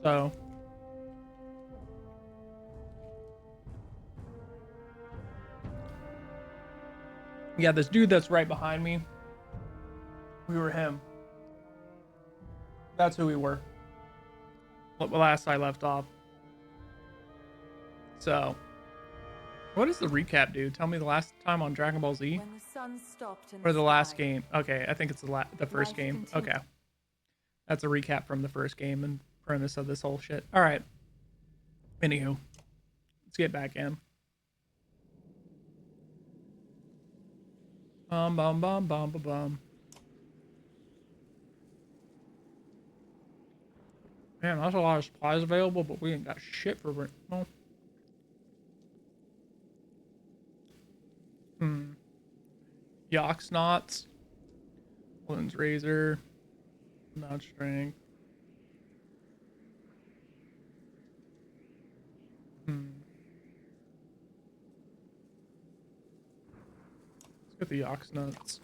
So yeah, this dude that's right behind me, we were him. That's who we were. Last I left off. So what does the recap do? Tell me the last time on Dragon Ball Z When the sun stopped in or the the last sky, game. Okay, I think it's the first life game. continued. Okay, that's a recap from the first game and premise of this whole shit. All right. Anywho, let's get back in. Bum bum bum bum bum bum. Man, that's a lot of supplies available, but we ain't got shit for it. Well, Yox knots, Wound's razor, not strength. Let's get the Yox nuts.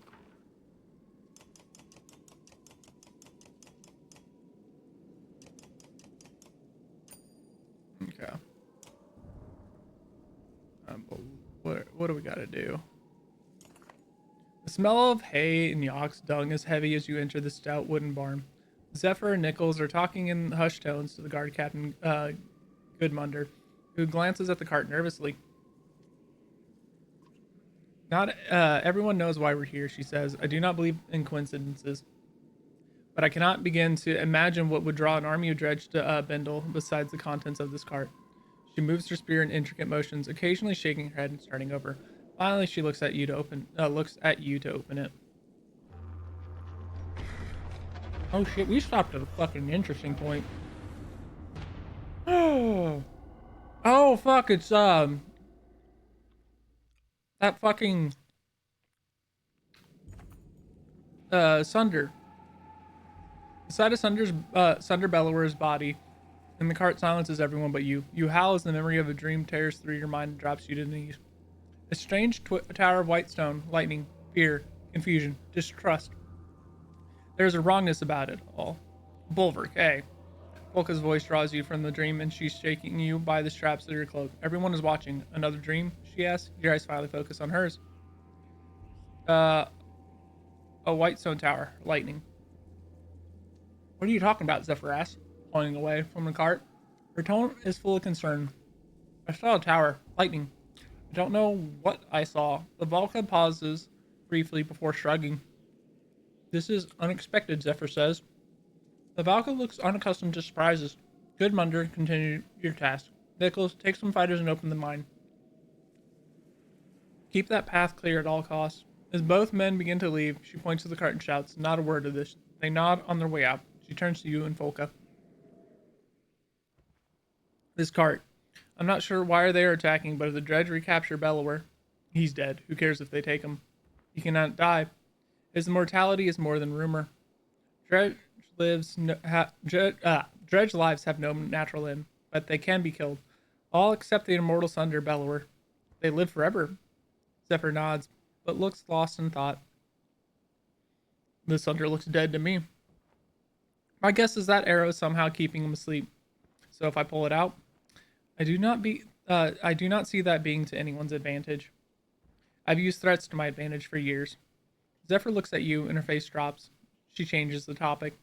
Okay. But what do we gotta do? The smell of hay and Yox dung is heavy as you enter the stout wooden barn. Zephyr and Nichols are talking in hushed tones to the guard captain, Goodmunder, who glances at the cart nervously. Not everyone knows why we're here, she says. I do not believe in coincidences, but I cannot begin to imagine what would draw an army of dredge to Bendel besides the contents of this cart. She moves her spear in intricate motions, occasionally shaking her head and starting over. Finally, she looks at you to open it. Oh shit, we stopped at a fucking interesting point. Oh fuck, it's that fucking Sunder. The sight of Sunder Bellower's body in the cart silences everyone but you. You howl as the memory of a dream tears through your mind and drops you to the knees. A strange tower of white stone, lightning, fear, confusion, distrust. There's a wrongness about it all. Bulwark, eh? Polka's voice draws you from the dream and she's shaking you by the straps of your cloak. Everyone is watching. Another dream? She asks. Your eyes finally focus on hers. Uh, a white stone tower, lightning. What are you talking about? Zephyr asks, pointing away from the cart. Her tone is full of concern. I saw a tower, lightning. I don't know what I saw. The Volca pauses briefly before shrugging. This is unexpected, Zephyr says. The Valka looks unaccustomed to surprises. Goodmunder, continue your task. Nichols, take some fighters and open the mine. Keep that path clear at all costs. As both men begin to leave, she points to the cart and shouts, not a word of this. They nod on their way out. She turns to you and Folka. This cart. I'm not sure why they are attacking, but if the dredge recapture Bellower, he's dead. Who cares if they take him? He cannot die. His mortality is more than rumor. Dredge lives no, Dredge lives have no natural end, but they can be killed. All except the immortal Sunder Bellower. They live forever. Zephyr nods, but looks lost in thought. The Sunder looks dead to me. My guess is that arrow is somehow keeping him asleep. So if I pull it out, I do not see that being to anyone's advantage. I've used threats to my advantage for years. Zephyr looks at you and her face drops. She changes the topic.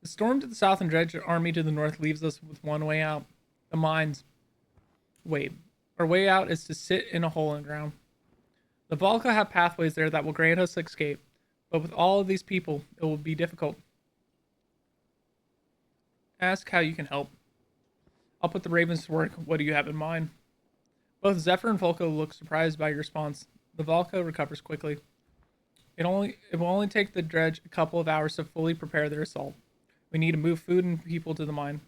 The storm to the south and Dredge army to the north leaves us with one way out. The mines. Wait. Our way out is to sit in a hole in the ground. The Volca have pathways there that will grant us escape, but with all of these people, it will be difficult. Ask how you can help. I'll put the Ravens to work. What do you have in mind? Both Zephyr and Volca look surprised by your response. The Volca recovers quickly. It will only take the Dredge a couple of hours to fully prepare their assault. We need to move food and people to the mine.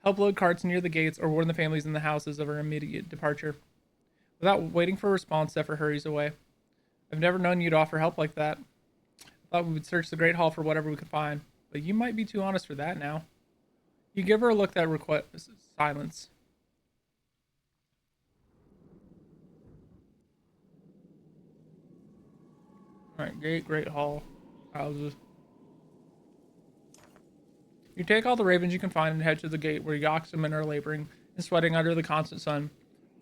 Help load carts near the gates or warn the families in the houses of our immediate departure. Without waiting for a response, Zephyr hurries away. I've never known you to offer help like that. I thought we would search the Great Hall for whatever we could find, but you might be too honest for that now. You give her a look that requests silence. Alright, Great Hall. Houses. You take all the ravens you can find and head to the gate where oxenmen are laboring and sweating under the constant sun.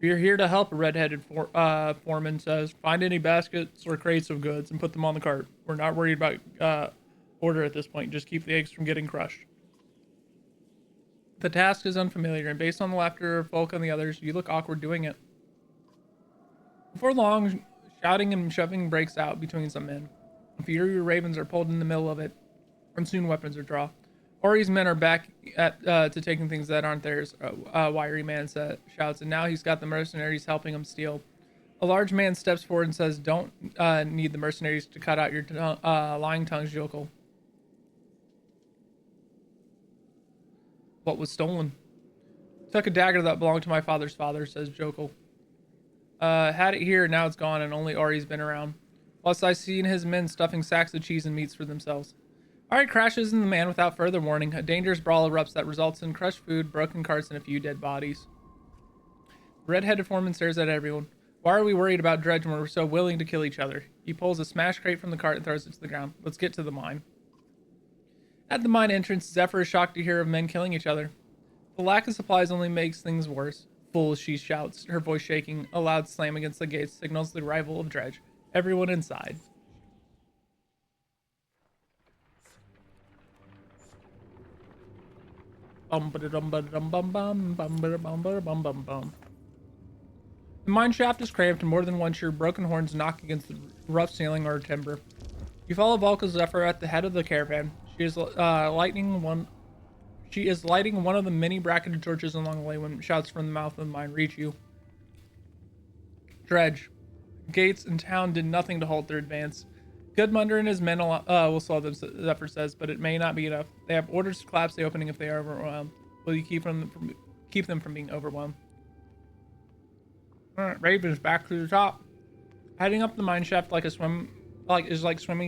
We're here to help, a red-headed foreman says. Find any baskets or crates of goods and put them on the cart. We're not worried about order at this point. Just keep the eggs from getting crushed. The task is unfamiliar, and based on the laughter of Volk and the others, you look awkward doing it. Before long, shouting and shoving breaks out between some men. A few of your ravens are pulled in the middle of it, and soon weapons are drawn. Ori's men are back to taking things that aren't theirs, wiry man shouts, and now he's got the mercenaries helping him steal. A large man steps forward and says, don't need the mercenaries to cut out your lying tongues, yokel. What was stolen? Took a dagger that belonged to my father's father, says Jokel. Had it here, now it's gone, and only Ori's been around. Plus, I seen his men stuffing sacks of cheese and meats for themselves. Ari crashes in the man without further warning. A dangerous brawl erupts that results in crushed food, broken carts, and a few dead bodies. The red-headed foreman stares at everyone. Why are we worried about Dredge when we're so willing to kill each other? He pulls a smashed crate from the cart and throws it to the ground. Let's get to the mine. At the mine entrance, Zephyr is shocked to hear of men killing each other. The lack of supplies only makes things worse. Fool, she shouts, her voice shaking. A loud slam against the gates signals the arrival of Dredge. Everyone inside. The mine shaft is cramped, and more than once your broken horns knock against the rough ceiling or timber. You follow Volka's Zephyr at the head of the caravan. She is lighting one of the many bracketed torches along the way when shouts from the mouth of the mine reach you. Dredge. Gates in town did nothing to halt their advance. Goodmunder and his men will slow them, Zephyr says, but it may not be enough. They have orders to collapse the opening if they are overwhelmed. Will you keep them from being overwhelmed? All right, Raven's back to the top. Heading up the mine shaft like swimming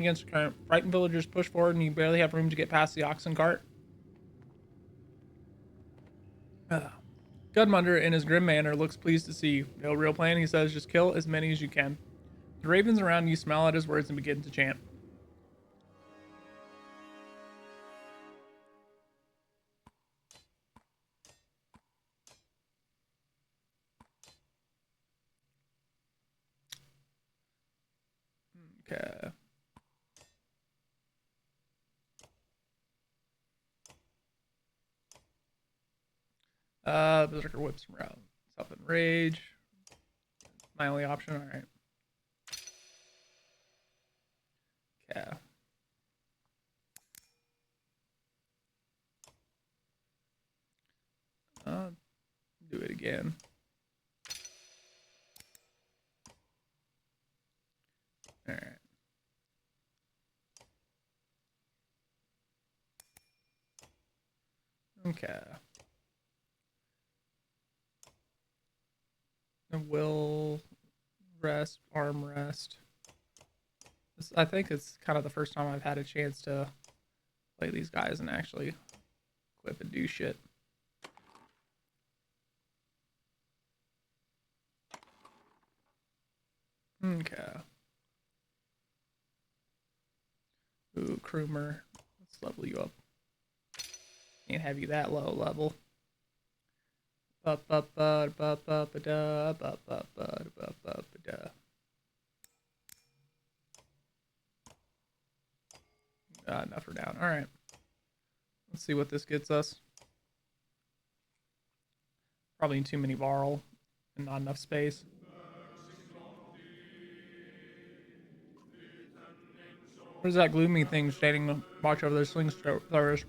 against a current. Frightened villagers push forward and you barely have room to get past the oxen cart. Goodmunder, in his grim manner, looks pleased to see you. No real plan, he says, just kill as many as you can. The ravens around you smile at his words and begin to chant. Okay. Berserker whips him around. Self enrage. My only option. All right. Yeah. Do it again. All right. Okay. And will rest, arm rest. I think it's kind of the first time I've had a chance to play these guys and actually equip and do shit. Okay. Ooh, Krumer. Let's level you up. Can't have you that low level. Enough for down. All right. Let's see what this gets us. Probably too many Varl and not enough space. What is that gloomy thing standing to watch over those sling throwers?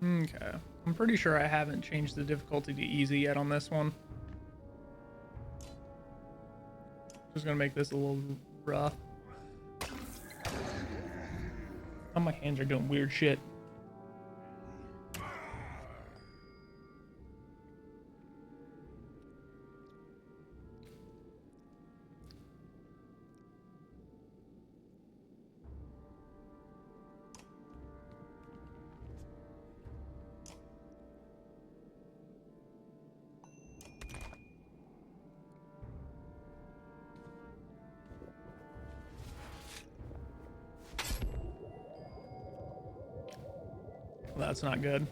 Okay. I'm pretty sure I haven't changed the difficulty to easy yet on this one. Just gonna make this a little rough. Oh, my hands are doing weird shit. Well, that's not good.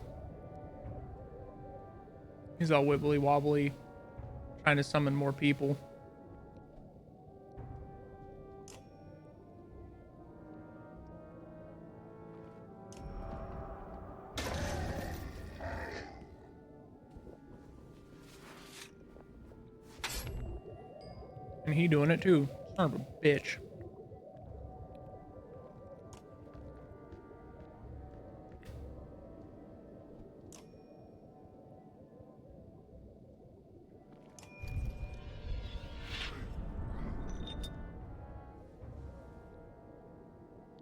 He's all wibbly wobbly, trying to summon more people. And he doing it too. Son of a bitch.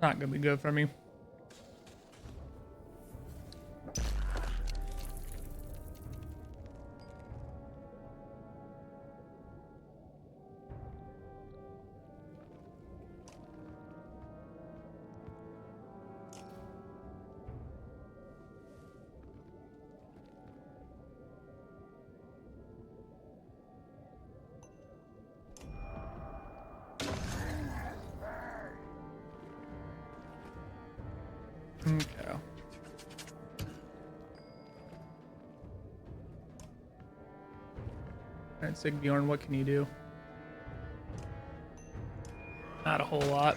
Not gonna be good for me. Okay. Alright, Sigbjorn, what can you do? Not a whole lot.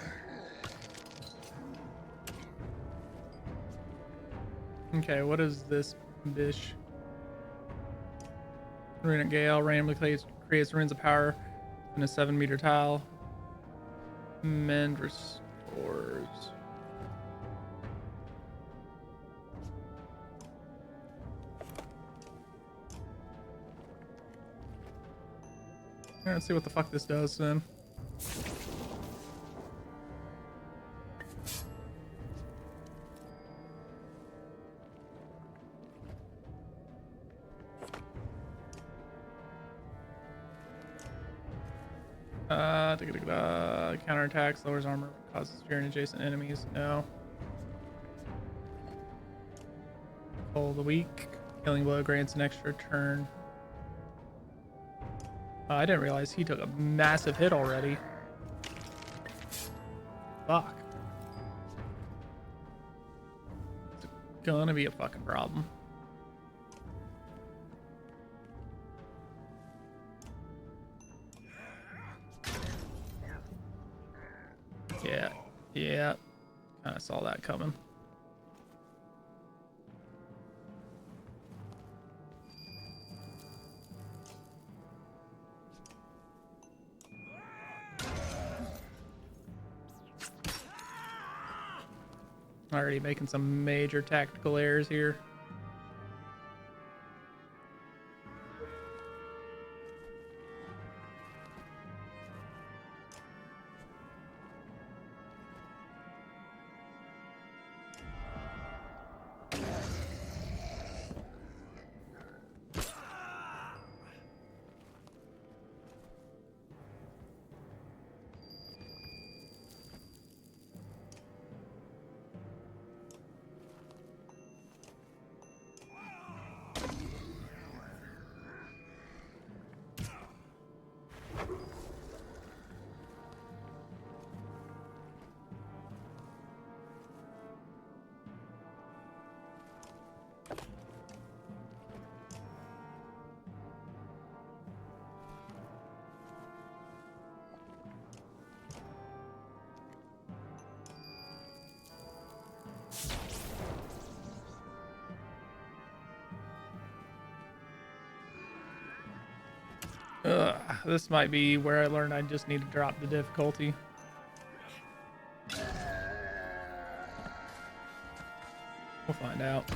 Okay, what is this bish? Runic Gale randomly creates runes of power in a 7-meter tile. Mend restores. Let's see what the fuck this does then. Counterattacks, lowers armor, causes fear in adjacent enemies. No. Pull the weak. Killing blow grants an extra turn. I didn't realize he took a massive hit already. Fuck. It's gonna be a fucking problem. Yeah. Kind of saw that coming. Already making some major tactical errors here. This might be where I learned I just need to drop the difficulty. We'll find out.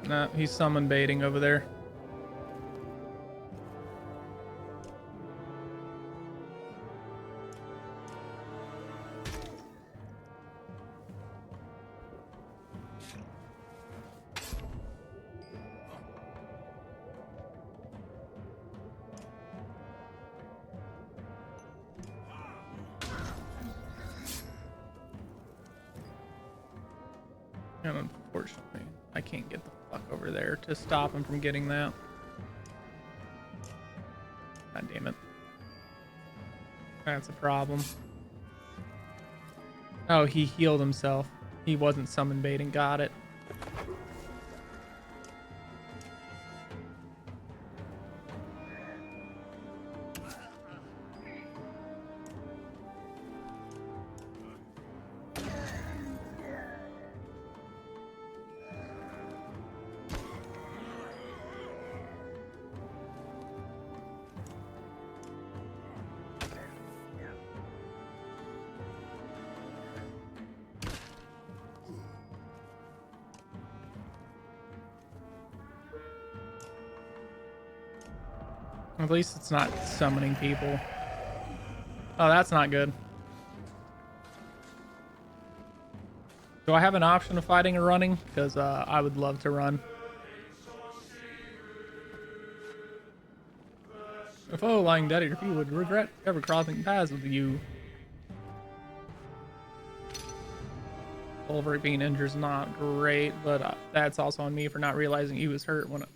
Nah, he's summon baiting over there. And Fortunately, I can't get the fuck over there to stop him from getting that. God damn it. That's a problem. Oh, he healed himself. He wasn't summon baiting. Got it. At least it's not summoning people. Oh, that's not good. Do I have an option of fighting or running? Because I would love to run. A foe lying dead at your feet would regret ever crossing paths with you. Oliver being injured is not great, but that's also on me for not realizing he was hurt when it...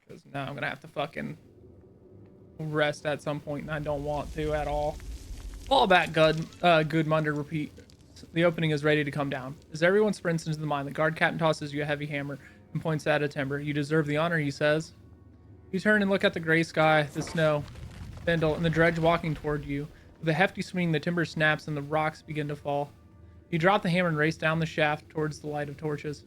Because now I'm going to have to fucking rest at some point, and I don't want to at all. Fall back, Goodmunder, repeat. The opening is ready to come down. As everyone sprints into the mine, the guard captain tosses you a heavy hammer and points at a timber. You deserve the honor, he says. You turn and look at the gray sky, the snow, spindle, and the dredge walking toward you. With a hefty swing, the timber snaps and the rocks begin to fall. You drop the hammer and race down the shaft towards the light of torches.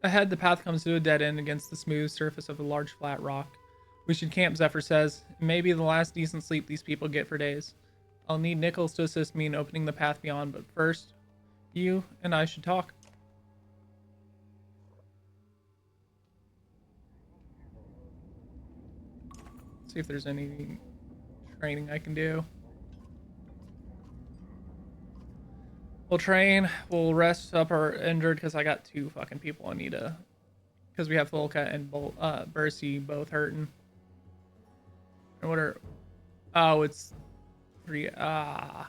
Ahead, the path comes to a dead end against the smooth surface of a large flat rock. We should camp, Zephyr says. It may be the last decent sleep these people get for days. I'll need Nichols to assist me in opening the path beyond, but first, you and I should talk. See if there's any training I can do. We'll train. We'll rest up our injured because I got 2 fucking people I need to... Because we have Volca and Bercy both hurting. And what are... Oh, it's 3... God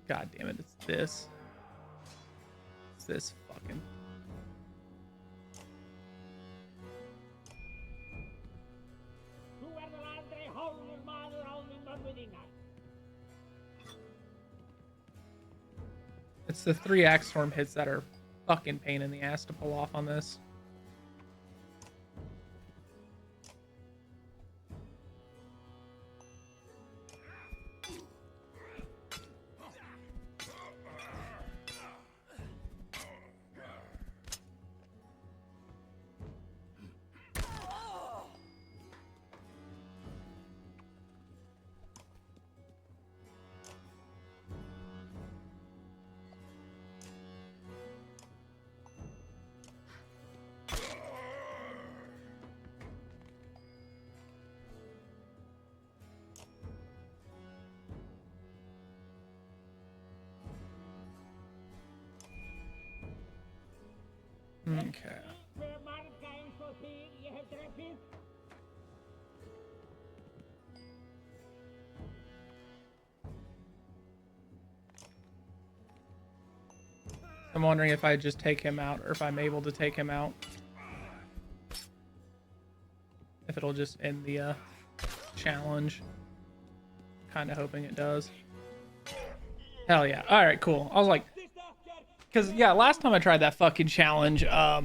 damn it, it's this. It's this fucking... It's the 3 axe storm hits that are fucking pain in the ass to pull off on this. Okay. I'm wondering if I just take him out or if I'm able to take him out. If it'll just end the challenge. Kind of hoping it does. Hell yeah. All right, cool. I was like, because yeah, last time I tried that fucking challenge, I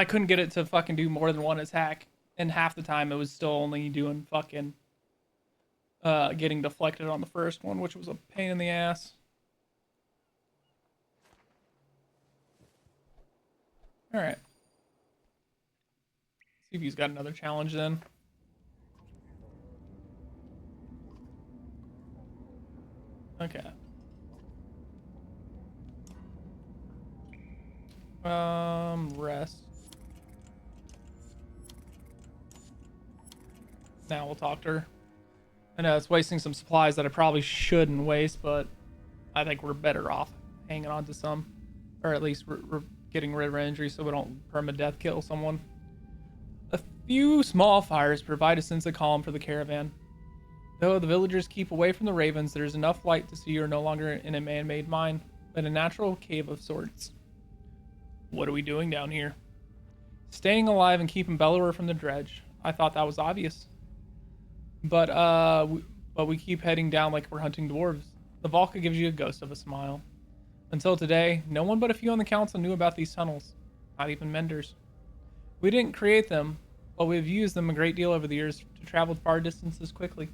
couldn't get it to fucking do more than 1 attack, and half the time it was still only doing fucking getting deflected on the first one, which was a pain in the ass. All right. See if he's got another challenge then. Okay. Rest. Now we'll talk to her. I know it's wasting some supplies that I probably shouldn't waste, but I think we're better off hanging on to some, or at least we're getting rid of our injuries so we don't permadeath kill someone. Few small fires provide a sense of calm for the caravan. Though the villagers keep away from the ravens, there is enough light to see you are no longer in a man-made mine, but a natural cave of sorts. What are we doing down here? Staying alive and keeping Bellower from the dredge. I thought that was obvious. But we keep heading down like we're hunting dwarves. The Volca gives you a ghost of a smile. Until today, no one but a few on the council knew about these tunnels. Not even Menders. We didn't create them, but we've used them a great deal over the years to travel far distances quickly.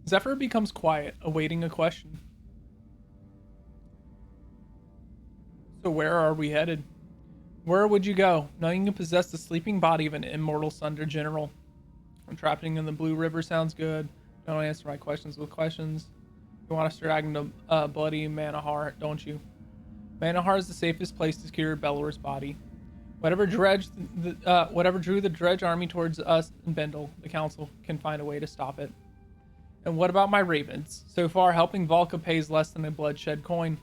Zephyr becomes quiet, awaiting a question. So where are we headed? Where would you go, knowing you possess the sleeping body of an immortal Sunder general? Trapping in the Blue River sounds good. Don't answer my questions with questions. You want us to drag into bloody Manahar, don't you? Manahar is the safest place to secure Bellower's body. Whatever drew the dredge army towards us and Bendel, the council can find a way to stop it. And what about my ravens? So far, helping Volca pays less than a bloodshed coin.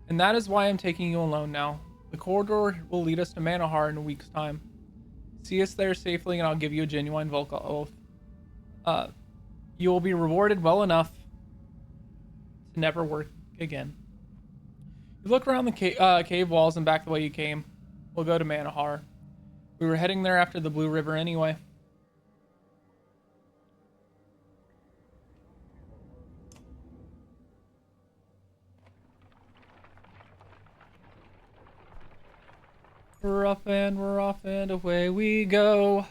And that is why I'm taking you alone now. The corridor will lead us to Manahar in a week's time. See us there safely, and I'll give you a genuine Volca oath. You will be rewarded well enough to never work again. You look around the cave walls and back the way you came. We'll go to Manahar. We were heading there after the Blue River anyway. We're off and away we go.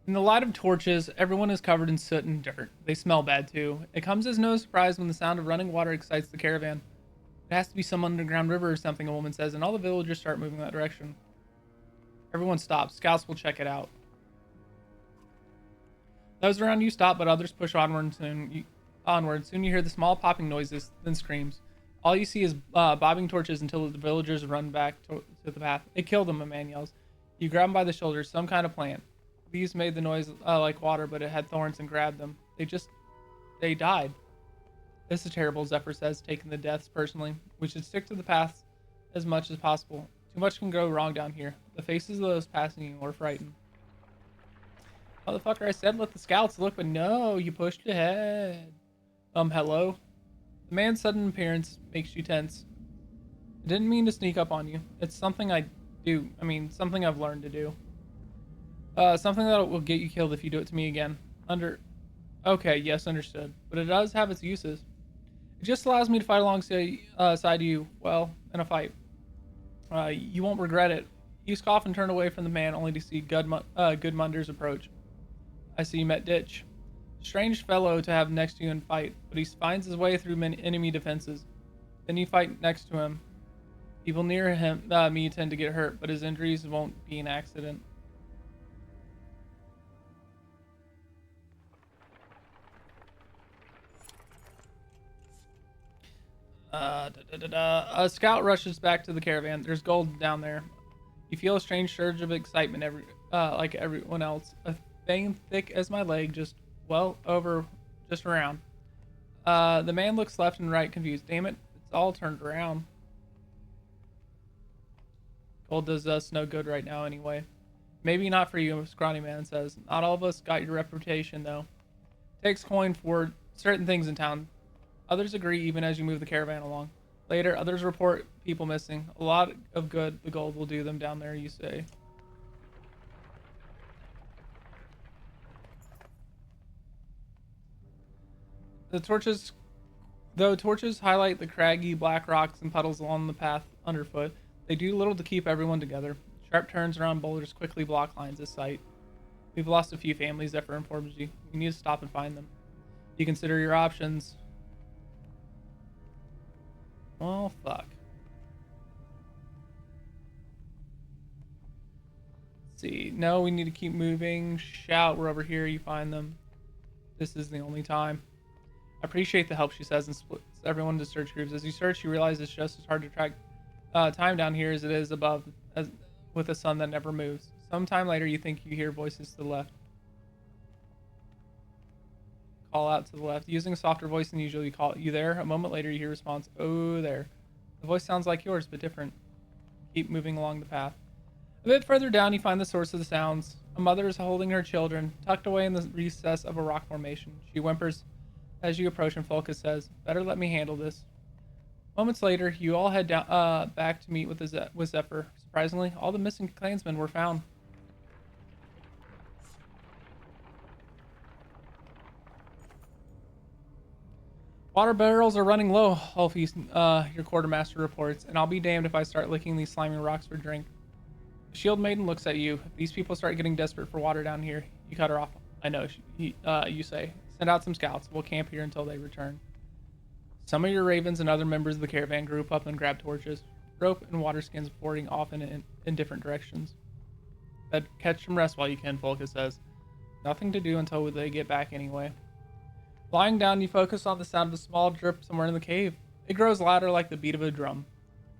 In the light of torches, everyone is covered in soot and dirt. They smell bad too. It comes as no surprise when the sound of running water excites the caravan. It has to be some underground river or something, a woman says, and all the villagers start moving that direction. Everyone stops. Scouts will check it out. Those around you stop, but others push onward. Soon you hear the small popping noises, then screams. All you see is bobbing torches until the villagers run back to the path. They killed them, a man yells. You grab them by the shoulders, some kind of plant. Leaves made the noise like water, but it had thorns and grabbed them. They died. This is terrible, Zephyr says, taking the deaths personally. We should stick to the paths as much as possible. Too much can go wrong down here. The faces of those passing you are frightened. Motherfucker, I said let the scouts look, but no, you pushed ahead. Hello? The man's sudden appearance makes you tense. I didn't mean to sneak up on you. It's something I do. Something I've learned to do. Something that will get you killed if you do it to me again. Okay, yes, understood. But it does have its uses. It just allows me to fight alongside you, well, in a fight. You won't regret it. You scoff and turn away from the man only to see Goodmunder's approach. I see you met Ditch. Strange fellow to have next to you and fight, but he finds his way through many enemy defenses. Then you fight next to him. People near me tend to get hurt, but his injuries won't be an accident. A scout rushes back to the caravan. There's gold down there. You feel a strange surge of excitement, like everyone else. A vein thick as my leg, just around. The man looks left and right, confused. Damn it, it's all turned around. Gold does us no good right now, anyway. Maybe not for you, Scrawny Man says. Not all of us got your reputation, though. Takes coin for certain things in town. Others agree even as you move the caravan along. Later, others report people missing. A lot of good the gold will do them down there, you say. Though torches highlight the craggy black rocks and puddles along the path underfoot, they do little to keep everyone together. Sharp turns around boulders quickly block lines of sight. We've lost a few families, Zephyr informs you. We need to stop and find them. You consider your options. Well, fuck. Let's see. No, we need to keep moving. Shout, we're over here. You find them. This is the only time. I appreciate the help, she says, and splits everyone into search groups. As you search, you realize it's just as hard to track time down here as it is above, with a sun that never moves. Sometime later, you think you hear voices to the left. Call out to the left. Using a softer voice than usual, you call, "You there?" A moment later, you hear a response, "Oh, there." The voice sounds like yours, but different. Keep moving along the path. A bit further down, you find the source of the sounds. A mother is holding her children, tucked away in the recess of a rock formation. She whimpers as you approach, and Folka says, "Better let me handle this." Moments later, you all head down back to meet with Zephyr. Surprisingly, all the missing clansmen were found. Water barrels are running low, Alfie, your quartermaster reports, and I'll be damned if I start licking these slimy rocks for drink. The shield maiden looks at you. If these people start getting desperate for water down here, you cut her off. I know, you say. Send out some scouts. We'll camp here until they return. Some of your ravens and other members of the caravan group up and grab torches. Rope and water skins boarding off in different directions. Catch some rest while you can, Folka says. Nothing to do until they get back anyway. Lying down, you focus on the sound of a small drip somewhere in the cave. It grows louder like the beat of a drum.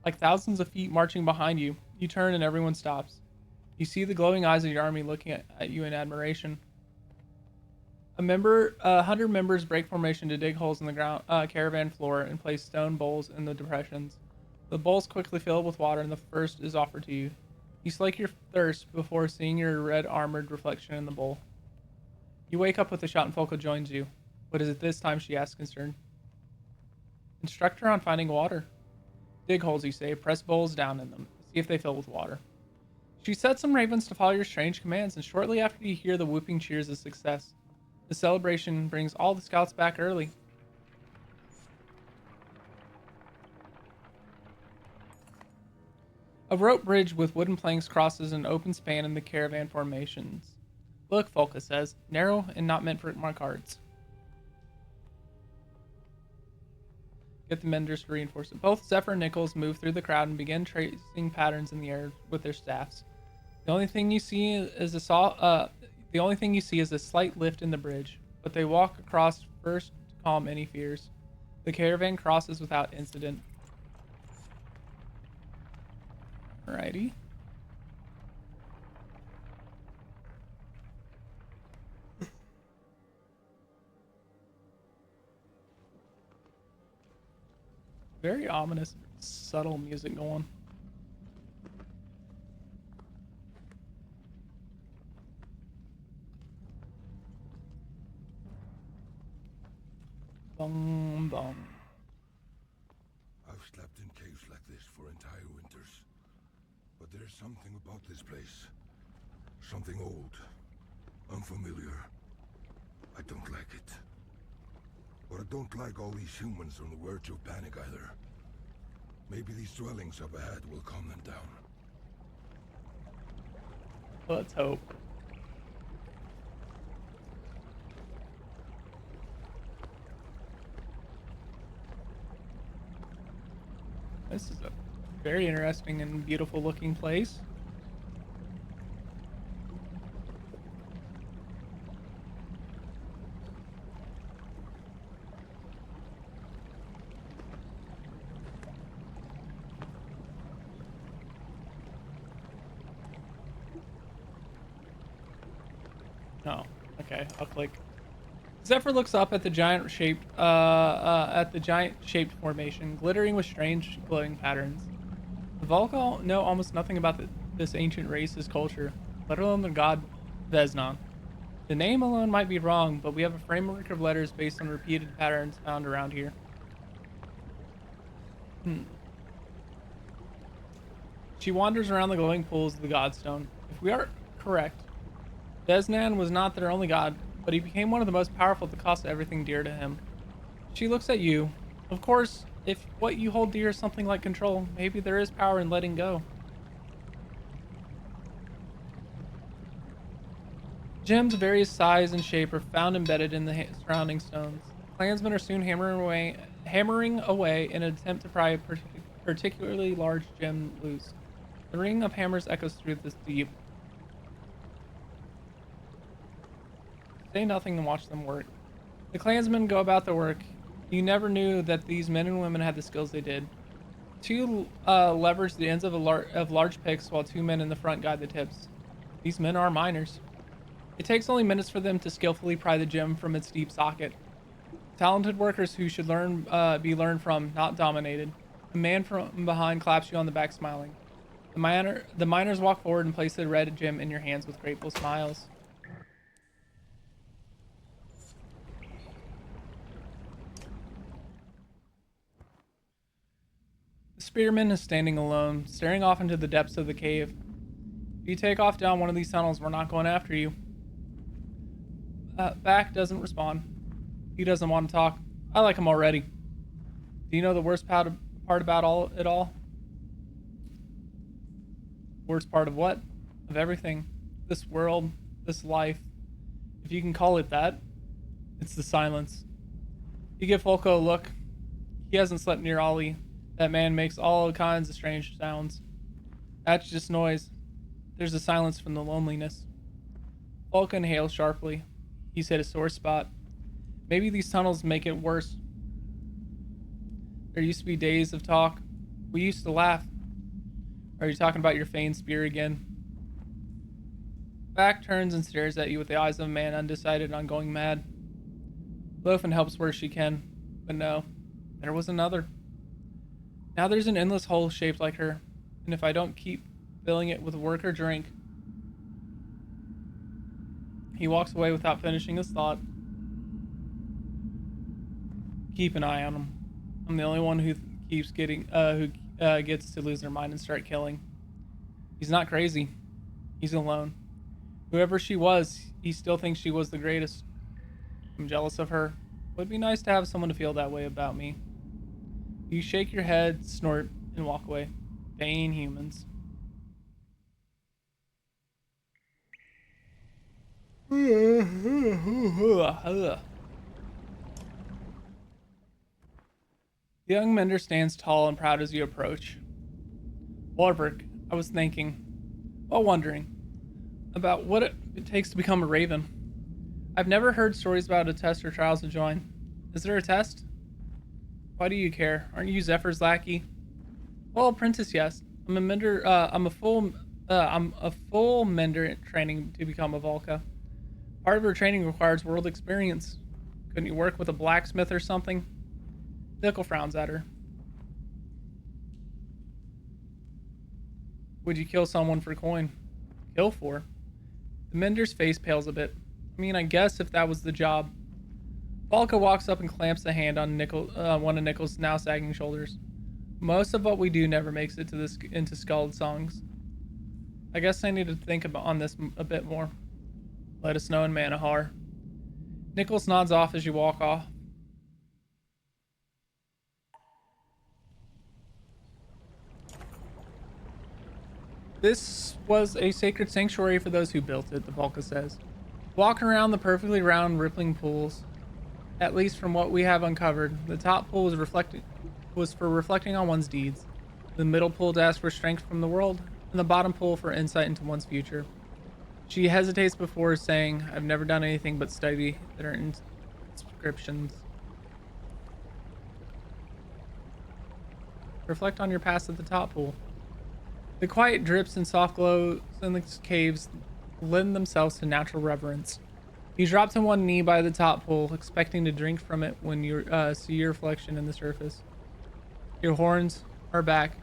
Like thousands of feet marching behind you, you turn and everyone stops. You see the glowing eyes of your army looking at you in admiration. 100 members break formation to dig holes in the ground caravan floor and place stone bowls in the depressions. The bowls quickly fill with water, and the first is offered to you. You slake your thirst before seeing your red armored reflection in the bowl. You wake up with a shout, and Folka joins you. What is it this time? She asks, concerned. Instruct her on finding water. Dig holes, you say. Press bowls down in them. See if they fill with water. She sets some ravens to follow your strange commands, and shortly after you hear the whooping cheers of success. The celebration brings all the scouts back early. A rope bridge with wooden planks crosses an open span in the caravan formations. Look, Folka says, narrow and not meant for my carts. Get the menders to reinforce it. Both Zephyr and Nichols move through the crowd and begin tracing patterns in the air with their staffs. The only thing you see is a slight lift in the bridge, but they walk across first to calm any fears. The caravan crosses without incident. Alrighty. Very ominous, subtle music going. Bong, bong. I've slept in caves like this for entire winters. But there's something about this place. Something old. Unfamiliar. I don't like it. But I don't like all these humans on the verge of panic either. Maybe these dwellings up ahead will calm them down. Let's hope. This is a very interesting and beautiful looking place. Oh, okay. I'll click. Zephyr looks up at the giant-shaped formation, glittering with strange glowing patterns. The Volkal know almost nothing about this ancient race's culture, let alone the god Vesnon. The name alone might be wrong, but we have a framework of letters based on repeated patterns found around here. She wanders around the glowing pools of the Godstone. If we are correct, Vesnan was not their only god, but he became one of the most powerful at the cost of everything dear to him. She looks at you. Of course, if what you hold dear is something like control, maybe there is power in letting go. Gems of various size and shape are found embedded in the surrounding stones. Clansmen are soon hammering away in an attempt to pry a particularly large gem loose. The ring of hammers echoes through this deep. Say nothing and watch them work. The clansmen go about their work. You never knew that these men and women had the skills they did. Two leverage the ends of large picks while two men in the front guide the tips. These men are miners. It takes only minutes for them to skillfully pry the gem from its deep socket. Talented workers who should be learned from, not dominated. A man from behind claps you on the back, smiling. The miners walk forward and place the red gem in your hands with grateful smiles. The spearman is standing alone, staring off into the depths of the cave. If you take off down one of these tunnels, we're not going after you. Back doesn't respond. He doesn't want to talk. I like him already. Do you know the worst part about it all? Worst part of what? Of everything. This world, this life. If you can call it that, it's the silence. You give Folko a look. He hasn't slept near Ollie. That man makes all kinds of strange sounds. That's just noise. There's a silence from the loneliness. Folko inhales sharply. He's hit a sore spot. Maybe these tunnels make it worse. There used to be days of talk. We used to laugh. Are you talking about your feigned spear again? Back turns and stares at you with the eyes of a man undecided on going mad. Lofen helps where she can, but no, there was another. Now there's an endless hole shaped like her, and if I don't keep filling it with work or drink... He walks away without finishing his thought. Keep an eye on him. I'm the only one who keeps gets to lose their mind and start killing. He's not crazy. He's alone. Whoever she was, he still thinks she was the greatest. I'm jealous of her. Would be nice to have someone to feel that way about me. You shake your head, snort, and walk away. Vain humans. The young mender stands tall and proud as you approach. Warburg, I was thinking, while wondering, about what it takes to become a raven. I've never heard stories about a test or trials to join. Is there a test? Why do you care? Aren't you Zephyr's lackey? Well, apprentice, yes. I'm a mender. I'm a full mender training to become a Volca. Part of her training requires world experience. Couldn't you work with a blacksmith or something? Nickel frowns at her. Would you kill someone for coin? Kill for? The mender's face pales a bit. I mean, I guess if that was the job. Volka walks up and clamps a hand on one of Nickel's now sagging shoulders. Most of what we do never makes it to into Skald songs. I guess I need to think on this a bit more. Let us know in Manahar. Nichols nods off as you walk off. This was a sacred sanctuary for those who built it, the Volca says. Walking around the perfectly round, rippling pools. At least from what we have uncovered, the top pool was for reflecting on one's deeds. The middle pool to ask for strength from the world, and the bottom pool for insight into one's future. She hesitates before saying, I've never done anything but study their inscriptions. Reflect on your past at the top pool. The quiet drips and soft glows in the caves lend themselves to natural reverence. You drop to one knee by the top pool, expecting to drink from it when you see your reflection in the surface. Your horns are back.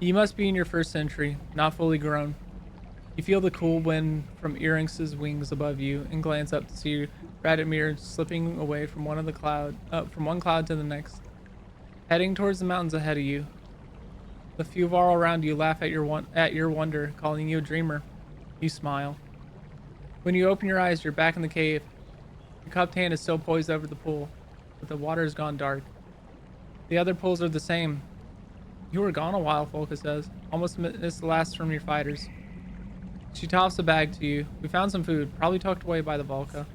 You must be in your first century, not fully grown. You feel the cool wind from Earynx's wings above you and glance up to see Radimir slipping away from one cloud to the next, heading towards the mountains ahead of you. The few Varl around you laugh at your wonder, calling you a dreamer. You smile. When you open your eyes, you're back in the cave. Your cupped hand is still poised over the pool, but the water has gone dark. The other pools are the same. You were gone a while, Folka says. Almost missed the last from your fighters. She tossed a bag to you. We found some food, probably tucked away by the Volca.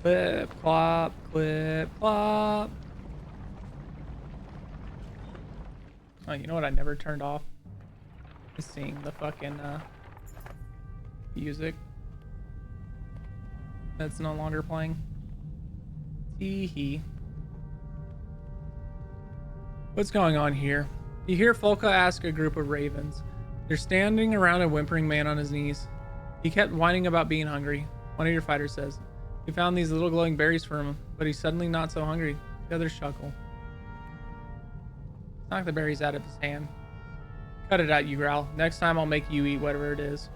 Clip, clop, clip, clop. Oh, you know what I never turned off? Is seeing the fucking music that's no longer playing. Tee hee. What's going on here? You hear Folka ask a group of ravens. They're standing around a whimpering man on his knees. He kept whining about being hungry. One of your fighters says. He found these little glowing berries for him, but he's suddenly not so hungry. The others chuckle. Knock the berries out of his hand. Cut it out, you growl. Next time I'll make you eat whatever it is.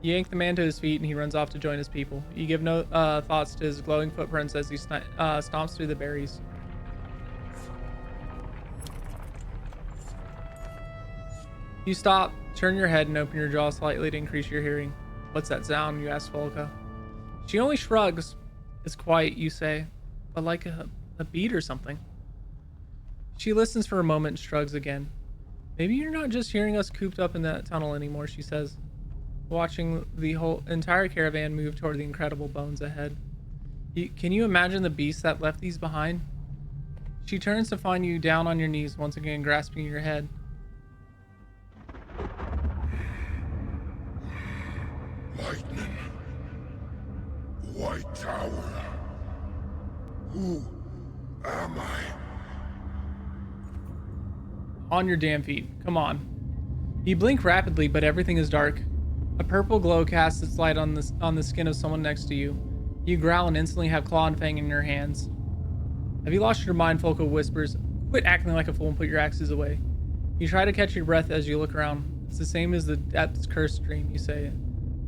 You yank the man to his feet and he runs off to join his people. You give no thoughts to his glowing footprints as he stomps through the berries. You stop, turn your head, and open your jaw slightly to increase your hearing. What's that sound? You ask Volka. She only shrugs. It's quiet, you say, but like a beat or something. She listens for a moment and shrugs again. Maybe you're not just hearing us cooped up in that tunnel anymore, she says, watching the whole entire caravan move toward the incredible bones ahead. Can you imagine the beast that left these behind? She turns to find you down on your knees, once again grasping your head. Lightning. White Tower. Who am I? On your damn feet. Come on. You blink rapidly, but everything is dark. A purple glow casts its light on the skin of someone next to you. You growl and instantly have Claw and Fang in your hands. Have you lost your mind? Folko whispers. Quit acting like a fool and put your axes away. You try to catch your breath as you look around. It's the same as the Depth's cursed dream, you say.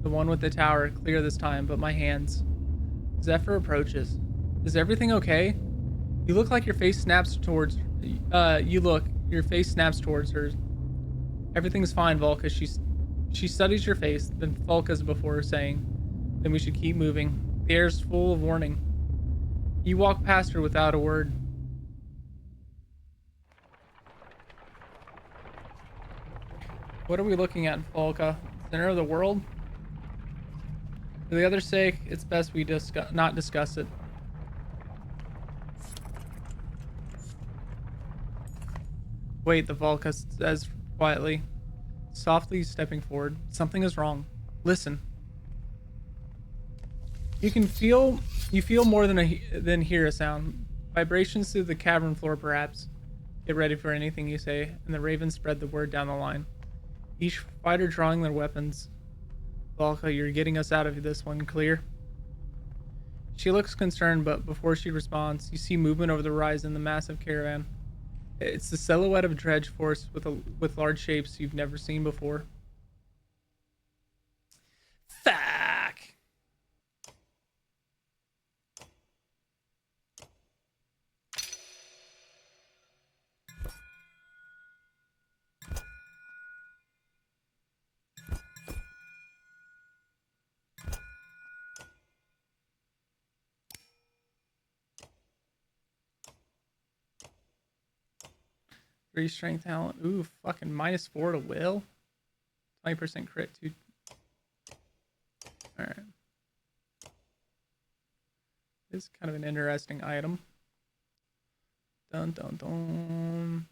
The one with the tower, clear this time, but my hands. Zephyr approaches. Is everything okay? You look like your face snaps towards... Your face snaps towards hers. Everything's fine, Volka. She studies your face, then Volka's before saying, then we should keep moving. The air's full of warning. You walk past her without a word. What are we looking at, Volka? Center of the world? For the other's sake, it's best we not discuss it. Wait, the Volka says quietly, softly stepping forward. Something is wrong. Listen. You feel more than hear a sound. Vibrations through the cavern floor, perhaps. Get ready for anything you say, and the ravens spread the word down the line. Each fighter drawing their weapons. Volka, you're getting us out of this one, clear? She looks concerned, but before she responds, you see movement over the horizon in the massive caravan. It's the silhouette of a dredge force with large shapes you've never seen before. Fuck! Three strength talent. Ooh, fucking -4 to will. 20% crit, dude. Alright. This is kind of an interesting item. Dun dun dun.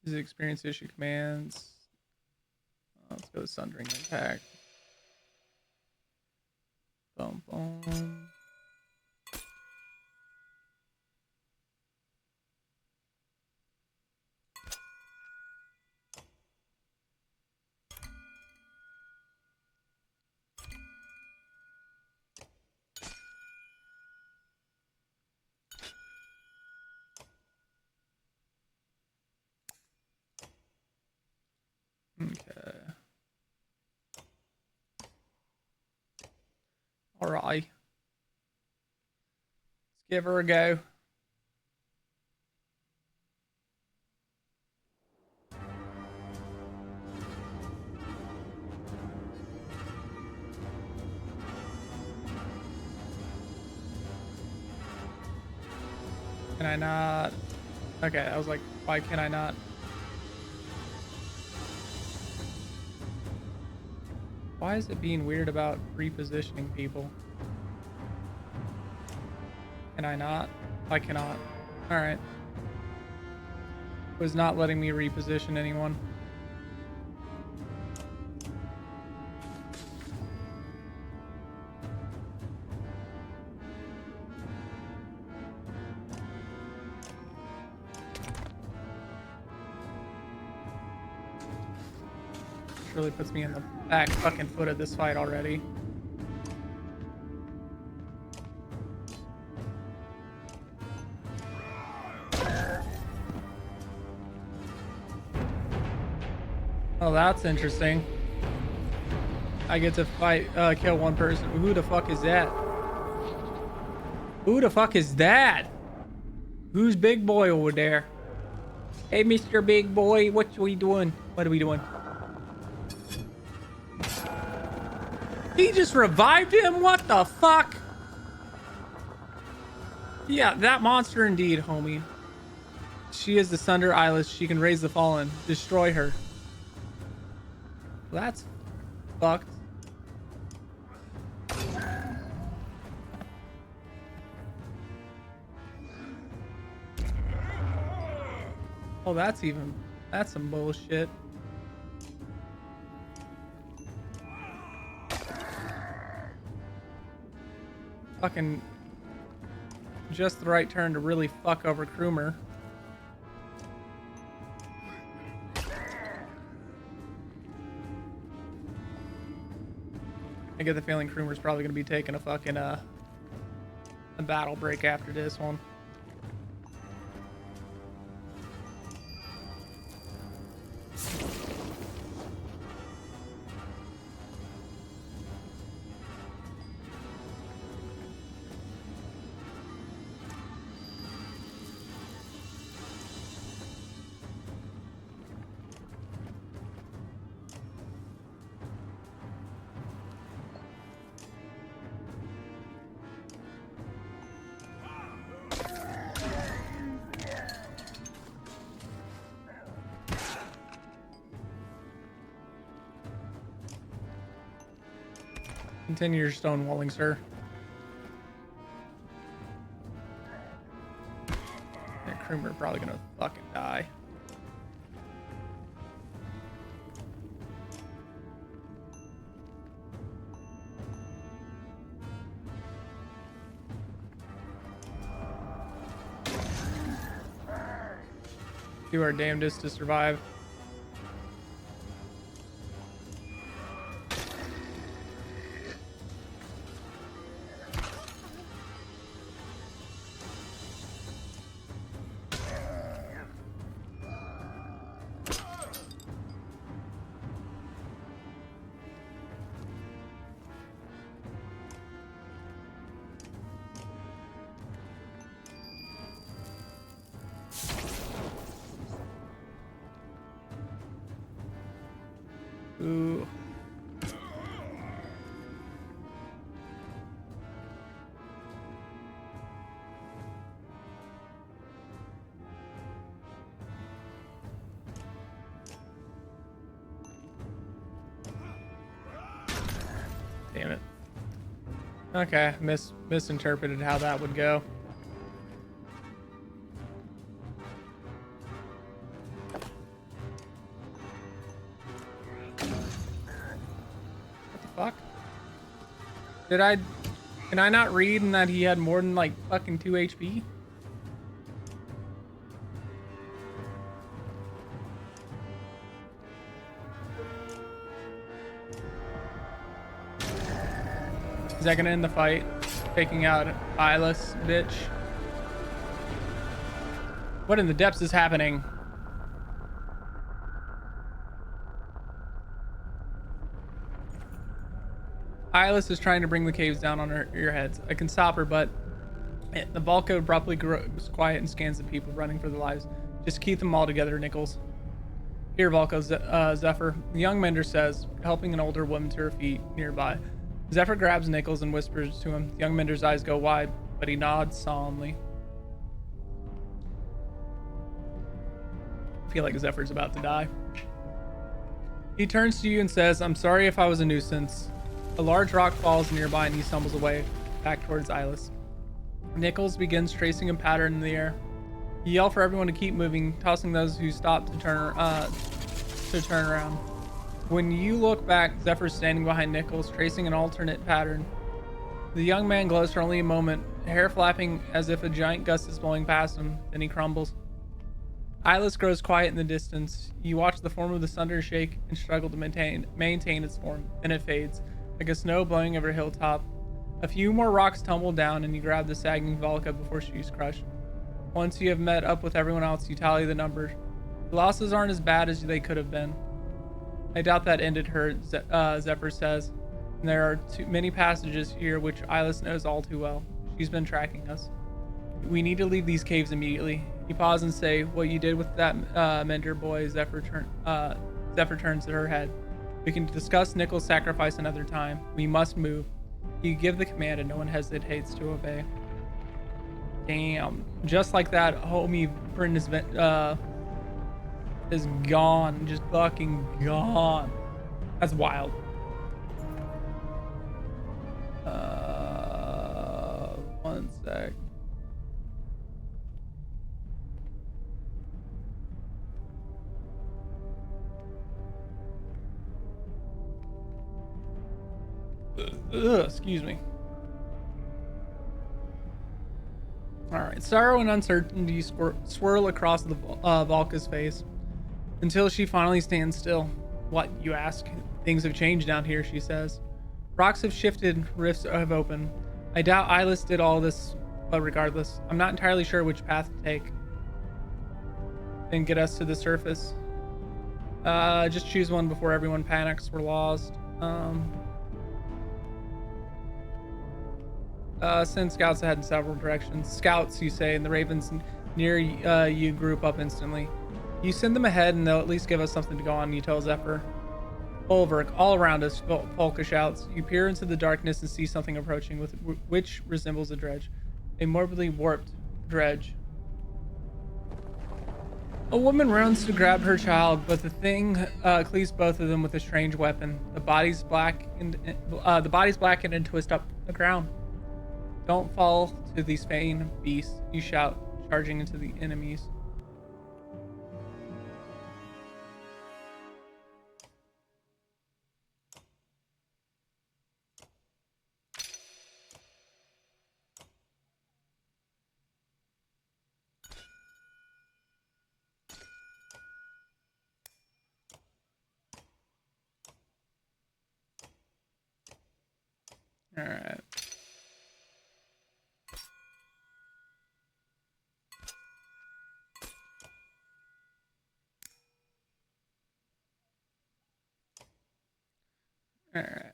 This is experience issue commands. Let's go Sundering Impact. Boom, boom. Okay. Alright. Let's give her a go. Can I not? Okay, I was like, why can I not? Why is it being weird about repositioning people? Can I not? I cannot. Alright. Was not letting me reposition anyone. really puts me in the back fucking foot of this fight already. Oh, that's interesting. I get to fight, kill one person. Who the fuck is that? Who the fuck is that? Who's big boy over there? Hey, Mr. Big Boy, what we doing? What are we doing? He just revived him? What the fuck? Yeah, that monster indeed, homie. She is the Sunder Eyeless. She can raise the fallen. Destroy her. Well, that's fucked. Oh, that's some bullshit. Fucking just the right turn to really fuck over Krumer. I get the feeling Krumer's probably gonna be taking a fucking a battle break after this one. Continue your stonewalling, sir. That Krumer probably gonna fucking die. Do our damnedest to survive. Ooh. Damn it. Okay, misinterpreted how that would go. Fuck. Can I not read in that he had more than like fucking 2 HP? Is that gonna end the fight? Taking out Eyeless, bitch. What in the depths is happening? Eyeless is trying to bring the caves down on your heads. I can stop her, but the Valka abruptly grows quiet and scans the people running for their lives. Just keep them all together, Nichols. Here, Valka, Zephyr. The young mender says, helping an older woman to her feet nearby. Zephyr grabs Nichols and whispers to him. The young mender's eyes go wide, but he nods solemnly. I feel like Zephyr's about to die. He turns to you and says, I'm sorry if I was a nuisance. A large rock falls nearby and he stumbles away, back towards Eyeless. Nichols begins tracing a pattern in the air. He yells for everyone to keep moving, tossing those who stop to turn around. When you look back, Zephyr's standing behind Nichols, tracing an alternate pattern. The young man glows for only a moment, hair flapping as if a giant gust is blowing past him, then he crumbles. Eyeless grows quiet in the distance. You watch the form of the Sunder shake and struggle to maintain its form. Then it fades, like a snow blowing over a hilltop. A few more rocks tumble down, and you grab the sagging Volca before she's crushed. Once you have met up with everyone else, you tally the numbers. The losses aren't as bad as they could have been. I doubt that ended her, Zephyr says. And there are too many passages here which Eyeless knows all too well. She's been tracking us. We need to leave these caves immediately. You pause and say, what you did with that mentor boy, Zephyr turns to her head. We can discuss Nickel's sacrifice another time. We must move. You give the command and no one hesitates to obey. Damn. Just like that, homie Britton is gone. Just fucking gone. That's wild. One sec. Excuse me. All right. Sorrow and uncertainty swirl across the Volca's face until she finally stands still. What, you ask? Things have changed down here, she says. Rocks have shifted, rifts have opened. I doubt Eyeless did all this, but regardless, I'm not entirely sure which path to take and get us to the surface. Just choose one before everyone panics. We're lost. Send scouts ahead in several directions. Scouts, you say, and the ravens near you group up instantly. You send them ahead and they'll at least give us something to go on, you tell Zephyr. Bulwark, all around us, Polka shouts. You peer into the darkness and see something approaching, which resembles a dredge. A morbidly warped dredge. A woman runs to grab her child, but the thing cleaves both of them with a strange weapon. The bodies blackened and twist up the ground. Don't fall to these vain beasts, you shout, charging into the enemies. All right. All right.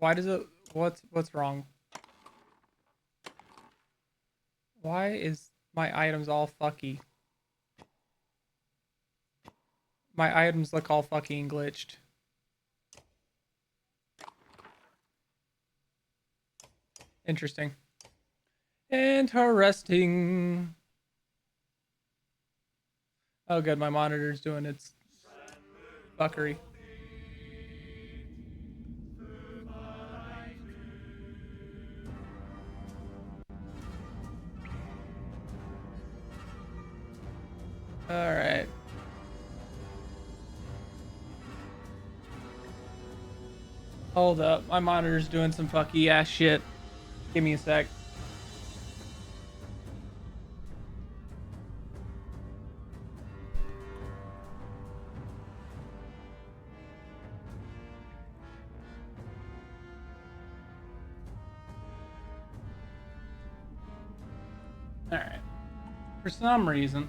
Why does it? What's wrong? Why is my items all fucky? My items look all fucking glitched. Interesting. Interesting. Oh, good. My monitor's doing its fuckery. All right. Hold up. My monitor's doing some fucky ass shit. Give me a sec. All right. For some reason,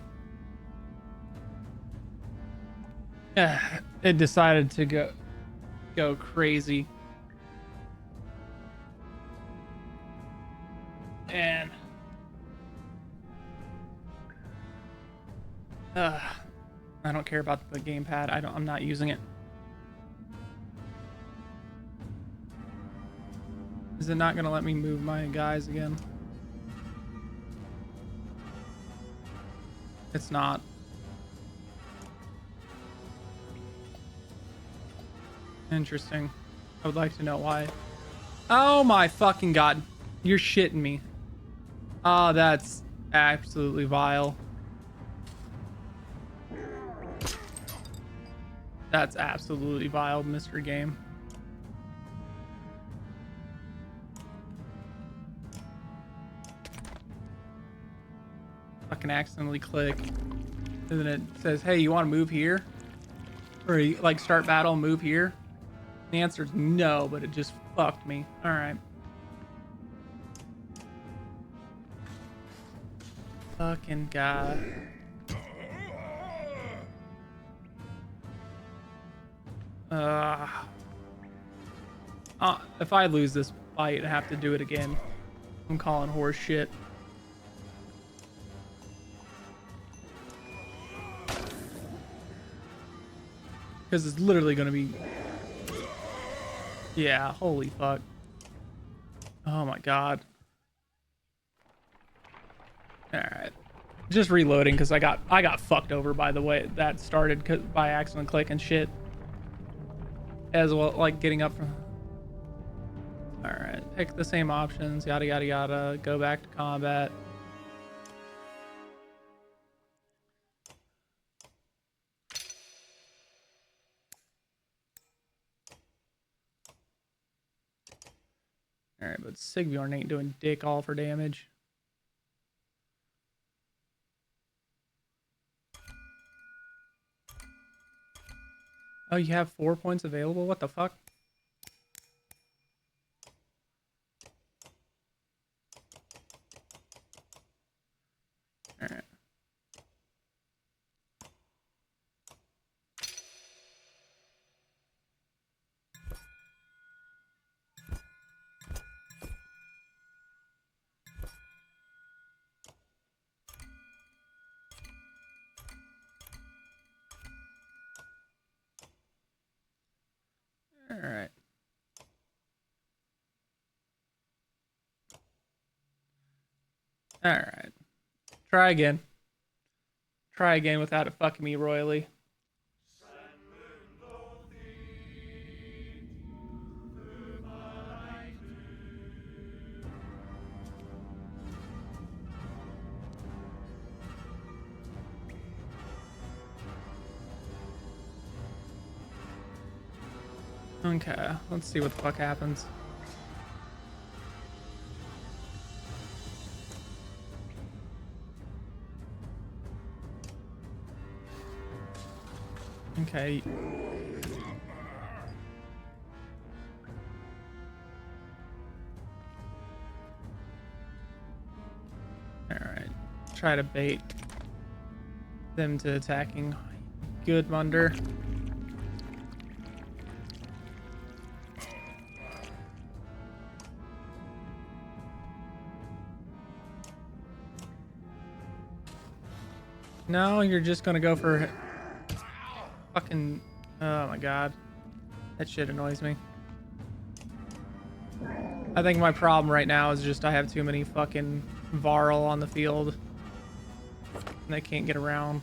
it decided to go crazy. And I don't care about the gamepad. I'm not using it. Is it not gonna let me move my guys again? It's not. Interesting. I would like to know why. Oh my fucking god. You're shitting me. Oh, that's absolutely vile. That's absolutely vile, Mr. Game. Fucking accidentally click. And then it says, hey, you want to move here? Or like start battle, move here? The answer is no, but it just fucked me. All right. Fucking god. If I lose this fight, I have to do it again. I'm calling horse shit. Because it's literally going to be... Yeah, holy fuck. Oh my god. Alright. Just reloading because I got fucked over by the way that started by accident click and shit. As well, like getting up from... Alright, pick the same options, yada yada yada, go back to combat. Alright, but Sigbjorn ain't doing dick all for damage. Oh, you have 4 points available? What the fuck? Alright. Alright. Alright. Try again. Try again without it fucking me royally. Okay, let's see what the fuck happens. Okay. Alright. Try to bait them to attacking Gudmundur. No, you're just gonna go for fucking... Oh my god. That shit annoys me. I think my problem right now is just I have too many fucking Varl on the field. And they can't get around.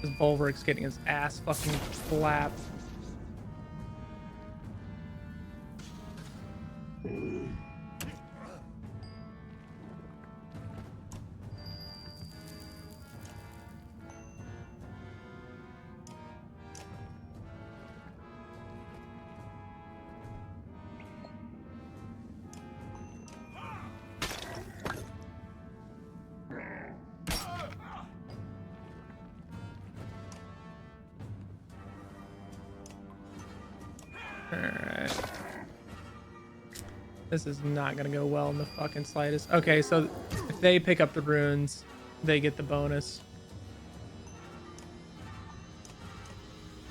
This Bulwark's getting his ass fucking slapped. Alright. This is not gonna go well in the fucking slightest. Okay, so if they pick up the runes, they get the bonus.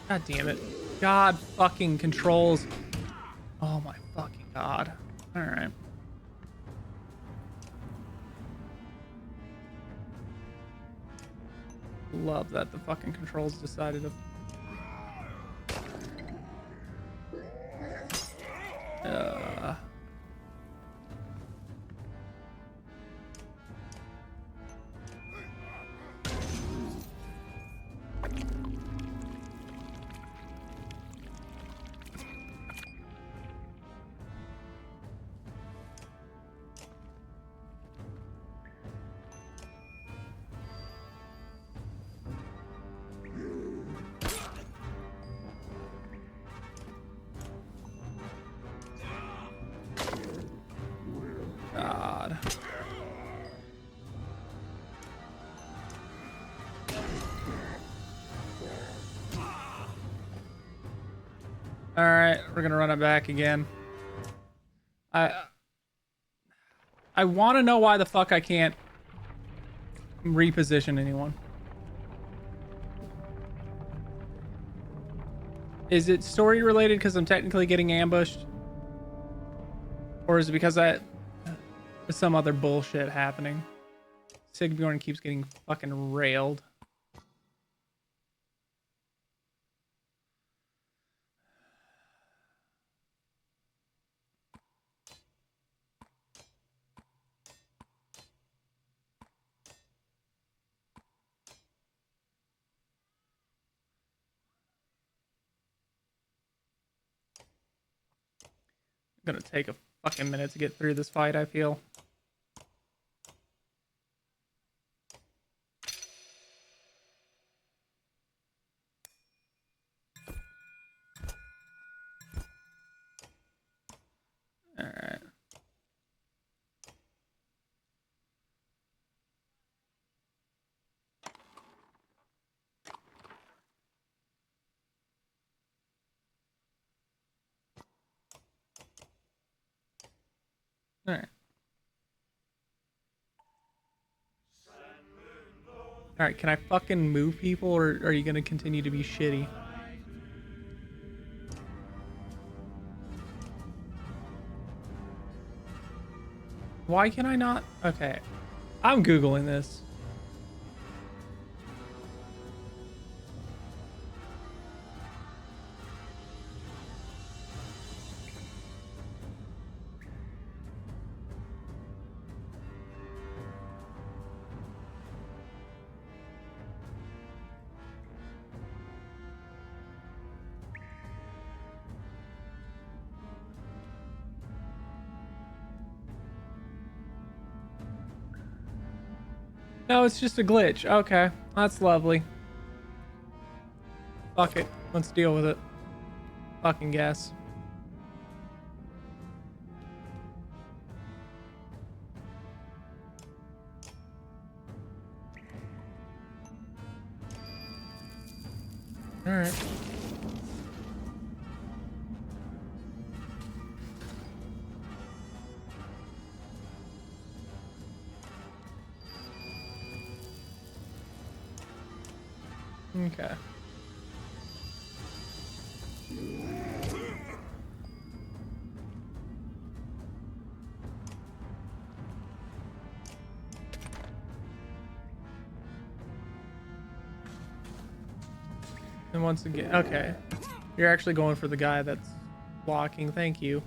God damn it. God fucking controls. Oh my fucking god. Alright. Love that the fucking controls decided to... God. All right, we're gonna run it back again. I want to know why the fuck I can't reposition anyone. Is it story related because I'm technically getting ambushed? Or is it because there's some other bullshit happening? Sigbjorn keeps getting fucking railed. Gonna take a fucking minute to get through this fight, I feel. Alright. Alright. Alright, can I fucking move people, or are you gonna continue to be shitty? Why can I not? Okay. I'm Googling this. No, it's just a glitch. Okay, that's lovely. Fuck it. Let's deal with it. Fucking guess. Alright. Okay. And once again, okay. You're actually going for the guy that's blocking. Thank you.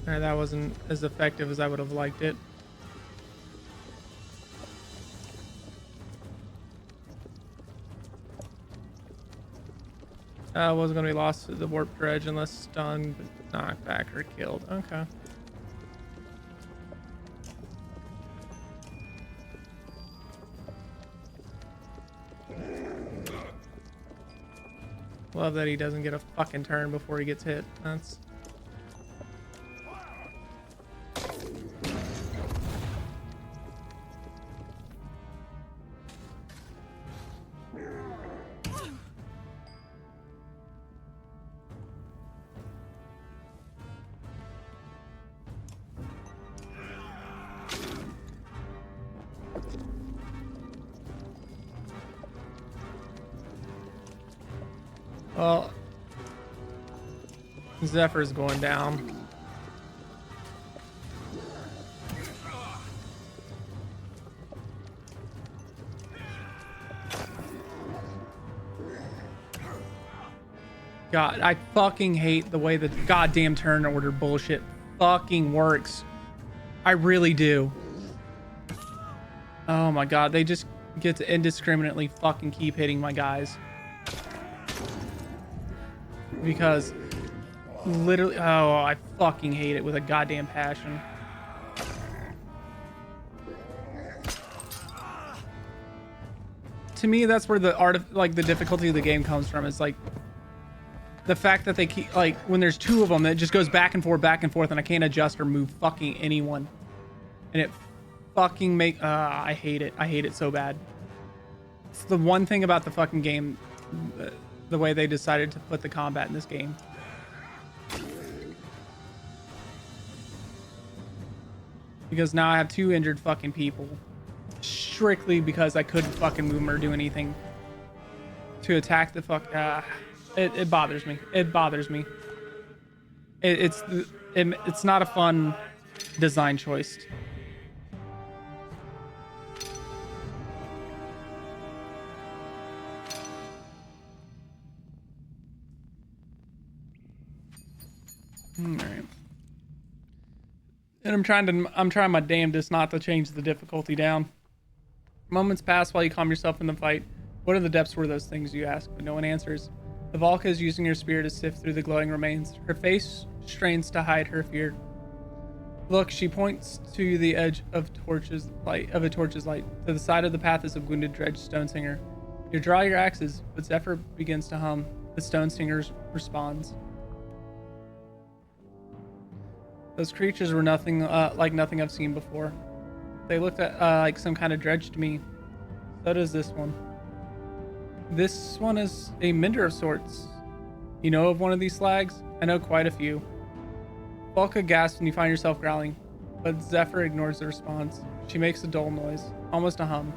Alright, that wasn't as effective as I would have liked it. Wasn't going to be lost to the warp dredge unless stunned, knocked back, or killed. Okay. Love that he doesn't get a fucking turn before he gets hit. That's... Well, Zephyr's going down. God, I fucking hate the way the goddamn turn order bullshit fucking works. I really do. Oh my god, they just get to indiscriminately fucking keep hitting my guys. Because literally, oh, I fucking hate it with a goddamn passion. To me, that's where the art of, like, the difficulty of the game comes from. Is like the fact that they keep, like, when there's two of them, it just goes back and forth, and I can't adjust or move fucking anyone. And it fucking I hate it. I hate it so bad. It's the one thing about the fucking game, the way they decided to put the combat in this game. Because now I have two injured fucking people. Strictly because I couldn't fucking move or do anything to attack the fuck. It bothers me. It bothers me. It's not a fun design choice. All right. And I'm trying my damnedest not to change the difficulty down. Moments pass while you calm yourself in the fight. What are the depths were those things, you ask, but no one answers. The Valka is using her spear to sift through the glowing remains. Her face strains to hide her fear. Look, she points to the edge of a torch's light. To the side of the path is a wounded dredged stone singer. You draw your axes, but Zephyr begins to hum. The stone singer responds. Those creatures were nothing like nothing I've seen before. They looked like some kind of dredge to me. So does this one. This one is a mender of sorts. You know of one of these slags? I know quite a few. Volka gasps and you find yourself growling, but Zephyr ignores the response. She makes a dull noise, almost a hum.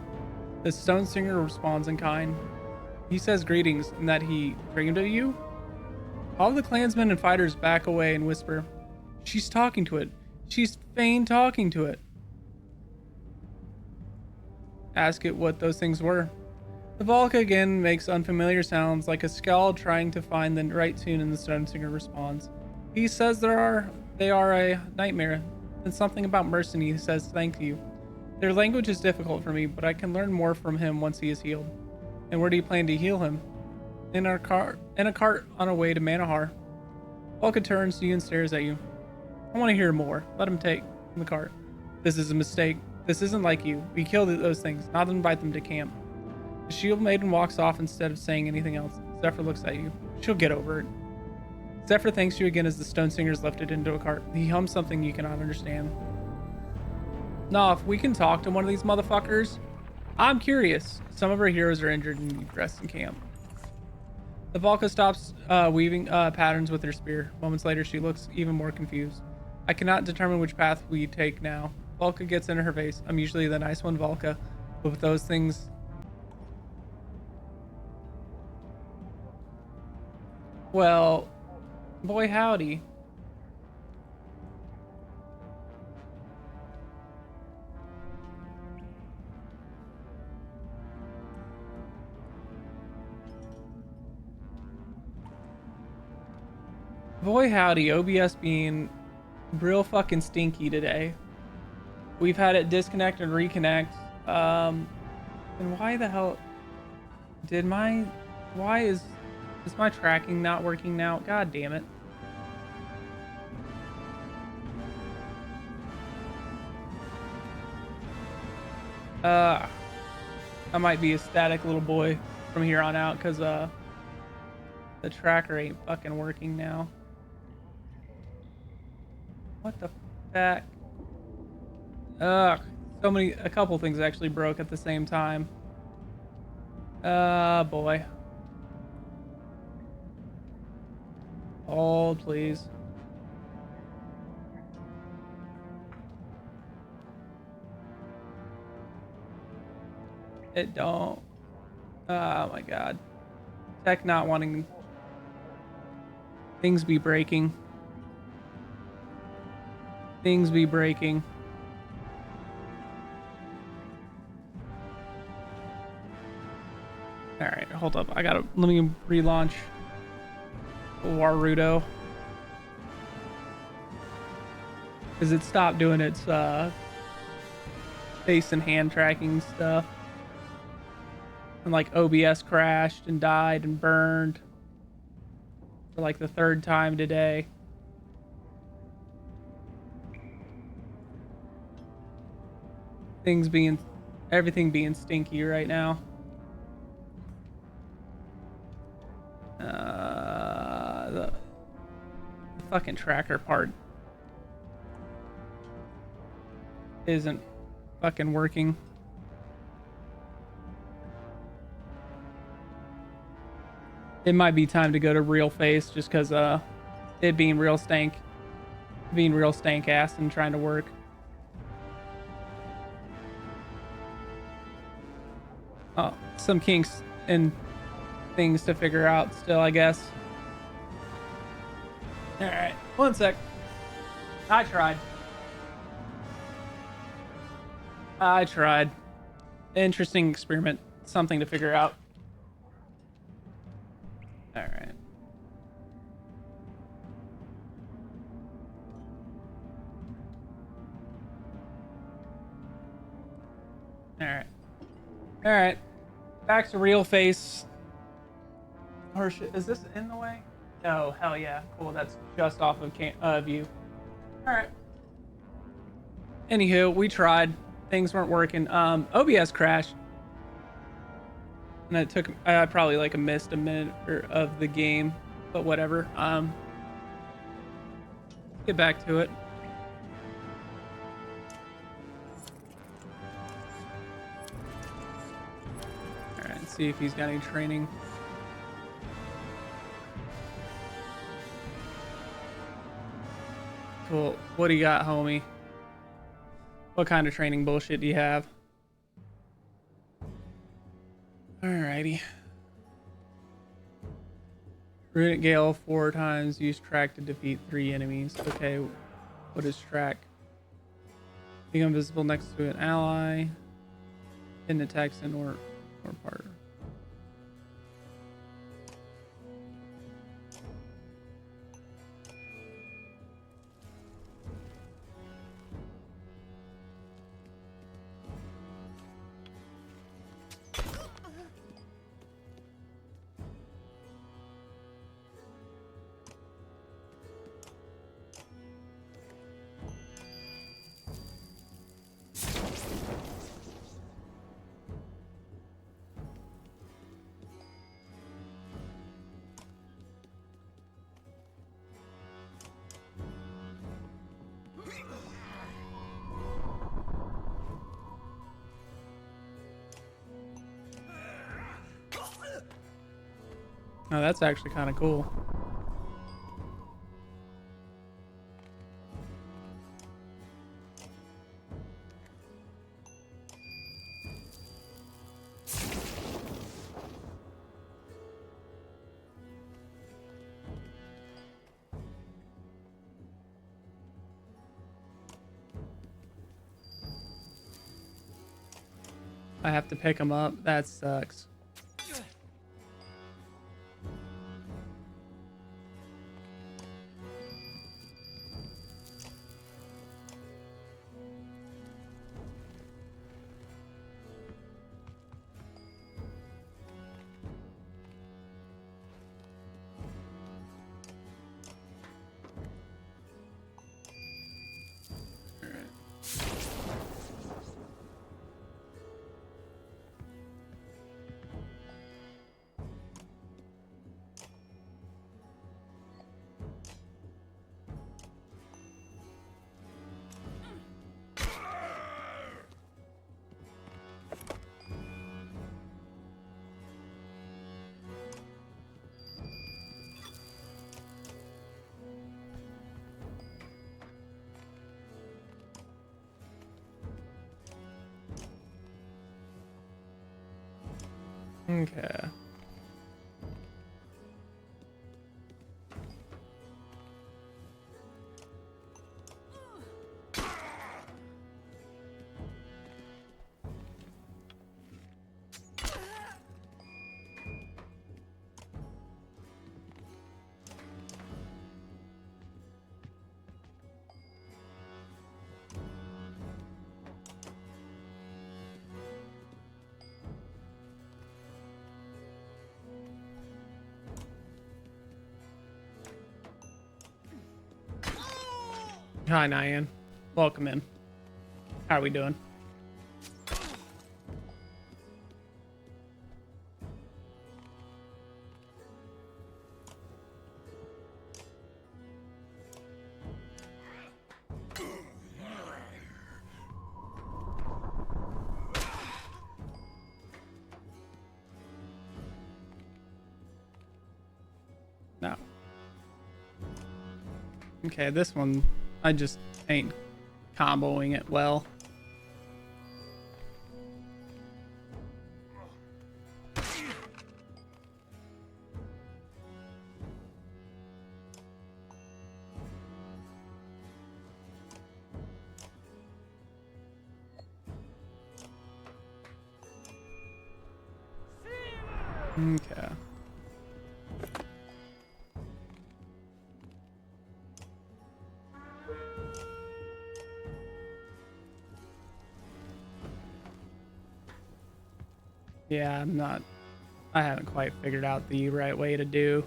The stone singer responds in kind. He says greetings and that he dreamed of you? All the clansmen and fighters back away and whisper, "She's talking to it. She's feigned talking to it." Ask it what those things were. The Volca again makes unfamiliar sounds like a skull trying to find the right tune, and the stone singer responds. He says they are a nightmare, and something about Mercenary. He says thank you. Their language is difficult for me, but I can learn more from him once he is healed. And where do you plan to heal him? In a cart on our way to Manahar. Volca turns to you and stares at you. I want to hear more. Let him take the cart. This is a mistake. This isn't like you. We killed those things, not invite them to camp. The shield maiden walks off instead of saying anything else. Zephyr looks at you. She'll get over it. Zephyr thanks you again as the stone singer is lifted into a cart. He hums something you cannot understand. Nah, if we can talk to one of these motherfuckers, I'm curious. Some of our heroes are injured and need rest in camp. The Valka stops weaving patterns with her spear. Moments later, she looks even more confused. I cannot determine which path we take now. Valka gets into her face. I'm usually the nice one, Valka, but with those things... Well, boy howdy. Boy howdy, OBS being real fucking stinky today. We've had it disconnect and reconnect. And why the hell did why is my tracking not working now? God damn it. I might be a static little boy from here on out because The tracker ain't fucking working now. What the fuck? Ugh. A couple things actually broke at the same time. Boy. Hold, please. It don't. Oh my god. Tech not wanting things be breaking. Things be breaking. All right, hold up. Let me relaunch Warudo. Because it stopped doing its face and hand tracking stuff. And like OBS crashed and died and burned for like the third time today. Everything being stinky right now. The fucking tracker part isn't fucking working. It might be time to go to real face just because it being real stank ass and trying to work. Oh, some kinks and things to figure out still, I guess. All right, one sec. I tried. Interesting experiment. Something to figure out. All right. All right. Back to real face. Or is this in the way? Oh, hell yeah. Cool. That's just off of view. All right. Anywho, we tried. Things weren't working. OBS crashed. And it took probably like missed a minute of the game, but whatever. Get back to it. All right, see if he's got any training. Cool. What do you got, homie? What kind of training bullshit do you have? Alrighty. Runic Gale 4 times. Use track to defeat 3 enemies. Okay. What is track? Become visible next to an ally. Hidden attacks in or part. Oh, that's actually kind of cool. I have to pick him up. That sucks. Okay. Hi, Nyan. Welcome in. How are we doing? No. Okay, this one, I just ain't comboing it well. Okay. Yeah, I haven't quite figured out the right way to do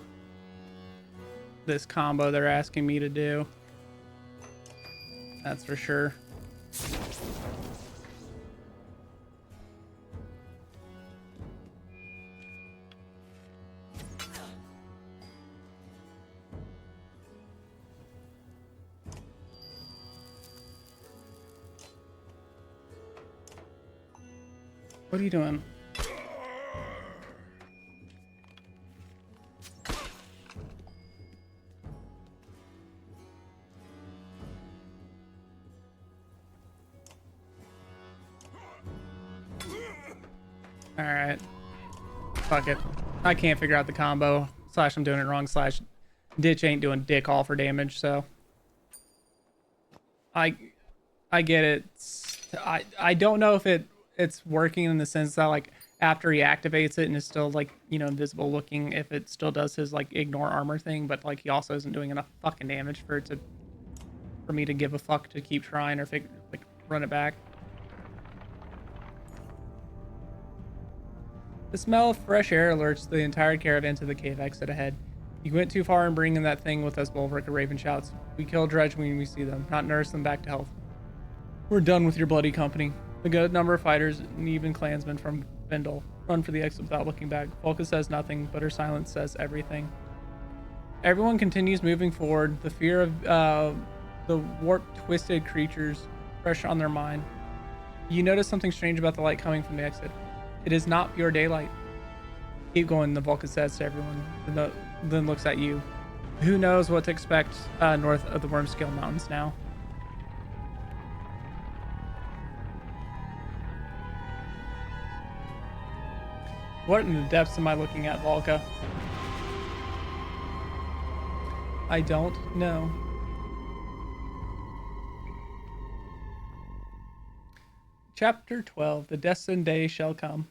this combo they're asking me to do. That's for sure. What are you doing? Alright. Fuck it. I can't figure out the combo. Slash I'm doing it wrong. Slash ditch ain't doing dick all for damage, so. I get it. I don't know if it's working in the sense that like after he activates it and is still like, you know, invisible looking, if it still does his like ignore armor thing, but like he also isn't doing enough fucking damage for me to give a fuck to keep trying or like run it back. The smell of fresh air alerts the entire caravan to the cave exit ahead. You went too far in bringing that thing with us, Bulwark, a raven shouts. We kill Dredge when we see them, not nurse them back to health. We're done with your bloody company. The good number of fighters and even clansmen from Vindel run for the exit without looking back. Volka says nothing, but her silence says everything. Everyone continues moving forward, the fear of the warped, twisted creatures fresh on their mind. You notice something strange about the light coming from the exit. It is not pure daylight. Keep going, the Vulcan says to everyone, then looks at you. Who knows what to expect north of the Wormskill Mountains now? What in the depths am I looking at, Volka? I don't know. Chapter 12, The Destined Day Shall Come.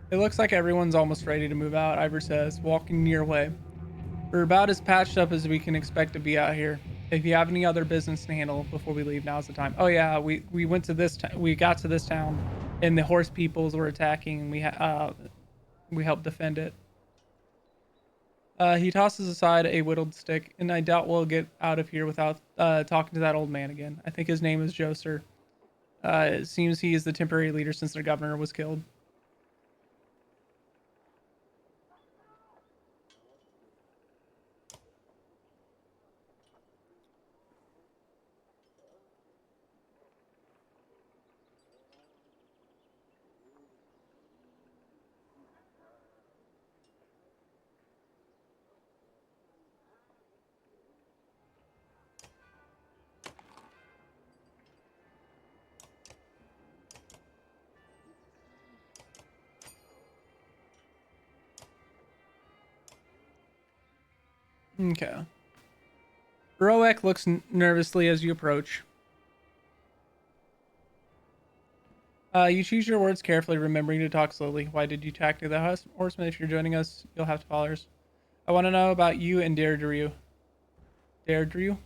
It looks like everyone's almost ready to move out, Ivor says, walking your way. We're about as patched up as we can expect to be out here. If you have any other business to handle before we leave, now's the time. Oh yeah, we went to this we got to this town, and the horse peoples were attacking, and we helped defend it. He tosses aside a whittled stick, and I doubt we'll get out of here without talking to that old man again. I think his name is Joser. It seems he is the temporary leader since their governor was killed. Okay. Roek looks nervously as you approach. You choose your words carefully, remembering to talk slowly. Why did you attack the horseman? If you're joining us, you'll have to follow us. I want to know about you and Deirdre. Deirdre?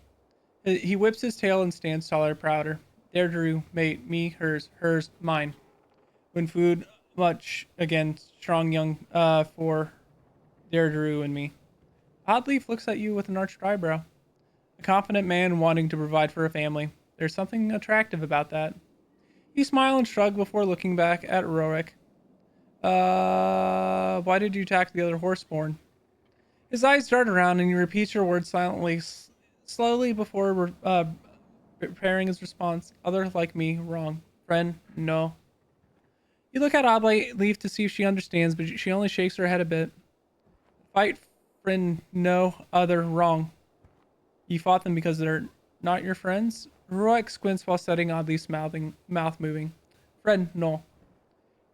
He whips his tail and stands taller, prouder. Deirdre, mate, me, hers, mine. When food, much, again, strong young, for Deirdre and me. Oddleaf looks at you with an arched eyebrow. A confident man wanting to provide for a family. There's something attractive about that. You smile and shrug before looking back at Rorik. Why did you attack the other horseborn? His eyes dart around and he repeats your words silently, slowly before preparing his response. Other like me, wrong. Friend, no. You look at Leaf to see if she understands, but she only shakes her head a bit. Fight, friend, no. Other, wrong. You fought them because they're not your friends? Roik squints while studying Leaf's mouth moving. Friend, no.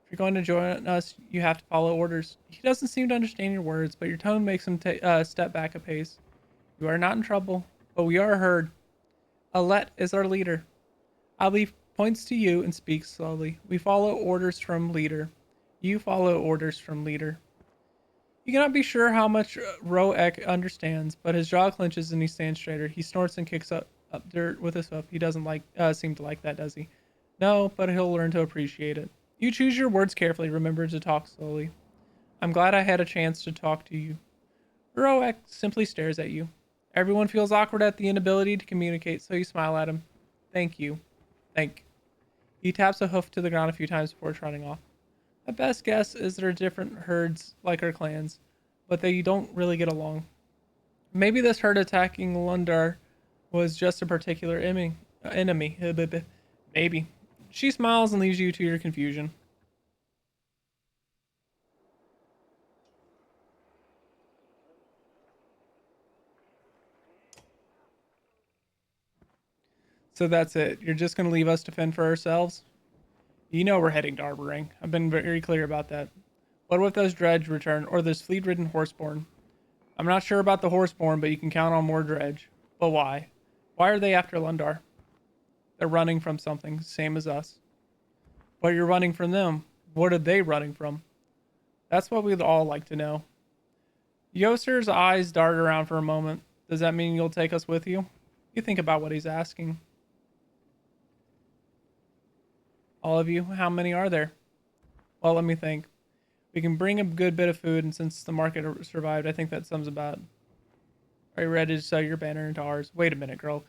If you're going to join us, you have to follow orders. He doesn't seem to understand your words, but your tone makes him step back a pace. You are not in trouble, but we are heard. Alette is our leader. Ali points to you and speaks slowly. We follow orders from leader. You follow orders from leader. You cannot be sure how much Roek understands, but his jaw clenches and he stands straighter. He snorts and kicks up dirt with his hoof. He doesn't seem to like that, does he? No, but he'll learn to appreciate it. You choose your words carefully. Remember to talk slowly. I'm glad I had a chance to talk to you. Roek simply stares at you. Everyone feels awkward at the inability to communicate, so you smile at him. Thank you. Thank. He taps a hoof to the ground a few times before trotting off. My best guess is there are different herds like our clans, but they don't really get along. Maybe this herd attacking Lundar was just a particular enemy. Maybe. She smiles and leaves you to your confusion. So that's it. You're just going to leave us to fend for ourselves? You know we're heading to Arboring. I've been very clear about that. What if those dredge return, or those fleet-ridden horseborn? I'm not sure about the horseborn, but you can count on more dredge. But why? Why are they after Lundar? They're running from something, same as us. But you're running from them. What are they running from? That's what we'd all like to know. Yoster's eyes dart around for a moment. Does that mean you'll take us with you? You think about what he's asking. All of you? How many are there? Well, let me think. We can bring a good bit of food, and since the market survived, I think that sums about. Are you ready to sell your banner into ours? Wait a minute, girl.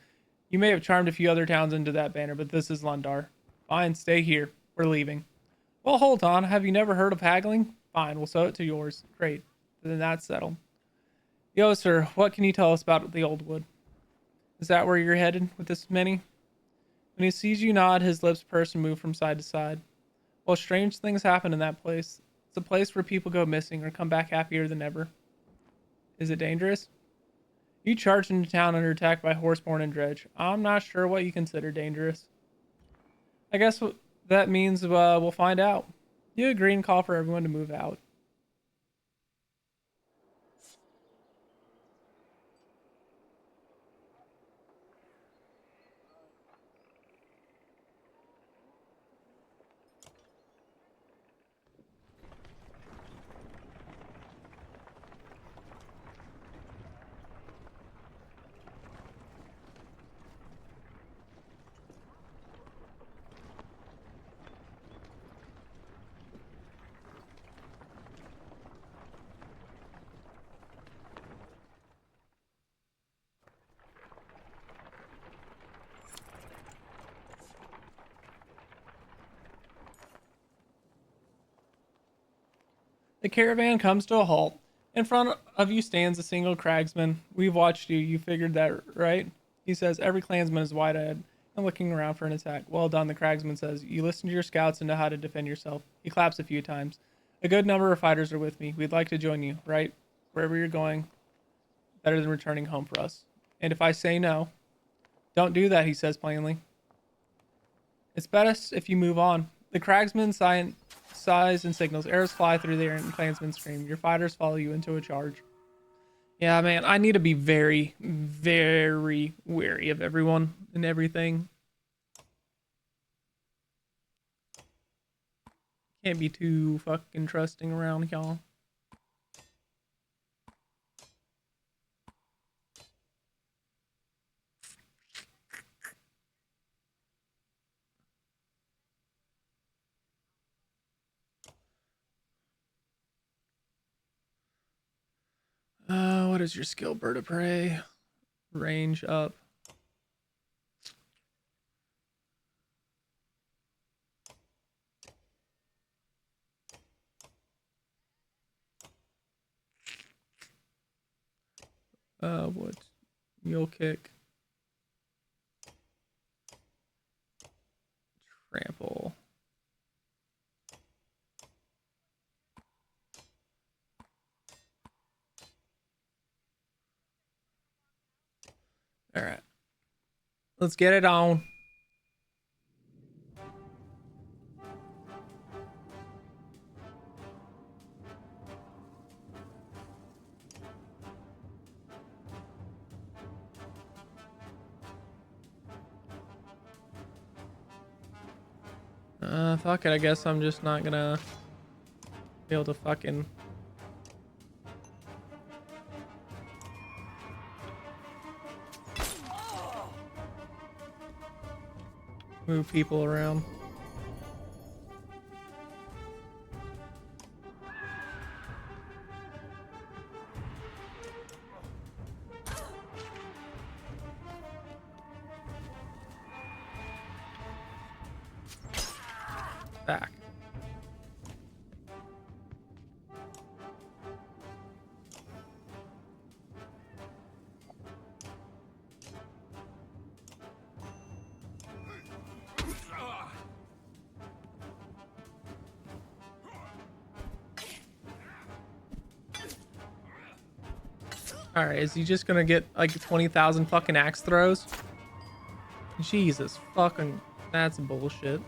You may have charmed a few other towns into that banner, but this is Lundar. Fine, stay here. We're leaving. Well, hold on. Have you never heard of haggling? Fine, we'll sell it to yours. Great. Then that's settled. Yo, sir, what can you tell us about the old wood? Is that where you're headed with this many? When he sees you nod, his lips purse and move from side to side. Well, strange things happen in that place. It's a place where people go missing or come back happier than ever. Is it dangerous? You charge into town under attack by horseborn and dredge. I'm not sure what you consider dangerous. I guess what that means we'll find out. You agree and call for everyone to move out. The caravan comes to a halt. In front of you stands a single cragsman. We've watched you. You figured that, right? He says, every clansman is wide-eyed and looking around for an attack. Well done, the cragsman says. You listen to your scouts and know how to defend yourself. He claps a few times. A good number of fighters are with me. We'd like to join you, right? Wherever you're going, better than returning home for us. And if I say no, don't do that, he says plainly. It's best if you move on. The cragsman sighs and signals. Arrows fly through the air and clansmen scream. Your fighters follow you into a charge. Yeah, man, I need to be very, very wary of everyone and everything. Can't be too fucking trusting around y'all. What is your skill, bird of prey? Range up. What? Mule kick. Trample. All right. Let's get it on. Fuck it. I guess I'm just not gonna be able to fucking move people around. Back. All right, is he just gonna get like 20,000 fucking axe throws? Jesus fucking, that's bullshit.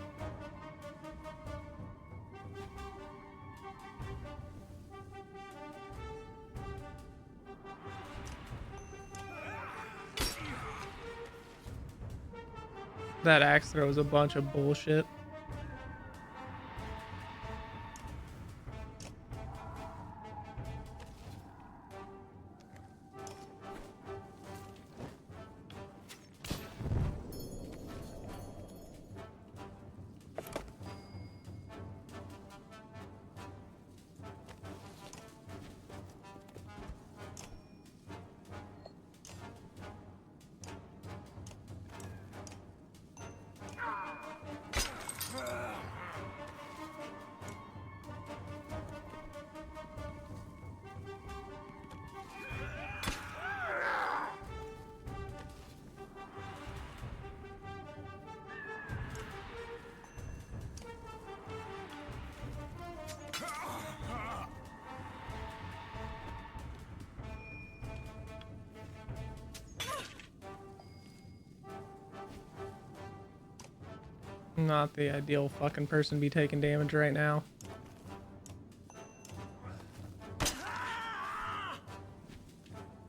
That axe throw is a bunch of bullshit. Not the ideal fucking person to be taking damage right now.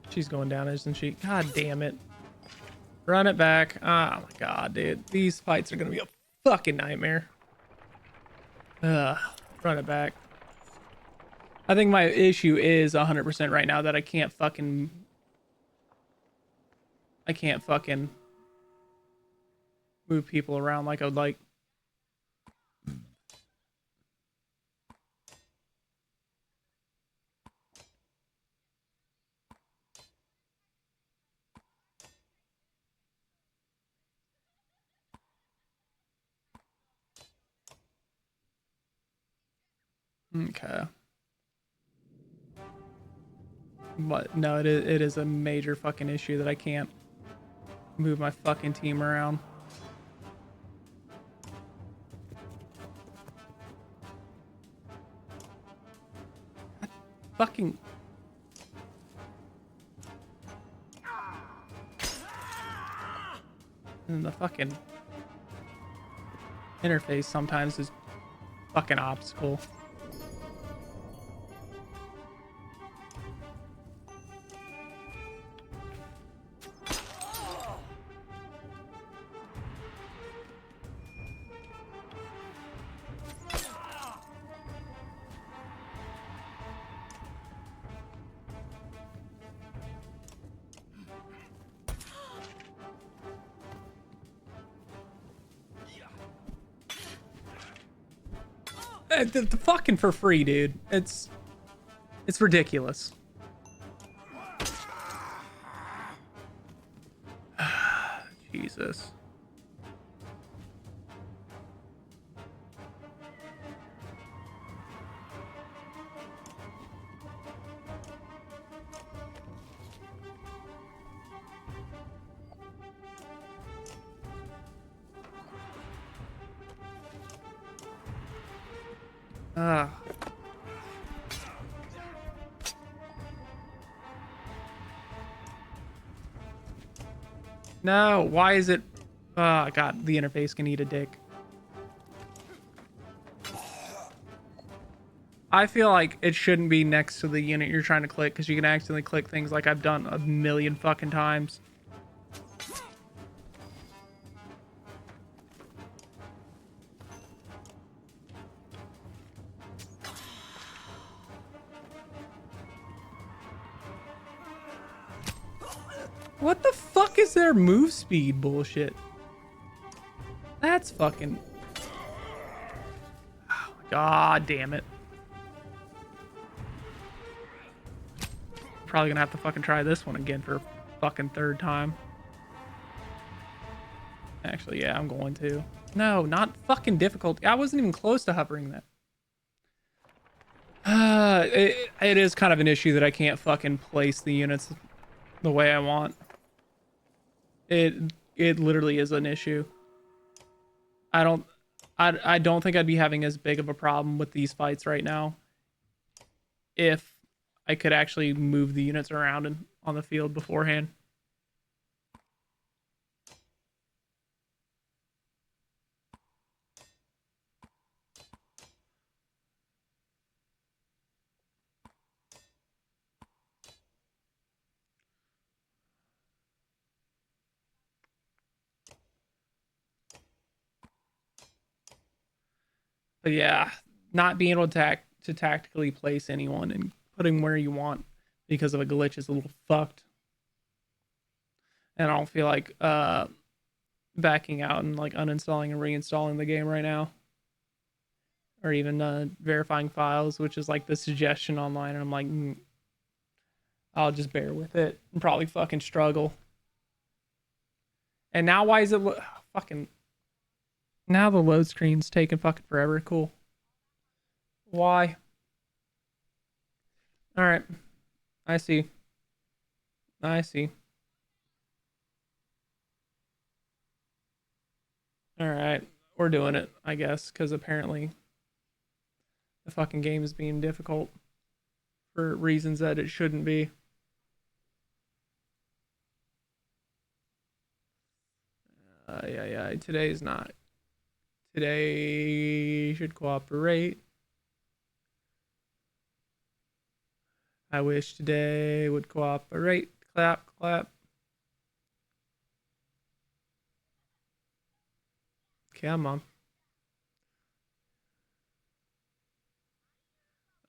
She's going down, isn't she? God damn it. Run it back. Oh my god, dude. These fights are gonna be a fucking nightmare. Ugh. Run it back. I think my issue is 100% right now that I can't fucking move people around like I would like. Okay. But no, it is a major fucking issue that I can't move my fucking team around. Fucking and the fucking interface sometimes is fucking obstacle. the fucking for free, dude. It's ridiculous. Jesus. Ah. No, why is it? Oh, God, the interface can eat a dick. I feel like it shouldn't be next to the unit you're trying to click because you can accidentally click things like I've done a million fucking times. What the fuck is their move speed bullshit? That's fucking... Oh, God damn it. Probably gonna have to fucking try this one again for a fucking third time. Actually, yeah, I'm going to. No, not fucking difficult. I wasn't even close to hovering that. It is kind of an issue that I can't fucking place the units the way I want. It literally is an issue. I don't think I'd be having as big of a problem with these fights right now if I could actually move the units around and on the field beforehand. But yeah, not being able to tactically place anyone and putting where you want because of a glitch is a little fucked. And I don't feel like backing out and like uninstalling and reinstalling the game right now, or even verifying files, which is like the suggestion online. And I'm like, I'll just bear with it and probably fucking struggle. And now why is it fucking... Now the load screen's taking fucking forever. Cool. Why? All right. I see. I see. All right. We're doing it, I guess, because apparently the fucking game is being difficult for reasons that it shouldn't be. Yeah. Today's not. Today should cooperate. I wish today would cooperate. Clap, clap. Come on.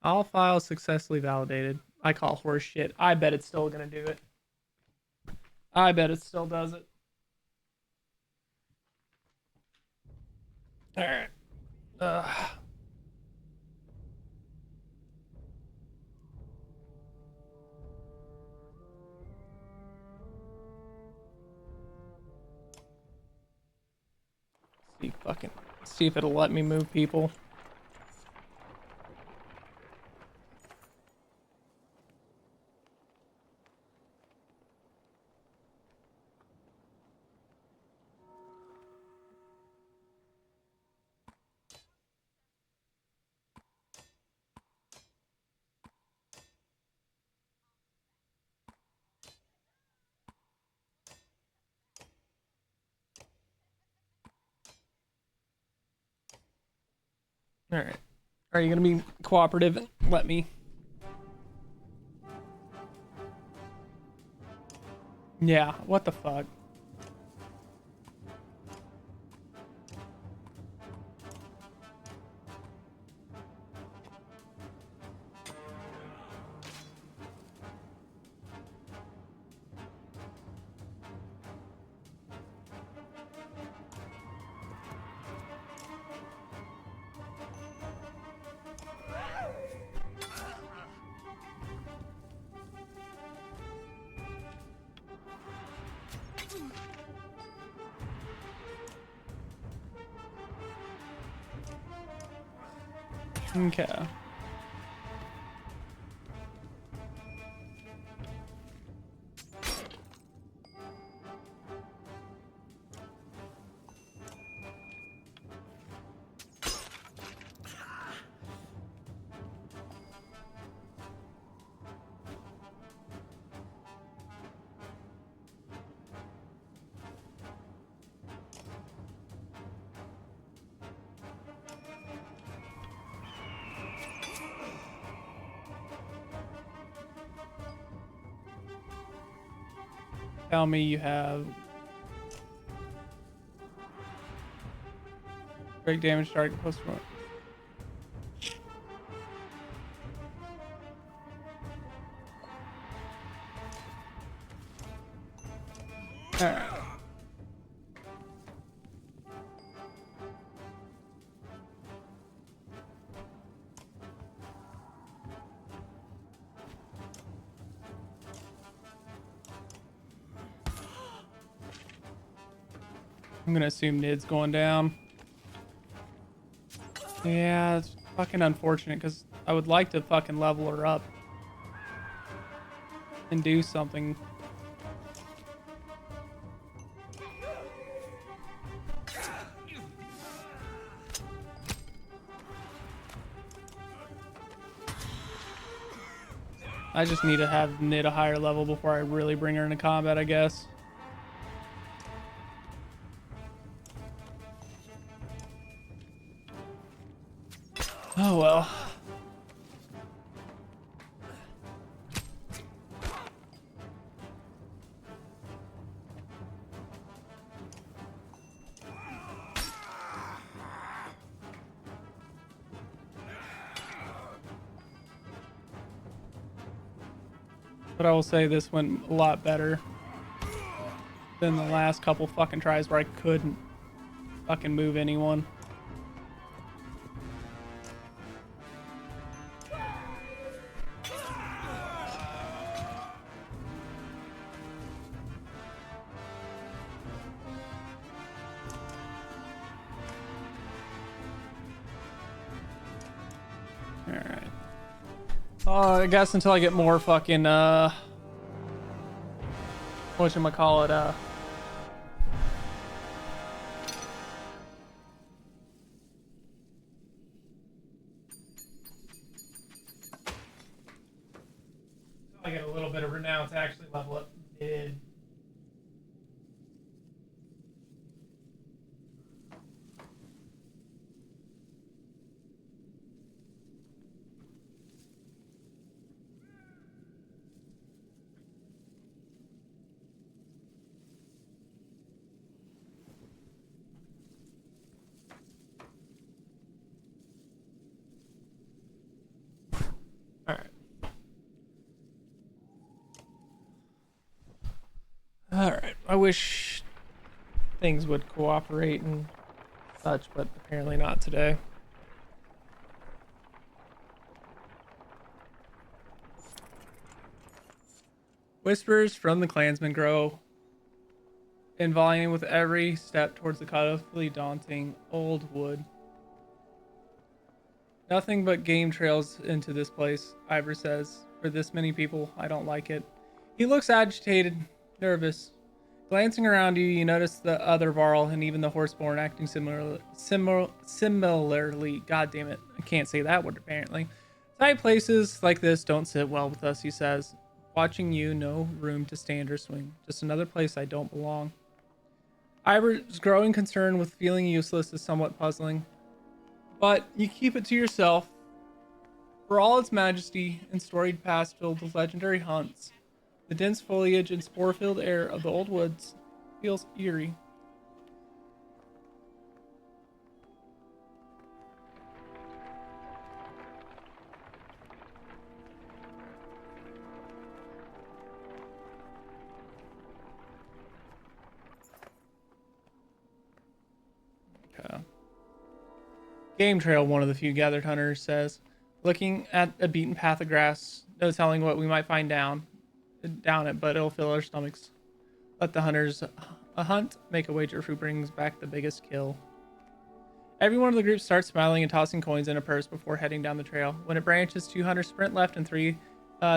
All files successfully validated. I call horse shit. I bet it's still gonna do it. I bet it still does it. All right. See if it'll let me move people. All right. Are you gonna be cooperative and let me? Yeah. What the fuck? Okay. Tell me you have break damage target plus one. Alright. I'm gonna assume Nid's going down. Yeah, it's fucking unfortunate because I would like to fucking level her up and do something. I just need to have Nid a higher level before I really bring her into combat, I guess. Oh well. But I will say this went a lot better than the last couple fucking tries where I couldn't fucking move anyone. Alright. I guess until I get more fucking, whatchamacallit, I get a little bit of renown to actually level up Nid. Alright. Alright. I wish things would cooperate and such, but apparently not today. Whispers from the clansmen grow in volume with every step towards the colorfully daunting old wood. Nothing but game trails into this place, Ivor says. For this many people, I don't like it. He looks agitated, nervous. Glancing around you, you notice the other Varl and even the Horseborn acting similarly. God damn it, I can't say that word apparently. Tight places like this don't sit well with us, he says. Watching you, no room to stand or swing. Just another place I don't belong. Ivor's growing concern with feeling useless is somewhat puzzling. But you keep it to yourself. For all its majesty and storied past filled with legendary hunts, the dense foliage and spore-filled air of the old woods feels eerie. Okay. Game trail, one of the few gathered hunters says, looking at a beaten path of grass, no telling what we might find down it, but it'll fill our stomachs. Let the hunters hunt, make a wager of who brings back the biggest kill. Every one of the group starts smiling and tossing coins in a purse before heading down the trail. When it branches, 2 hunters sprint left and 3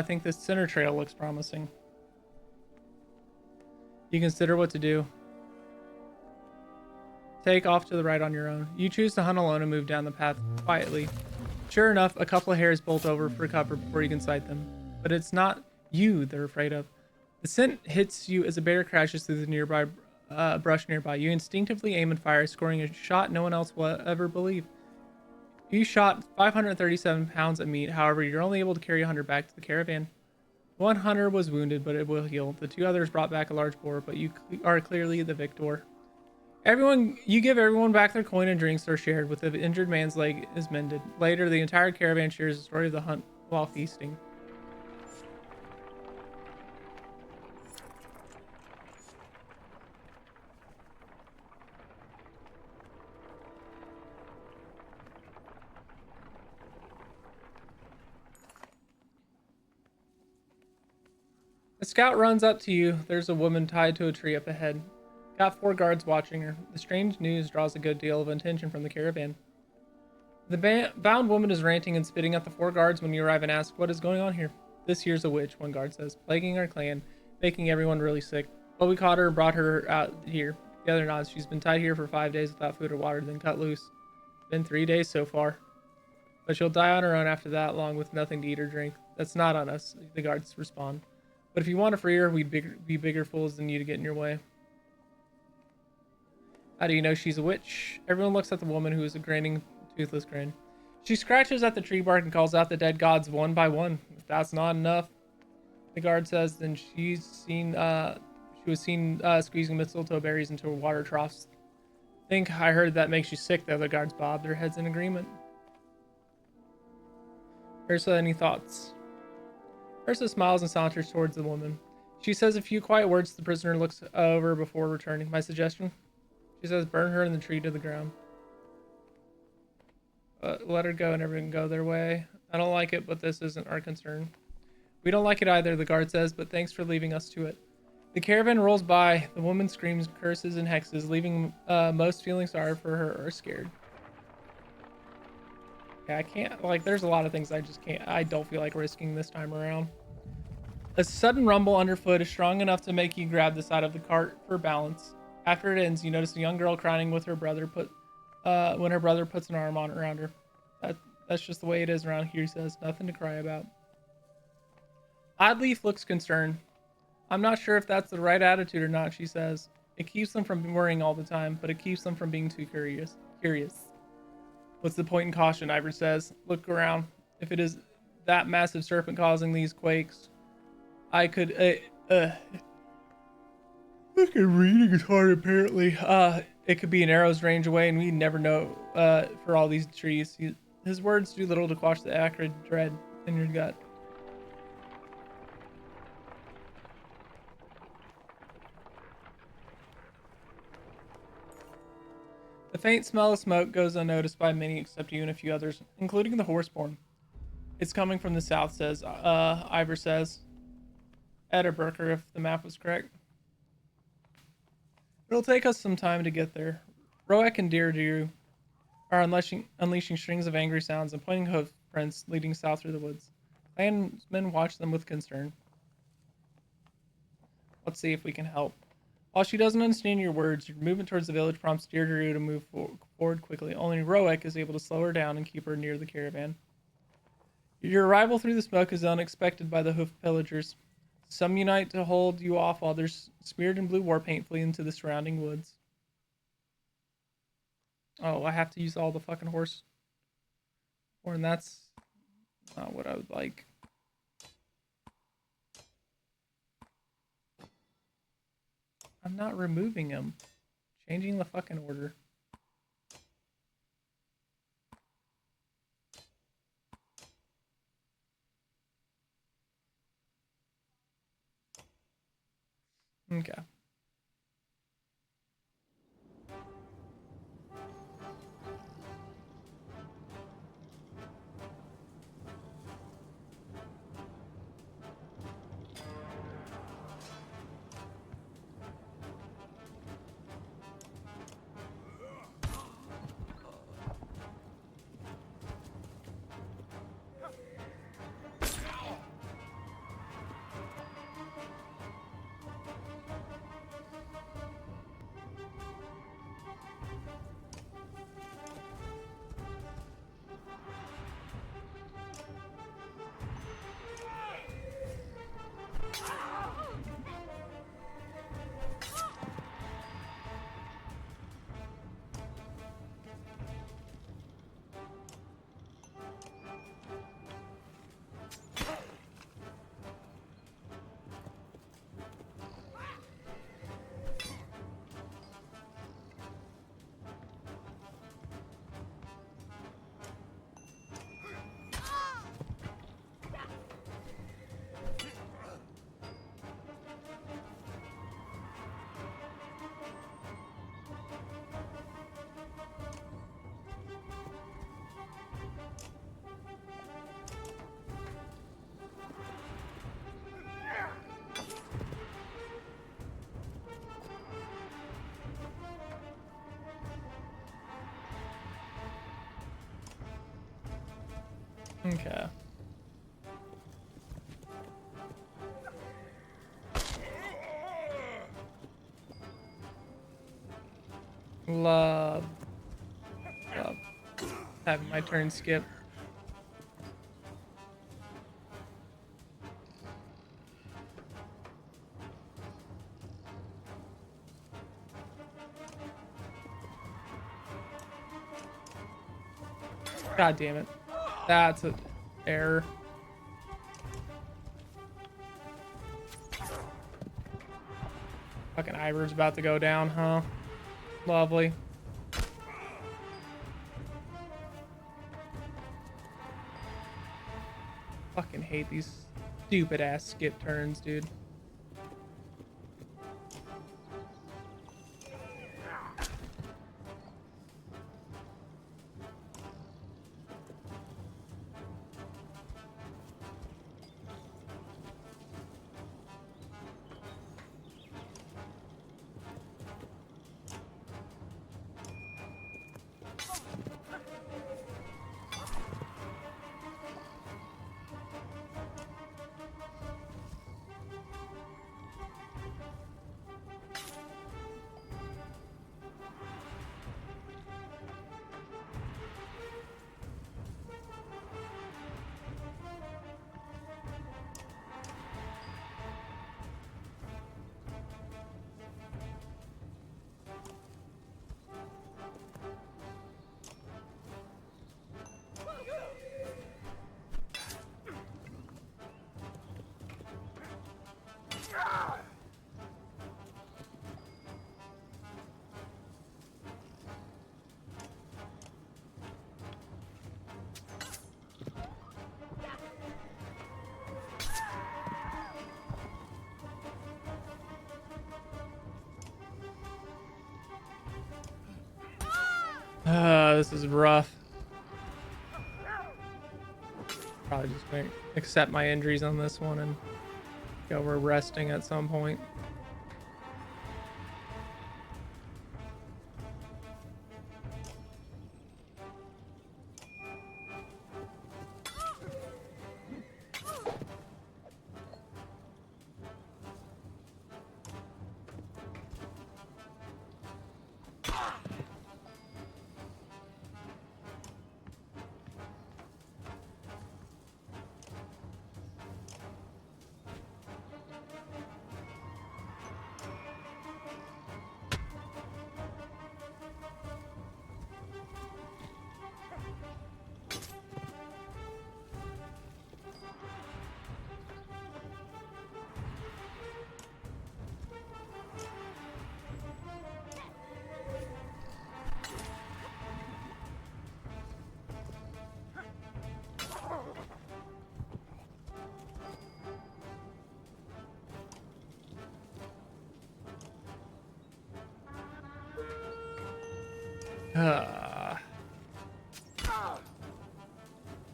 think the center trail looks promising. You consider what to do. Take off to the right on your own. You choose to hunt alone and move down the path quietly. Sure enough, a couple of hares bolt over for cover before you can sight them. But it's not you they're afraid of. The scent hits you as a bear crashes through the nearby brush nearby. You instinctively aim and fire, scoring a shot no one else will ever believe. You shot 537 pounds of meat. However, you're only able to carry a hunter back to the caravan. One hunter was wounded, but it will heal. The 2 others brought back a large boar, but you are clearly the victor. You give everyone back their coin and drinks are shared, with the injured man's leg is mended. Later, the entire caravan shares the story of the hunt while feasting. A scout runs up to you. There's a woman tied to a tree up ahead. Got 4 guards watching her. The strange news draws a good deal of attention from the caravan. The bound woman is ranting and spitting at the 4 guards when you arrive and ask, "What is going on here?" "This here's a witch," one guard says, "plaguing our clan, making everyone really sick. But we caught her and brought her out here." The other nods. "She's been tied here for 5 days without food or water, then cut loose. Been 3 days so far. But she'll die on her own after that long with nothing to eat or drink. That's not on us," the guards respond. "But if you want to free her, we'd be bigger fools than you to get in your way." "How do you know she's a witch?" Everyone looks at the woman, who is a grinning, toothless grin. "She scratches at the tree bark and calls out the dead gods one by one. If that's not enough," the guard says, "then she was seen squeezing mistletoe berries into water troughs. Think I heard that makes you sick," the other guards bob their heads in agreement. "Ursa, any thoughts?" Ursa smiles and saunters towards the woman. She says a few quiet words. The prisoner looks over before returning. "My suggestion?" She says, "Burn her in the tree to the ground. Let her go and everyone go their way. I don't like it, but this isn't our concern." "We don't like it either," the guard says, "but thanks for leaving us to it." The caravan rolls by. The woman screams curses and hexes, leaving most feeling sorry for her or scared. Yeah, I can't, like, there's a lot of things I don't feel like risking this time around. A sudden rumble underfoot is strong enough to make you grab the side of the cart for balance. After it ends, you notice a young girl crying with her brother when her brother puts an arm around her. That's just the way it is around here," he says. "Nothing to cry about." Oddleaf looks concerned. "I'm not sure if that's the right attitude or not," she says. "It keeps them from worrying all the time, but it keeps them from being too curious. What's the point in caution?" Ivor says. "Look around. If it is that massive serpent causing these quakes, I could look at reading is hard apparently. It could be an arrow's range away, and we never know for all these trees." His words do little to quash the acrid dread in your gut. The faint smell of smoke goes unnoticed by many except you and a few others, including the horseborn. "It's coming from the south," Ivor says. Edinburgh, if the map was correct. "It'll take us some time to get there." Roek and Deirdre are unleashing strings of angry sounds and pointing hoof prints leading south through the woods. Clansmen watch them with concern. "Let's see if we can help." While she doesn't understand your words, your movement towards the village prompts Deirdre to move forward quickly. Only Roek is able to slow her down and keep her near the caravan. Your arrival through the smoke is unexpected by the hoof pillagers. Some unite to hold you off, while others, smeared in blue war paint, flee into the surrounding woods. Oh, I have to use all the fucking horse horn. That's not what I would like. I'm not removing him. Changing the fucking order. Okay. Okay. Love having my turn skip. God damn it. That's an error. Fucking Ivor's about to go down, huh? Lovely. Fucking hate these stupid ass skip turns, dude. This is rough. Probably just gonna accept my injuries on this one and go over resting at some point.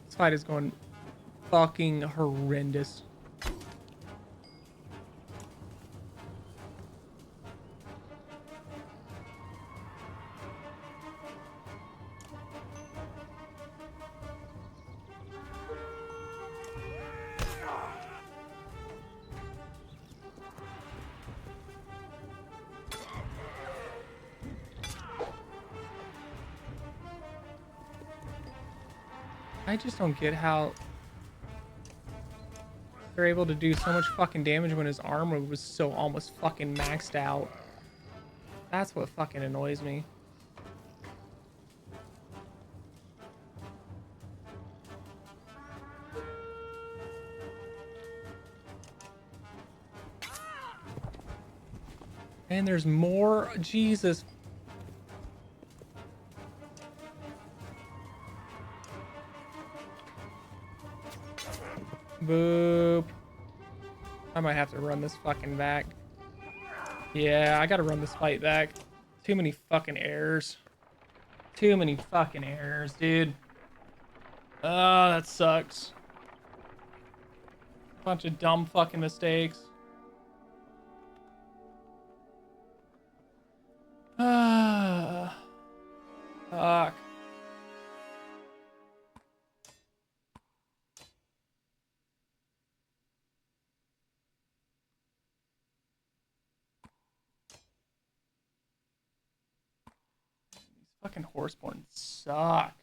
This fight is going fucking horrendous. I just don't get how they're able to do so much fucking damage when his armor was so almost fucking maxed out. That's what fucking annoys me. And there's more. Jesus. Boop. I might have to run this fucking back. Yeah, I gotta run this fight back. Too many fucking errors. Too many fucking errors, dude. Oh, that sucks. Bunch of dumb fucking mistakes. Ah. Fuck. Fucking horseborn suck.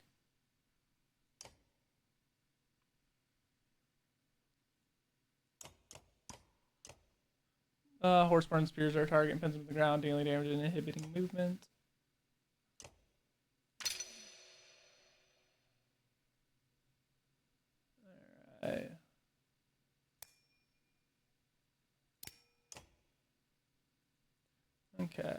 Horseborn spears our target and pins them to the ground, dealing damage and inhibiting movement. Alright. Okay.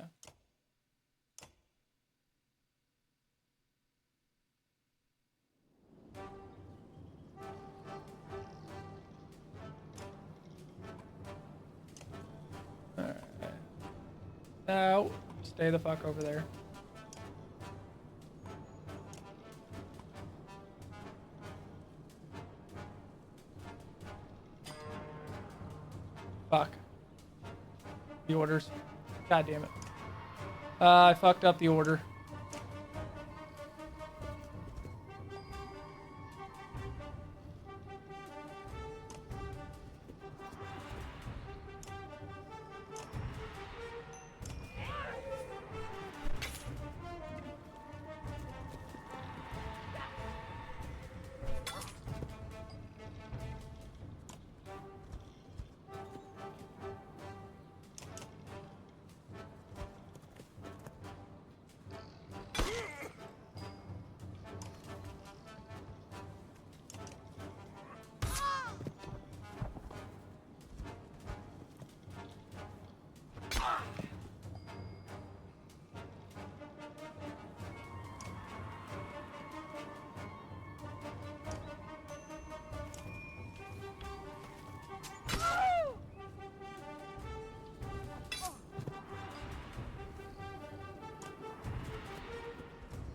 Alright. Now, stay the fuck over there. Fuck. The orders. God damn it. I fucked up the order.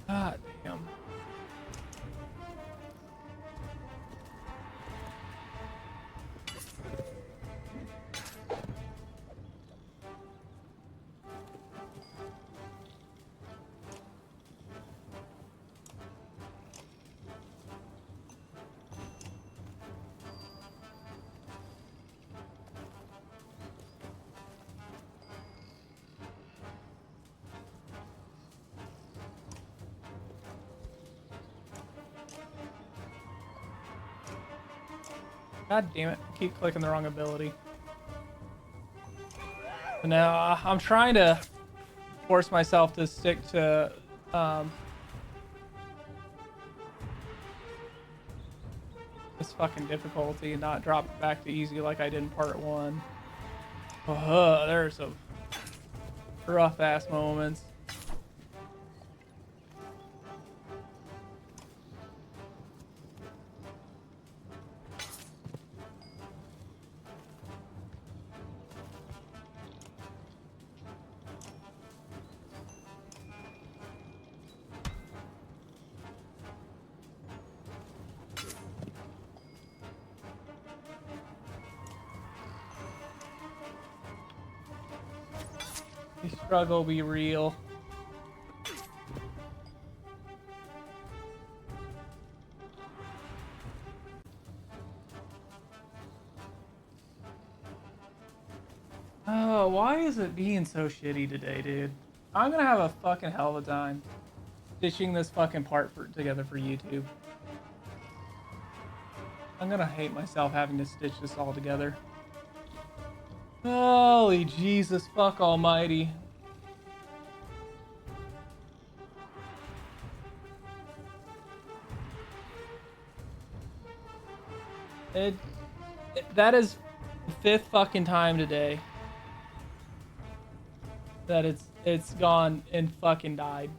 God damn. God damn it. I keep clicking the wrong ability. So now I'm trying to force myself to stick to this fucking difficulty and not drop it back to easy like I did in part 1. Oh, there's some rough ass moments. The struggle be real. Oh, why is it being so shitty today, dude? I'm gonna have a fucking hell of a time stitching this fucking part together for YouTube. I'm gonna hate myself having to stitch this all together. Holy Jesus, fuck almighty. That is the 5th fucking time today that it's gone and fucking died.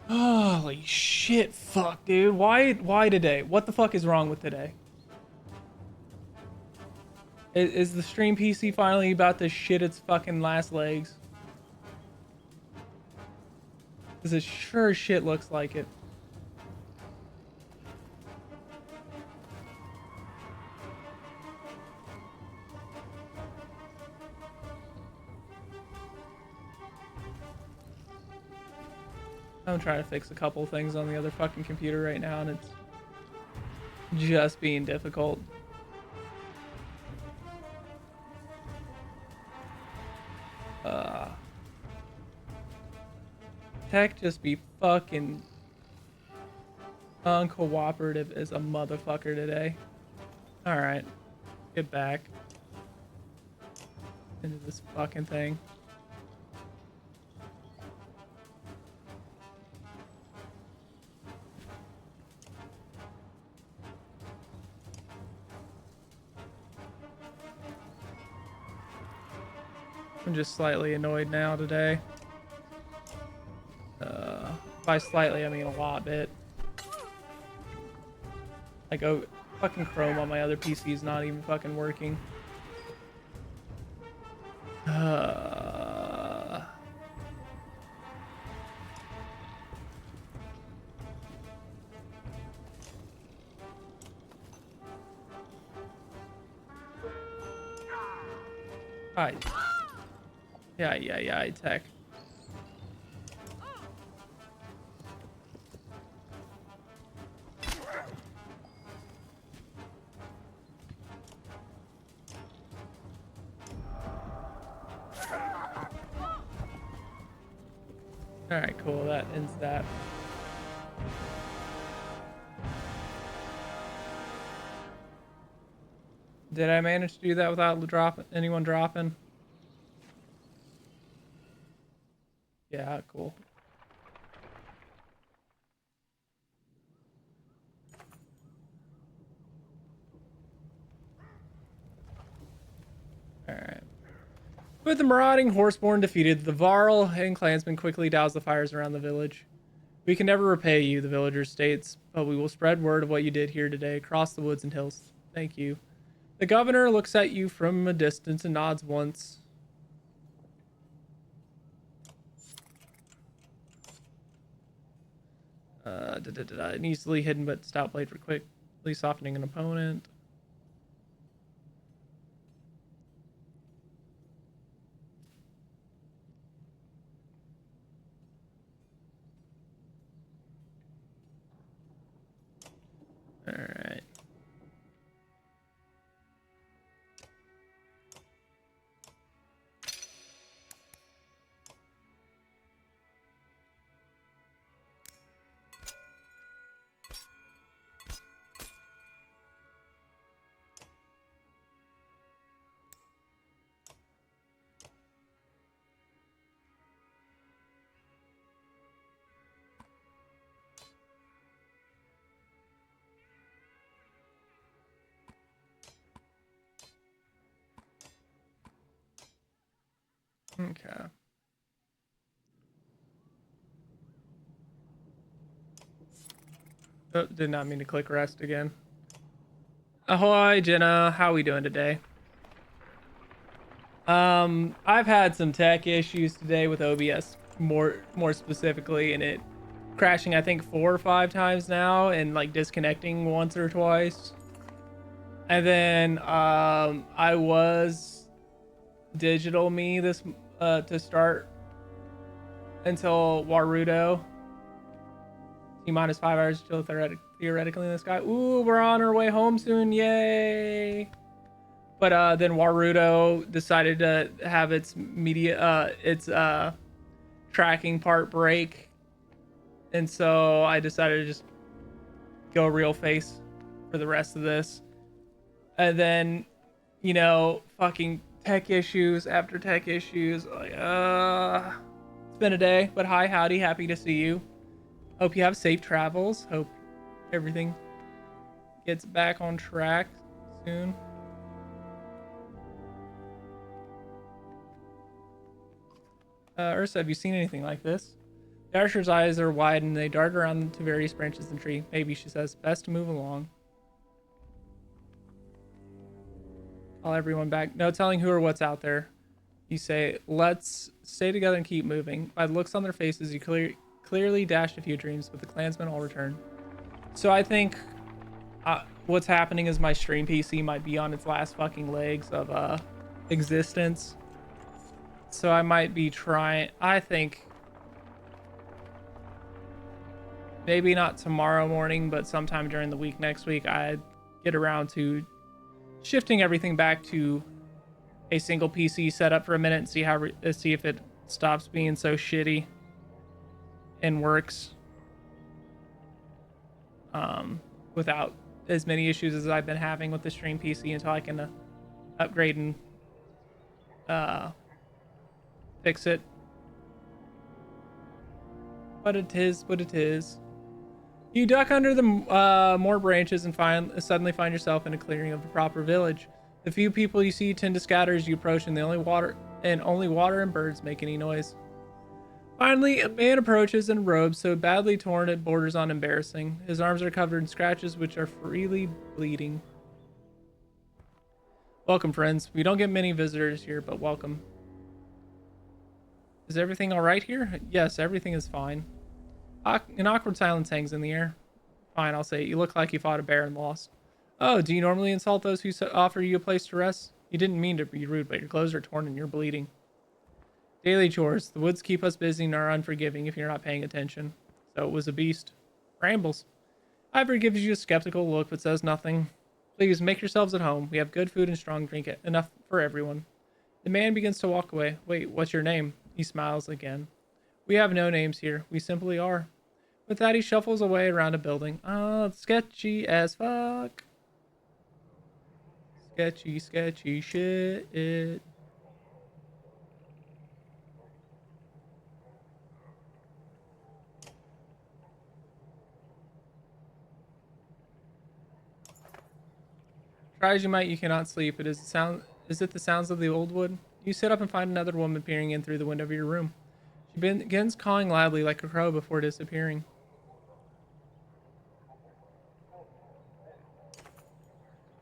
Holy shit, fuck, dude. Why today? What the fuck is wrong with today? Is the stream PC finally about to shit its fucking last legs? Because it sure as shit looks like it. I'm trying to fix a couple things on the other fucking computer right now, and it's just being difficult. Tech just be fucking uncooperative as a motherfucker today. Alright. Get back into this fucking thing. I'm just slightly annoyed now today. By slightly, I mean a lot bit. Like, oh, fucking Chrome on my other PC is not even fucking working. Hi. Yeah, tech. Alright, cool. That ends that. Did I manage to do that without anyone dropping? Yeah, cool. Alright. With the marauding horseborn defeated, the Varl and clansmen quickly doused the fires around the village. We can never repay you, the villager states, but we will spread word of what you did here today across the woods and hills. Thank you. The governor looks at you from a distance and nods once. An easily hidden but stout blade for quickly softening an opponent. Alright. Okay. Oh, did not mean to click rest again. Ahoy, Jenna. How we doing today? I've had some tech issues today with OBS, more specifically, and it crashing I think 4 or 5 times now, and like disconnecting once or twice. And then I was digital me this to start until Warudo. T-minus 5 hours still theoretically in the sky. Ooh, we're on our way home soon. Yay. But then Warudo decided to have its tracking part break. And so I decided to just go real face for the rest of this. And then, you know, fucking tech issues after tech issues. Like, it's been a day, but hi, howdy, happy to see you. Hope you have safe travels. Hope everything gets back on track soon. Ursa, have you seen anything like this? The archer's eyes are wide and they dart around to various branches in the tree. Maybe, she says, best to move along. Call everyone back. No telling who or what's out there. You say, let's stay together and keep moving. By the looks on their faces, you clearly dashed a few dreams, but the clansmen all return. So I think what's happening is my stream PC might be on its last fucking legs of existence. So I might be trying, I think, maybe not tomorrow morning, but sometime during the week next week, I'd get around to shifting everything back to a single PC setup for a minute and see if it stops being so shitty. and works without as many issues as I've been having with the stream PC until I can upgrade and fix it. But it is what it is. You duck under the more branches and suddenly find yourself in a clearing of the proper village. The few people you see tend to scatter as you approach, and only water and birds make any noise. Finally, a man approaches in a robe so badly torn it borders on embarrassing. His arms are covered in scratches which are freely bleeding. Welcome, friends. We don't get many visitors here, but welcome. Is everything all right here? Yes, everything is fine. An awkward silence hangs in the air. Fine, I'll say it. You look like you fought a bear and lost. Oh, do you normally insult those who offer you a place to rest? You didn't mean to be rude, but your clothes are torn and you're bleeding. Daily chores. The woods keep us busy and are unforgiving if you're not paying attention. So it was a beast. Rambles. Ivor gives you a skeptical look but says nothing. Please, make yourselves at home. We have good food and strong drink, enough for everyone. The man begins to walk away. Wait, what's your name? He smiles again. We have no names here. We simply are. With that, he shuffles away around a building. Oh, sketchy as fuck. Sketchy, sketchy shit. Try as you might, you cannot sleep. Is it the sounds of the old wood? You sit up and find another woman peering in through the window of your room. She begins cawing loudly like a crow before disappearing.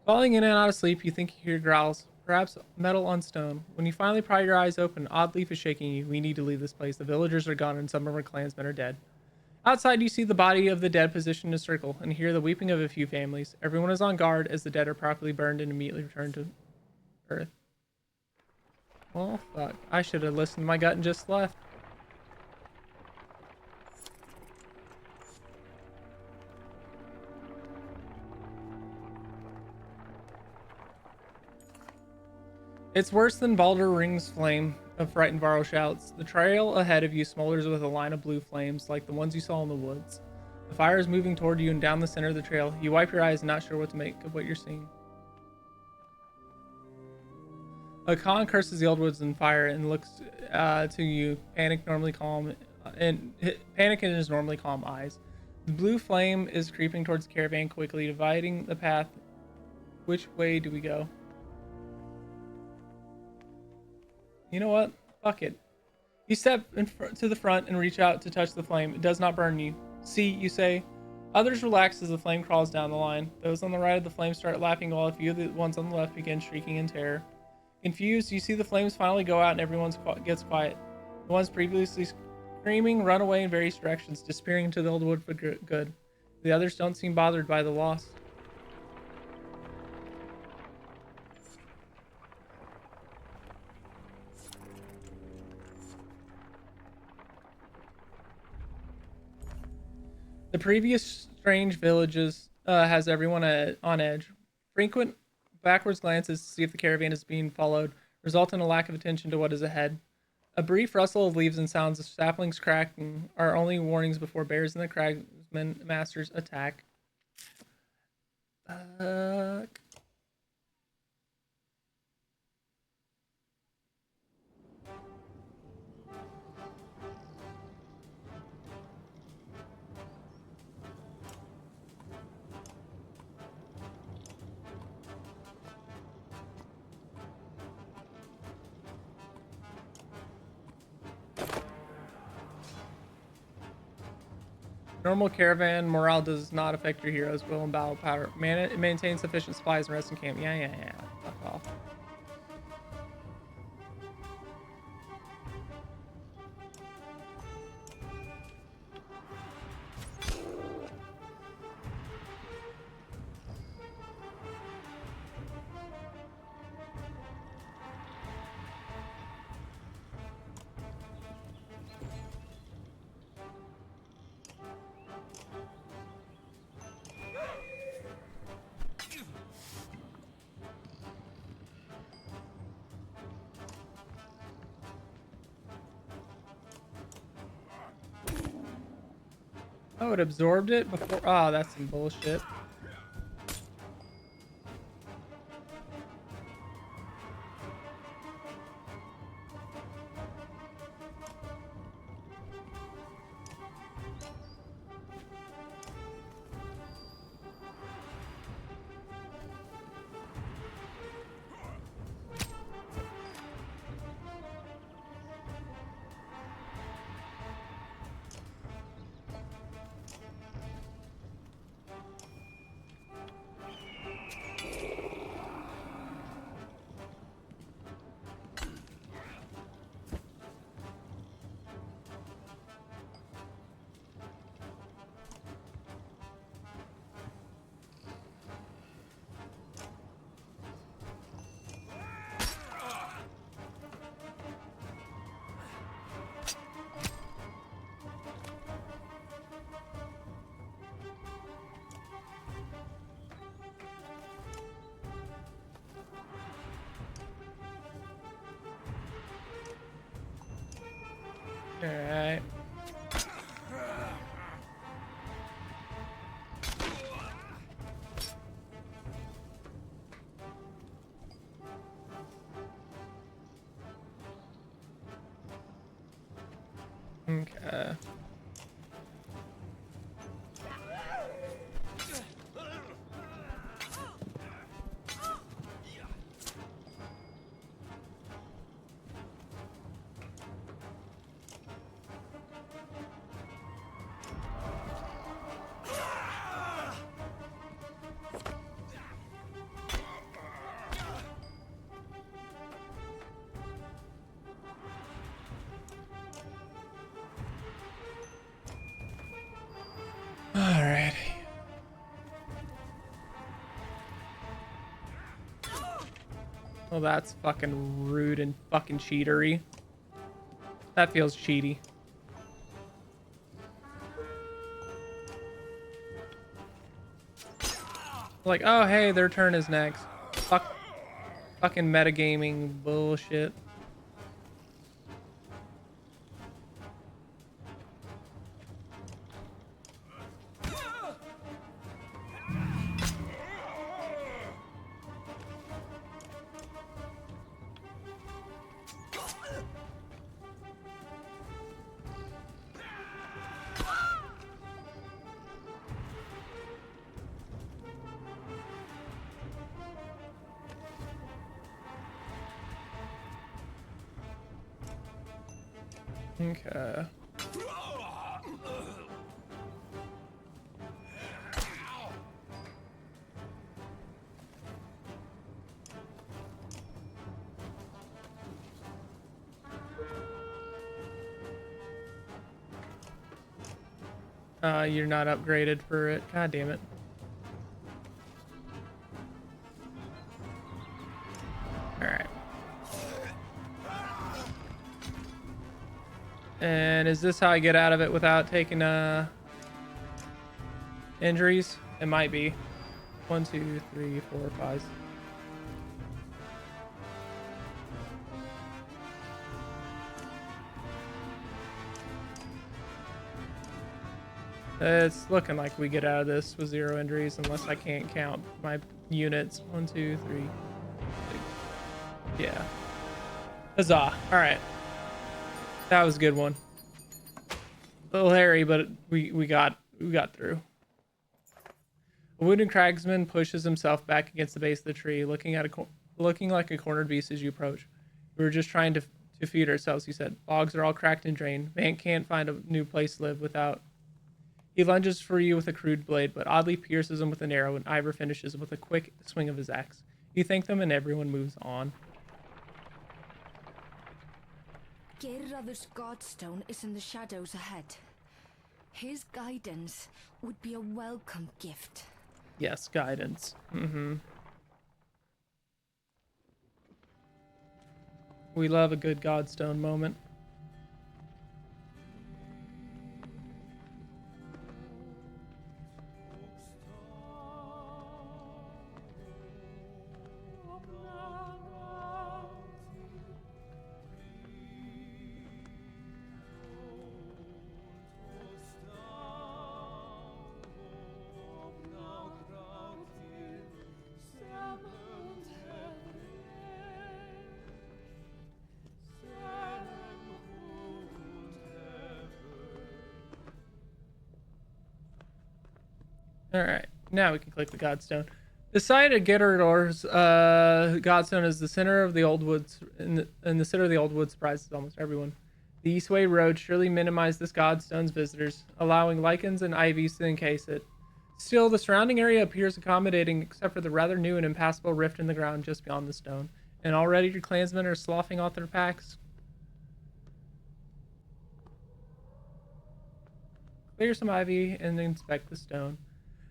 Falling in and out of sleep, you think you hear growls, perhaps metal on stone. When you finally pry your eyes open, an odd leaf is shaking you. We need to leave this place. The villagers are gone and some of our clansmen are dead. Outside, you see the body of the dead positioned in a circle and hear the weeping of a few families. Everyone is on guard as the dead are properly burned and immediately returned to Earth. Well, fuck. I should have listened to my gut and just left. It's worse than Baldur Ring's flame, a frightened Varro shouts. The trail ahead of you smolders with a line of blue flames, like the ones you saw in the woods. The fire is moving toward you and down the center of the trail. You wipe your eyes, not sure what to make of what you're seeing. A Khan curses the old woods in fire and looks to you, panic in his normally calm eyes. The blue flame is creeping towards the caravan quickly, dividing the path. Which way do we go? You know what? Fuck it. You step to the front and reach out to touch the flame. It does not burn you. See, you say. Others relax as the flame crawls down the line. Those on the right of the flame start laughing while a few of the ones on the left begin shrieking in terror. Confused, you see the flames finally go out and everyone gets quiet. The ones previously screaming run away in various directions, disappearing into the old wood for good. The others don't seem bothered by the loss. The previous strange villages has everyone on edge. Frequent backwards glances to see if the caravan is being followed result in a lack of attention to what is ahead. A brief rustle of leaves and sounds of saplings cracking are only warnings before bears and the cragsmen masters attack. Fuck. Normal caravan morale does not affect your heroes' will and battle power. It maintains sufficient supplies and rest in camp. Yeah. Fuck off. Oh, it absorbed it before. Oh, that's some bullshit. All right. Okay. All right. Well, that's fucking rude and fucking cheatery. That feels cheaty. Like, oh, hey, their turn is next. Fucking metagaming bullshit. Okay. You're not upgraded for it. God damn it. Alright. And is this how I get out of it without taking injuries? It might be. 1, 2, 3, 4, 5. It's looking like we get out of this with 0 injuries unless I can't count my units. 1, 2, 3, 6. Yeah. Huzzah. Alright. That was a good one. A little hairy, but we got through. A wounded cragsman pushes himself back against the base of the tree, looking like a cornered beast as you approach. We were just trying to feed ourselves, he said. Logs are all cracked and drained. Man can't find a new place to live without. He lunges for you with a crude blade, but oddly pierces him with an arrow, and Ivor finishes with a quick swing of his axe. You thank them, and everyone moves on. Geirraður's Godstone is in the shadows ahead. His guidance would be a welcome gift. Yes, guidance. We love a good Godstone moment. All right, now we can click the Godstone. The site of Gerador's Godstone is the center of the old woods. In the center of the old woods surprises almost everyone. The Eastway Road surely minimized this Godstone's visitors, allowing lichens and ivies to encase it. Still, the surrounding area appears accommodating, except for the rather new and impassable rift in the ground just beyond the stone. And already your clansmen are sloughing off their packs. Clear some ivy and inspect the stone.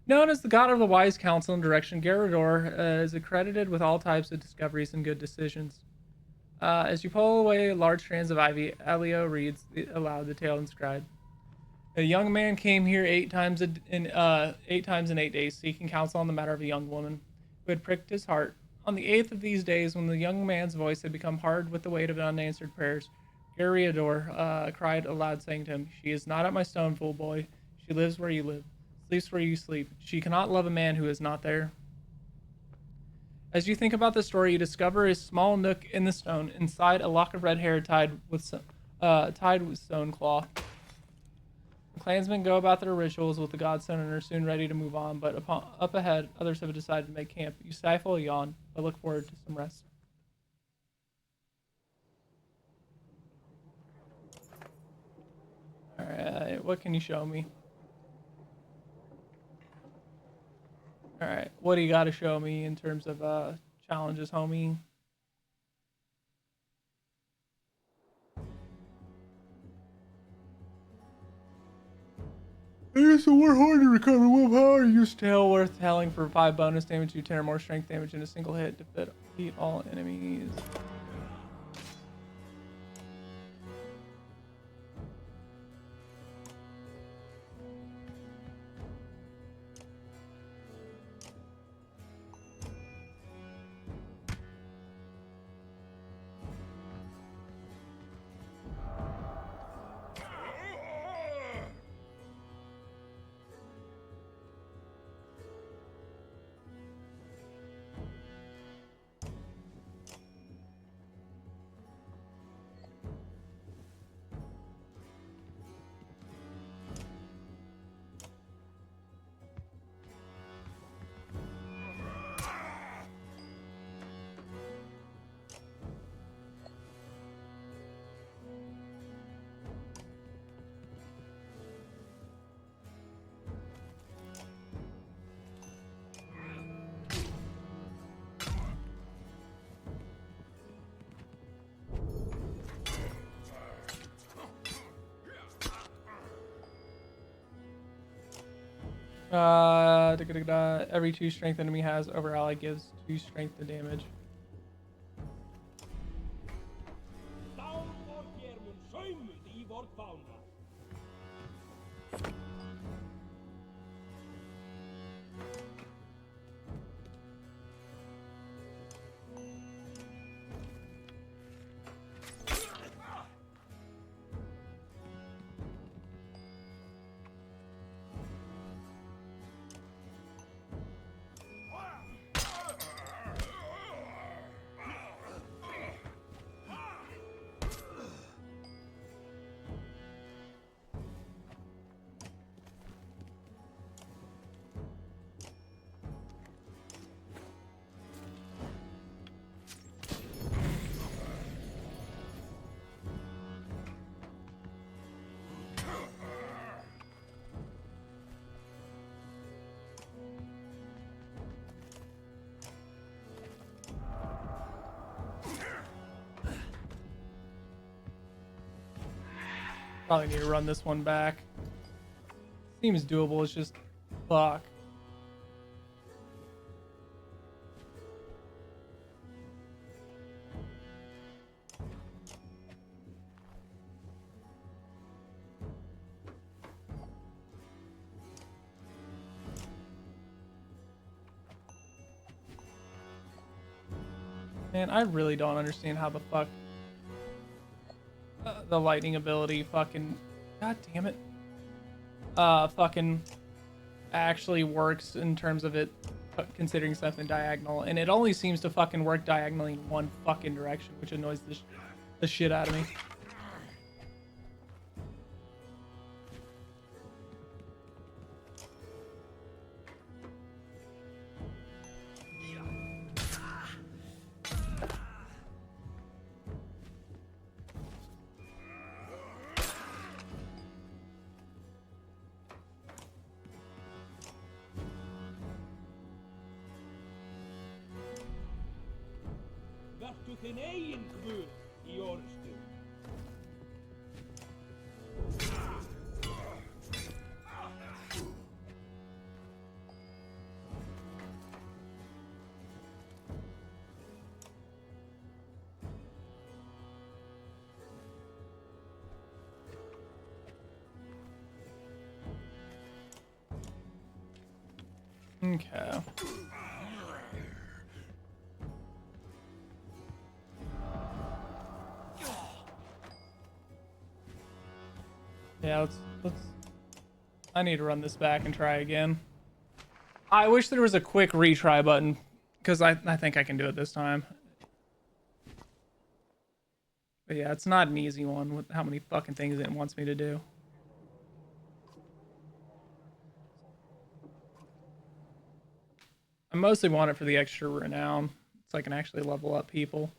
Known as the god of the wise counsel and direction, Gerador is accredited with all types of discoveries and good decisions. As you pull away large strands of ivy, Elio reads aloud the tale inscribed. A young man came here 8 times in 8 days, seeking counsel on the matter of a young woman who had pricked his heart. On the 8th of these days, when the young man's voice had become hard with the weight of unanswered prayers, Gerador cried aloud, saying to him, "She is not at my stone, fool boy. She lives where you live, sleeps where you sleep. She cannot love a man who is not there." As you think about the story, you discover a small nook in the stone, inside a lock of red hair tied with stone cloth. The clansmen go about their rituals with the godstone and are soon ready to move on, but up ahead, others have decided to make camp. You stifle a yawn, but look forward to some rest. Alright, what can you show me? Alright, what do you got to show me in terms of challenges, homie? Use the Warhorn to recover willpower. Use Tail worth telling for 5 bonus damage. Do 10 or more strength damage in a single hit. Defeat all enemies. Every 2 strength enemy has over ally gives 2 strength to damage. Probably need to run this one back. Seems doable, it's just fuck. Man, I really don't understand how the fuck the lightning ability fucking, god damn it, fucking actually works in terms of it considering something diagonal, and it only seems to fucking work diagonally in one fucking direction, which annoys the shit out of me. Áttu þinn eigin guð í orðstu. Okay. Yeah, let's I need to run this back and try again. I wish there was a quick retry button, because I think I can do it this time. But yeah, it's not an easy one with how many fucking things it wants me to do. I mostly want it for the extra renown, so I can actually level up people.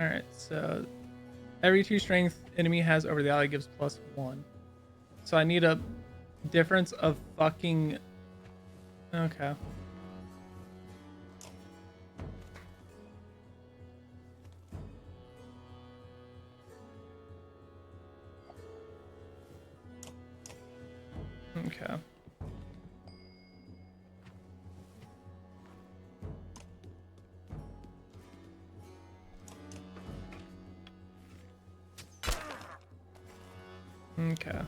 Alright, so every 2 strength enemy has over the ally gives +1. So I need a difference of fucking... Okay. Okay. Okay.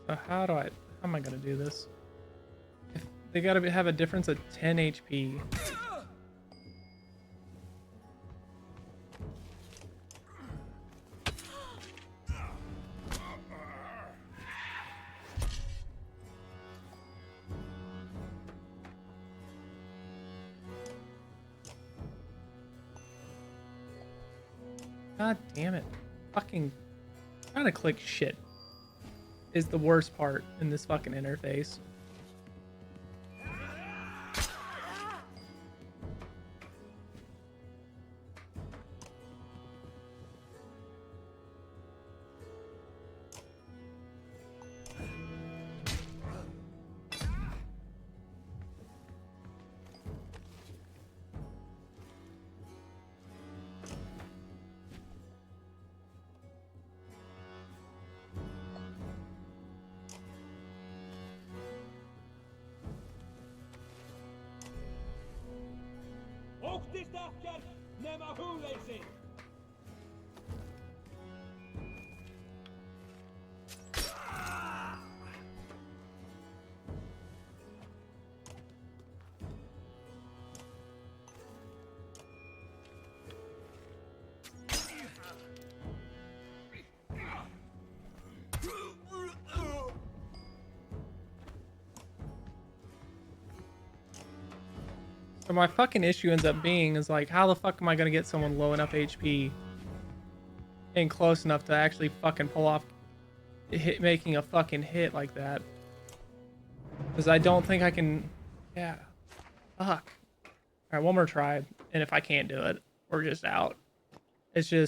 So how am I gonna do this? If they gotta have a difference of 10 HP. God damn it. Fucking trying to click shit is the worst part in this fucking interface. Óttist ekkert nema hugleysið. So my fucking issue ends up being is like, how the fuck am I gonna get someone low enough HP and close enough to actually fucking pull off making a fucking hit like that? Because I don't think I can. Yeah. Fuck. All right, one more try, and if I can't do it, we're just out. It's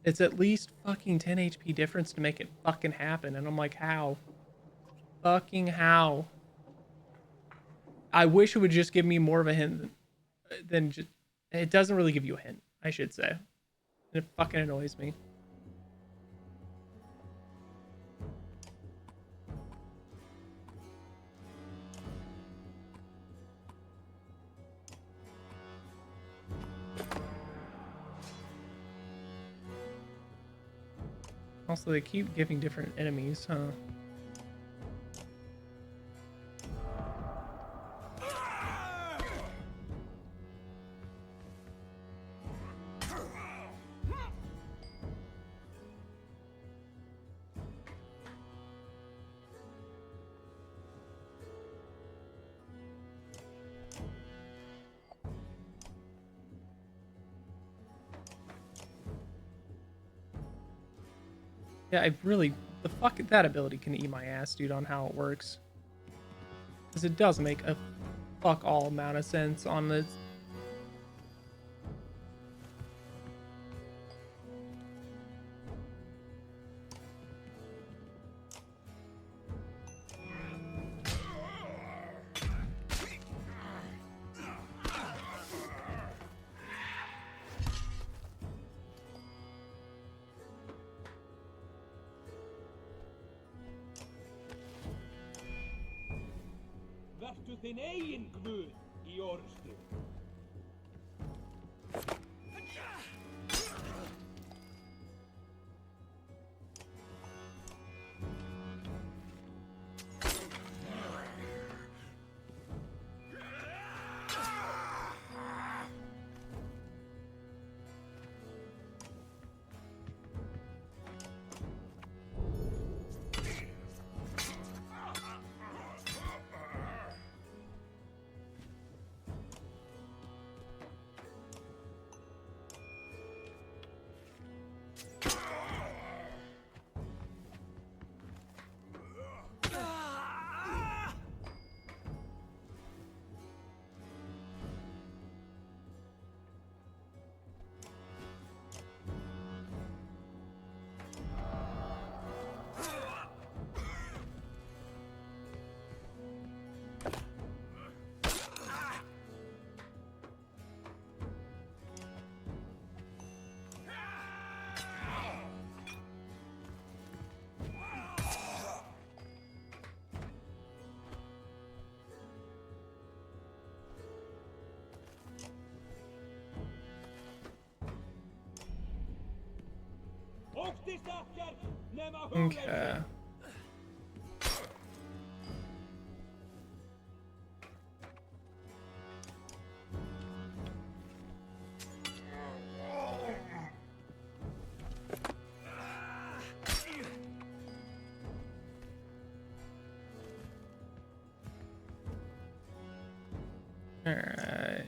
It's at least fucking 10 HP difference to make it fucking happen. And I'm like, how? Fucking how? I wish it would just give me more of a hint than just... It doesn't really give you a hint, I should say. And it fucking annoys me. Also, they keep giving different enemies, huh? Yeah, I really... The fuck... That ability can eat my ass, dude, on how it works. Because it does make a fuck all amount of sense on this. Vertu þinn eigin guð í orustu. Óttist ekkert nema hugleysið. Okay. Alright.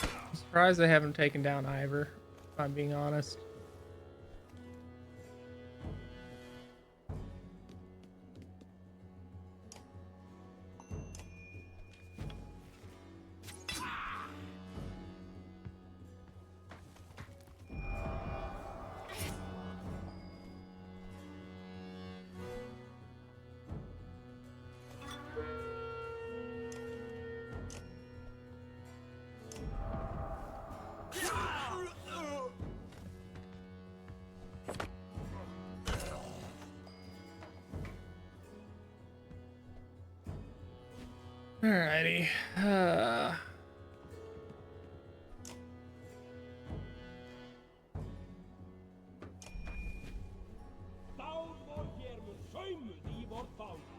I'm surprised they haven't taken down Ivor, if I'm being honest. Alrighty. Dálmor hér mun saumuð í vor fána.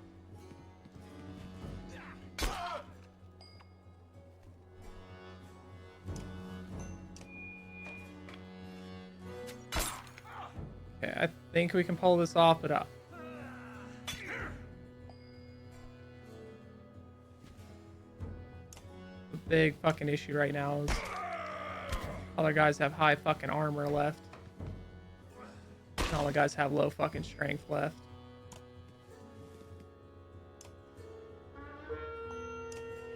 Okay, I think we can pull this off, but the big fucking issue right now is other guys have high fucking armor left. And all the guys have low fucking strength left.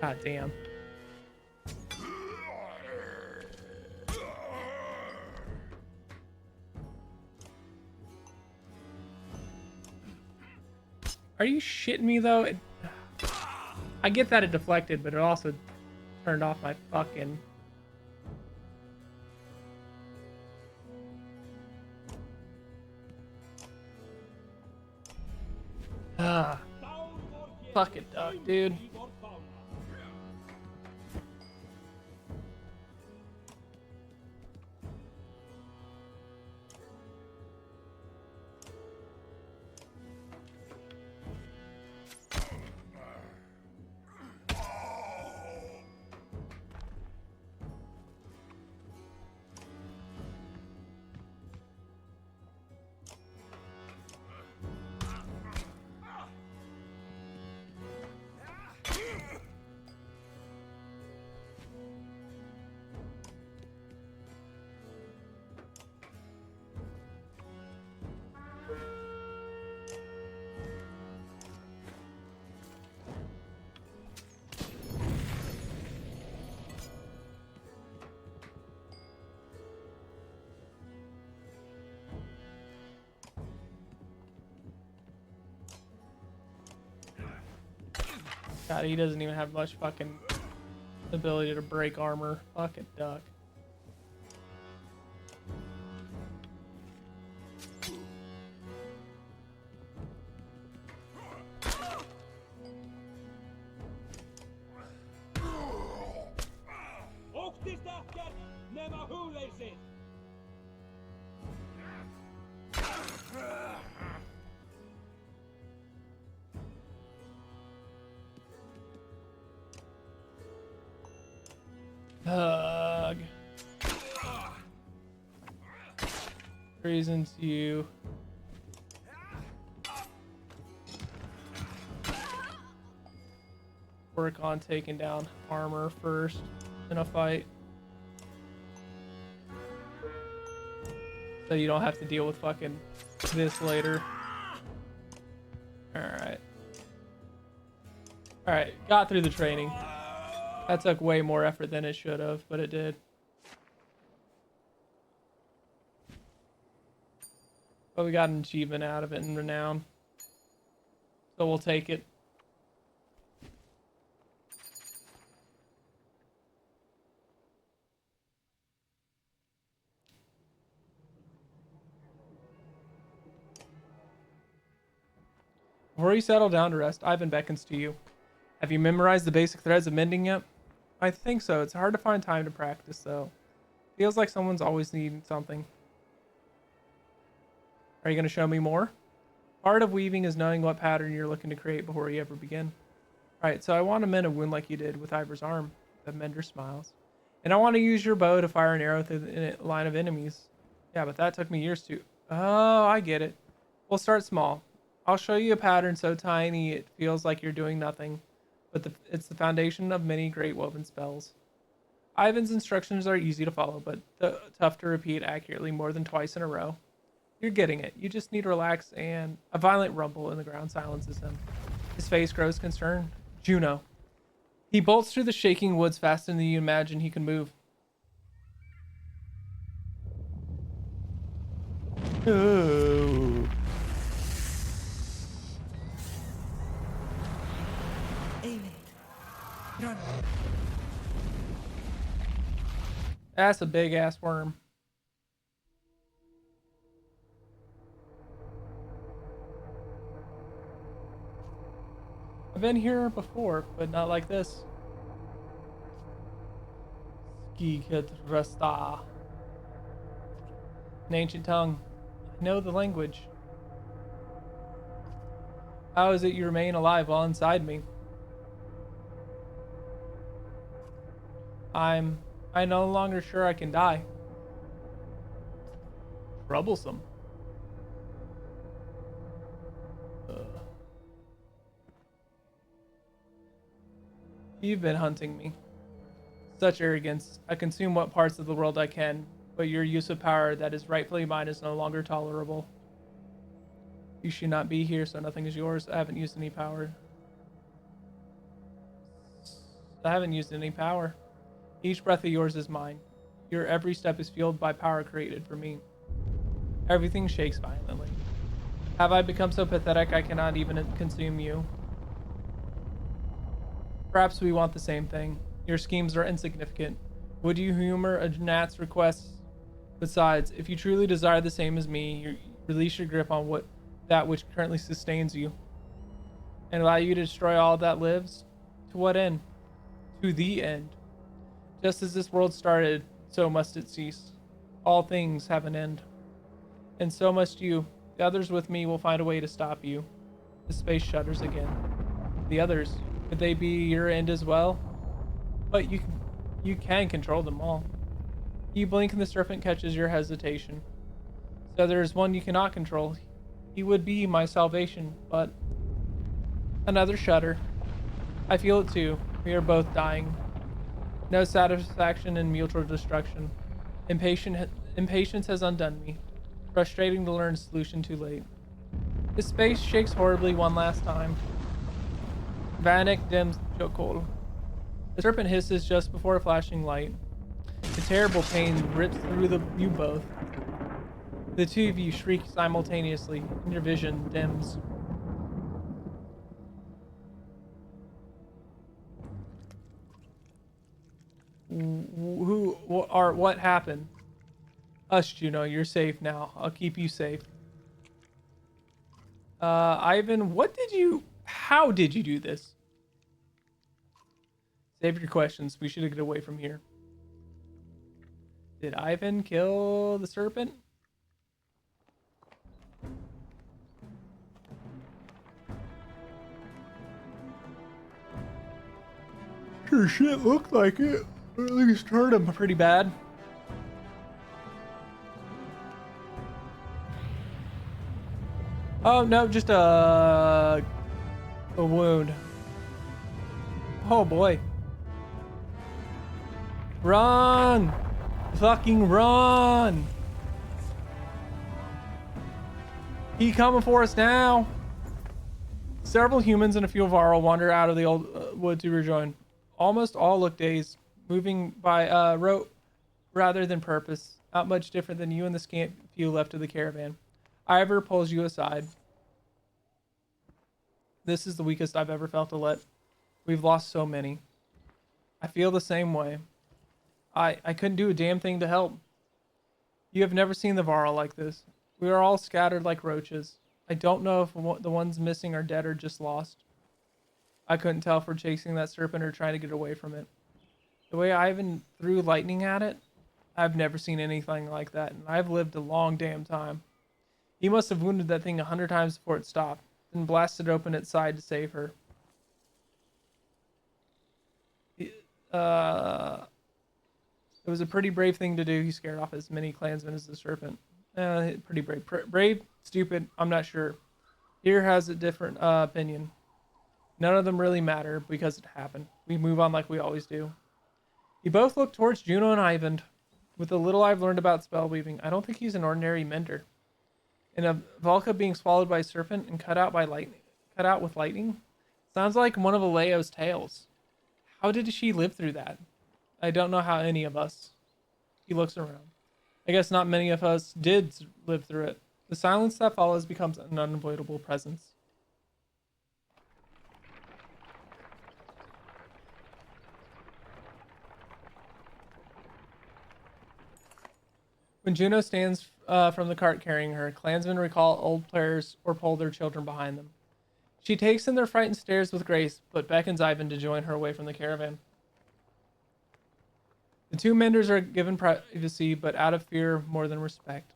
God damn. Are you shitting me though? I get that it deflected, but it also turned off my fucking... Ah, Down vor hér fucking mun duck, saumur dude. í vor fána. God, he doesn't even have much fucking ability to break armor. Fucking duck. Óttist ekkert nema hugleysið. Hug. Reasons you. Work on taking down armor first in a fight. So you don't have to deal with fucking this later. Alright. Alright, got through the training. That took way more effort than it should have, but it did. But we got an achievement out of it in renown. So we'll take it. Before you settle down to rest, Ivan beckons to you. Have you memorized the basic threads of mending yet? I think so. It's hard to find time to practice, though. Feels like someone's always needing something. Are you going to show me more? Part of weaving is knowing what pattern you're looking to create before you ever begin. Alright, so I want to mend a wound like you did with Ivor's arm. The mender smiles. And I want to use your bow to fire an arrow through the line of enemies. Yeah, but that took me years to... Oh, I get it. We'll start small. I'll show you a pattern so tiny it feels like you're doing nothing. But it's the foundation of many great woven spells. Ivan's instructions are easy to follow, but tough to repeat accurately more than twice in a row. You're getting it. You just need to relax, and a violent rumble in the ground silences him. His face grows concerned. Juno. He bolts through the shaking woods faster than you imagine he can move. Oh. Run. That's a big ass worm. I've been here before, but not like this. Skiket Rasta. An ancient tongue. I know the language. How is it you remain alive while inside me? I'm no longer sure I can die. Troublesome. You've been hunting me. Such arrogance. I consume what parts of the world I can, but your use of power that is rightfully mine is no longer tolerable. You should not be here, so nothing is yours. I haven't used any power. Each breath of yours is mine. Your every step is fueled by power created for me. Everything shakes violently. Have I become so pathetic I cannot even consume you? Perhaps we want the same thing. Your schemes are insignificant. Would you humor a gnat's requests? Besides, if you truly desire the same as me, you release your grip on that which currently sustains you, and allow you to destroy all that lives. To what end? To the end. Just as this world started, so must it cease. All things have an end. And so must you. The others with me will find a way to stop you. The space shudders again. The others, could they be your end as well? But you can control them all. You blink and the serpent catches your hesitation. So there is one you cannot control. He would be my salvation, but... Another shudder. I feel it too. We are both dying. No satisfaction in mutual destruction. Impatience has undone me. Frustrating to learn a solution too late. The space shakes horribly one last time. Vanek dims Chokol. The serpent hisses just before a flashing light. The terrible pain rips through you both. The two of you shriek simultaneously, and your vision dims. What happened? Hush, Juno, you're safe now. I'll keep you safe. Ivan, how did you do this? Save your questions. We should get away from here. Did Ivan kill the serpent? Sure shit looked like it. Or at least hurt him pretty bad. Oh, no, just a wound. Oh, boy. Run! Fucking run! He coming for us now! Several humans and a few Varl wander out of the old wood to rejoin. Almost all look dazed, moving by rote rather than purpose. Not much different than you and the scant few left of the caravan. Ivor pulls you aside. This is the weakest I've ever felt Alette. We've lost so many. I feel the same way. I couldn't do a damn thing to help. You have never seen the Varl like this. We are all scattered like roaches. I don't know if the ones missing are dead or just lost. I couldn't tell if we're chasing that serpent or trying to get away from it. The way Ivan threw lightning at it, I've never seen anything like that, and I've lived a long damn time. He must have wounded that thing 100 times before it stopped, then blasted open its side to save her. It was a pretty brave thing to do. He scared off as many clansmen as the serpent. Pretty brave. Brave? Stupid? I'm not sure. Here has a different opinion. None of them really matter because it happened. We move on like we always do. You both look towards Juno and Ivan. With the little I've learned about spell weaving, I don't think he's an ordinary mender. And a Valka being swallowed by a serpent and cut out with lightning sounds like one of Aleo's tales. How did she live through that? I don't know how any of us. He looks around. I guess not many of us did live through it. The silence that follows becomes an unavoidable presence. When Juno stands from the cart carrying her, clansmen recall old players or pull their children behind them. She takes in their frightened stares with grace, but beckons Ivan to join her away from the caravan. The two menders are given privacy, but out of fear more than respect.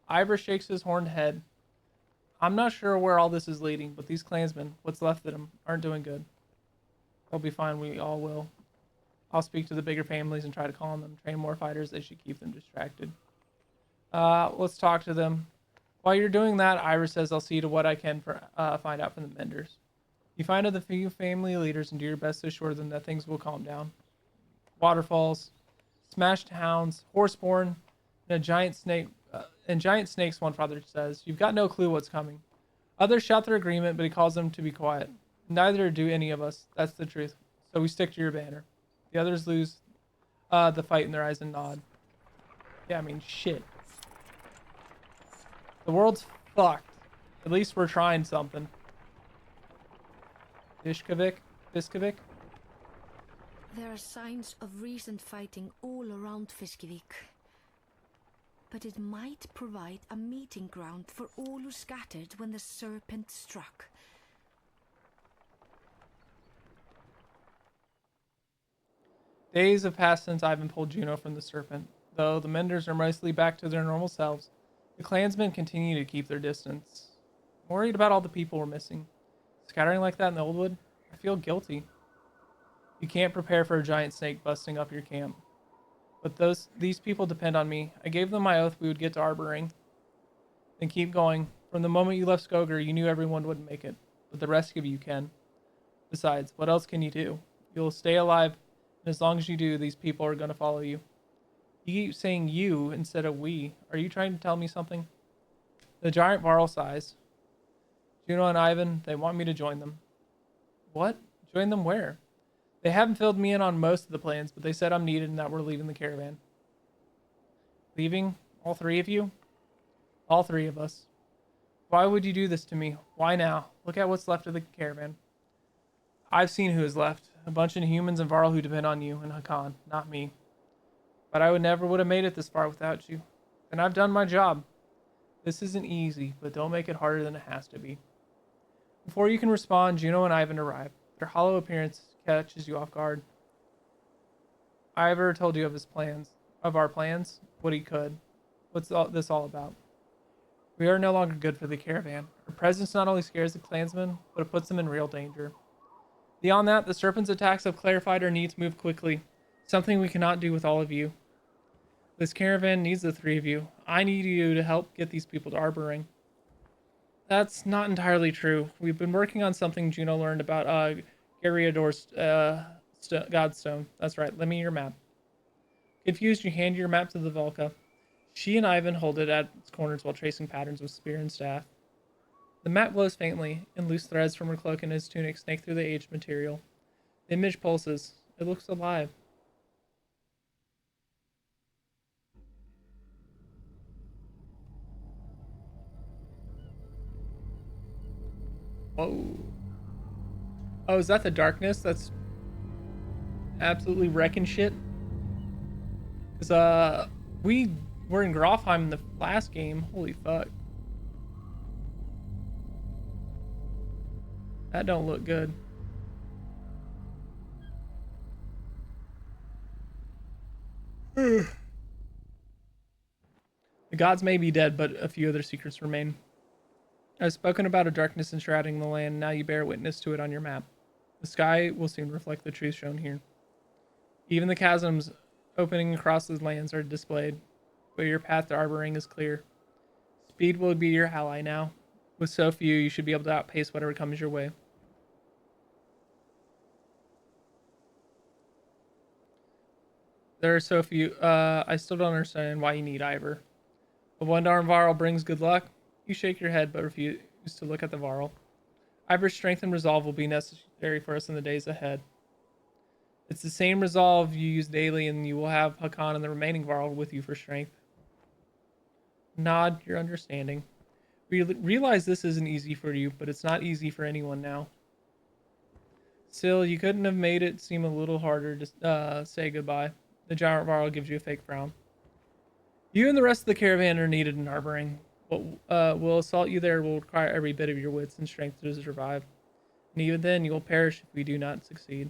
Ivor shakes his horned head. I'm not sure where all this is leading, but these clansmen, what's left of them, aren't doing good. They'll be fine, we all will. I'll speak to the bigger families and try to calm them. Train more fighters, they should keep them distracted. Let's talk to them. While you're doing that, Ivor says I'll see to what I can find out from the menders. You find out the few family leaders and do your best to assure them that things will calm down. Waterfalls, smashed hounds, horseborn, and a giant snake. And giant snakes, one father says. You've got no clue what's coming. Others shout their agreement, but he calls them to be quiet. Neither do any of us. That's the truth. So we stick to your banner. The others lose the fight in their eyes and nod. Yeah, I mean, shit. The world's fucked. At least we're trying something. Fiskovic? There are signs of recent fighting all around Fiskevik. But it might provide a meeting ground for all who scattered when the serpent struck. Days have passed since Ivan pulled Juno from the serpent. Though the Menders are mostly back to their normal selves, the clansmen continue to keep their distance. I'm worried about all the people we're missing. Scattering like that in the old wood, I feel guilty. You can't prepare for a giant snake busting up your camp. But these people depend on me. I gave them my oath we would get to Arboring. Then keep going. From the moment you left Skoger, you knew everyone wouldn't make it. But the rest of you can. Besides, what else can you do? You'll stay alive, and as long as you do, these people are going to follow you. You keep saying you instead of we. Are you trying to tell me something? The giant Varl sighs. Juno and Ivan, they want me to join them. What? Join them where? They haven't filled me in on most of the plans, but they said I'm needed and that we're leaving the caravan. Leaving? All three of you? All three of us. Why would you do this to me? Why now? Look at what's left of the caravan. I've seen who is left. A bunch of humans and Varl who depend on you and Hakan, not me. But I never would have made it this far without you. And I've done my job. This isn't easy, but don't make it harder than it has to be. Before you can respond, Juno and Ivan arrive. Their hollow appearance catches you off guard. Ivor told you of our plans, what he could. What's this all about? We are no longer good for the caravan. Our presence not only scares the clansmen, but it puts them in real danger. Beyond that, the serpent's attacks have clarified our need to move quickly, something we cannot do with all of you. This caravan needs the three of you. I need you to help get these people to Arboring. That's not entirely true. We've been working on something Juno learned about Gariador's Godstone. That's right, lend me your map. Confused, you hand your map to the Volca. She and Ivan hold it at its corners while tracing patterns with spear and staff. The map glows faintly, and loose threads from her cloak and his tunic snake through the aged material. The image pulses. It looks alive. Whoa. Oh, is that the darkness that's absolutely wrecking shit? Because, we were in Grofheim in the last game. Holy fuck. That don't look good. The gods may be dead, but a few other secrets remain. I've spoken about a darkness enshrouding the land, now you bear witness to it on your map. The sky will soon reflect the truth shown here. Even the chasms opening across the lands are displayed, but your path to Arboring is clear. Speed will be your ally now. With so few, you should be able to outpace whatever comes your way. There are so few. I still don't understand why you need Ivor. A one-armed Varl brings good luck. You shake your head but refuse to look at the Varl. Ivor's strength and resolve will be necessary for us in the days ahead. It's the same resolve you use daily, and you will have Hakan and the remaining Varl with you for strength. Nod your understanding. We realize this isn't easy for you, but it's not easy for anyone now. Still, you couldn't have made it seem a little harder to say goodbye. The giant Varl gives you a fake frown. You and the rest of the caravan are needed in Arboring. What will assault you there will require every bit of your wits and strength to survive. And even then, you will perish if we do not succeed.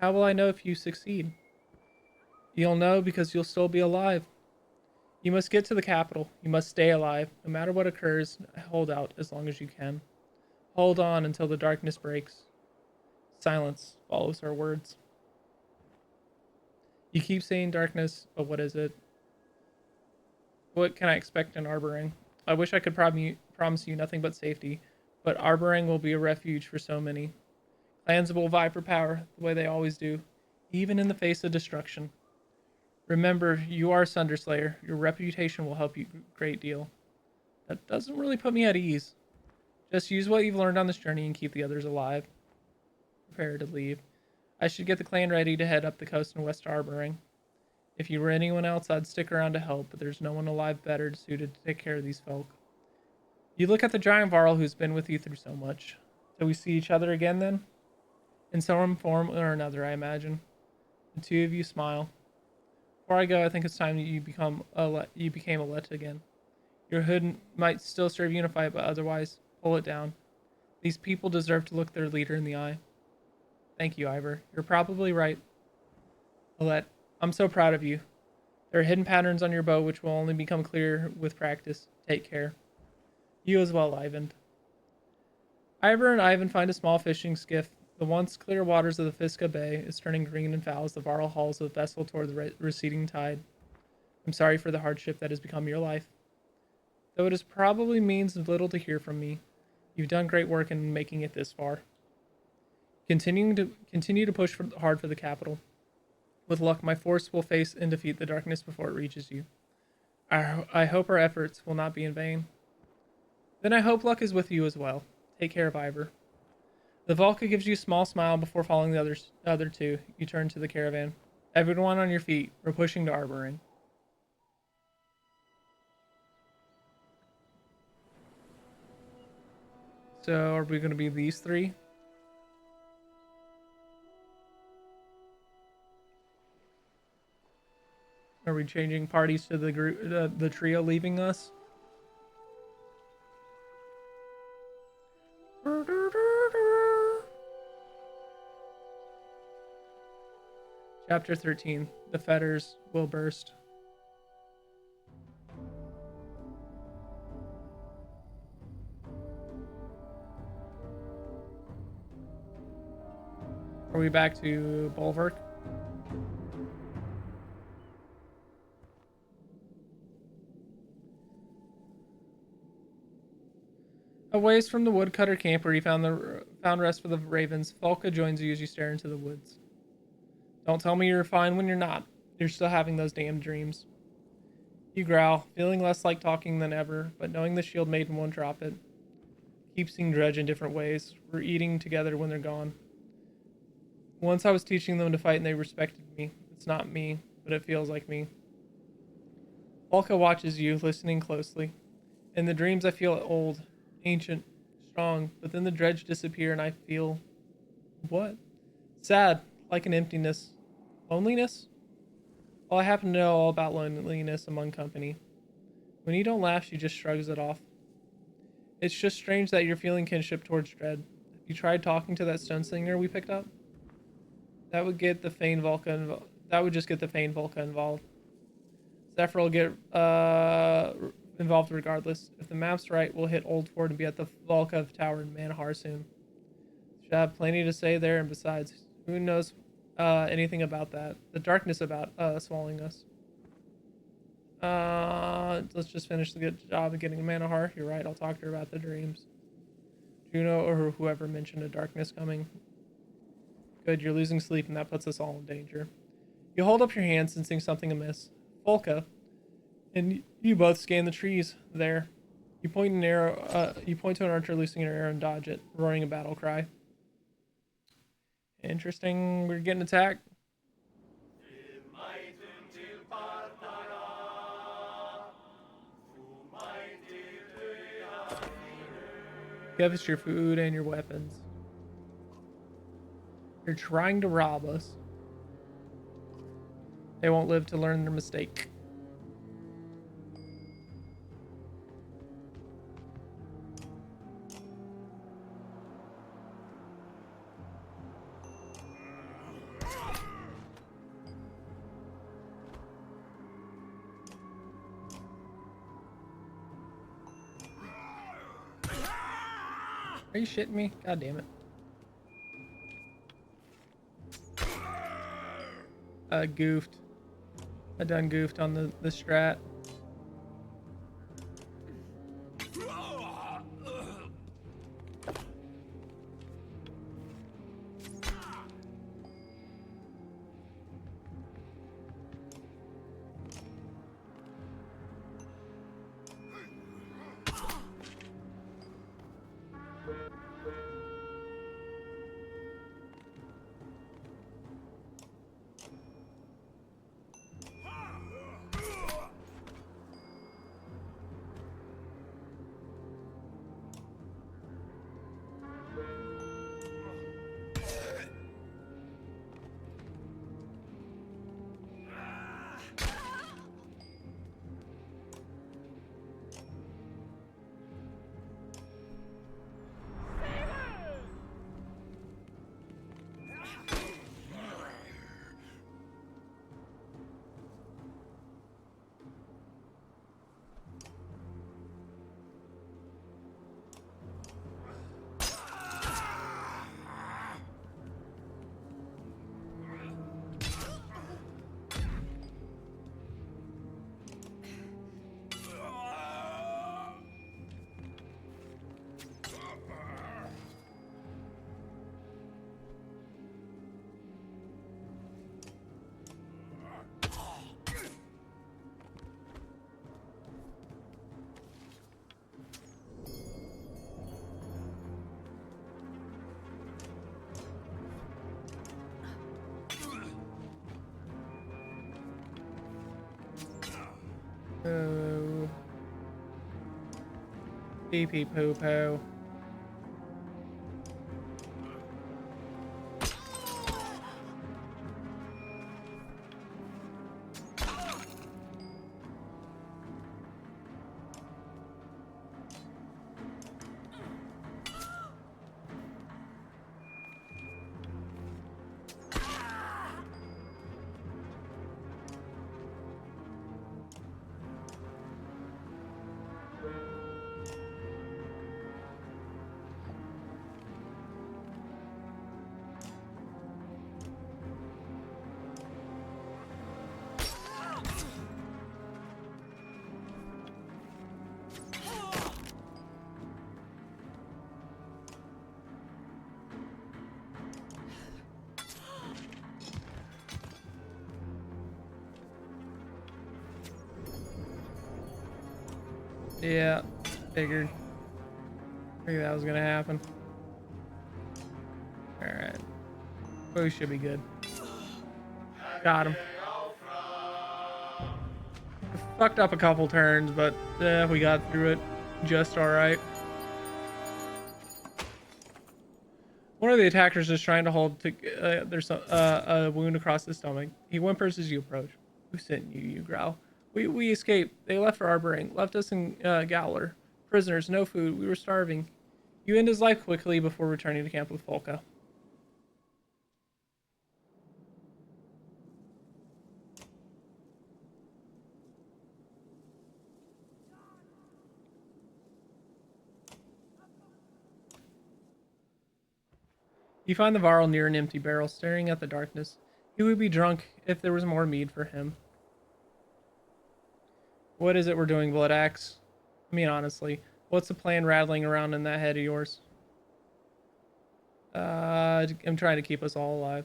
How will I know if you succeed? You'll know because you'll still be alive. You must get to the capital. You must stay alive. No matter what occurs, hold out as long as you can. Hold on until the darkness breaks. Silence follows her words. You keep saying darkness, but what is it? What can I expect in Arboring? I wish I could promise you nothing but safety, but Arboring will be a refuge for so many. Clans will vie for power, the way they always do, even in the face of destruction. Remember, you are Sunderslayer. Your reputation will help you a great deal. That doesn't really put me at ease. Just use what you've learned on this journey and keep the others alive. Prepare to leave. I should get the clan ready to head up the coast in West Arboring. If you were anyone else, I'd stick around to help, but there's no one alive better suited to take care of these folk. You look at the giant Varl who's been with you through so much. Till we see each other again then? In some form or another, I imagine. The two of you smile. Before I go, I think it's time that you became a Let again. Your hood might still serve Unify, but otherwise, pull it down. These people deserve to look their leader in the eye. Thank you, Ivor. You're probably right. Alette, I'm so proud of you. There are hidden patterns on your bow which will only become clear with practice. Take care. You as well, Ivan. Ivor and Ivan find a small fishing skiff. The once clear waters of the Fiska Bay is turning green and foul as the Varl hauls the vessel toward the receding tide. I'm sorry for the hardship that has become your life. Though it probably means little to hear from me, you've done great work in making it this far. Continue to push hard for the capital. With luck, my force will face and defeat the darkness before it reaches you. I hope our efforts will not be in vain. Then I hope luck is with you as well. Take care of Ivor. The Volca gives you a small smile before following the other two. You turn to the caravan. Everyone on your feet. We're pushing to Arboring. So are we going to be these three? Are we changing parties to the group, the trio leaving us? Chapter 13. The fetters will burst. Are we back to Bulwark? A ways from the woodcutter camp where you found rest for the ravens, Volka joins you as you stare into the woods. Don't tell me you're fine when you're not. You're still having those damn dreams. You growl, feeling less like talking than ever, but knowing the shield maiden won't drop it. Keep seeing Dredge in different ways. We're eating together when they're gone. Once I was teaching them to fight and they respected me. It's not me, but it feels like me. Volka watches you, listening closely. In the dreams I feel old, ancient, strong, but then the dredge disappear and I feel... what? Sad, like an emptiness. Loneliness? Well, I happen to know all about loneliness among company. When you don't laugh, she just shrugs it off. It's just strange that you're feeling kinship towards Dread. Have you tried talking to that stone singer we picked up? That would get the Fane Volca that would just get the Fane Volca involved. Zephyr will get involved regardless. If the map's right, we'll hit Old Fort and be at the Volca Tower in Manahar soon. Should have plenty to say there, and besides, who knows anything about that? The darkness about swallowing us. Let's just finish the good job of getting Manahar. You're right, I'll talk to her about the dreams. Juno or whoever mentioned a darkness coming. Good, you're losing sleep and that puts us all in danger. You hold up your hand, sensing something amiss. Volka, and you both scan the trees there. You point to an archer loosing an arrow and dodge it, roaring a battle cry. Interesting, we're getting attacked. Give us your food and your weapons. You're trying to rob us. They won't live to learn their mistake. Are you shitting me? God damn it. Goofed. I done goofed on the strat. Oh. Pee pee poo poo. Yeah, figured that was gonna happen. Alright. We should be good. Got him. Fucked up a couple turns, but we got through it just alright. One of the attackers is trying to hold there's a wound across the stomach. He whimpers as you approach. Who sent you, you growl. We escaped. They left for Arboring. Left us in Gowler. Prisoners, no food. We were starving. You end his life quickly before returning to camp with Volka. You find the Varl near an empty barrel, staring at the darkness. He would be drunk if there was more mead for him. What is it we're doing, Blood Axe? I mean, honestly, what's the plan rattling around in that head of yours? I'm trying to keep us all alive.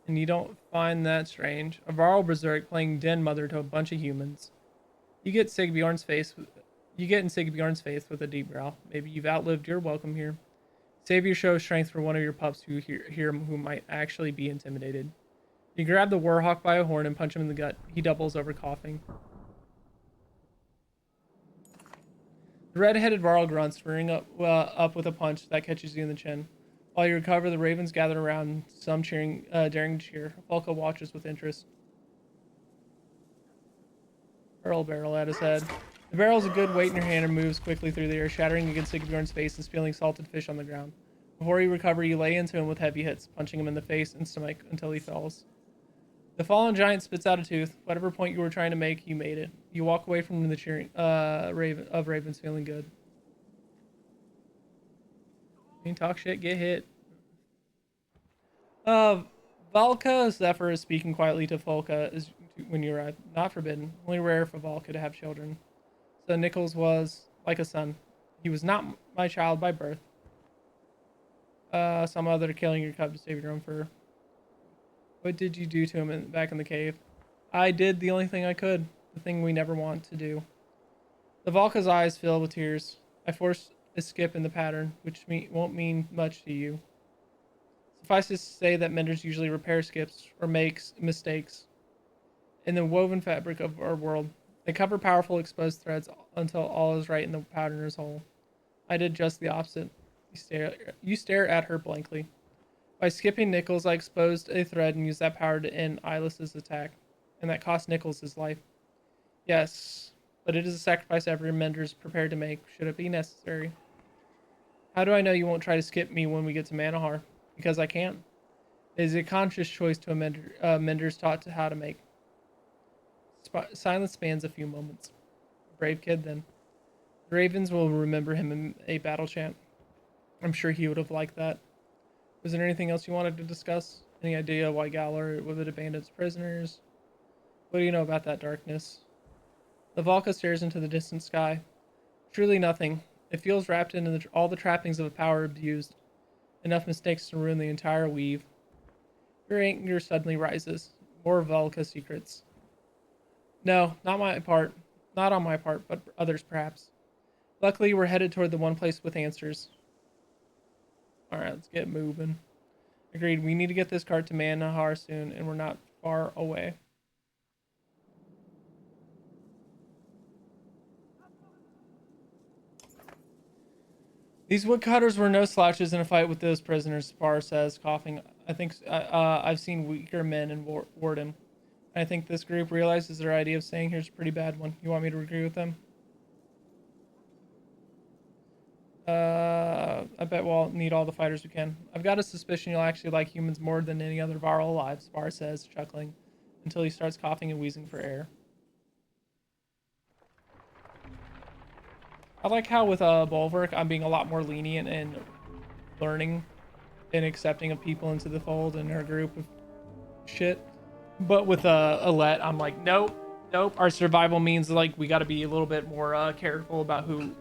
And you don't find that strange? A Varl berserk playing den mother to a bunch of humans. You get in Sigbjorn's face with a deep growl. Maybe you've outlived your welcome here. Save your show strength for one of your pups who who might actually be intimidated. You grab the Warhawk by a horn and punch him in the gut. He doubles over, coughing. The red-headed Varl grunts, rearing up with a punch that catches you in the chin. While you recover, the ravens gather around, some cheering, daring to cheer. Volka watches with interest. Hurl barrel at his head. The barrel's a good weight in your hand and moves quickly through the air, shattering against Sigbjorn's face and spilling salted fish on the ground. Before you recover, you lay into him with heavy hits, punching him in the face and stomach until he falls. The fallen giant spits out a tooth. Whatever point you were trying to make, you made it. You walk away from the cheering ravens feeling good. You talk shit, get hit. Valka Zephyr is speaking quietly to Volka when you arrive. Not forbidden. Only rare for Valka to have children. So Nichols was like a son. He was not my child by birth. Some other killing your cub to save your own fur. What did you do to him back in the cave? I did the only thing I could. The thing we never want to do. The Valka's eyes fill with tears. I forced a skip in the pattern, which won't mean much to you. Suffice to say that menders usually repair skips or makes mistakes. In the woven fabric of our world, they cover powerful exposed threads until all is right and the pattern is whole. I did just the opposite. You stare at her blankly. By skipping Nichols, I exposed a thread and used that power to end Eyeless's attack, and that cost Nichols his life. Yes, but it is a sacrifice every mender is prepared to make, should it be necessary. How do I know you won't try to skip me when we get to Manahar? Because I can't. It is a conscious choice to a mender's taught to how to make. Silence spans a few moments. Brave kid, then. The ravens will remember him in a battle chant. I'm sure he would have liked that. Was there anything else you wanted to discuss? Any idea why Galar would abandon its prisoners? What do you know about that darkness? The Valka stares into the distant sky. Truly nothing. It feels wrapped in all the trappings of a power abused. Enough mistakes to ruin the entire weave. Your anger suddenly rises. More Valka secrets. No, not my part. Not on my part, but others perhaps. Luckily, we're headed toward the one place with answers. Alright, let's get moving. Agreed, we need to get this cart to Manahar soon, and we're not far away. These woodcutters were no slouches in a fight with those prisoners, Spar says, coughing. I think I've seen weaker men in Warden. I think this group realizes their idea of staying here is a pretty bad one. You want me to agree with them? I bet we'll need all the fighters we can. I've got a suspicion you'll actually like humans more than any other Varl alive, Spar says, chuckling, until he starts coughing and wheezing for air. I like how with Bulwark, I'm being a lot more lenient and learning and accepting of people into the fold and our group of shit. But with Alette, I'm like, nope. Our survival means like we got to be a little bit more careful about who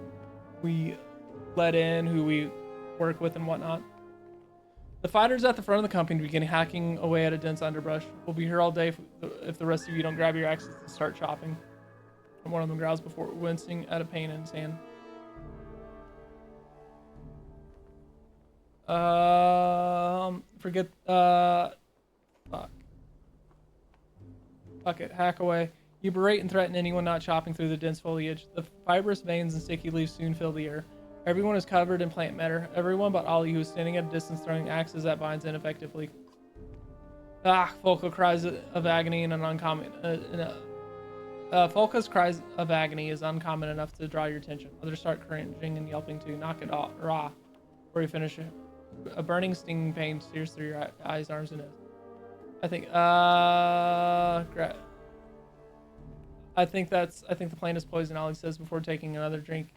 we let in, who we work with, and whatnot. The fighters at the front of the company begin hacking away at a dense underbrush. We'll be here all day if the rest of you don't grab your axes and start chopping. And one of them growls before wincing at a pain in his hand. Forget, fuck. Fuck it, hack away. You berate and threaten anyone not chopping through the dense foliage. The fibrous veins and sticky leaves soon fill the air. Everyone is covered in plant matter. Everyone but Ollie, who is standing at a distance throwing axes at vines ineffectively. Folka cries of agony and an uncommon. Folka's cries of agony is uncommon enough to draw your attention. Others start cringing and yelping to knock it off, raw, before you finish it. A burning, stinging pain steers through your eyes, arms, and nose. I think the plane is poison, Ollie says before taking another drink.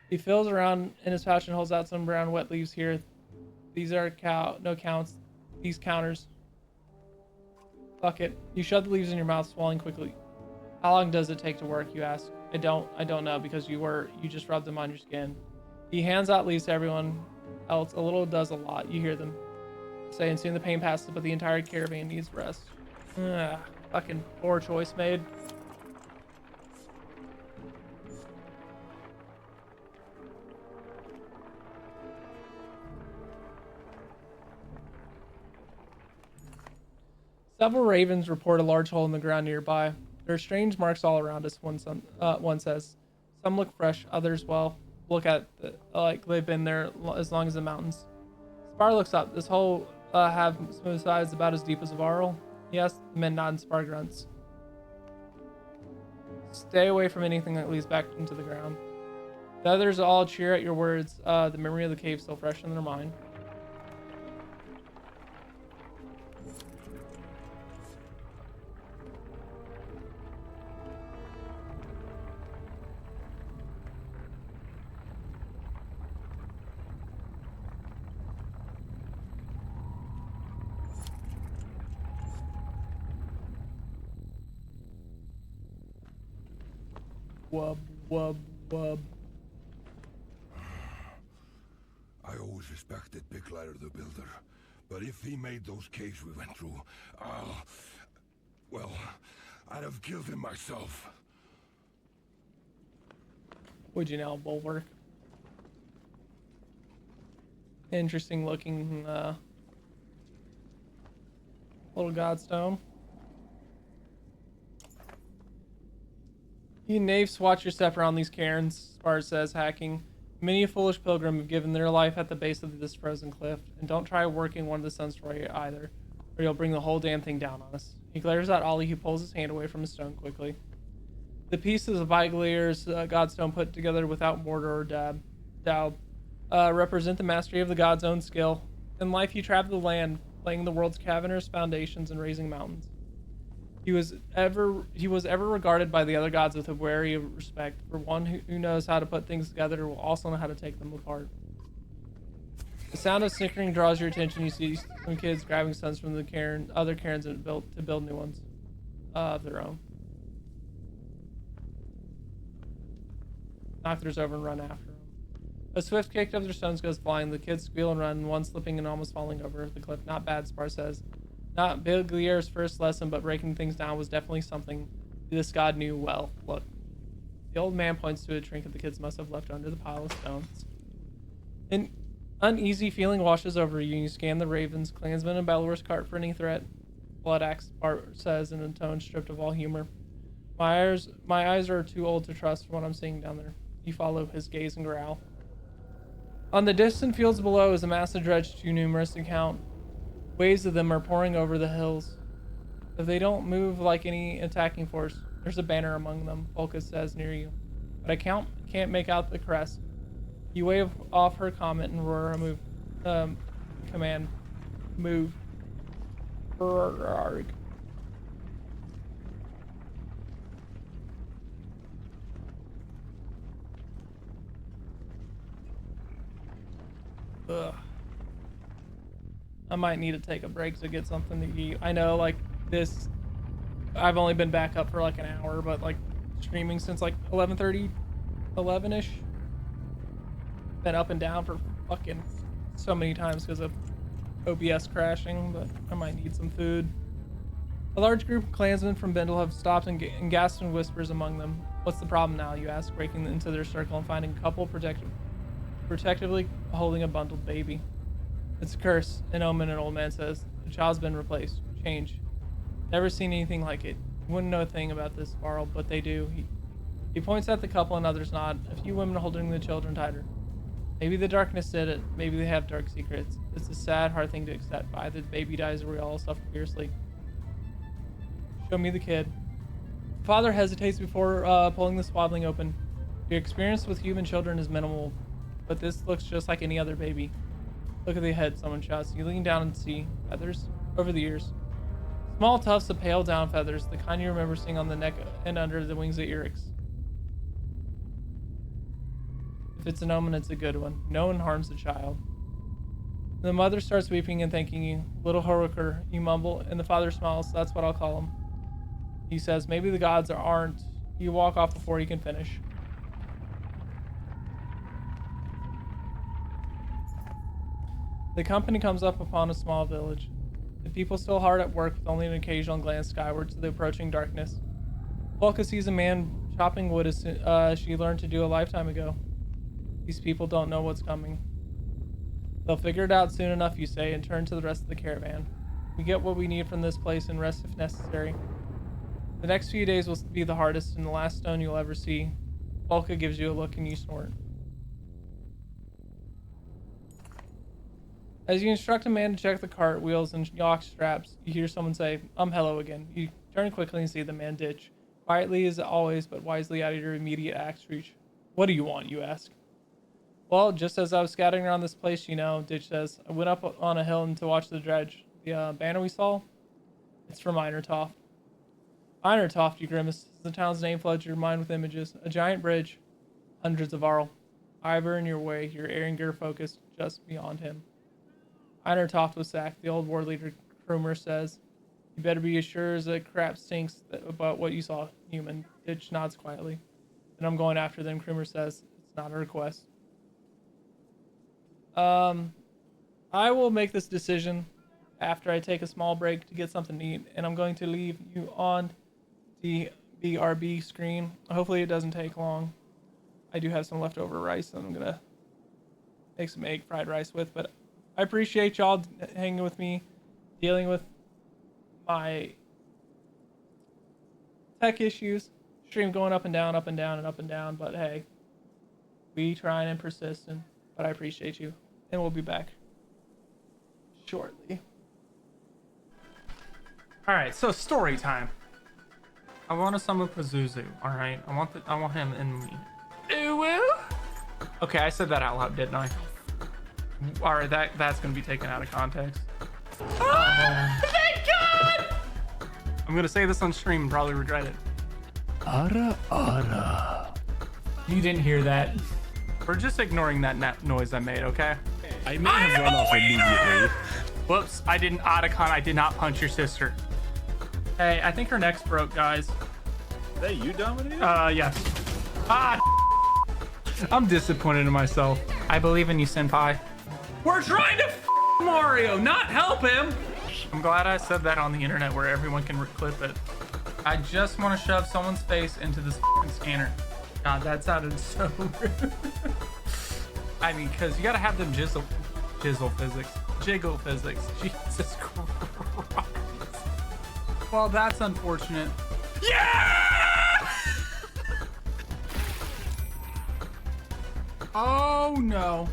He feels around in his pouch and holds out some brown wet leaves here. These are no counts. These counters. Fuck it. You shove the leaves in your mouth, swallowing quickly. How long does it take to work, you ask? I don't know, because you just rubbed them on your skin. He hands out leaves to everyone else. A little does a lot. You hear them say, and soon the pain passes, but the entire caravan needs rest. Fucking poor choice made. Several ravens report a large hole in the ground nearby. There are strange marks all around us, one says. Some look fresh, others, well, look at like they've been there as long as the mountains. Spar looks up. This hole have smooth sides about as deep as a barrel? Yes, the men nod and Spar grunts. Stay away from anything that leads back into the ground. The others all cheer at your words. The memory of the cave still fresh in their mind. Wub, wub, wub. I always respected Big Ladder the Builder, but if he made those caves we went through, well, I'd have killed him myself. Would you now, Bulwark? Interesting looking little godstone. You knaves, watch your step around these cairns, Spar says, hacking. Many a foolish pilgrim have given their life at the base of this frozen cliff, and don't try working one of the suns for you either, or you'll bring the whole damn thing down on us. He glares at Ollie, who pulls his hand away from his stone quickly. The pieces of Viglier's godstone put together without mortar or daub represent the mastery of the god's own skill. In life, he traveled the land, laying the world's cavernous foundations and raising mountains. He was ever regarded by the other gods with a wary respect. For one who knows how to put things together will also know how to take them apart. The sound of snickering draws your attention. You see some kids grabbing stones from the other cairns to build new ones of their own. Knock theirs over and run after them. A swift kick of their stones goes flying. The kids squeal and run, one slipping and almost falling over the cliff. Not bad, Spar says. Not Biglier's first lesson, but breaking things down was definitely something this god knew well. Look. The old man points to a trinket the kids must have left under the pile of stones. An uneasy feeling washes over you, and you scan the ravens, clansmen, and Bellower's cart for any threat. Blood Axe, Bart says in a tone stripped of all humor. My eyes are too old to trust what I'm seeing down there. You follow his gaze and growl. On the distant fields below is a massive dredge too numerous to count. Waves of them are pouring over the hills. If they don't move like any attacking force, there's a banner among them, Volka says near you. But I can't make out the crest. You wave off her comment and roar a move. Command. Move. Ugh. I might need to take a break to get something to eat. I know, like, this, I've only been back up for like an hour, but like streaming since like 11:30, 11-ish. Been up and down for fucking so many times because of OBS crashing, but I might need some food. A large group of clansmen from Bindle have stopped and Gaston whispers among them. What's the problem now, you ask, breaking into their circle and finding a couple protectively holding a bundled baby. It's a curse, an omen, an old man says. The child's been replaced. Change. Never seen anything like it. You wouldn't know a thing about this, Varl, but they do. He points at the couple and others nod. A few women holding the children tighter. Maybe the darkness did it. Maybe they have dark secrets. It's a sad, hard thing to accept. Either the baby dies or we all suffer fiercely. Show me the kid. The father hesitates before pulling the swaddling open. Your experience with human children is minimal, but this looks just like any other baby. Look at the head, someone shouts. You lean down and see feathers over the ears. Small tufts of pale down feathers, the kind you remember seeing on the neck and under the wings of Eryx. If it's an omen, it's a good one. No one harms the child. The mother starts weeping and thanking you. Little Horoker, you mumble, and the father smiles. That's what I'll call him. He says, maybe the gods aren't. You walk off before you can finish. The company comes up upon a small village. The people still hard at work with only an occasional glance skyward to the approaching darkness. Volka sees a man chopping wood as she learned to do a lifetime ago. These people don't know what's coming. They'll figure it out soon enough, you say, and turn to the rest of the caravan. We get what we need from this place and rest if necessary. The next few days will be the hardest and the last stone you'll ever see. Volka gives you a look and you snort. As you instruct a man to check the cart wheels and yoke straps, you hear someone say, hello again. You turn quickly and see the man ditch. Quietly as always, but wisely out of your immediate axe reach. What do you want, you ask? Well, just as I was scattering around this place, Ditch says, I went up on a hill to watch the dredge. The banner we saw? It's from Einertoft. Einertoft, you grimace. The town's name floods your mind with images. A giant bridge. Hundreds of Arl. Ivor in your way, your Erringer focused just beyond him. Einertoft was sacked, the old war leader, Krumer says. You better be as sure as that crap stinks about what you saw, human. Ditch nods quietly. And I'm going after them, Krumer says. It's not a request. I will make this decision after I take a small break to get something to eat, and I'm going to leave you on the BRB screen. Hopefully it doesn't take long. I do have some leftover rice that I'm going to make some egg fried rice with, but I appreciate y'all hanging with me, dealing with my tech issues. Stream going up and down, up and down, and up and down. But hey, we trying and persistent. But I appreciate you, and we'll be back shortly. All right, so story time. I want to summon Pazuzu. All right, I want him in me. Ooh. Okay, I said that out loud, didn't I? All right, that's gonna be taken out of context. Oh, thank God! I'm gonna say this on stream and probably regret it. Ara ara. You didn't hear that. We're just ignoring that noise I made, okay? I may have run off immediately. Whoops, I didn't Otacon. I did not punch your sister. Hey, I think her neck's broke, guys. Is that you, Dominic? Yes. Ah, I'm disappointed in myself. I believe in you, senpai. We're trying to Mario, not help him. I'm glad I said that on the internet where everyone can clip it. I just want to shove someone's face into this scanner. God, that sounded so rude. I mean, because you got to have them jiggle physics. Jesus Christ. Well, that's unfortunate. Yeah! Oh, no.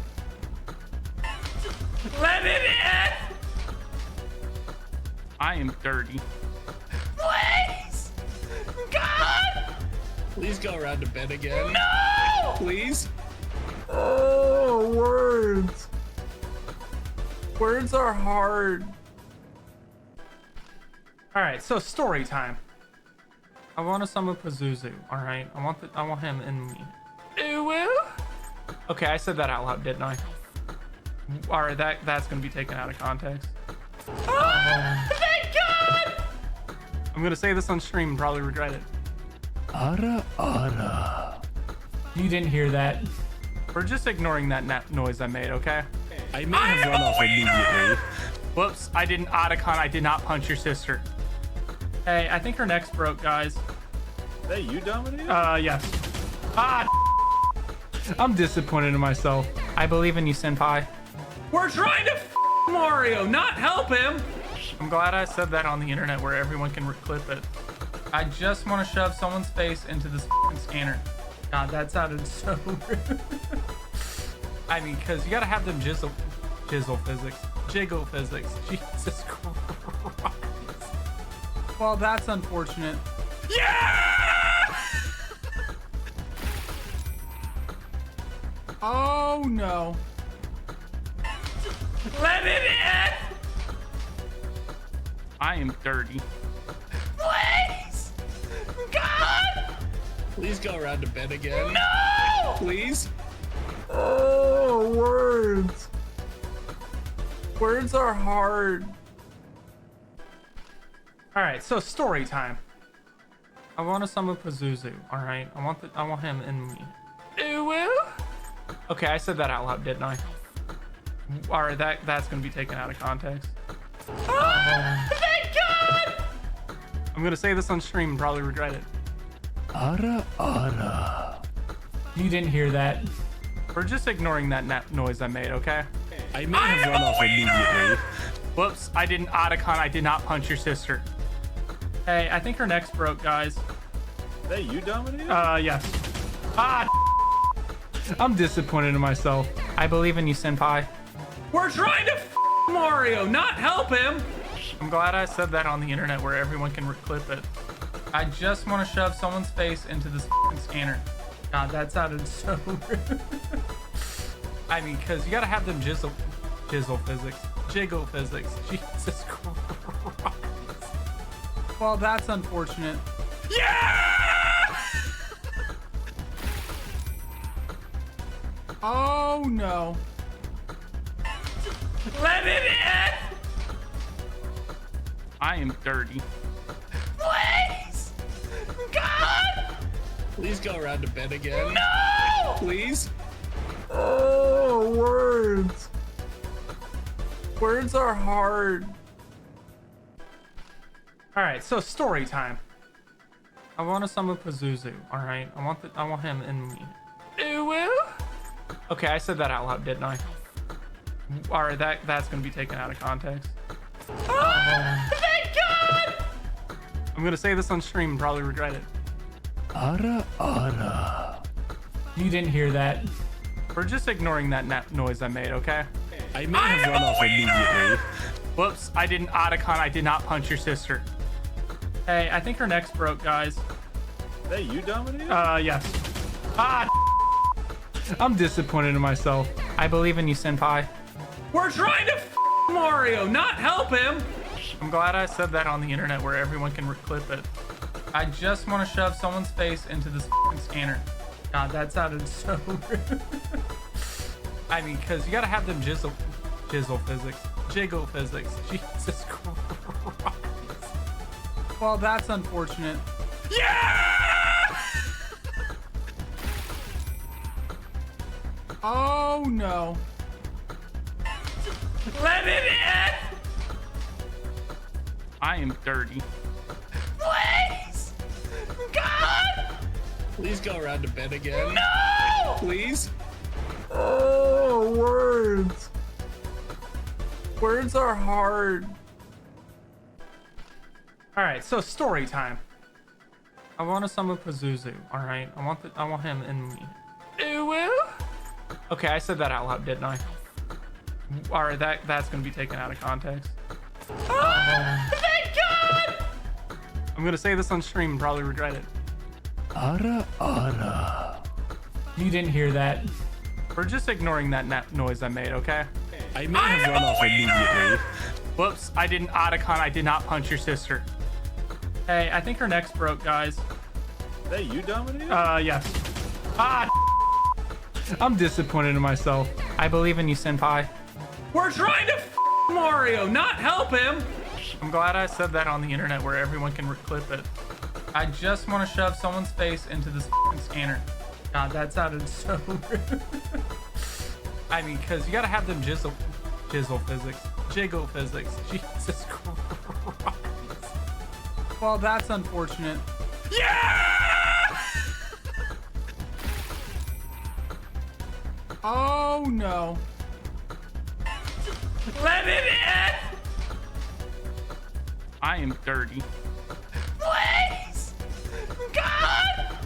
Let it in! I am dirty. Please! God! Please go around to bed again. No! Please. Oh, words. Words are hard. All right, so story time. I want to summon Pazuzu. All right, I want him in me. Ooh. Okay, I said that out loud, didn't I? All right, that's gonna be taken out of context. Oh, thank God! I'm gonna say this on stream and probably regret it. Ara ara. You didn't hear that. We're just ignoring that noise I made, okay? I may have run off immediately. Whoops, I didn't Otacon. I did not punch your sister. Hey, I think her neck's broke, guys. Hey, you dominated? Yes. Ah, I'm disappointed in myself. I believe in you, senpai. We're trying to Mario, not help him. I'm glad I said that on the internet where everyone can clip it. I just want to shove someone's face into this scanner. God, that sounded so rude. I mean, because you got to have them jiggle physics. Jiggle physics. Jesus Christ. Well, that's unfortunate. Yeah! Oh, no. Let it in! I am dirty. Please! God! Please go around to bed again. No! Please. Oh, words. Words are hard. All right, so story time. I want to summon Pazuzu. All right, I want him in me. Ooh. Okay, I said that out loud, didn't I? All right, that's gonna be taken out of context. Oh, thank God! I'm gonna say this on stream and probably regret it. Ara ara. You didn't hear that. We're just ignoring that noise I made, okay? I may have run off immediately. Whoops, I didn't Otacon. I did not punch your sister. Hey, I think her neck's broke, guys. Hey, you dominated? Yes. Ah, I'm disappointed in myself. I believe in you, senpai. We're trying to Mario, not help him. I'm glad I said that on the internet where everyone can clip it. I just want to shove someone's face into this scanner. God, that sounded so rude. I mean, because you got to have them jiggle physics. Jiggle physics. Jesus Christ. Well, that's unfortunate. Yeah! Oh, no. Let it in! I am dirty. Please! God! Please go around to bed again. No! Please. Oh, words. Words are hard. All right, so story time. I want to summon Pazuzu. All right, I want him in me. Ooh. Okay, I said that out loud, didn't I? All right, that's gonna be taken out of context. Oh, thank God! I'm gonna say this on stream and probably regret it. Ara ara. You didn't hear that. We're just ignoring that noise I made, okay? I may have run off immediately. Whoops, I didn't Otacon. I did not punch your sister. Hey, I think her neck's broke, guys. Hey, you dominated? Yes. Ah, I'm disappointed in myself. I believe in you, senpai. We're trying to Mario, not help him. I'm glad I said that on the internet where everyone can clip it. I just want to shove someone's face into this scanner. God, that sounded so rude. I mean, because you got to have them jiggle physics. Jiggle physics. Jesus Christ. Well, that's unfortunate. Yeah! Oh, no. Let it in! I am dirty. Please! God! Please go around to bed again. No! Please. Oh, words. Words are hard. All right, so story time. I want to summon Pazuzu. All right, I want him in me. Ooh. Okay, I said that out loud, didn't I? All right, that's gonna be taken out of context. Thank God! I'm gonna say this on stream and probably regret it. Ara ara. You didn't hear that. We're just ignoring that noise I made, okay? I may have run off immediately. Whoops, I didn't Otacon, I did not punch your sister. Hey, I think her neck's broke, guys. Hey, you dominated? Yes. Ah, I'm disappointed in myself. I believe in you, senpai. We're trying to Mario, not help him. I'm glad I said that on the internet where everyone can clip it. I just want to shove someone's face into this scanner. God, that sounded so rude. I mean, because you got to have them jiggle physics. Jesus Christ. Well, that's unfortunate. Yeah! Oh, no. Let it in! I am dirty. Please! God!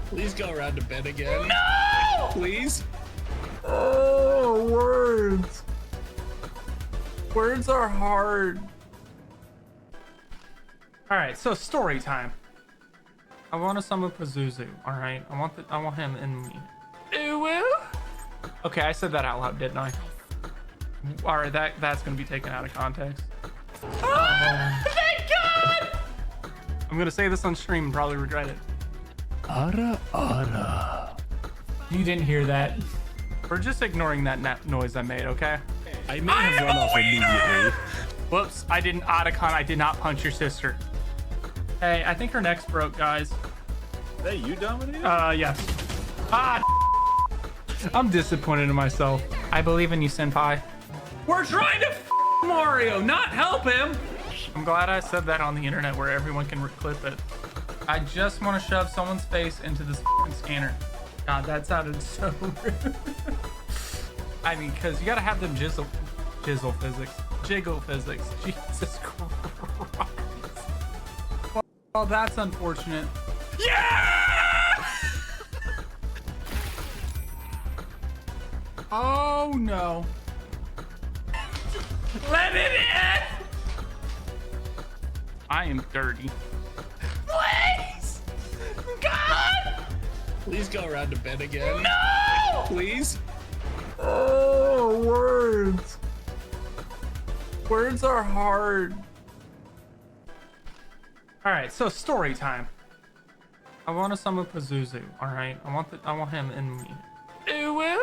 Please go around to bed again. No! Please? Oh, words. Words are hard. All right, so story time. I want to summon Pazuzu. All right, I want him in me. Ooh. Okay, I said that out loud, didn't I? All right, that's gonna be taken out of context. Thank God! I'm gonna say this on stream and probably regret it. Ara ara. You didn't hear that. We're just ignoring that noise I made, okay? I may have run off immediately. Whoops, I didn't Otacon, I did not punch your sister. Hey, I think her neck's broke, guys. Hey, you dominated? Yes. Ah, I'm disappointed in myself. I believe in you, senpai. We're trying to Mario, not help him. I'm glad I said that on the internet where everyone can clip it. I just want to shove someone's face into this scanner. God, that sounded so rude. I mean, because you got to have them jiggle physics. Jesus Christ. Well, that's unfortunate. Yeah! Oh, no. Let it in! I am dirty. Please! God! Please go around to bed again. No! Please? Oh, words. Words are hard. All right, so story time. I want to summon Pazuzu. All right, I want him in me. Ooh.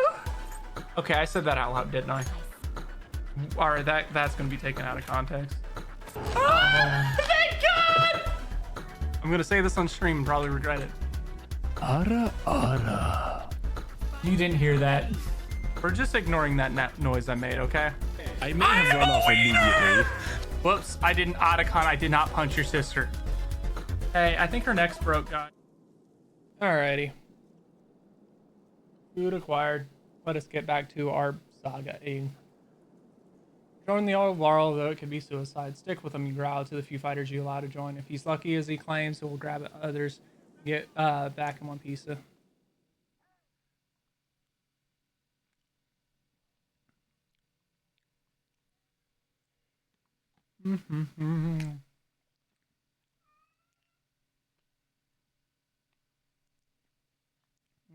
Okay, I said that out loud, didn't I? All right, that's gonna be taken out of context. Thank God! I'm gonna say this on stream and probably regret it. Ara ara. You didn't hear that. We're just ignoring that noise I made, okay? I may have run off immediately. Whoops, I didn't Otacon, I did not punch your sister. Hey, I think her neck's broke, guys. Alrighty. Food acquired. Let us get back to our Saga. Join the old Laurel, though it could be suicide. Stick with him, you growl to the few fighters you allow to join. If he's lucky as he claims, he will grab others, get back in one piece.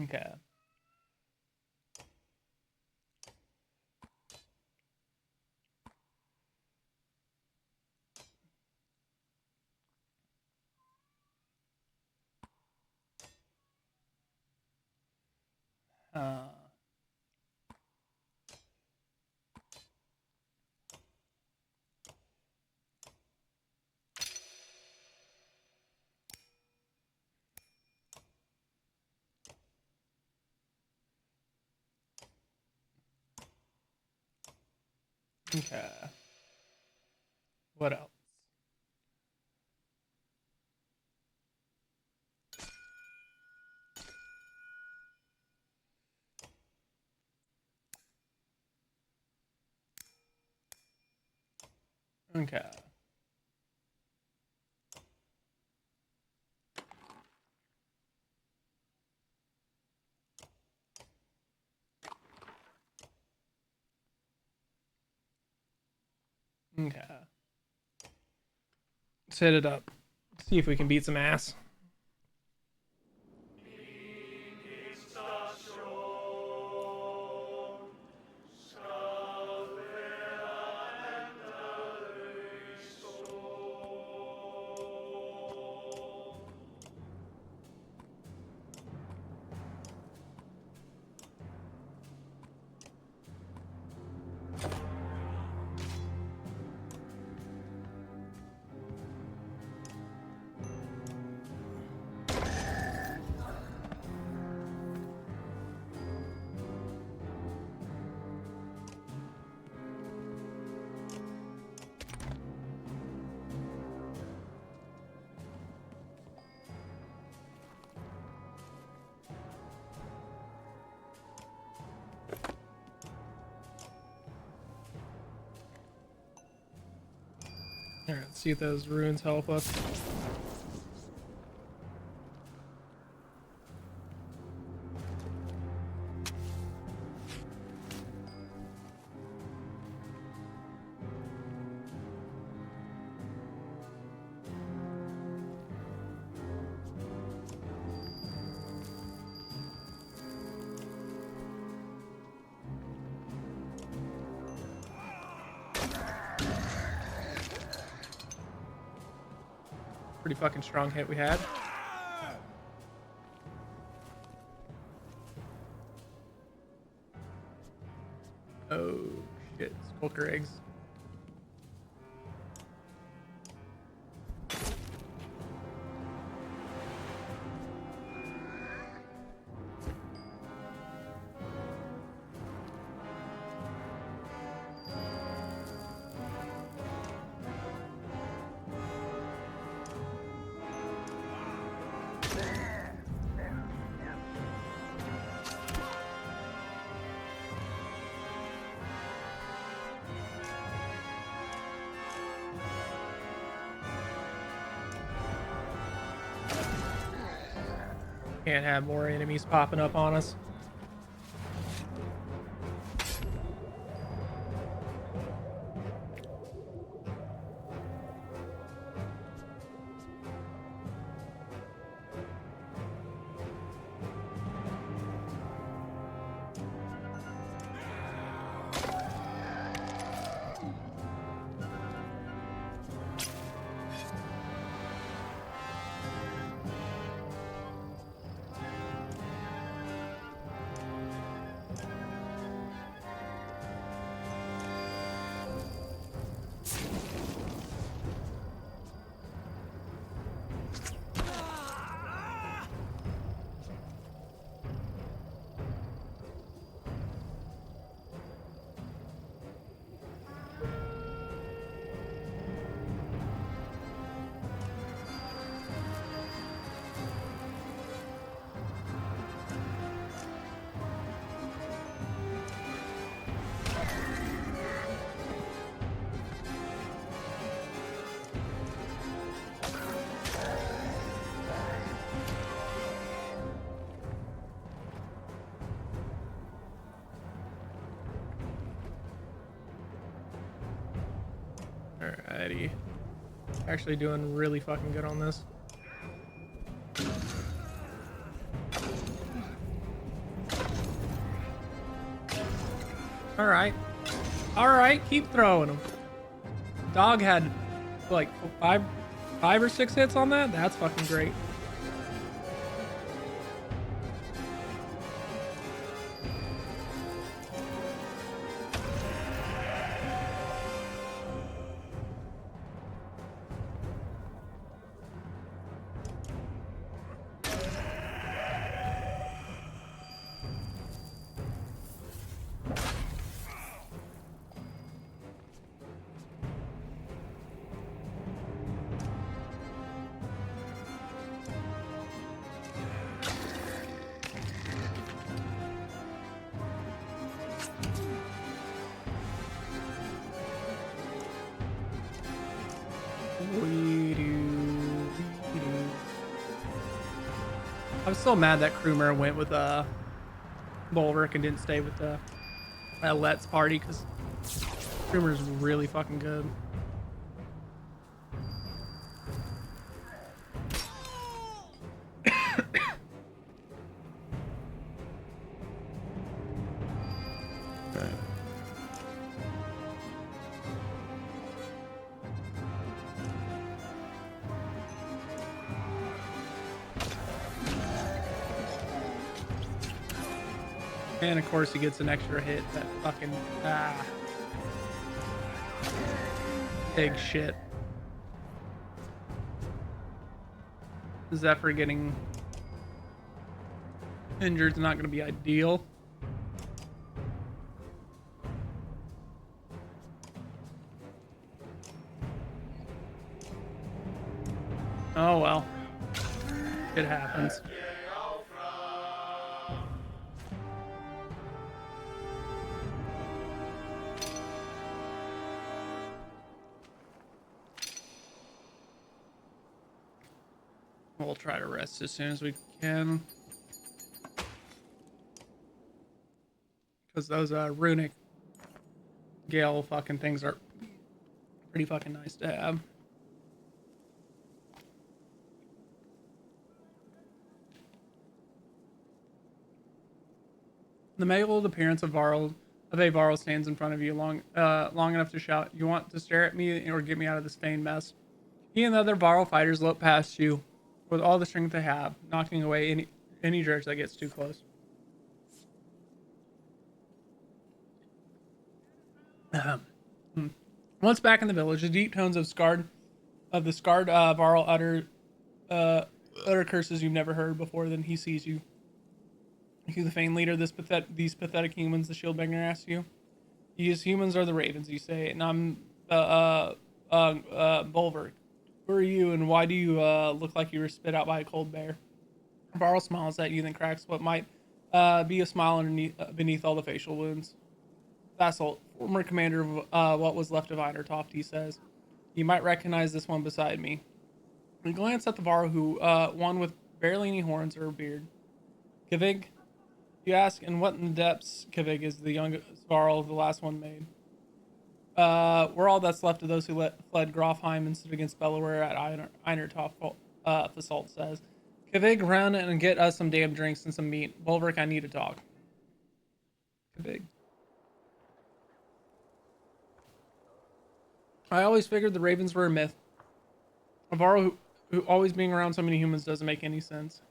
Okay. Okay. What else? Okay. Okay. Let's hit it up. See if we can beat some ass. Alright, let's see if those runes help us. Pretty fucking strong hit we had. Oh shit, skulker eggs. Can't have more enemies popping up on us. Alrighty. Actually doing really fucking good on this. Alright. Alright, keep throwing them. Dog had like five or six hits on that? That's fucking great. I'm still mad that Krumer went with Bulwark and didn't stay with the Let's party because Krumer's really fucking good. And of course he gets an extra hit. That fucking pig shit. Zephyr getting injured is not going to be ideal. Oh well, it happens. We'll try to rest as soon as we can. Because those runic gale fucking things are pretty fucking nice to have. The mailed appearance of a Varl stands in front of you long enough to shout, "You want to stare at me or get me out of this stained mess?" He and the other Varl fighters lope past you with all the strength they have, knocking away any dredge that gets too close. Once back in the village, the deep tones of the scarred Varl utter curses you've never heard before. Then he sees you. You, the famed leader of these pathetic humans, the Shieldbringer asks you. These humans are the Ravens, you say, and I'm Bulwark. Who are you, and why do you look like you were spit out by a cold bear? Varl smiles at you, then cracks what might be a smile beneath all the facial wounds. Vassal, former commander of what was left of Einertoft, he says. You might recognize this one beside me. We glance at the Varl who one with barely any horns or beard. Kavig? You ask, and what in the depths, Kavig is the youngest Varl, the last one made. We're all that's left of those who fled Grofheim and stood against Bellower at Einertoft, Fasalt says. Kavig, run and get us some damn drinks and some meat. Bulwark, I need to talk. Kavig. I always figured the Ravens were a myth. A Varl who always being around so many humans doesn't make any sense.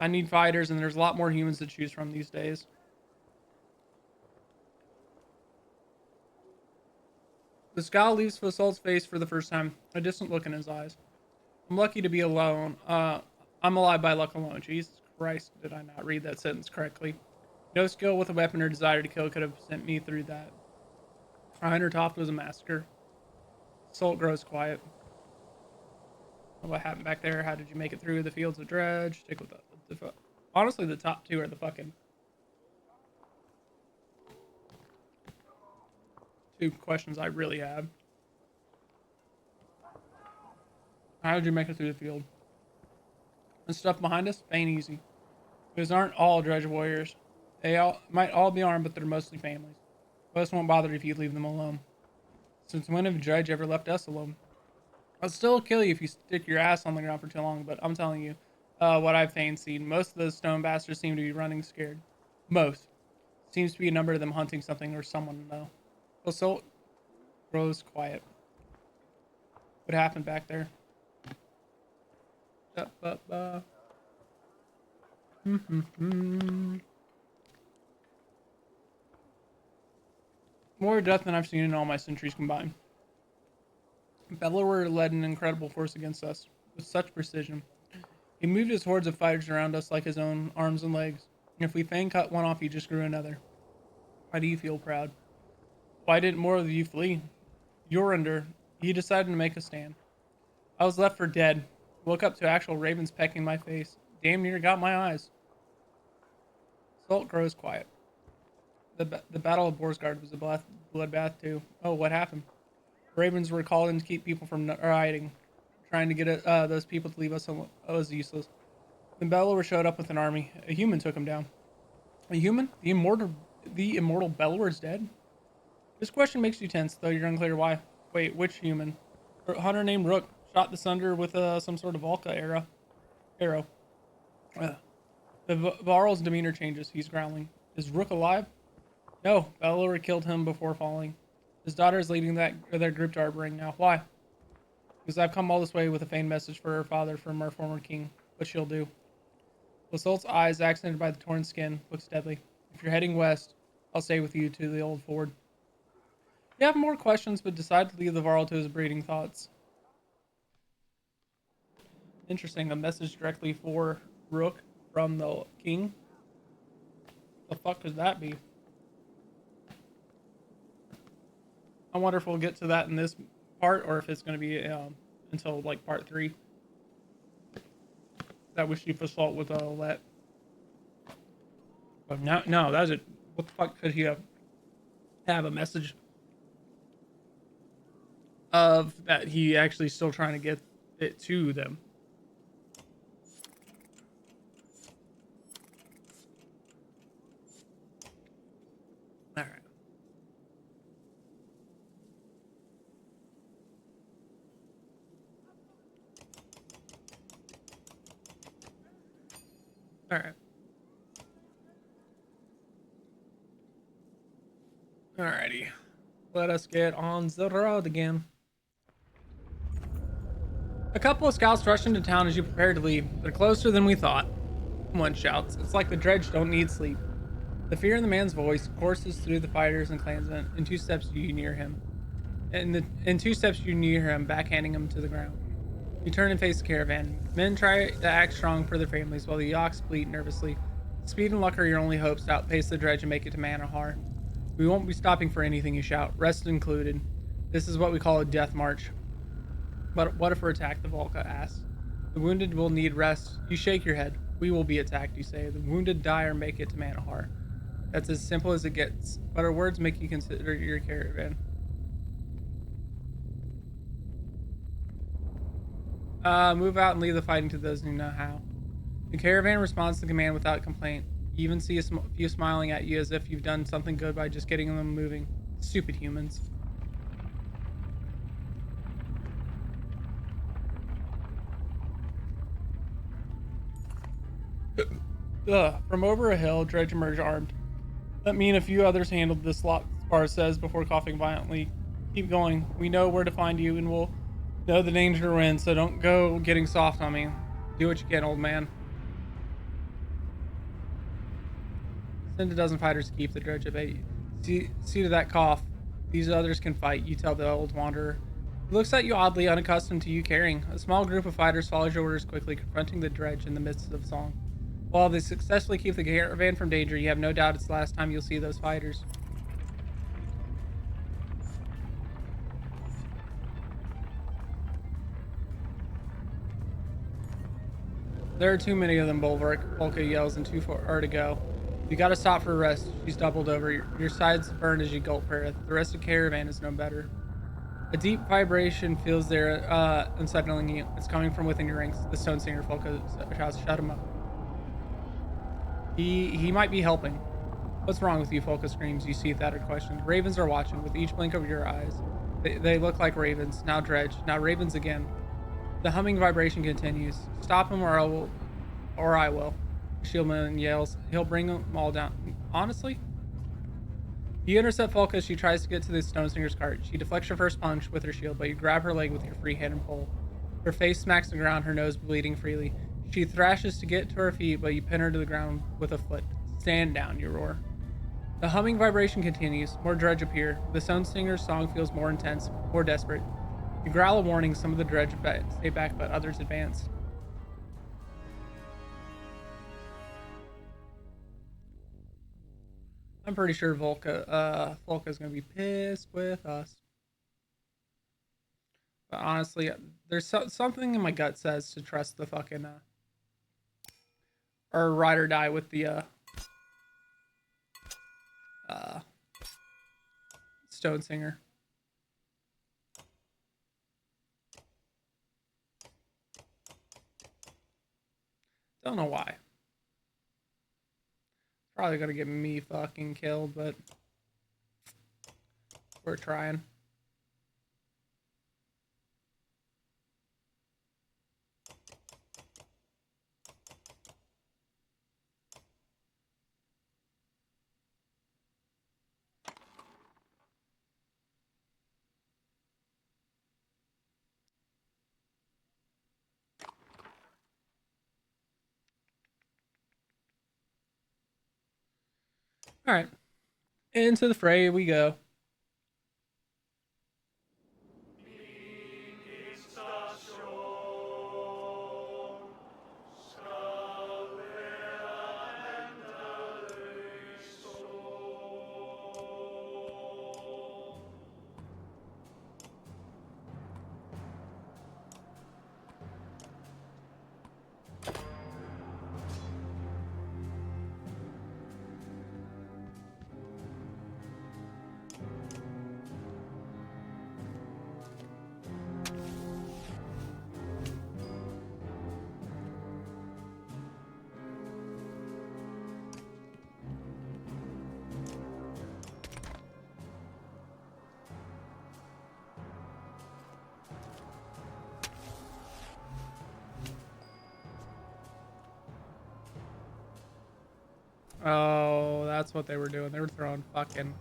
I need fighters, and there's a lot more humans to choose from these days. The scowl leaves Fasalt's face for the first time, a distant look in his eyes. I'm lucky to be alone. I'm alive by luck alone. Jesus Christ, did I not read that sentence correctly? No skill with a weapon or desire to kill could have sent me through that. Einertoft was a massacre. Salt grows quiet. What happened back there? How did you make it through the fields of dredge? Stick with the honestly, the top two are the fucking two questions I really have. How did you make it through the field? The stuff behind us ain't easy. Those aren't all dredge warriors. They might all be armed, but they're mostly families. Most won't bother if you leave them alone. Since when have dredge ever left us alone? I'll still kill you if you stick your ass on the ground for too long, but I'm telling you, what I've seen. Most of those stone bastards seem to be running scared. Most. Seems to be a number of them hunting something or someone, though. Assault grows quiet. What happened back there? More death than I've seen in all my centuries combined. Bellower led an incredible force against us, with such precision. He moved his hordes of fighters around us like his own arms and legs. And if we fang cut one off, he just grew another. Why do you feel proud? Why didn't more of you flee? Yorander, he decided to make a stand. I was left for dead. Woke up to actual ravens pecking my face. Damn near got my eyes. Salt grows quiet. The Battle of Borsgard was a bloodbath too. Oh, what happened? Ravens were called in to keep people from rioting. Trying to get those people to leave us alone was useless. When Bellower showed up with an army, a human took him down. A human? The immortal Bellower is dead? This question makes you tense, though you're unclear why. Wait, which human? A hunter named Rook shot the Sunder with some sort of Volca arrow. The Varl's demeanor changes. He's growling. Is Rook alive? No, Bellower killed him before falling. His daughter is leading their group to Arbering now. Why? Because I've come all this way with a feigned message for her father from our former king. What she'll do. Lasolt's eyes, accented by the torn skin, looks deadly. If you're heading west, I'll stay with you to the old ford. You have more questions, but decide to leave the Varl to his breeding thoughts. Interesting, a message directly for Rook from the king. The fuck could that be? I wonder if we'll get to that in this part, or if it's going to be until like part 3. That was chief assault with Let. But no, that's it. What the fuck could he have a message of that he actually still trying to get it to them? All right. All right. Alrighty. Let us get on the road again. A couple of scouts rush into town as you prepare to leave. They're closer than we thought. One shouts. It's like the dredge don't need sleep. The fear in the man's voice courses through the fighters and clansmen. In 2 steps you near him. In 2 steps you near him, backhanding him to the ground. You turn and face the caravan. Men try to act strong for their families, while the yaks bleat nervously. Speed and luck are your only hopes to outpace the dredge and make it to Manahar. We won't be stopping for anything, you shout, rest included. This is what we call a death march. But what if we're attacked, the Volca asks. The wounded will need rest. You shake your head. We will be attacked, you say. The wounded die or make it to Manahar. That's as simple as it gets. But our words make you consider your caravan. Move out and leave the fighting to those who know how. The caravan responds to command without complaint. You even see a few smiling at you as if you've done something good by just getting them moving. Stupid humans. From over a hill, Dredge emerged armed. Let me and a few others handled this lot, Spar says before coughing violently. Keep going. We know where to find you and we'll know the danger we're in, so don't go getting soft on me. Do what you can, old man. Send a dozen fighters to keep the dredge at bay. See to that cough. These others can fight, you tell the old wanderer. He looks at you oddly, unaccustomed to you carrying. A small group of fighters follows your orders quickly, confronting the dredge in the midst of song. While they successfully keep the caravan from danger, you have no doubt it's the last time you'll see those fighters. There are too many of them, Bulwark, Volka yells, and too far to go. You gotta stop for a rest. She's doubled over. Your sides burn as you gulp her. The rest of the caravan is no better. A deep vibration feels there, unsettling you. It's coming from within your ranks. The stone singer Volka shouts, shut him up. He might be helping. What's wrong with you? Volka screams. You see that questions. Ravens are watching. With each blink of your eyes, they look like ravens. Now dredge. Now ravens again. The humming vibration continues. Stop him or I will. Shieldman yells. He'll bring them all down. Honestly? You intercept Volka as she tries to get to the stone singer's cart. She deflects your first punch with her shield, but you grab her leg with your free hand and pull. Her face smacks the ground, her nose bleeding freely. She thrashes to get to her feet, but you pin her to the ground with a foot. Stand down, you roar. The humming vibration continues. More dredge appear. The stone singer's song feels more intense, more desperate. You growl a warning. Some of the dredge stay back, but others advance. I'm pretty sure Volka's gonna be pissed with us. But honestly, there's something in my gut says to trust the fucking or ride or die with the stone singer. Don't know why. Probably gonna get me fucking killed, but we're trying. All right, into the fray we go. Oh, that's what they were doing. They were throwing fucking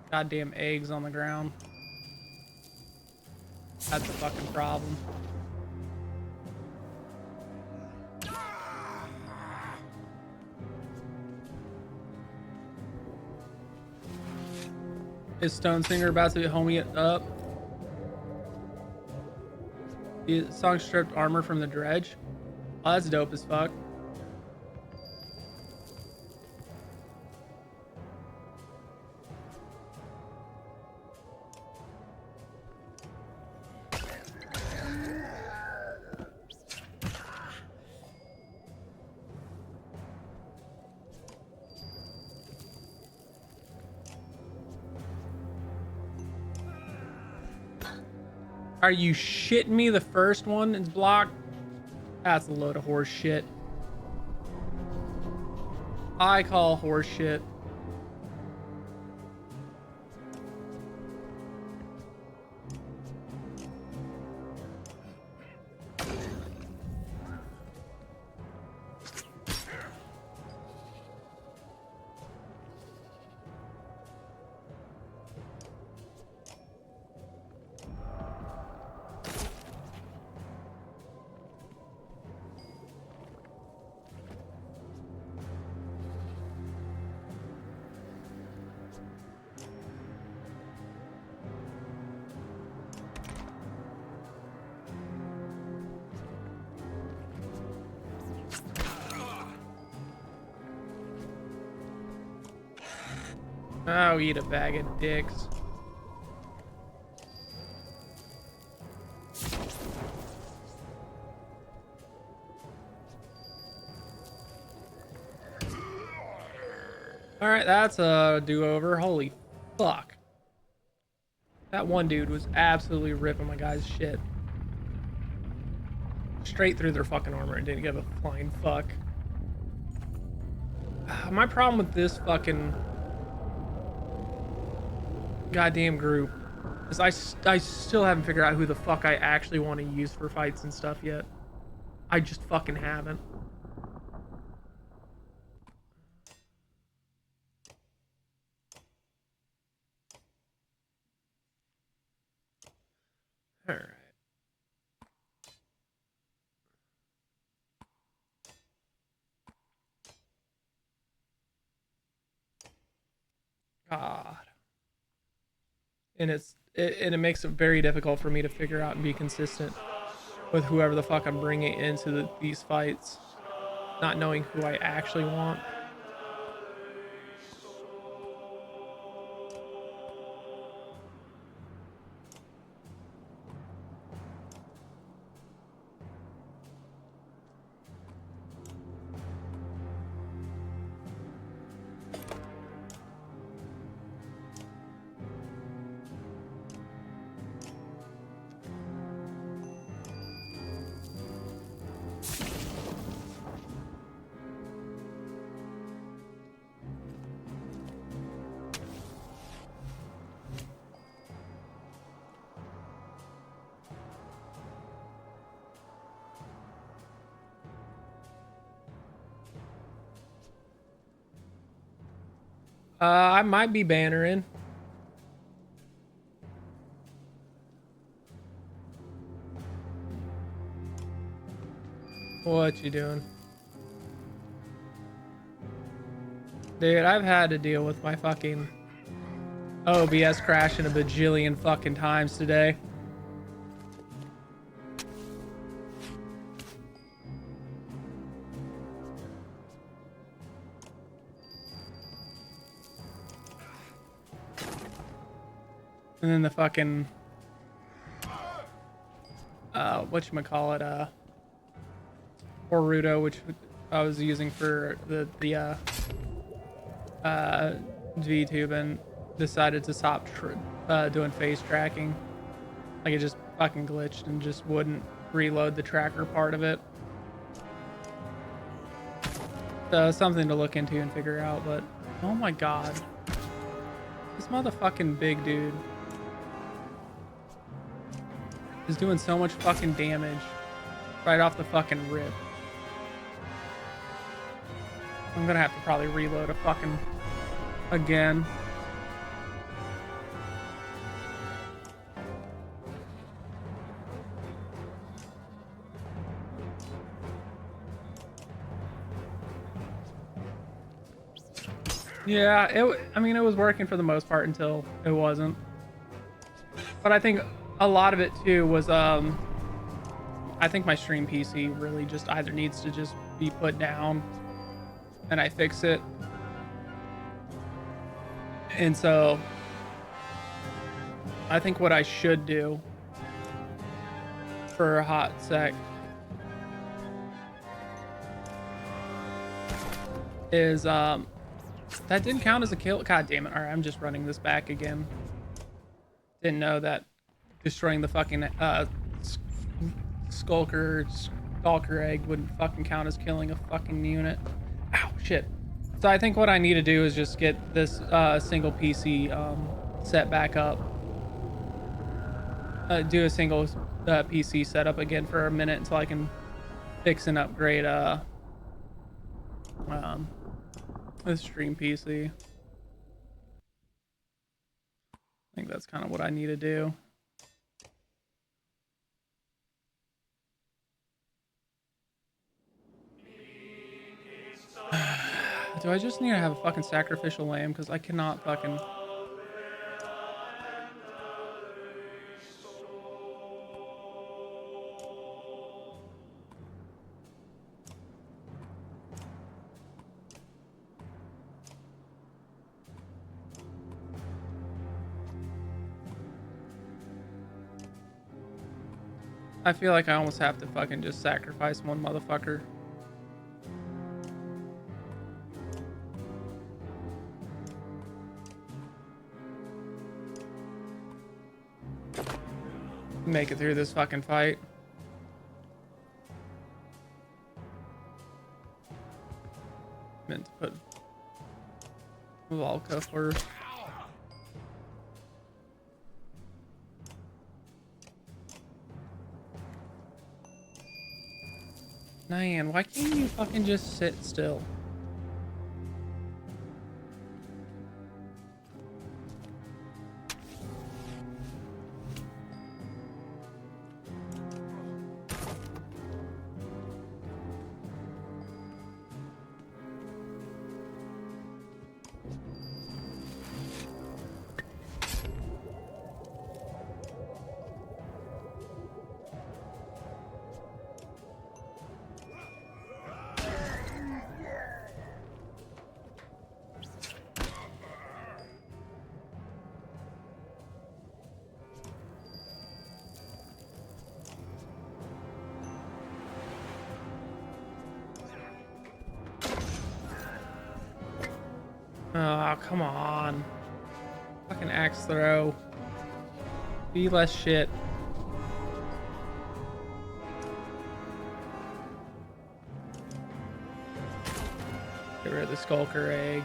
goddamn eggs on the ground. That's a fucking problem. Is Stone Singer about to homie it up? The song stripped armor from the dredge. Oh, that's dope as fuck. Are you shitting me? The first one is blocked? That's a load of horse shit. I call horse shit. Oh, eat a bag of dicks. All right, that's a do-over. Holy fuck. That one dude was absolutely ripping my guy's shit. Straight through their fucking armor and didn't give a flying fuck. My problem with this fucking goddamn group is I still haven't figured out who the fuck I actually want to use for fights and stuff yet. I just fucking haven't. All right. God. And it makes it very difficult for me to figure out and be consistent with whoever the fuck I'm bringing into these fights, not knowing who I actually want. I might be bannering. What you doing? Dude, I've had to deal with my fucking OBS crashing a bajillion fucking times today. And then the fucking whatchamacallit, Boruto, which I was using for the VTube, and decided to stop doing face tracking. Like, it just fucking glitched and just wouldn't reload the tracker part of it. So something to look into and figure out. But oh my god, this motherfucking big dude is doing so much fucking damage right off the fucking rip. I'm gonna have to probably reload a fucking again. Yeah, I mean, it was working for the most part until it wasn't. But I think a lot of it too was I think my stream PC really just either needs to just be put down and I fix it. And so I think what I should do for a hot sec is that didn't count as a kill. God damn it. All right, I'm just running this back again. Didn't know that destroying the fucking stalker egg wouldn't fucking count as killing a fucking unit. Ow, shit. So I think what I need to do is just get this single PC set back up. Do a single PC setup again for a minute until I can fix and upgrade the stream PC. I think that's kind of what I need to do. Do I just need to have a fucking sacrificial lamb? Because I cannot fucking... I feel like I almost have to fucking just sacrifice one motherfucker. Make it through this fucking fight. Meant to put Volka first. Man, why can't you fucking just sit still? Oh, come on. Fucking axe throw. Be less shit. Get rid of the skulker egg.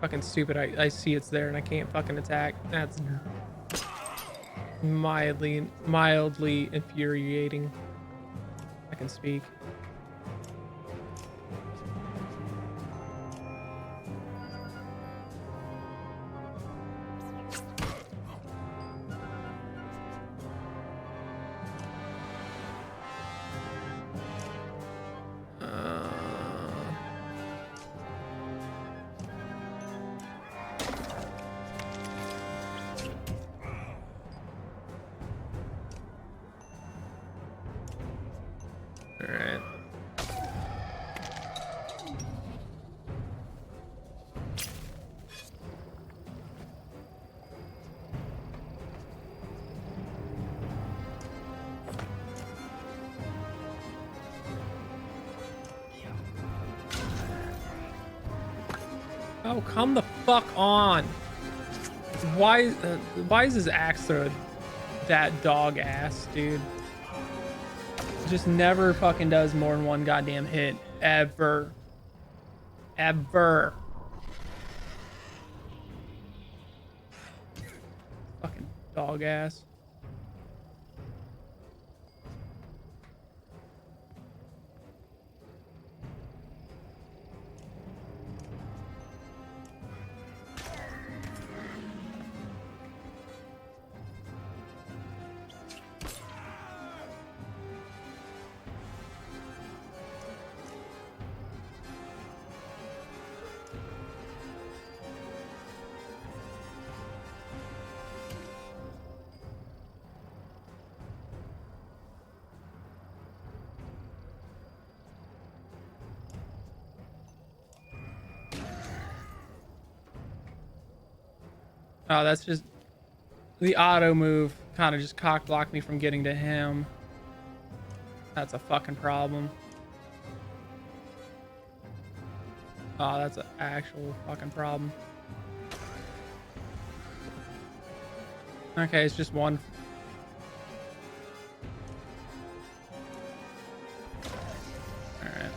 Fucking stupid. I see it's there and I can't fucking attack. That's mildly infuriating. I can speak. Oh, come the fuck on. Why is his axe throw that dog ass, dude? Just never fucking does more than one goddamn hit. Ever. Ever. Fucking dog ass. Oh, that's just the auto move kind of just cock blocked me from getting to him. That's a fucking problem. Oh, that's an actual fucking problem. Okay, it's just one. All right.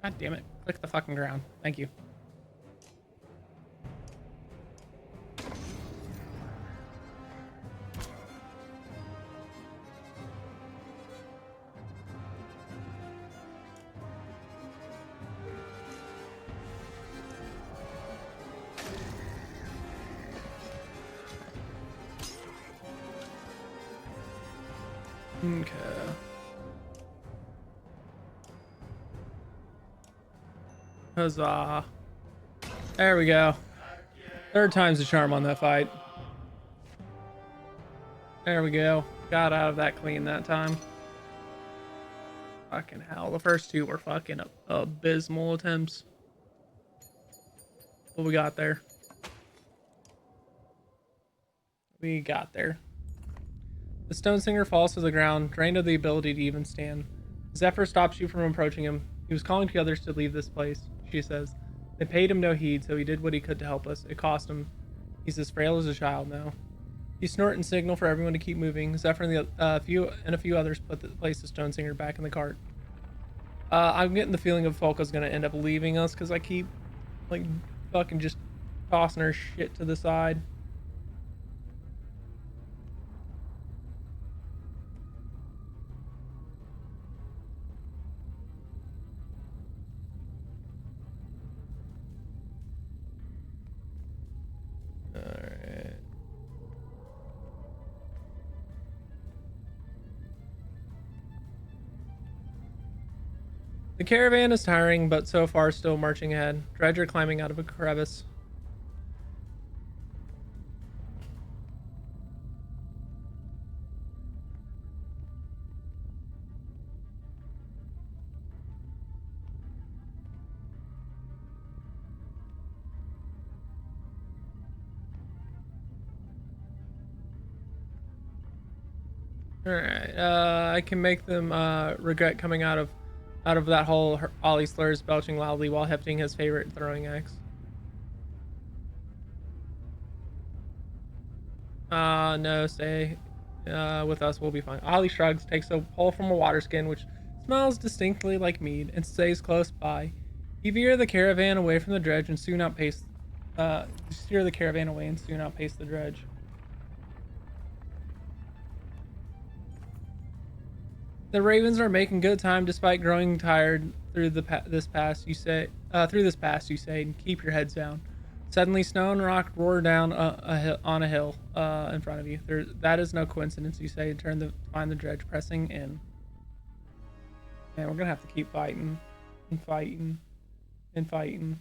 God damn it. Click the fucking ground. Thank you. Okay. Huzzah. There we go. Third time's the charm on that fight. There we go. Got out of that clean that time. Fucking hell. The first two were fucking abysmal attempts. What we got there? We got there. The stone singer falls to the ground, drained of the ability to even stand. Zephyr stops you from approaching him. He was calling to the others to leave this place, she says. They paid him no heed, so he did what he could to help us. It cost him. He's as frail as a child now. You snort and signal for everyone to keep moving. Zephyr and a few others place the stone singer back in the cart. I'm getting the feeling of Folka's gonna end up leaving us because I keep like fucking just tossing her shit to the side. Alright. The caravan is tiring, but so far still marching ahead. Dredger climbing out of a crevice. Alright, I can make them regret coming out of that hole. Ollie slurs, belching loudly while hefting his favorite throwing axe. No, stay with us, we'll be fine. Ollie shrugs, takes a pull from a water skin, which smells distinctly like mead, and stays close by. You veer the caravan away from the dredge and soon outpace steer the caravan away and soon outpace the dredge. The Ravens are making good time despite growing tired through this pass. You say, and keep your heads down. Suddenly, snow and rock roar down on a hill in front of you. That is no coincidence. You say, and find the dredge, pressing in. Man, we're gonna have to keep fighting, and fighting, and fighting.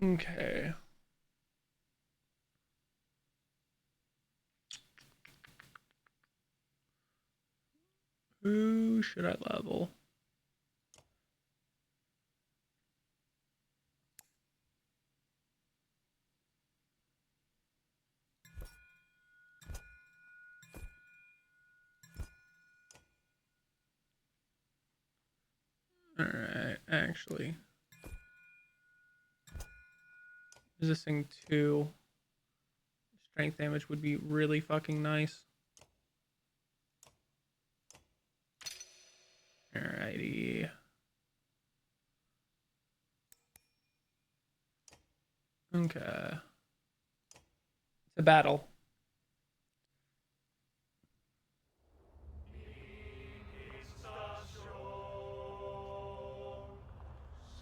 Okay. Who should I level? Alright, actually. Resisting 2 strength damage would be really fucking nice. Alrighty. Okay. It's a battle.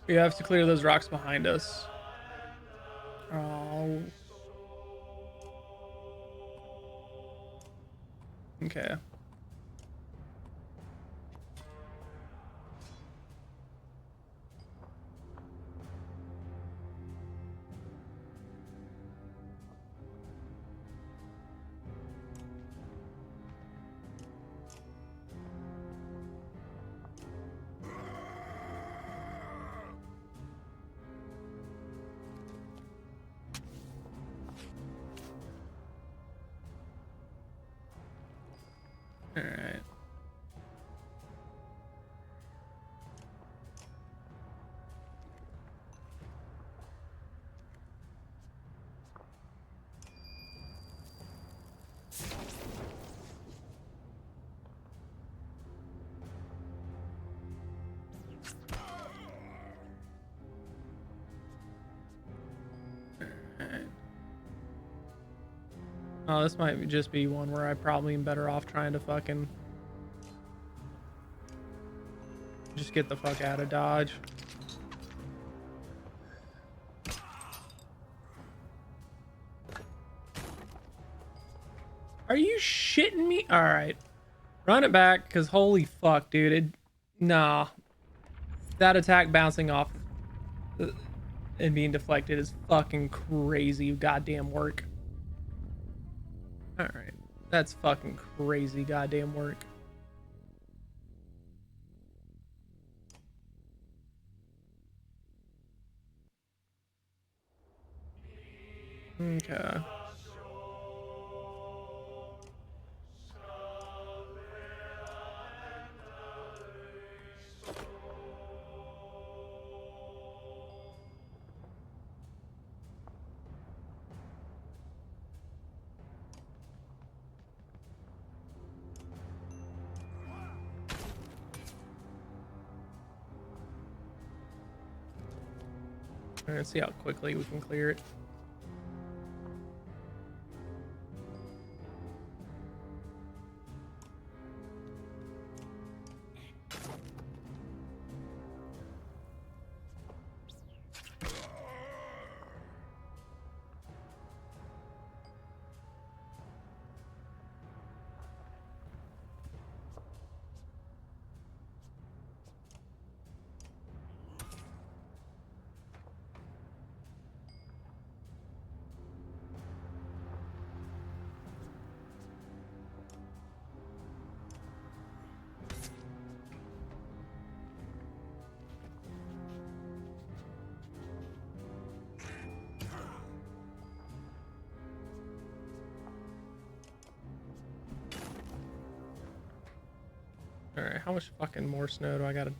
We have to clear those rocks behind us. Oh. Okay. All right. Oh, this might just be one where I probably am better off trying to fucking just get the fuck out of Dodge. Are you shitting me? All right. Run it back, because holy fuck, dude. Nah. That attack bouncing off and being deflected is fucking crazy goddamn work. All right. That's fucking crazy goddamn work. Okay. Let's see how quickly we can clear it. All right, how much fucking more snow do I gotta?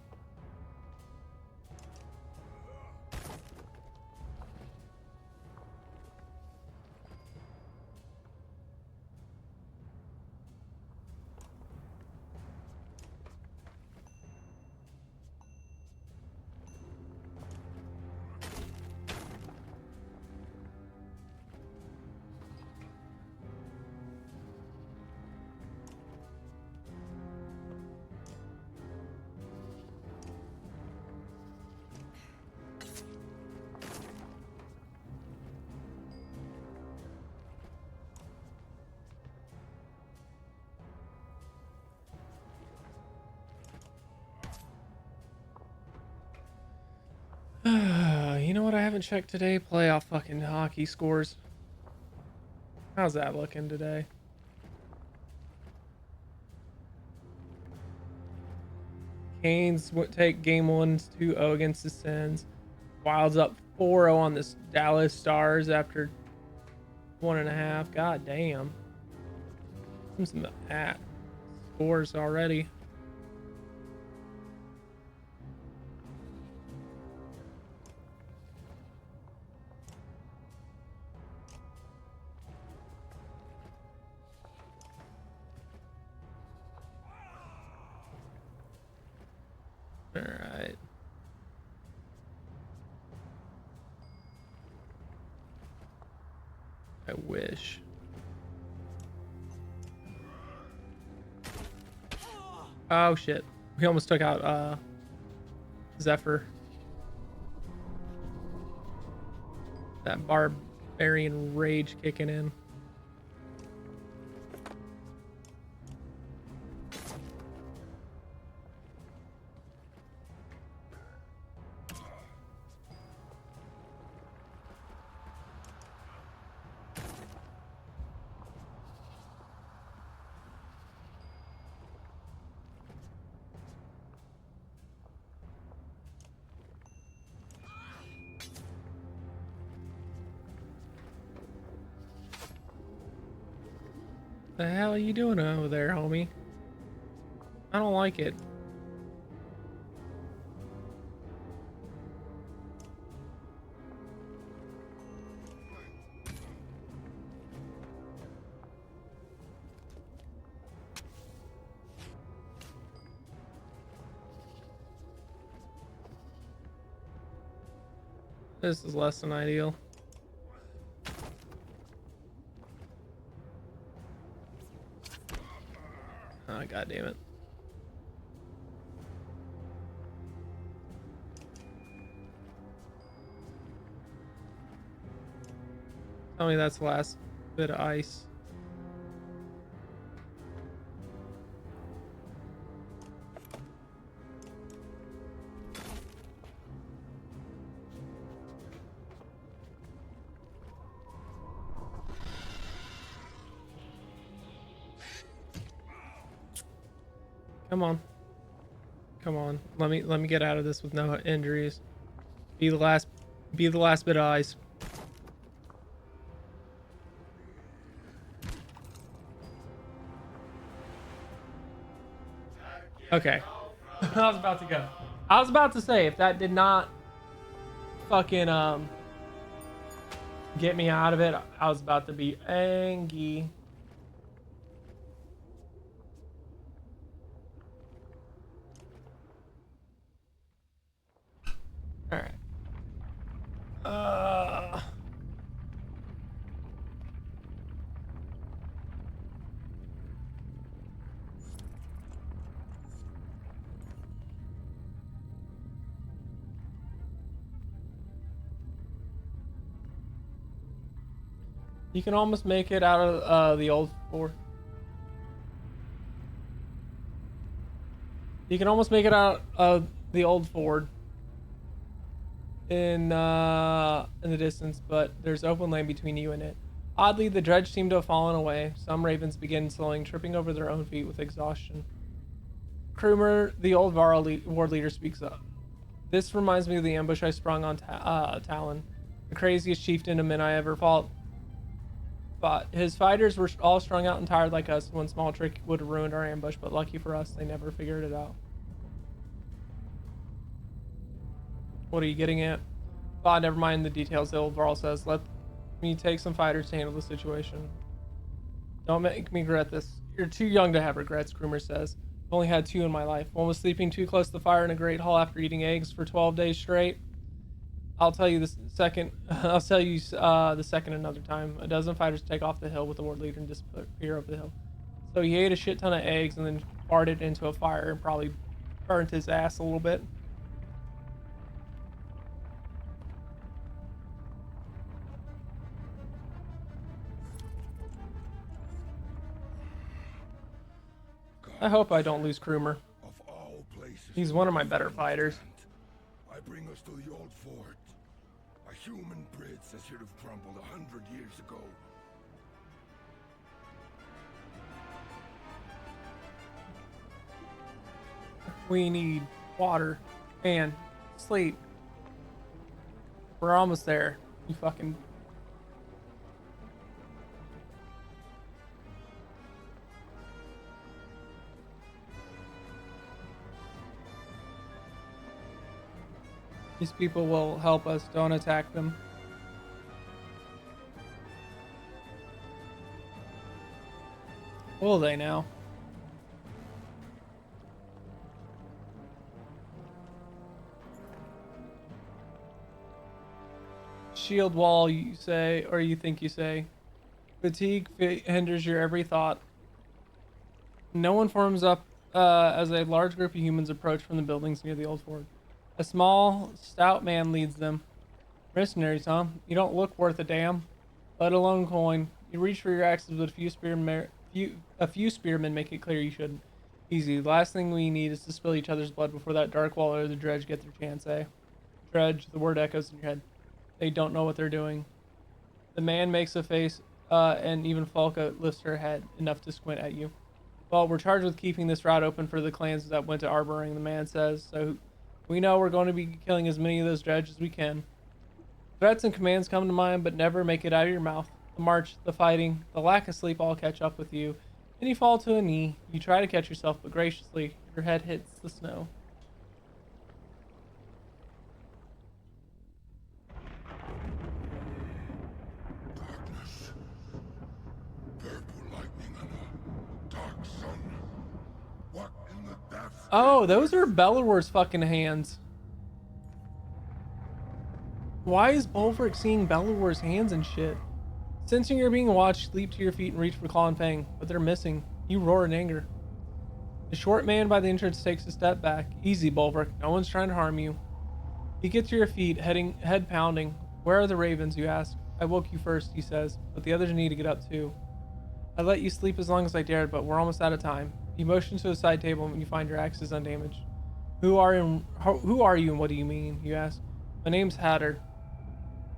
haven't checked today. Playoff fucking hockey scores. How's that looking today? Canes would take game 1 2-0 against the Sens. Wild's up 4-0 on the Dallas Stars after 1.5. God damn. Some at scores already. All right. I wish. Oh shit. We almost took out Zephyr. That barbarian rage kicking in. The hell are you doing over there, homie? I don't like it. This is less than ideal. Oh, God damn it. Tell me that's the last bit of ice. Come on. Come on. Let me get out of this with no injuries. Be the last bit of ice. Okay. I was about to go. I was about to say, if that did not fucking get me out of it, I was about to be angry. All right. You can almost make it out of the old fort. You can almost make it out of the old fort in the distance, but there's open land between you and it. Oddly, the dredge seemed to have fallen away. Some ravens begin slowing, tripping over their own feet with exhaustion. Krumer, the old ward leader, speaks up. This reminds me of the ambush I sprung on Talon, the craziest chieftain of men I ever fought. But his fighters were all strung out and tired like us. One small trick would have ruined our ambush, but lucky for us, they never figured it out. What are you getting at? Ah, never mind the details, the old Varl says. Let me take some fighters to handle the situation. Don't make me regret this. You're too young to have regrets, Krumer says. I've only had 2 in my life. One was sleeping too close to the fire in a great hall after eating eggs for 12 days straight. I'll tell you the second another time. A dozen fighters take off the hill with the ward leader and disappear over the hill. So he ate a shit ton of eggs and then farted into a fire and probably burnt his ass a little bit. I hope I don't lose Krumer. Of all places, He's one of my better fighters. I bring us to the old fort. A human bridge that should have crumbled 100 years ago. We need water and sleep. We're almost there. You fucking. These people will help us. Don't attack them. Will they now? Shield wall, you say, or you think you say. Fatigue hinders your every thought. No one forms up as a large group of humans approach from the buildings near the old fort. A small, stout man leads them. Mercenaries, huh? You don't look worth a damn, let alone coin. You reach for your axes, but a few spearmen make it clear you shouldn't. Easy. The last thing we need is to spill each other's blood before that dark wall or the dredge get their chance, eh? Dredge, the word echoes in your head. They don't know what they're doing. The man makes a face, and even Falca lifts her head enough to squint at you. Well, we're charged with keeping this route open for the clans that went to Arboring, the man says, so we know we're going to be killing as many of those dredge as we can. Threats and commands come to mind, but never make it out of your mouth. The march, the fighting, the lack of sleep all catch up with you, and you fall to a knee. You try to catch yourself, but graciously, your head hits the snow. Darkness. Purple lightning and a dark sun. What in the depths? Oh, those are Bellower's fucking hands. Why is Bulwark seeing Bellower's hands and shit? Sensing you're being watched, leap to your feet and reach for Claw and Fang, but they're missing. You roar in anger. The short man by the entrance takes a step back. Easy, Bulwark. No one's trying to harm you. You get to your feet, head pounding. Where are the ravens, you ask? I woke you first, he says, but the others need to get up too. I let you sleep as long as I dared, but we're almost out of time. You motion to a side table and you find your axes undamaged. Who are you and what do you mean? You ask. My name's Hatter.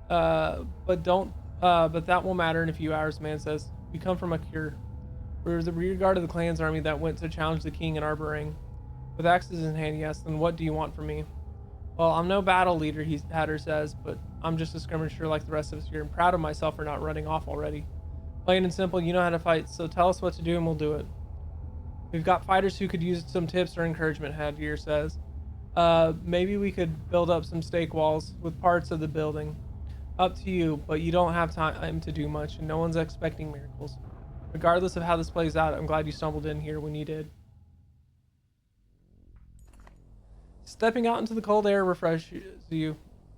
But that won't matter in a few hours, man says. We come from a cure. We're the rear guard of the clan's army that went to challenge the king in Arboring. With axes in hand, yes, then what do you want from me? Well, I'm no battle leader, Hatter says, but I'm just a skirmisher like the rest of us here. I'm proud of myself for not running off already. Plain and simple, you know how to fight, so tell us what to do and we'll do it. We've got fighters who could use some tips or encouragement, Hatter says. Maybe we could build up some stake walls with parts of the building. Up to you, but you don't have time to do much, and no one's expecting miracles. Regardless of how this plays out, I'm glad you stumbled in here when you did. Stepping out into the cold air refreshes you.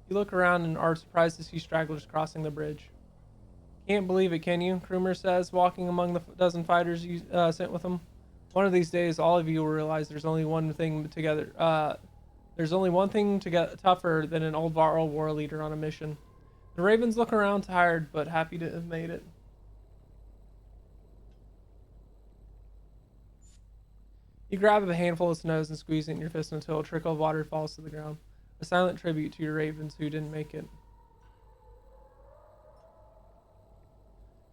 You look around and are surprised to see stragglers crossing the bridge. Can't believe it, can you? Krumer says, walking among the dozen fighters you sent with him. One of these days, all of you will realize there's only one thing together. There's only one thing to get tougher than an old Varl war leader on a mission. The ravens look around tired, but happy to have made it. You grab a handful of snows and squeeze it in your fist until a trickle of water falls to the ground. A silent tribute to your ravens who didn't make it.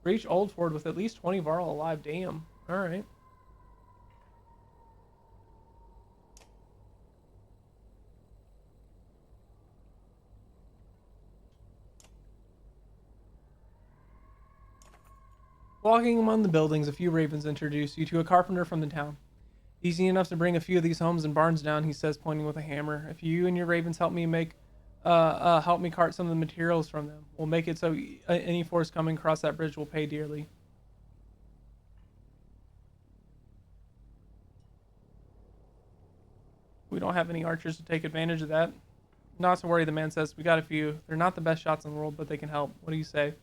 Reach Old Ford with at least 20 Varl alive. Damn. Alright. Walking among the buildings, a few ravens introduce you to a carpenter from the town. Easy enough to bring a few of these homes and barns down, he says, pointing with a hammer. If you and your ravens help me cart some of the materials from them, we'll make it so any force coming across that bridge will pay dearly. We don't have any archers to take advantage of that. Not to worry, the man says. We got a few. They're not the best shots in the world, but they can help. What do you say?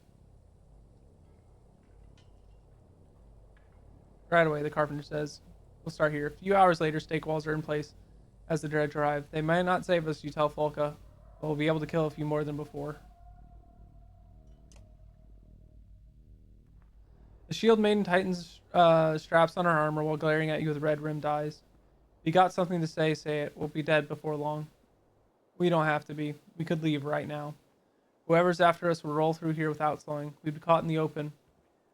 Right away, the carpenter says. We'll start here. A few hours later, stake walls are in place as the dredge arrive. They might not save us, you tell Folka, but we'll be able to kill a few more than before. The shield maiden tightens straps on her armor while glaring at you with red-rimmed eyes. If you got something to say, say it. We'll be dead before long. We don't have to be. We could leave right now. Whoever's after us will roll through here without slowing. We'd be caught in the open.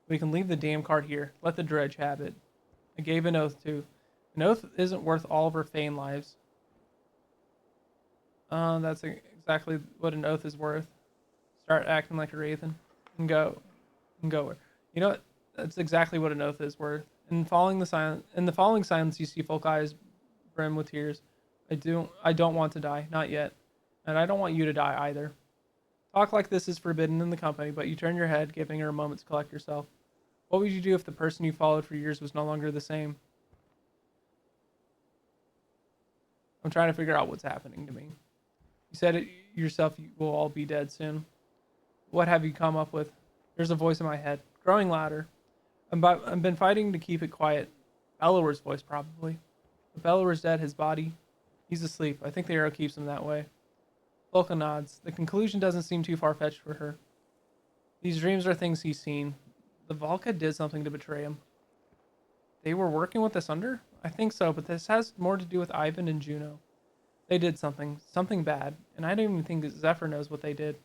We can leave the damn cart here. Let the dredge have it. I gave an oath too. An oath isn't worth all of our Fane lives. That's exactly what an oath is worth. Start acting like a Wraithen and go. You know what? That's exactly what an oath is worth. In the following silence, you see folk eyes brim with tears. I don't want to die, not yet, and I don't want you to die either. Talk like this is forbidden in the company, but you turn your head, giving her a moment to collect yourself. What would you do if the person you followed for years was no longer the same? I'm trying to figure out what's happening to me. You said it yourself, you will all be dead soon. What have you come up with? There's a voice in my head, growing louder. I've been fighting to keep it quiet. Bellower's voice, probably. But Bellower's dead, his body. He's asleep. I think the arrow keeps him that way. Volka nods. The conclusion doesn't seem too far-fetched for her. These dreams are things he's seen. The Volka did something to betray him. They were working with us under? I think so, but this has more to do with Ivan and Juno. They did something bad, and I don't even think Zephyr knows what they did.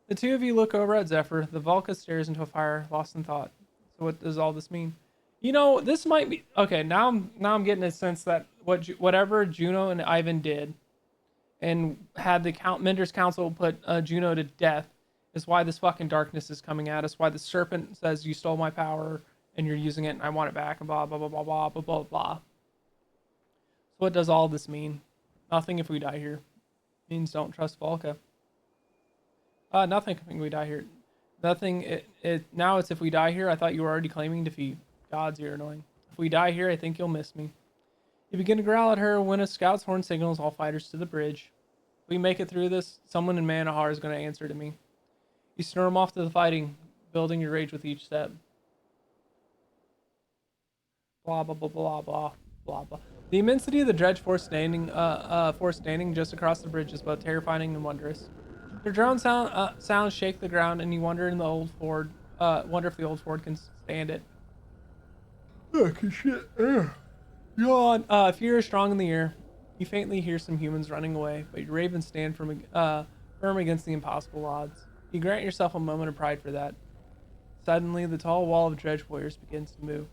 The two of you look over at Zephyr. The Volka stares into a fire, lost in thought. So what does all this mean? You know, this might be okay. Now I'm getting a sense that whatever Juno and Ivan did, and had the Mender's Council put Juno to death, is why this fucking darkness is coming at us. Why the serpent says you stole my power and you're using it and I want it back and blah blah blah blah blah blah blah blah. So what does all this mean? Nothing if we die here. It means don't trust Volka. Nothing if we die here. Nothing. Now it's if we die here. I thought you were already claiming defeat. Gods, you're annoying. If we die here, I think you'll miss me. You begin to growl at her when a scout's horn signals all fighters to the bridge. If we make it through this, someone in Manahar is going to answer to me. You storm off to the fighting, building your rage with each step. Blah blah blah blah blah blah blah. The immensity of the dredge force standing just across the bridge is both terrifying and wondrous. Their drone sounds shake the ground, and you wonder if the old Ford can stand it. Shit. Yawn. Fear is strong in the air. You faintly hear some humans running away, but your ravens stand firm against the impossible odds. You grant yourself a moment of pride for that. Suddenly, the tall wall of dredge warriors begins to move.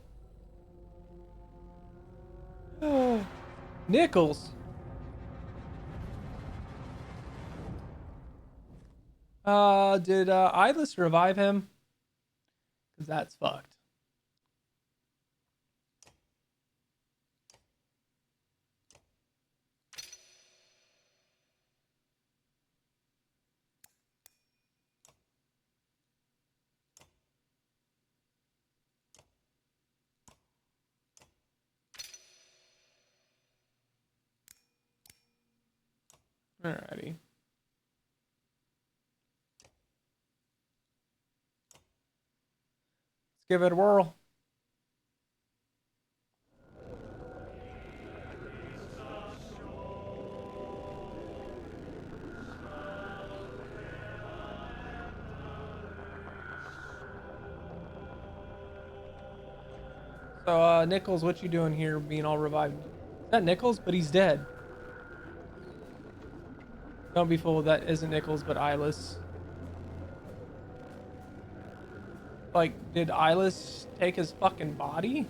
Nichols! Did Idlis revive him? Because that's fucked. Alrighty. Let's give it a whirl. So, Nichols, what you doing here being all revived? Is that Nichols? But he's dead. Don't be fooled, that isn't Nichols, but Eyeless. Like, did Eyeless take his fucking body?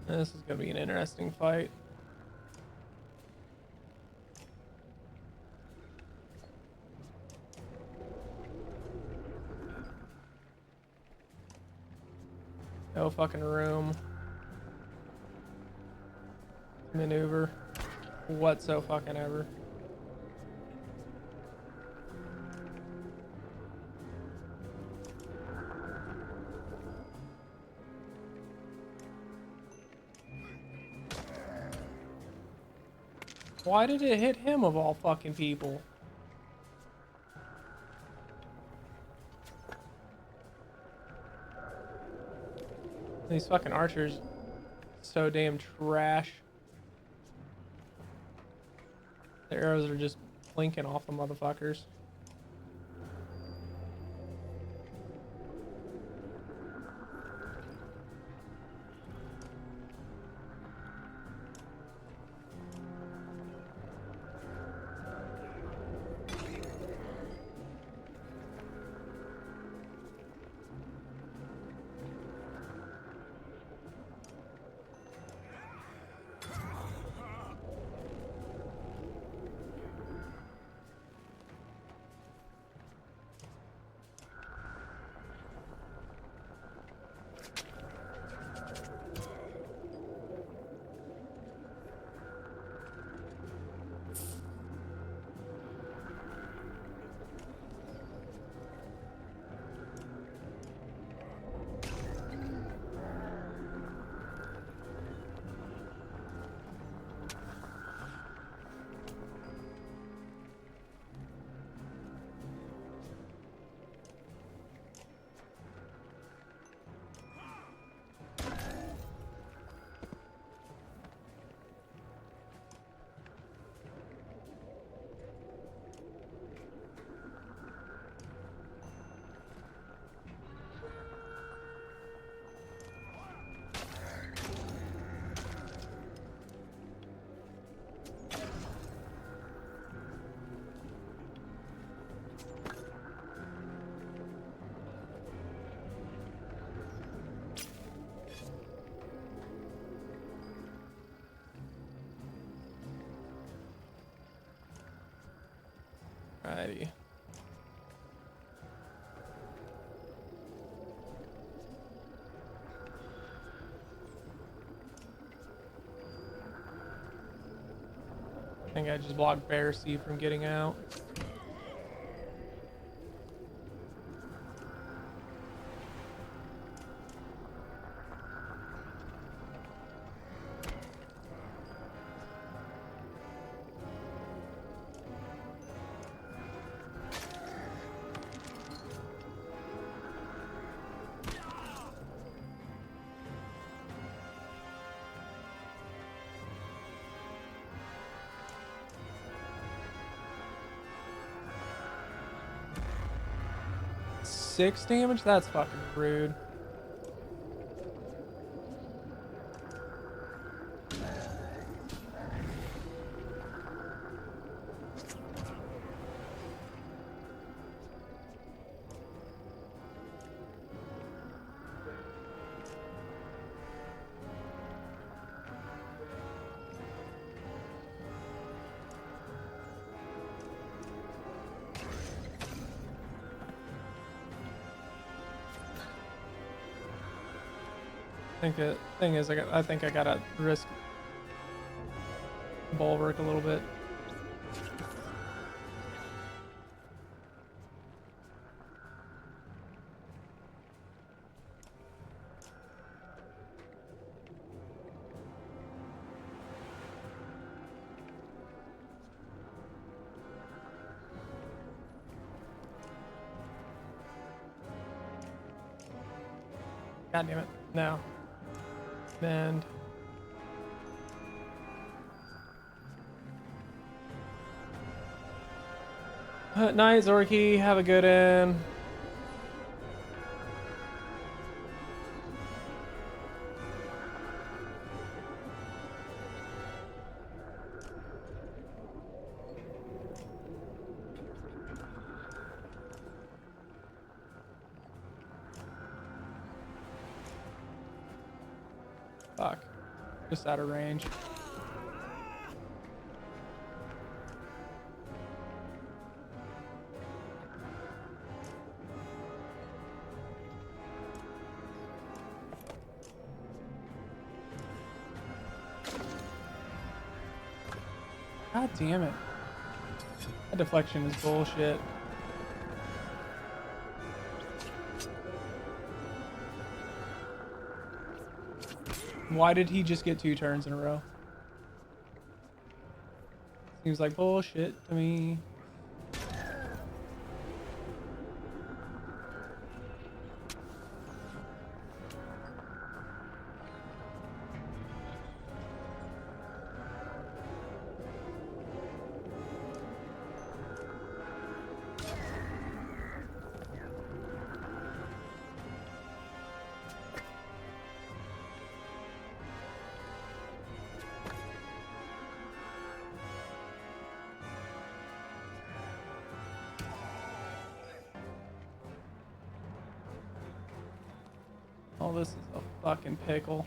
This is gonna be an interesting fight. no fucking room to maneuver whatsoever. Why did it hit him of all fucking people? These fucking archers, so damn trash. The arrows are just blinking off the motherfuckers. Alrighty. I think I just blocked Pharisee from getting out. Six damage? That's fucking rude. I think the thing is, I think I gotta risk bulwark a little bit. God damn it. No. Bend. Night, Zorky. Have a good one. Fuck. Just out of range. God damn it. That deflection is bullshit. Why did he just get 2 turns in a row? Seems like bullshit to me. Oh, this is a fucking pickle.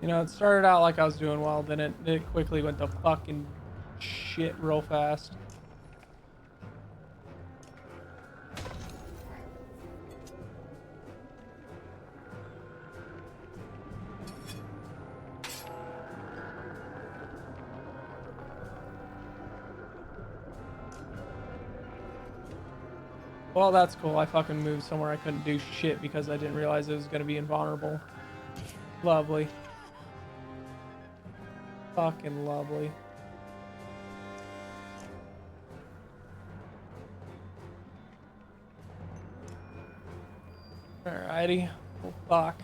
You know, it started out like I was doing well, then it quickly went to fucking shit real fast. Well, that's cool. I fucking moved somewhere I couldn't do shit because I didn't realize it was going to be invulnerable. Lovely. Fucking lovely. Alrighty. Well, fuck.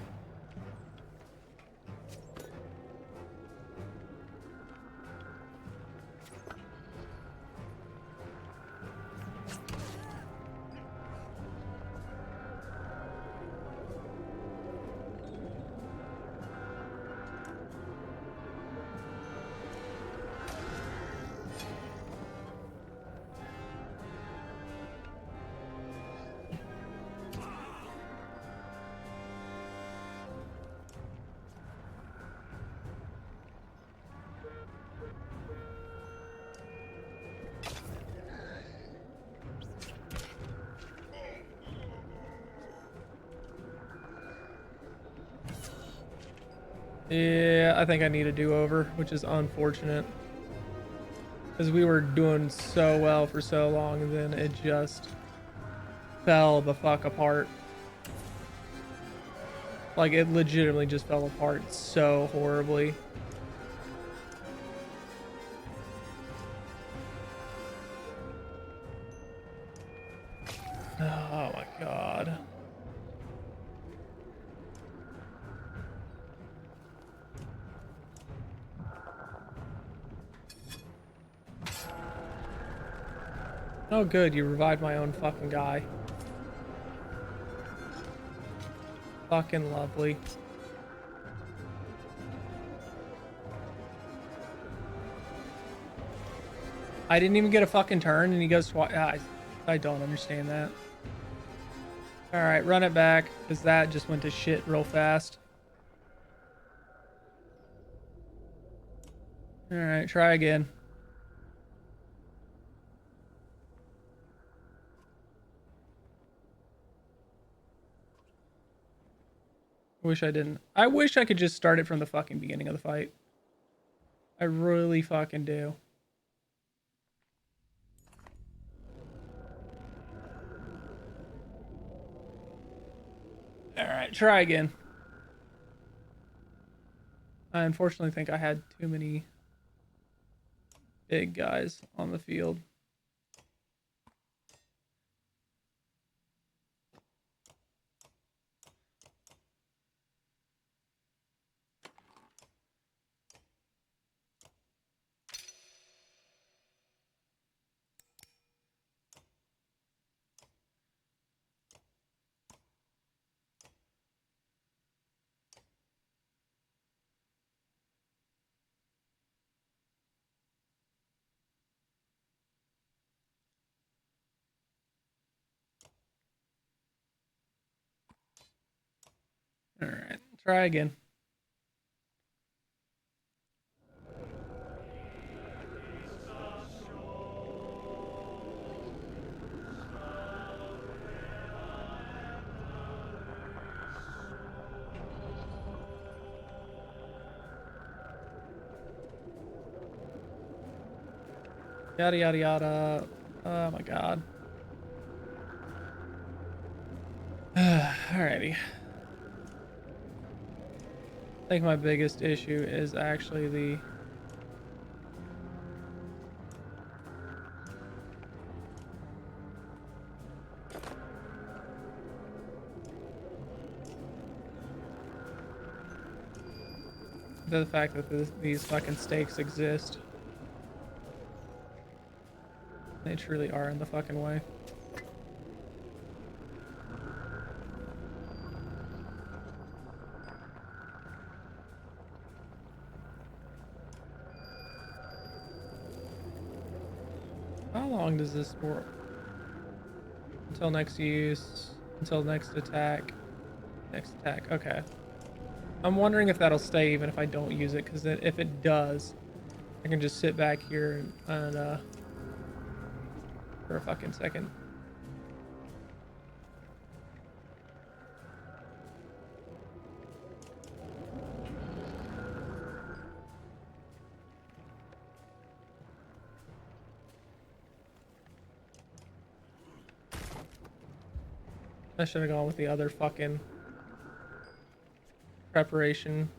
Yeah, I think I need a do-over, which is unfortunate. Because we were doing so well for so long, and then it just fell the fuck apart. Like, it legitimately just fell apart so horribly. Oh my god. Oh good, you revived my own fucking guy. Fucking lovely. I didn't even get a fucking turn and he goes twice. I don't understand that. Alright, run it back, because that just went to shit real fast. Alright, try again. Wish I didn't. I wish I could just start it from the fucking beginning of the fight. I really fucking do. Alright, try again. I unfortunately think I had too many big guys on the field. Try again. Yada yada yada. Oh my god. Alrighty. I think my biggest issue is actually the fact that these fucking stakes exist. They truly are in the fucking way. How long does this work? Until next use, until next attack. Next attack, okay. I'm wondering if that'll stay even if I don't use it, because if it does, I can just sit back here and for a fucking second. I should have gone with the other fucking preparation.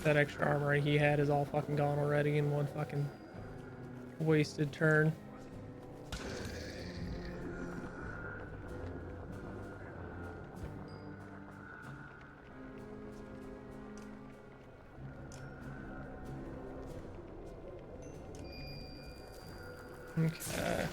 That extra armor he had is all fucking gone already in one fucking wasted turn. Okay.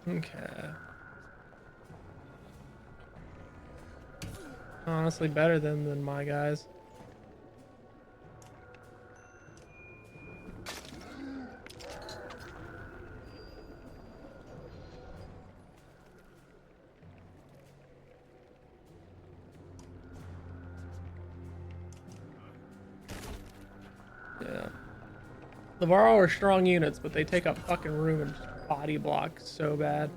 Okay. Honestly, better than my guys. Yeah. Navarro are strong units, but they take up fucking room and just body block so bad.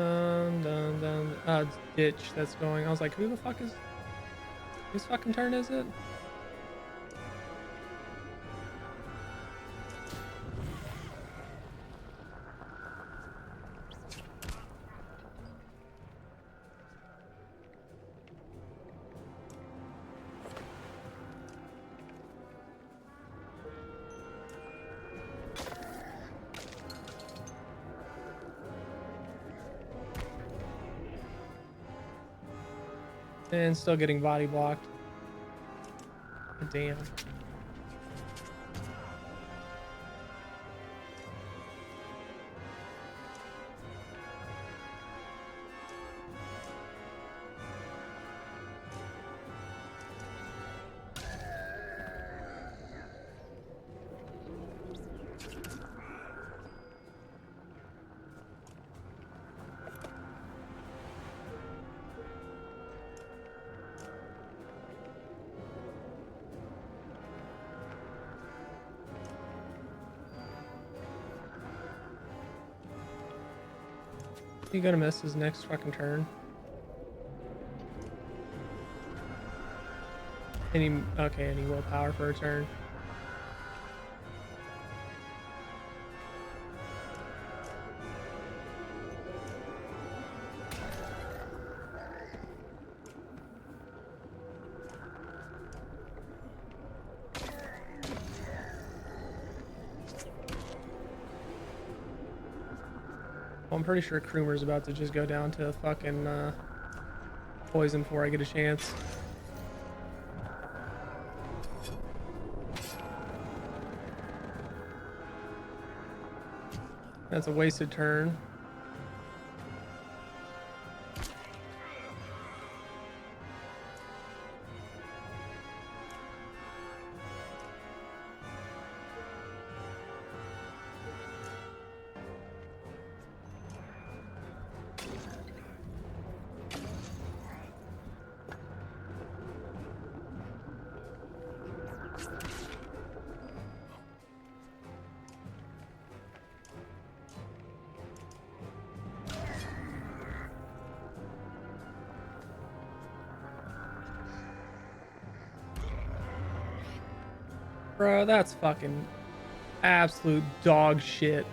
Dun, dun. It's ditch that's going. I was like, who the fuck is... Whose fucking turn is it? And still getting body blocked. Damn. He gonna miss his next fucking turn. Any willpower for a turn. Well, I'm pretty sure Krumer's about to just go down to fucking poison before I get a chance. That's a wasted turn. Bro, that's fucking absolute dog shit.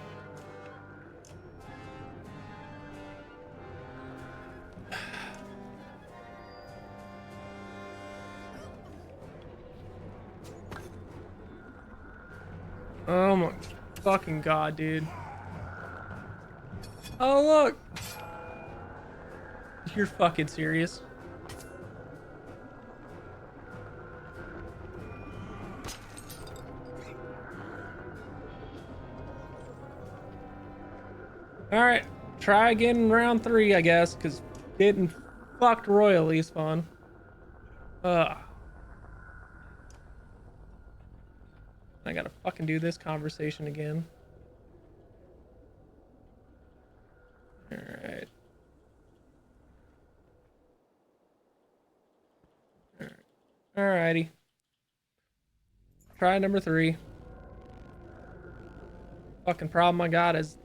Oh my fucking god, dude. Oh, look. You're fucking serious. Alright, try again in round 3, I guess, because getting fucked royally is fun. I gotta fucking do this conversation again. Alright. Alrighty. Try number 3. Fucking problem I got is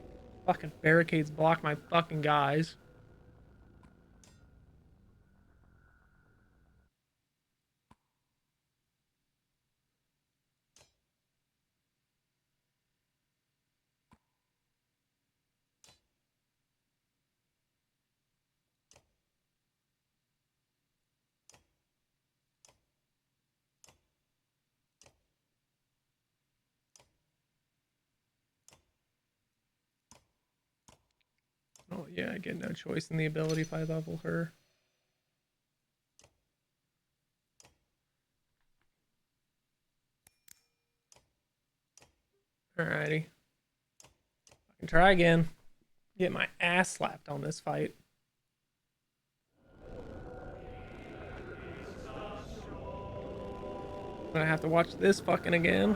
fucking barricades block my fucking guys. Oh yeah, I get no choice in the ability if I level her. Alrighty. I can try again. Get my ass slapped on this fight. I have to watch this fucking again.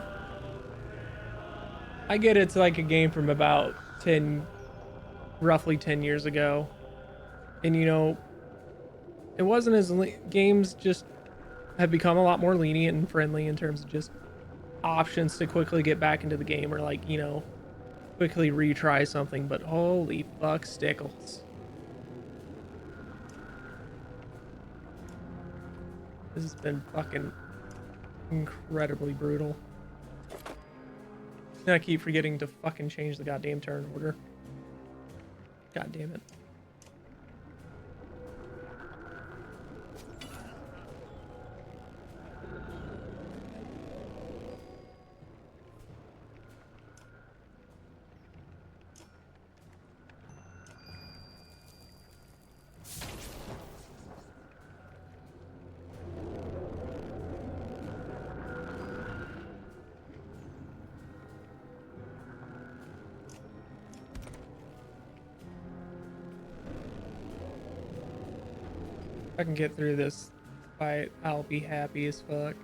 I get it's like a game from about roughly 10 years ago. And you know, it wasn't as games just have become a lot more lenient and friendly in terms of just options to quickly get back into the game, or like, you know, quickly retry something. But holy fuck stickles. This has been fucking incredibly brutal. And I keep forgetting to fucking change the goddamn turn order. God damn it. If I can get through this fight, I'll be happy as fuck.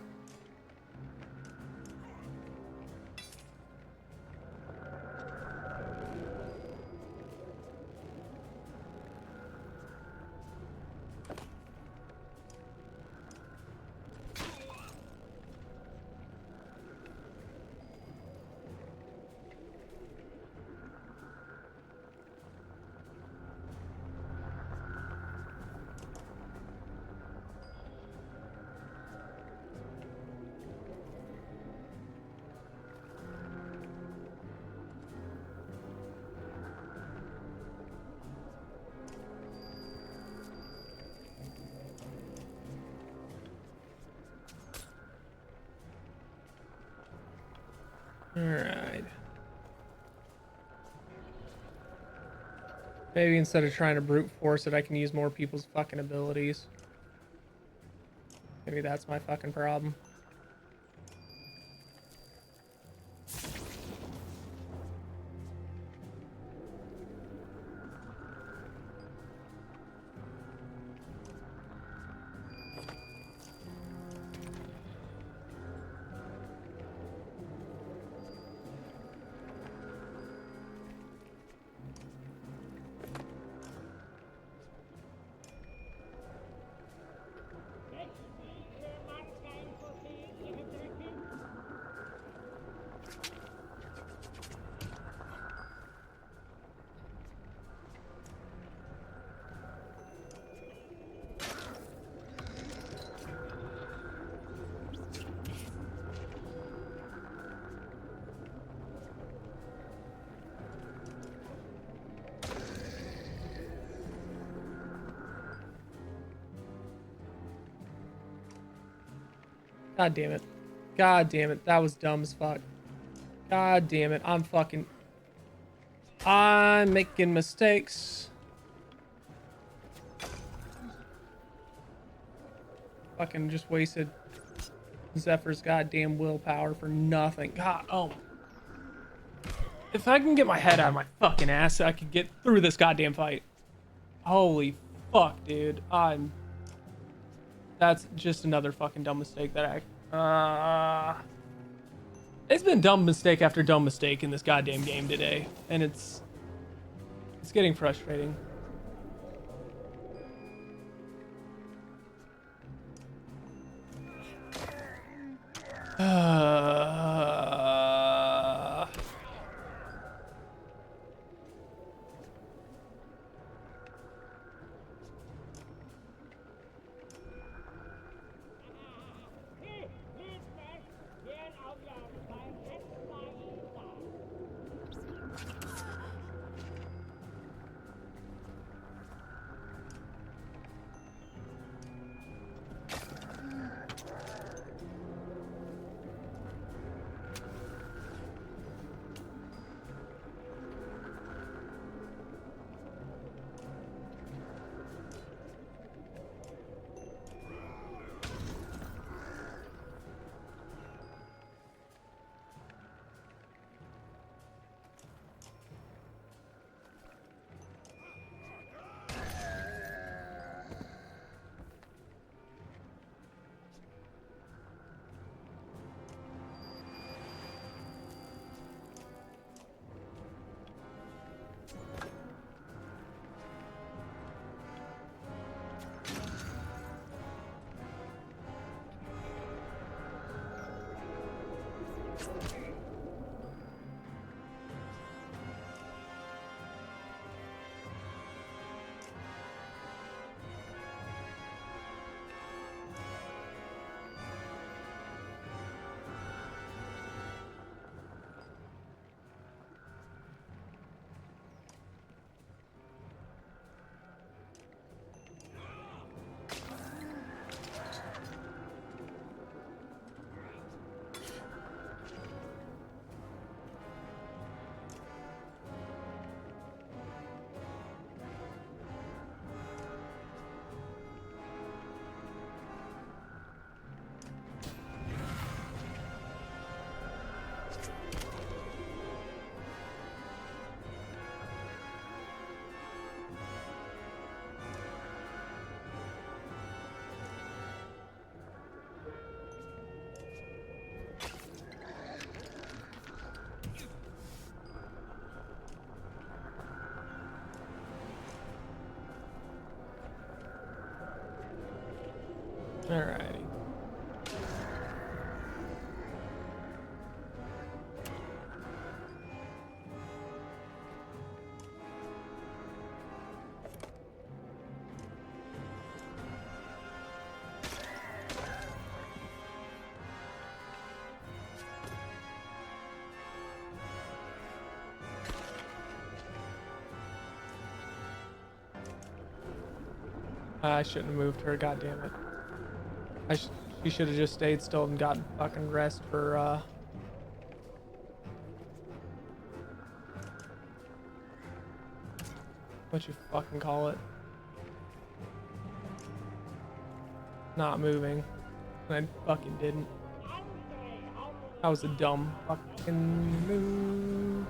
Alright. Maybe instead of trying to brute force it, I can use more people's fucking abilities. Maybe that's my fucking problem. God damn it. God damn it. That was dumb as fuck. God damn it. I'm making mistakes. Fucking just wasted Zephyr's goddamn willpower for nothing. God, oh. If I can get my head out of my fucking ass, I could get through this goddamn fight. Holy fuck, dude. That's just another fucking dumb mistake that it's been dumb mistake after dumb mistake in this goddamn game today, and it's getting frustrating. Alrighty. I shouldn't have moved her, god damn it. She should have just stayed still and gotten fucking rest for what you fucking call it. Not moving. And I fucking didn't. That was a dumb fucking move.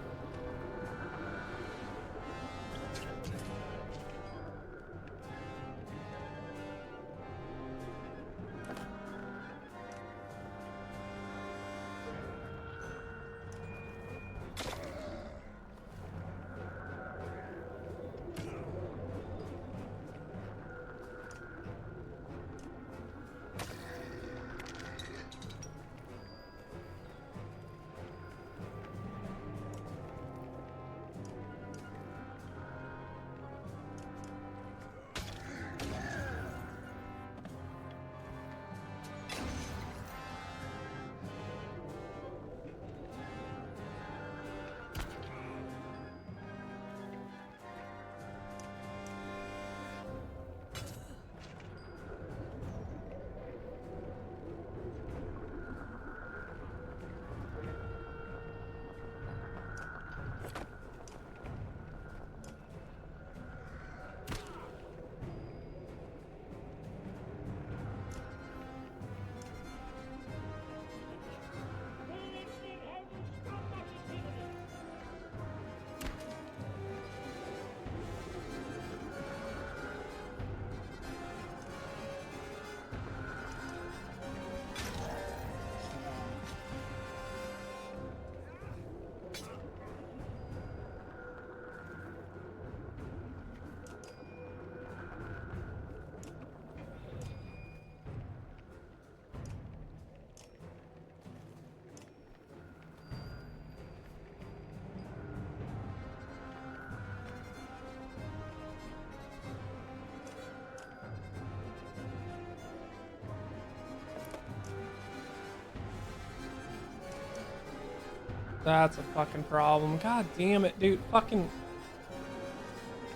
That's a fucking problem. God damn it, dude. Fucking.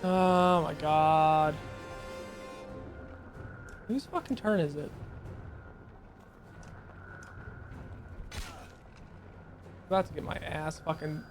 Oh my god. Whose fucking turn is it? About to get my ass fucking.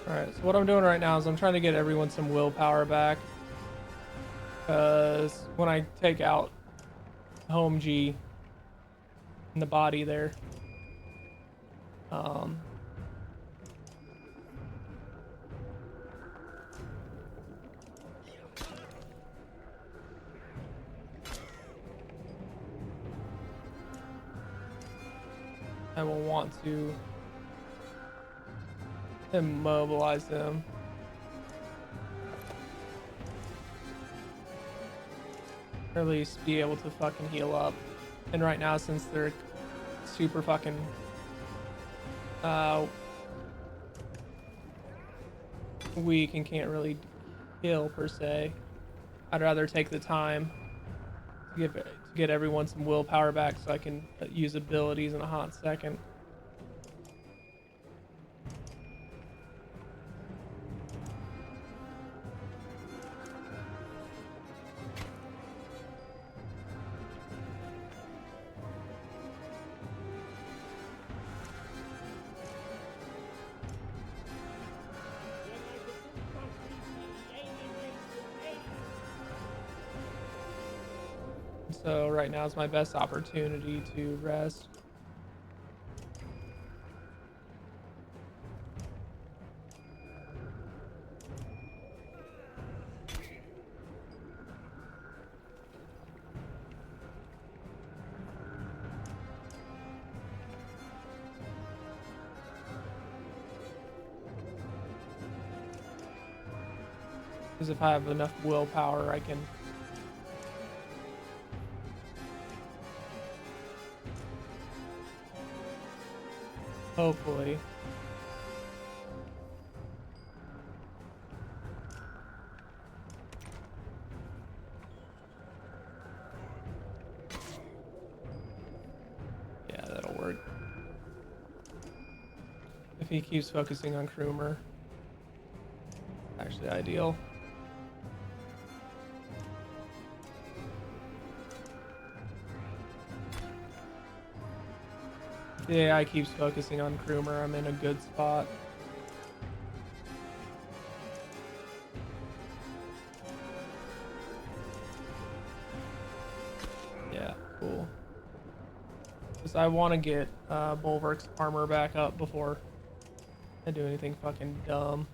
Alright, so what I'm doing right now is I'm trying to get everyone some willpower back. Because when I take out home G in the body there, I will want to immobilize them. Or at least be able to fucking heal up. And right now, since they're super fucking weak and can't really heal per se, I'd rather take the time to to get everyone some willpower back so I can use abilities in a hot second. So right now is my best opportunity to rest. Because if I have enough willpower, I can hopefully yeah, that'll work. If he keeps focusing on Krumer, actually ideal. If the AI keeps focusing on Krumer, I'm in a good spot. Yeah, cool. Because I want to get Bulwark's armor back up before I do anything fucking dumb.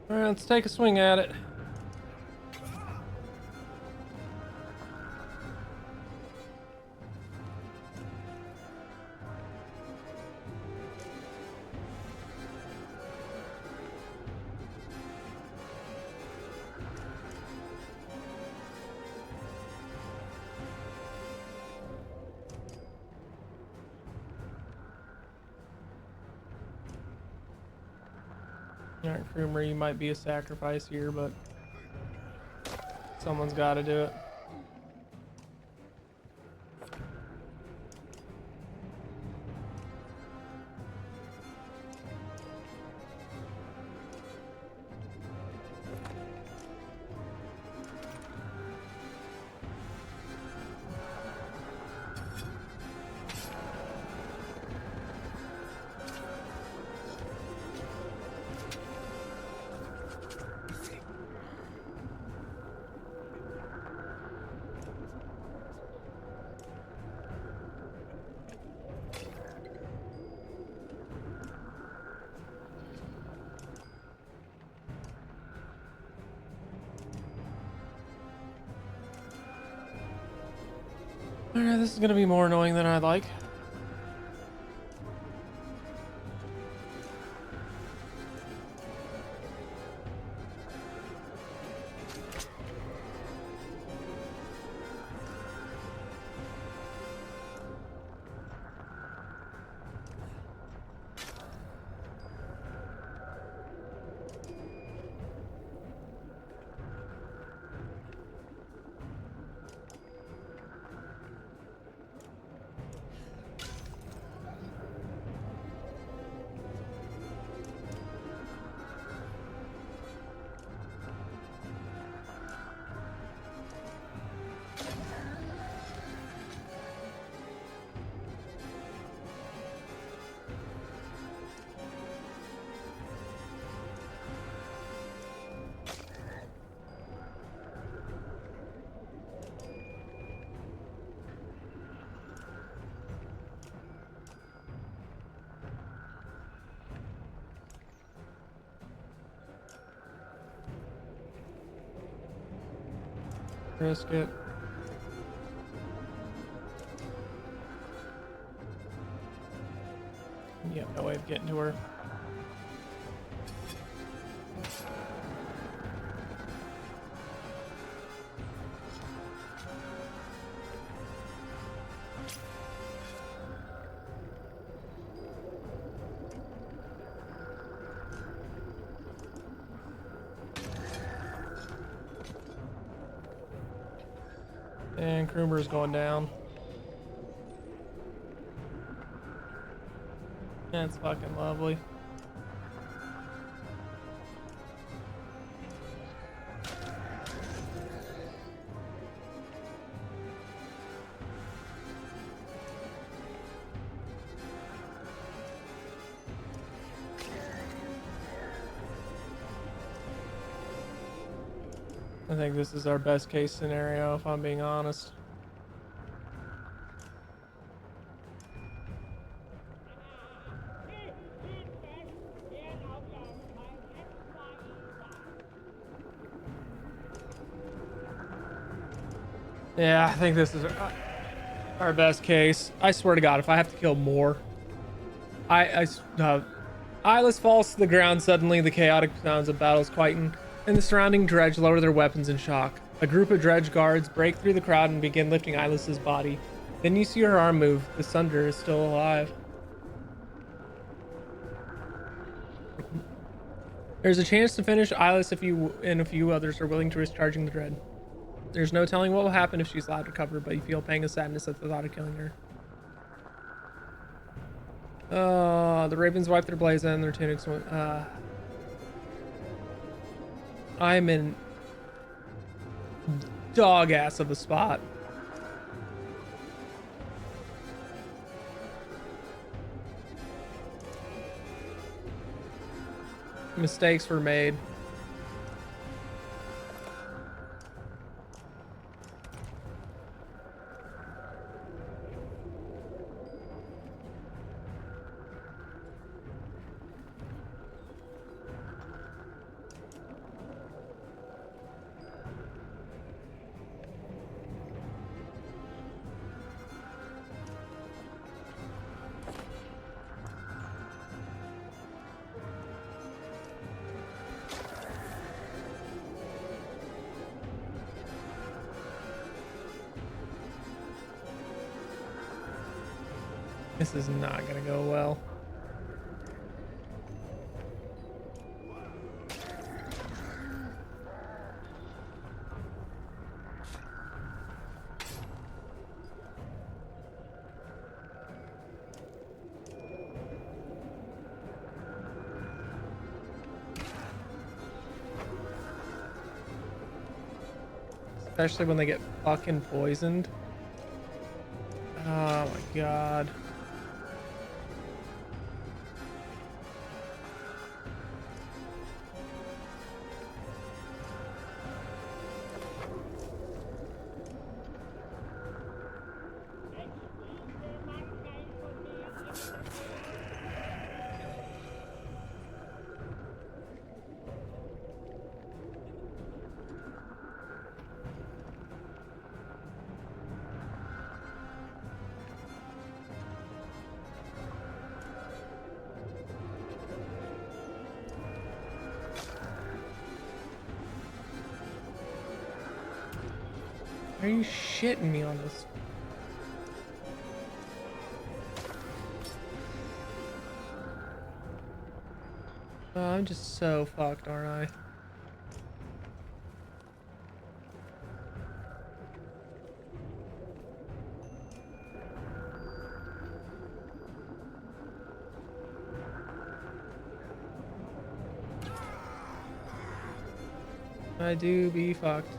All right, let's take a swing at it. Alright, Krumer, you might be a sacrifice here, but someone's got to do it. Alright, this is gonna be more annoying than I'd like. Risk it. You have no way of getting to her. And Krumer's going down. That's fucking lovely. I think this is our best case scenario, if I'm being honest. Yeah, I think this is our best case. I swear to God, if I have to kill more, Eyeless falls to the ground suddenly. The chaotic sounds of battles quieten, and the surrounding dredge lower their weapons in shock. A group of dredge guards break through the crowd and begin lifting Eyeless's body. Then you see her arm move. The Sunder is still alive. There's a chance to finish Eyeless if you and a few others are willing to risk charging the dread. There's no telling what will happen if she's allowed to recover, but you feel a pang of sadness at the thought of killing her. The ravens wipe their blades and their tunics. I'm in dog ass of a spot. Mistakes were made. This is not gonna go well. Especially when they get fucking poisoned. Oh my god. Are you shitting me on this? Oh, I'm just so fucked, aren't I? I do be fucked.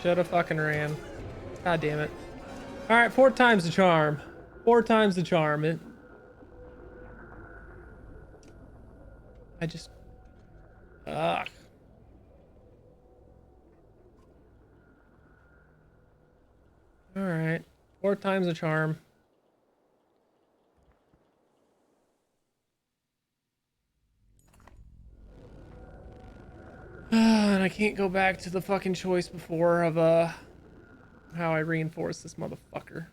Shoulda fucking ran. God damn it. Alright, 4 times the charm. 4 times the charm. I just... Ugh. Alright. 4 times the charm. can't go back to the fucking choice before of how I reinforce this motherfucker.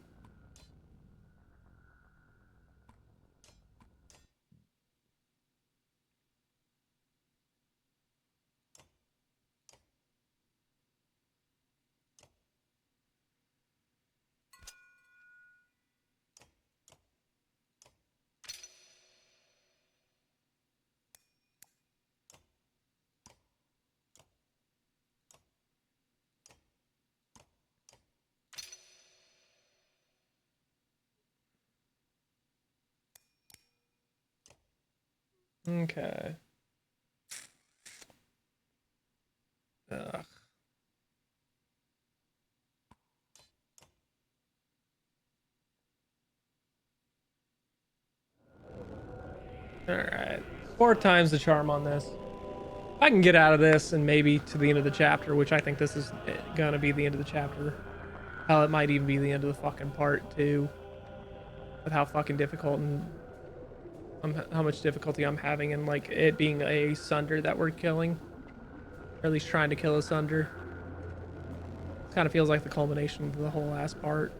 Okay. Ugh. Alright. 4 times the charm on this. I can get out of this and maybe to the end of the chapter, which I think this is gonna be the end of the chapter. Hell, it might even be the end of the fucking part too. With how fucking difficult and how much difficulty I'm having and like it being a Sunder that we're killing. Or at least trying to kill a Sunder. Kind of feels like the culmination of the whole last part.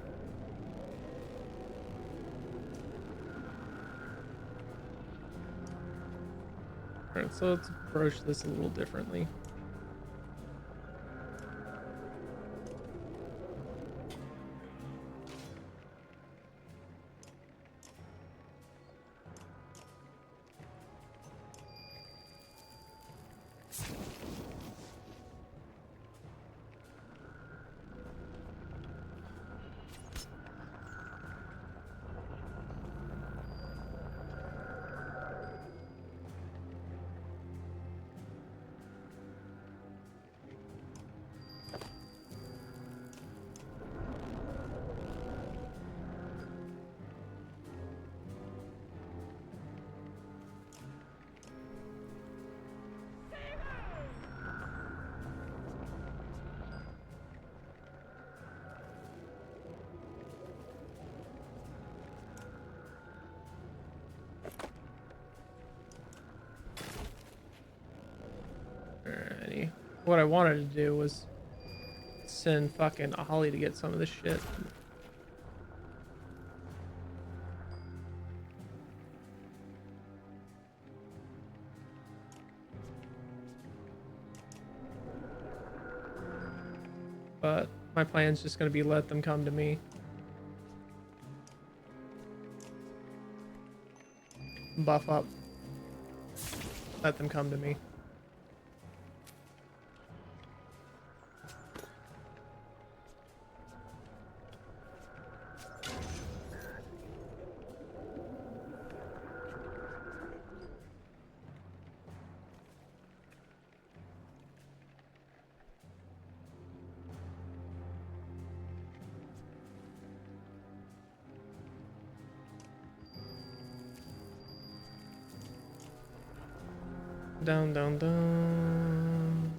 Alright, so let's approach this a little differently. Alrighty. What I wanted to do was send fucking Ollie to get some of this shit. But my plan's just gonna be let them come to me. Buff up. Let them come to me. Down, down, down.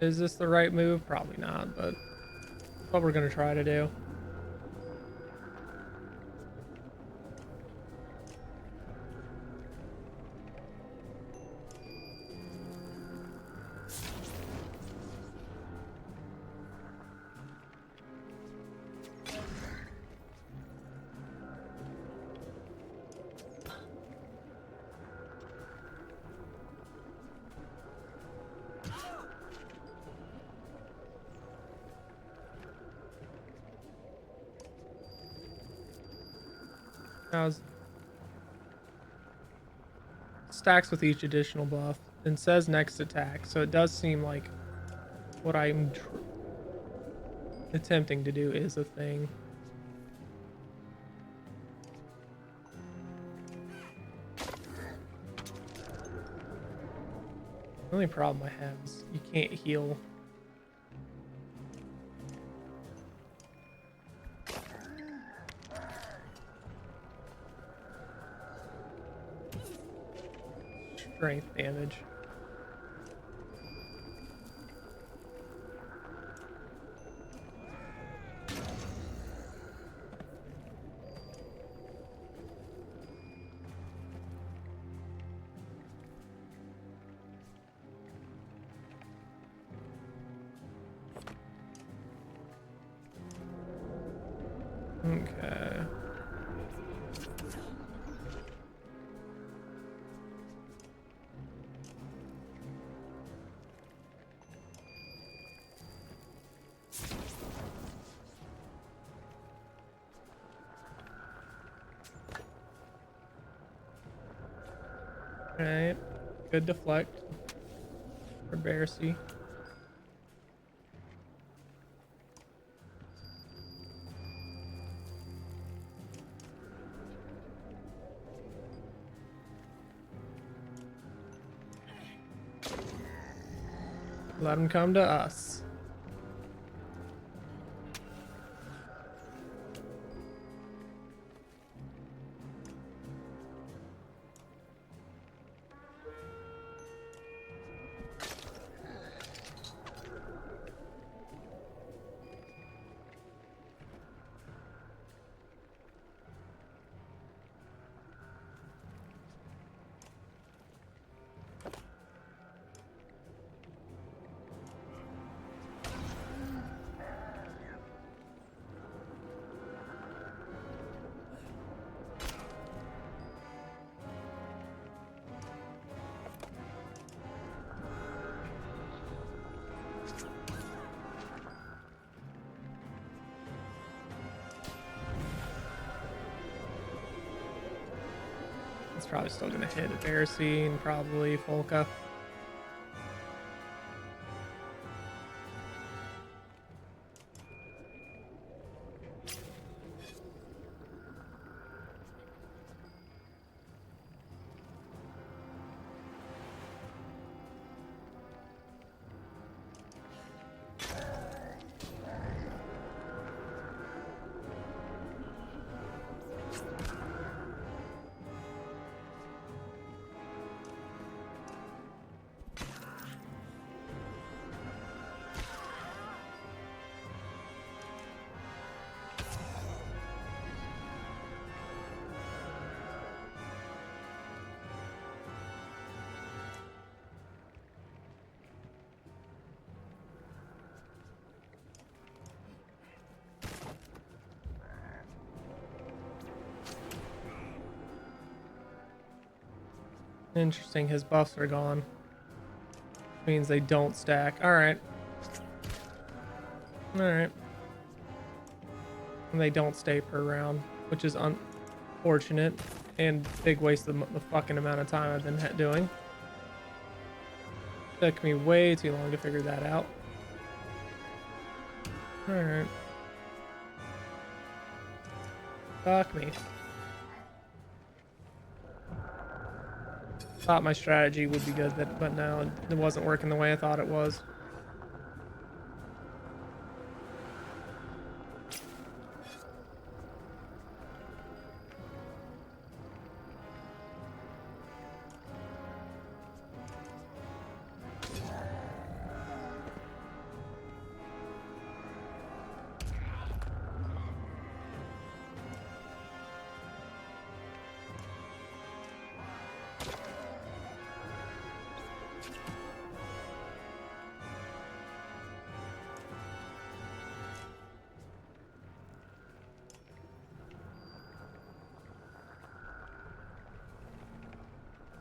Is this the right move? Probably not, but what we're gonna try to do. Stacks with each additional buff and says next attack, so it does seem like what I'm attempting to do is a thing. The only problem I have is you can't heal. strength damage. Okay. Alright. Good deflect. For Barcy. Let him come to us. It's probably still gonna hit at Barcy and probably Folka. Interesting, his buffs are gone. Means they don't stack. Alright. Alright. And they don't stay per round, which is unfortunate and big waste of the fucking amount of time I've been doing. Took me way too long to figure that out. Alright. Fuck me. Thought my strategy would be good, but no, it wasn't working the way I thought it was.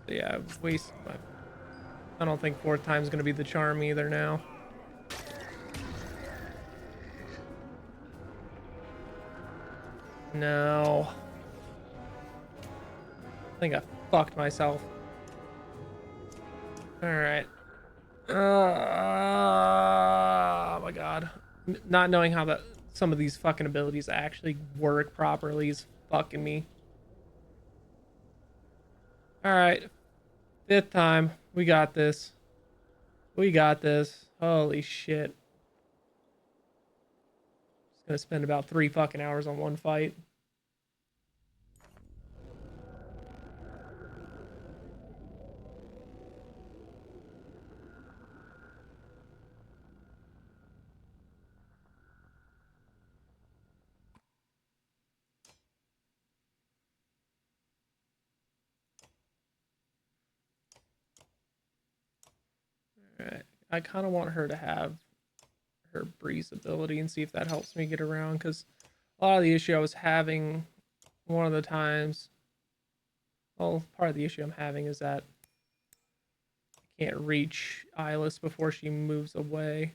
Yeah, waste my... I don't think fourth time's gonna be the charm either now. No. I think I fucked myself. Alright. Oh my god. Not knowing how some of these fucking abilities actually work properly is fucking me. Alright. Fifth time. We got this. We got this. Holy shit. Just gonna spend about 3 fucking hours on one fight. I kind of want her to have her breeze ability and see if that helps me get around, because a lot of the issue I was having one of the times, well, part of the issue I'm having is that I can't reach Eyeless before she moves away.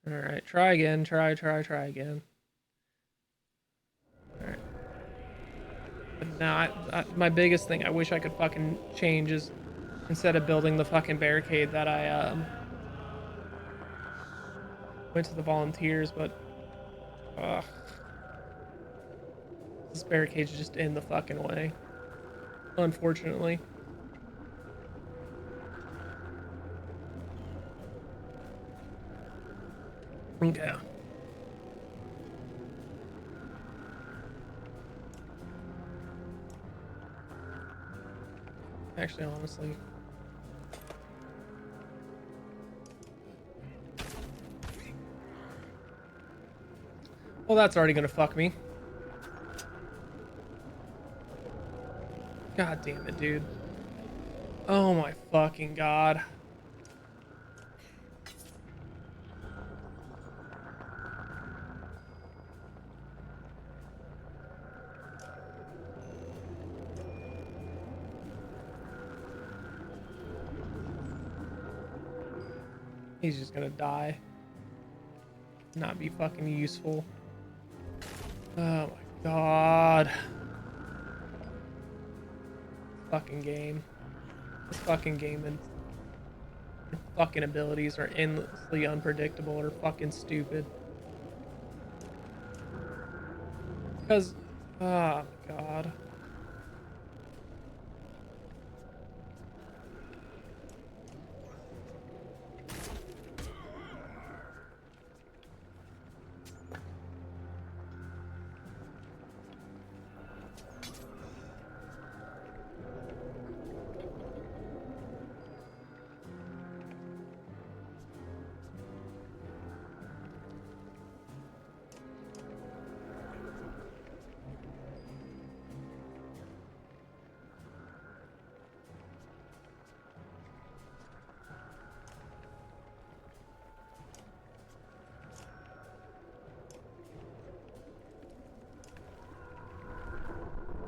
All right, try again. Try again. All right. But now, my biggest thing I wish I could fucking change is instead of building the fucking barricade that I went to the volunteers, but this barricade's just in the fucking way, unfortunately. Okay. Actually, honestly. Well, that's already gonna fuck me. God damn it, dude. Oh my fucking god. He's just gonna die. Not be fucking useful. Oh my god. Fucking game. This fucking game and fucking abilities are endlessly unpredictable or fucking stupid. Because, oh my god.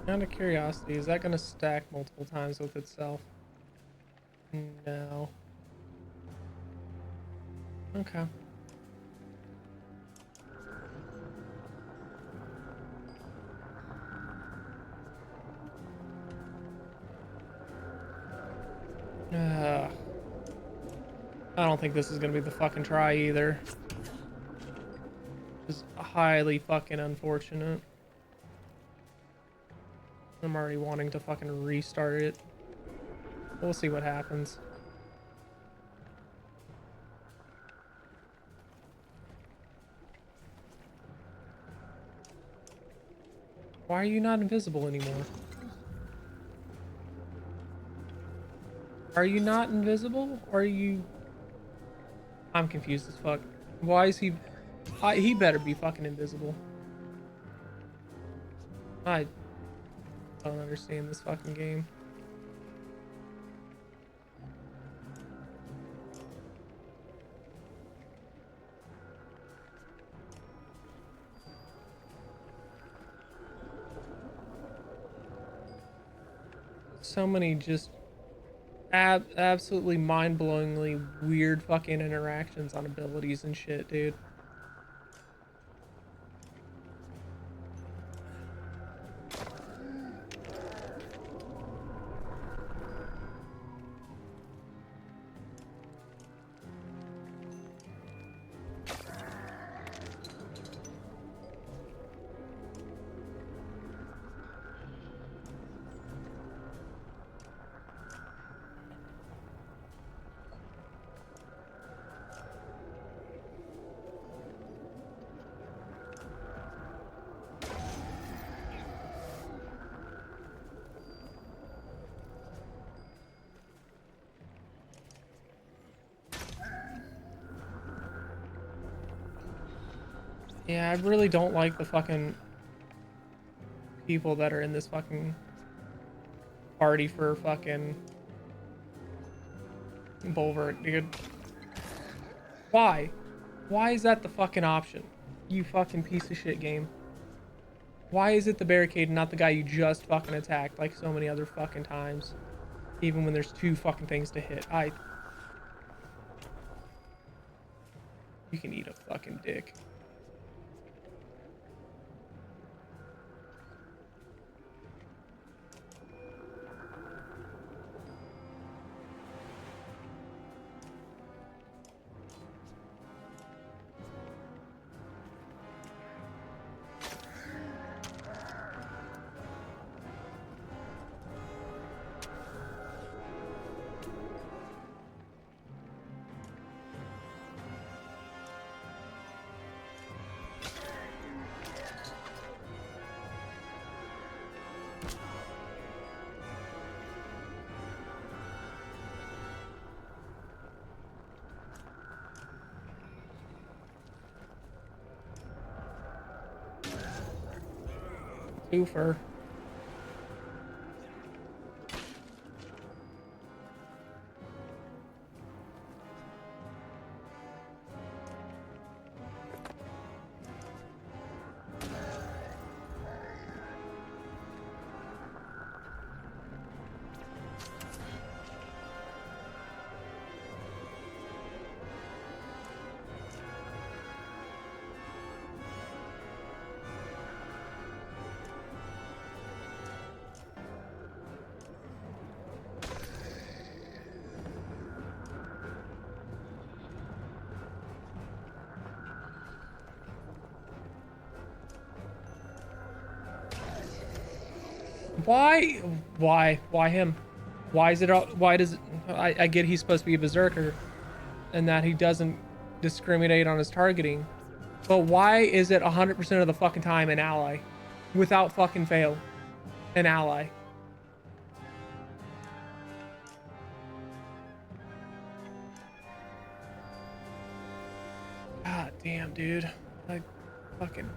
Out of curiosity, is that going to stack multiple times with itself? No. Okay. I don't think this is going to be the fucking try either. Just highly fucking unfortunate. I'm already wanting to fucking restart it. We'll see what happens. Why are you not invisible anymore? Are you not invisible? Or are you... I'm confused as fuck. Why is he... he better be fucking invisible. I don't understand this fucking game. So many just absolutely mind-blowingly weird fucking interactions on abilities and shit, dude. Yeah, I really don't like the fucking people that are in this fucking party for fucking Bulwark, dude. Why? Why is that the fucking option? You fucking piece of shit game. Why is it the barricade and not the guy you just fucking attacked like so many other fucking times? Even when there's 2 fucking things to hit. You can eat a fucking dick. Twofer. Why him? Why is it all, why does it, I get he's supposed to be a berserker and that he doesn't discriminate on his targeting, but why is it 100% of the fucking time an ally? Without fucking fail, an ally. God damn, dude. Like, fucking.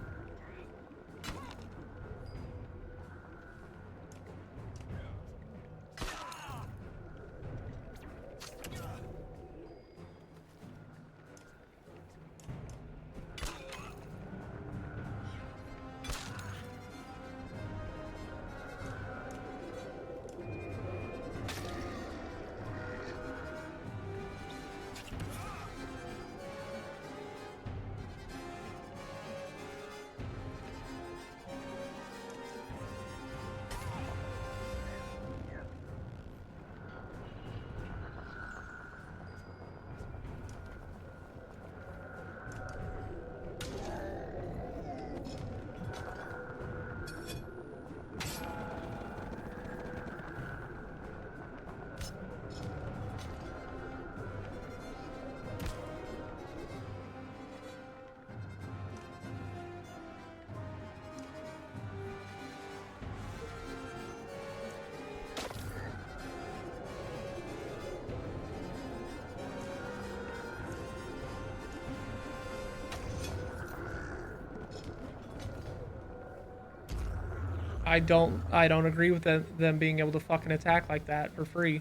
I don't agree with them being able to fucking attack like that for free.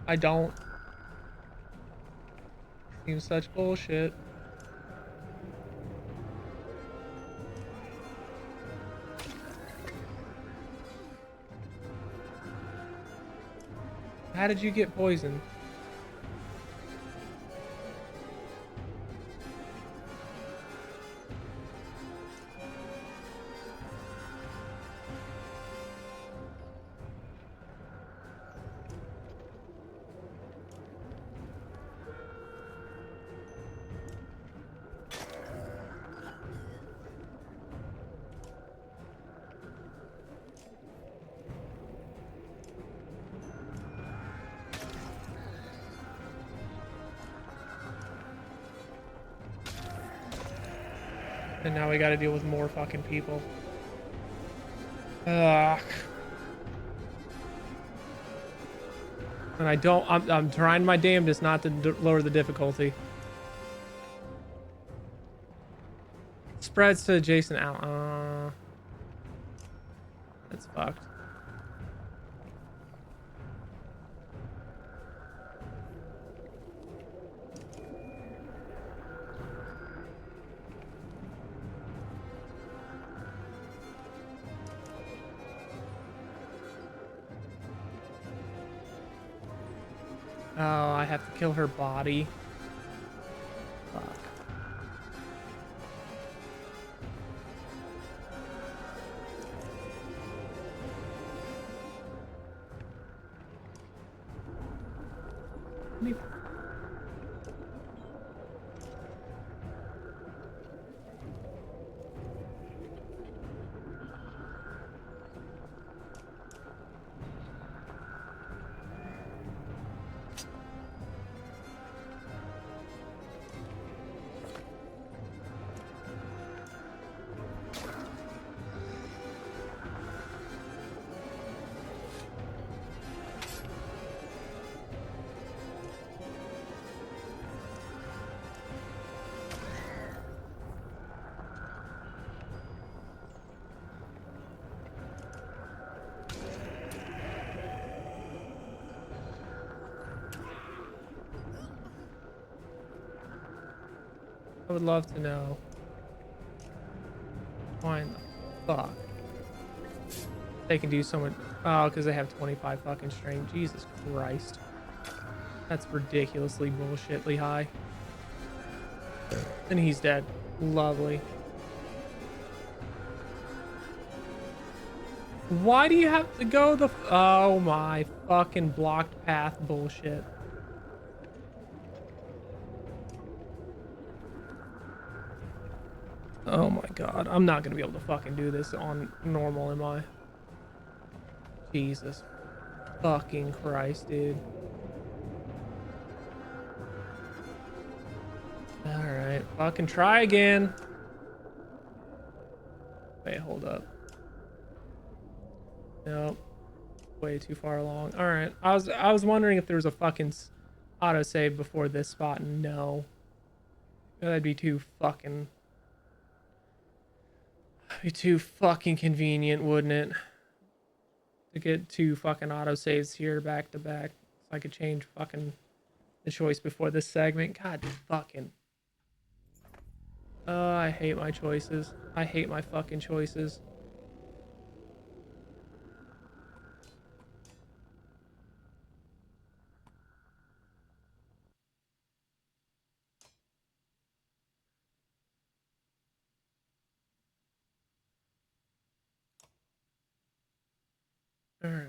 I don't. Seems such bullshit. How did you get poisoned? And now we gotta deal with more fucking people. Ugh. And I'm trying my damnedest not to lower the difficulty. Spreads to adjacent out. That's fucked. Oh, I have to kill her body. Fuck. Me- I would love to know why in the fuck they can do so much. Oh, because they have 25 fucking strength. Jesus Christ. That's ridiculously bullshitly high. And he's dead. Lovely. Why do you have to go the... Oh my fucking blocked path bullshit. Oh my god. I'm not gonna be able to fucking do this on normal, am I? Jesus fucking Christ, dude. Alright. Fucking try again. Wait, hold up. Nope. Way too far along. Alright. I was wondering if there was a fucking autosave before this spot. No. That'd be too fucking... Be too fucking convenient, wouldn't it? To get two fucking autosaves here back to back. So I could change fucking the choice before this segment. God fucking. Oh, I hate my choices. I hate my fucking choices. Alright.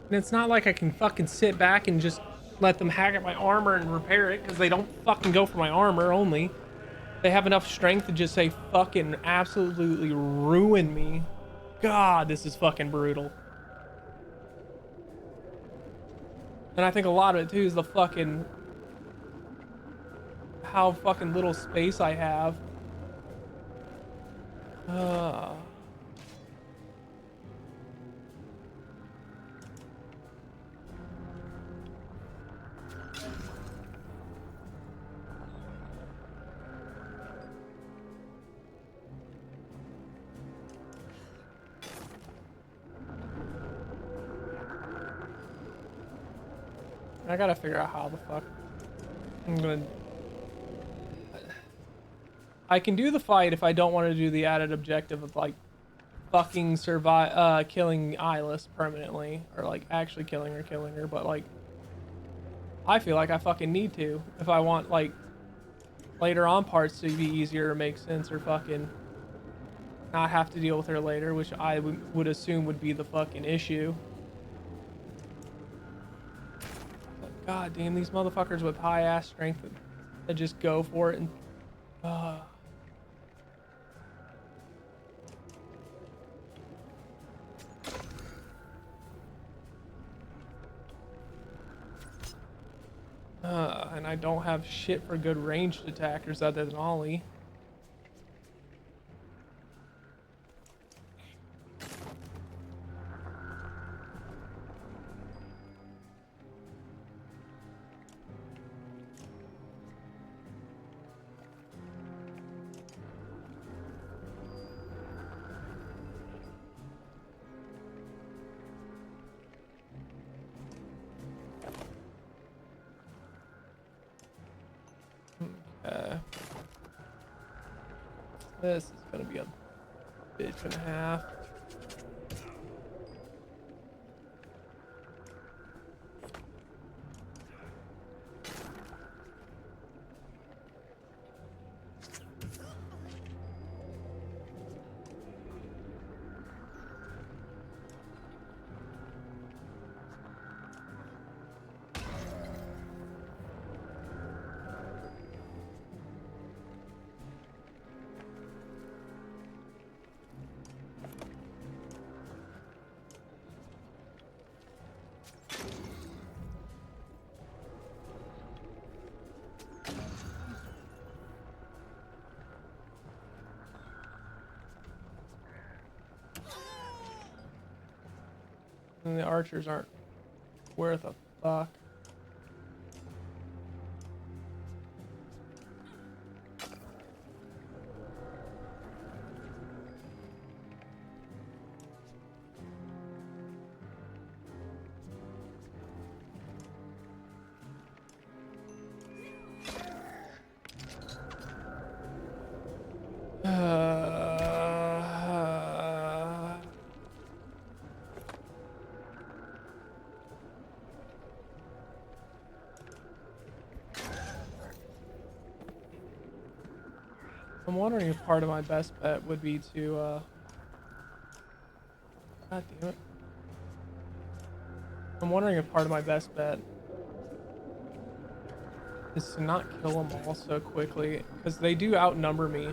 And it's not like I can fucking sit back and just let them hack at my armor and repair it, because they don't fucking go for my armor only. They have enough strength to just say fucking absolutely ruin me. God, this is fucking brutal. And I think a lot of it too is the fucking... how fucking little space I have. I gotta figure out how the fuck I'm gonna... I can do the fight if I don't want to do the added objective of like fucking survive, killing Eyeless permanently, or like actually killing her, but like I feel like I fucking need to if I want like later on parts to be easier or make sense, or fucking not have to deal with her later, which I would assume would be the fucking issue. But god damn, these motherfuckers with high ass strength that just go for it and and I don't have shit for good ranged attackers other than Ollie. This is gonna be a bitch and a half. And the archers aren't worth a fuck. I'm wondering if part of my best bet would be to, God damn it. I'm wondering if part of my best bet is to not kill them all so quickly, because they do outnumber me.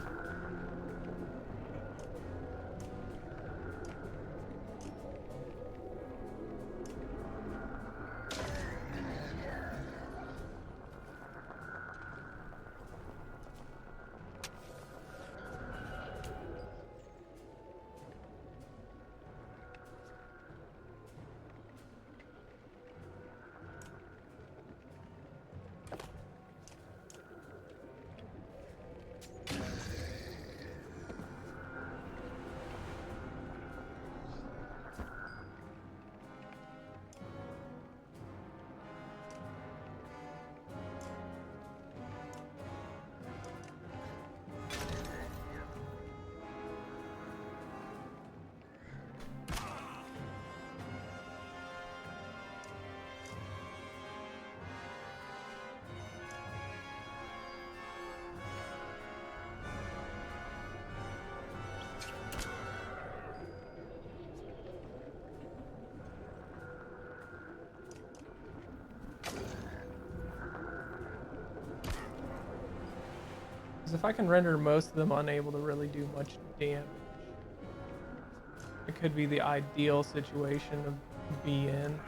Because if I can render most of them unable to really do much damage, it could be the ideal situation to be in.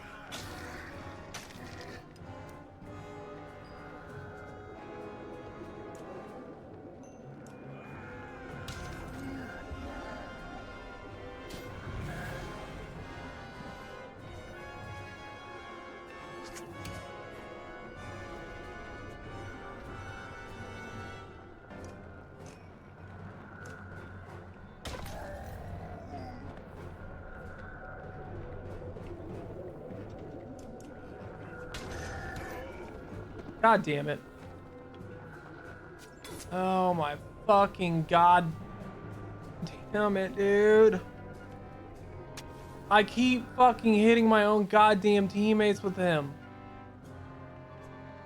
God damn it. Oh my fucking god. Damn it, dude. I keep fucking hitting my own goddamn teammates with him.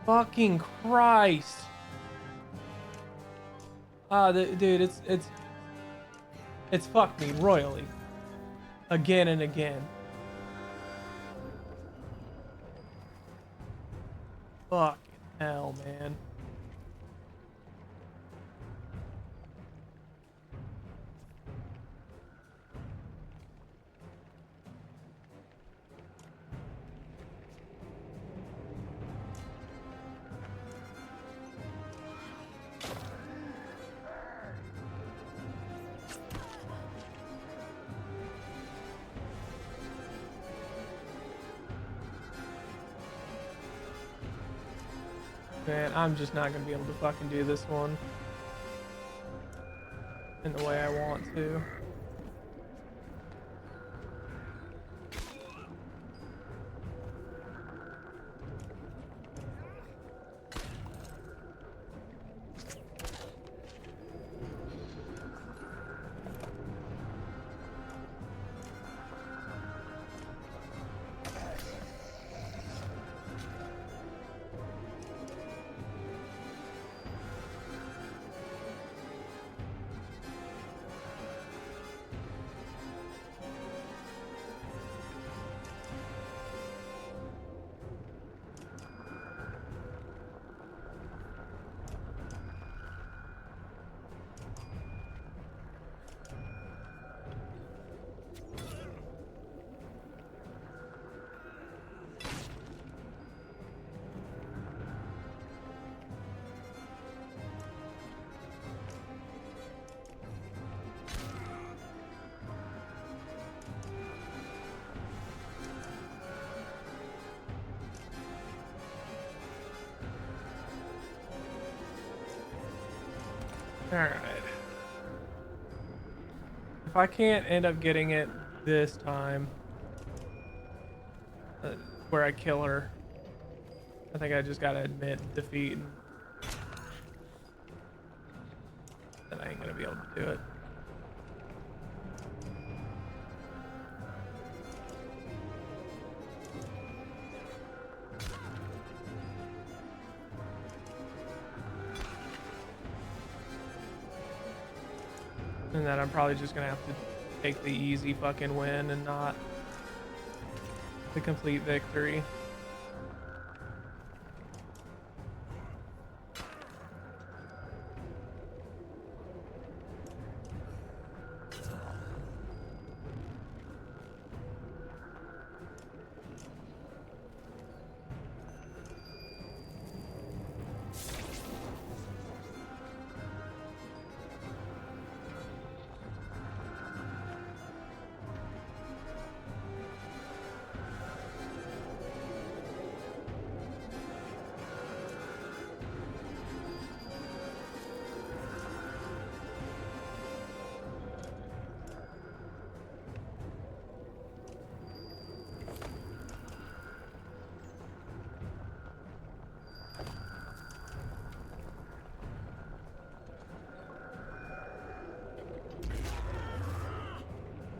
Fucking Christ. Dude, it's fucked me royally. Again and again. Fucking hell, man. Man, I'm just not gonna be able to fucking do this one in the way I want to. Alright. If I can't end up getting it this time, where I kill her, I think I just gotta admit defeat, and then I ain't gonna be able to do it. And then I'm probably just gonna have to take the easy fucking win and not the complete victory.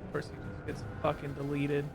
Of course, he just gets fucking deleted.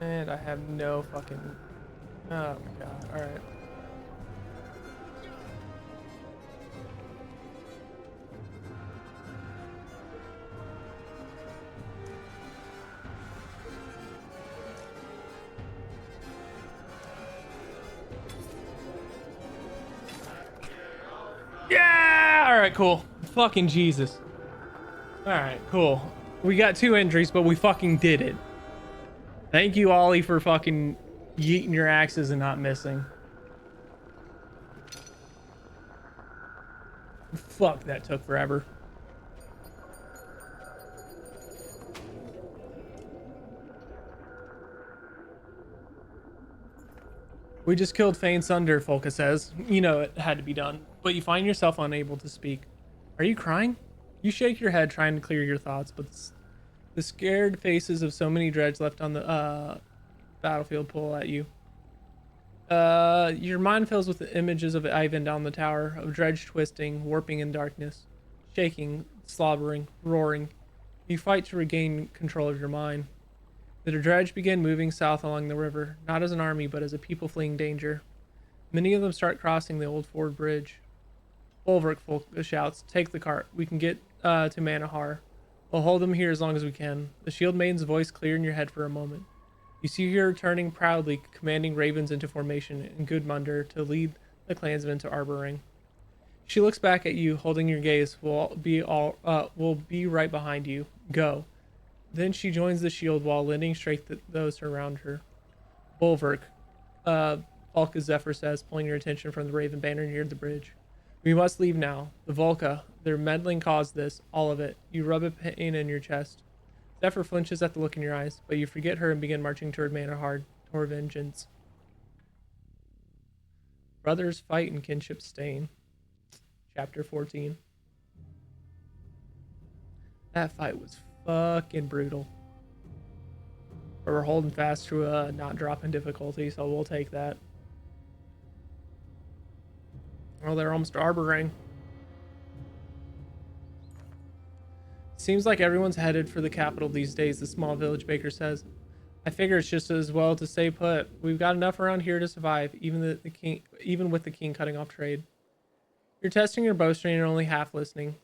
And I have no fucking... Oh my god, alright. Yeah! Alright, cool. Fucking Jesus. Alright, cool. We got 2 injuries, but we fucking did it. Thank you, Ollie, for fucking yeeting your axes and not missing. Fuck, that took forever. We just killed Fane Sunder, Folka says. You know it had to be done, but you find yourself unable to speak. Are you crying? You shake your head trying to clear your thoughts, but the scared faces of so many dreads left on the battlefield pull at you. Your mind fills with the images of Ivan down the tower, of dredge twisting, warping in darkness, shaking, slobbering, roaring. You fight to regain control of your mind. The dredge begin moving south along the river, not as an army, but as a people fleeing danger. Many of them start crossing the old ford bridge. Bulwark shouts, "Take the cart. We can get to Manahar. We'll hold them here as long as we can." The shield maiden's voice clear in your head for a moment. You see her turning proudly, commanding ravens into formation, and Gudmundur to lead the clansmen to Arbor Ring. She looks back at you, holding your gaze. We'll be right behind you. Go. Then she joins the shield wall, lending strength to those around her. Bulwark, Volka Zephyr says, pulling your attention from the Raven banner near the bridge. We must leave now. The Volka, their meddling caused this, all of it. You rub a pain in your chest. Zephyr flinches at the look in your eyes, but you forget her and begin marching toward Manahard, toward vengeance. Brothers fight and kinship stain. Chapter 14. That fight was fucking brutal. But we're holding fast to not dropping difficulty, so we'll take that. Oh, they're almost arboring. Seems like everyone's headed for the capital these days, the small village baker says. I figure it's just as well to stay put. We've got enough around here to survive, even with the king cutting off trade. You're testing your bowstring and only half listening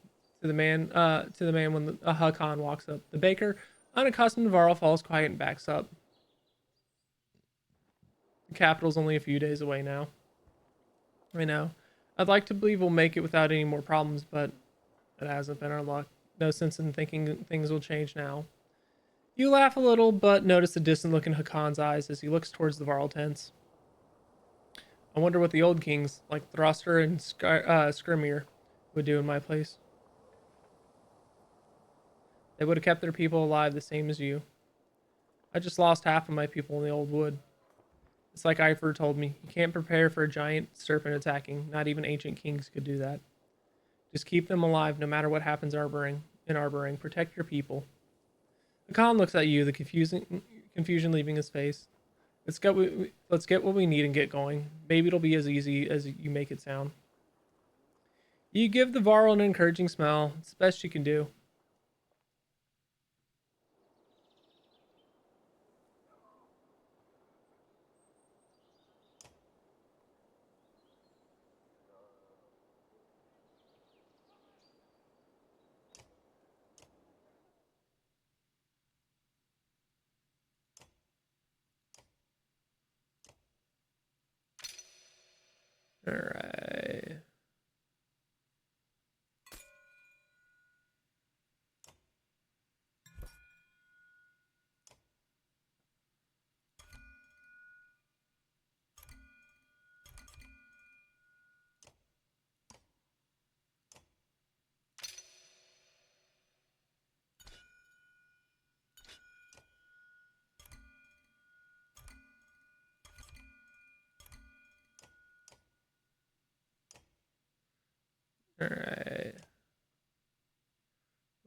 to the man when a Hakan walks up. The baker, unaccustomed to Varl, falls quiet and backs up. The capital's only a few days away now. I know. I'd like to believe we'll make it without any more problems, but it hasn't been our luck. No sense in thinking things will change now. You laugh a little, but notice the distant look in Hakan's eyes as he looks towards the Varl tents. I wonder what the old kings, like Thruster and Skrimir, would do in my place. They would have kept their people alive the same as you. I just lost half of my people in the old wood. It's like Ifer told me, you can't prepare for a giant serpent attacking. Not even ancient kings could do that. Just keep them alive no matter what happens arboring. Protect your people. The Khan looks at you, the confusion leaving his face. Let's get what we need and get going. Maybe it'll be as easy as you make it sound. You give the Varl an encouraging smile. It's the best you can do. All right. All right.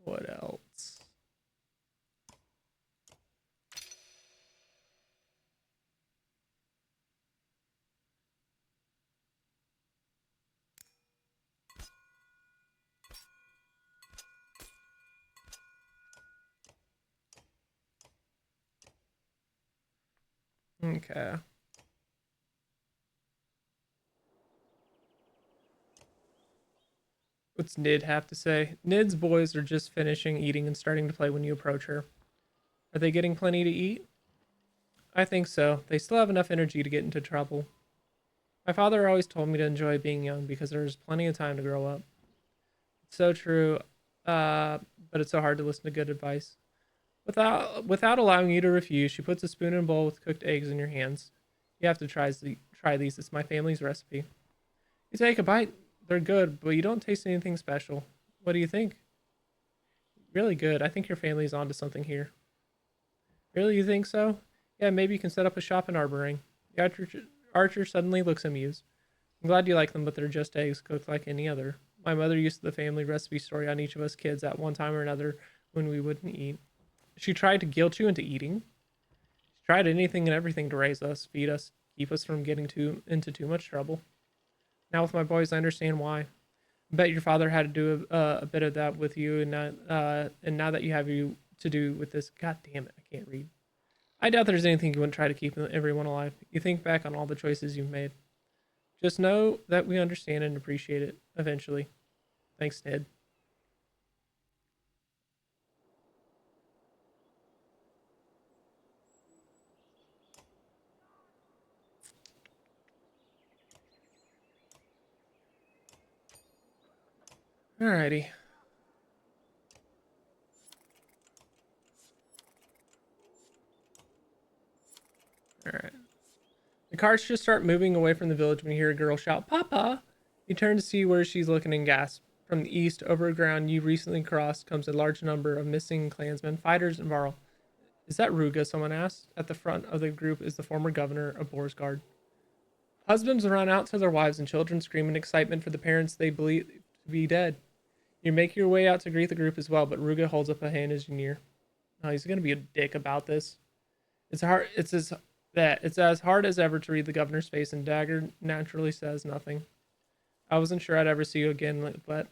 What else? Okay. What's Nid have to say? Nid's boys are just finishing eating and starting to play when you approach her. Are they getting plenty to eat? I think so. They still have enough energy to get into trouble. My father always told me to enjoy being young because there's plenty of time to grow up. It's so true, but it's so hard to listen to good advice. Without allowing you to refuse, she puts a spoon and bowl with cooked eggs in your hands. You have to try these. It's my family's recipe. You take a bite. They're good, but you don't taste anything special. What do you think? Really good. I think your family's onto something here. Really, you think so? Yeah, maybe you can set up a shop in Arboring. The archer suddenly looks amused. I'm glad you like them, but they're just eggs cooked like any other. My mother used the family recipe story on each of us kids at one time or another when we wouldn't eat. She tried to guilt you into eating. She tried anything and everything to raise us, feed us, keep us from getting into too much trouble. Now with my boys, I understand why. I bet your father had to do a bit of that with you, and now that you have you to do with this, god damn it, I can't read. I doubt there's anything you wouldn't try to keep everyone alive. You think back on all the choices you've made. Just know that we understand and appreciate it eventually. Thanks, Ned. Alrighty. Alright. The carts just start moving away from the village when you hear a girl shout, Papa! You turn to see where she's looking and gasp. From the east, over ground you recently crossed, comes a large number of missing clansmen, fighters, and Varl. Is that Ruga? Someone asked. At the front of the group is the former governor of Borsgard. Husbands run out to their wives and children scream in excitement for the parents they believe to be dead. You make your way out to greet the group as well, but Ruga holds up a hand as you near. Oh, he's going to be a dick about this. It's hard. It's as hard as ever to read the governor's face, and Dagger naturally says nothing. I wasn't sure I'd ever see you again, but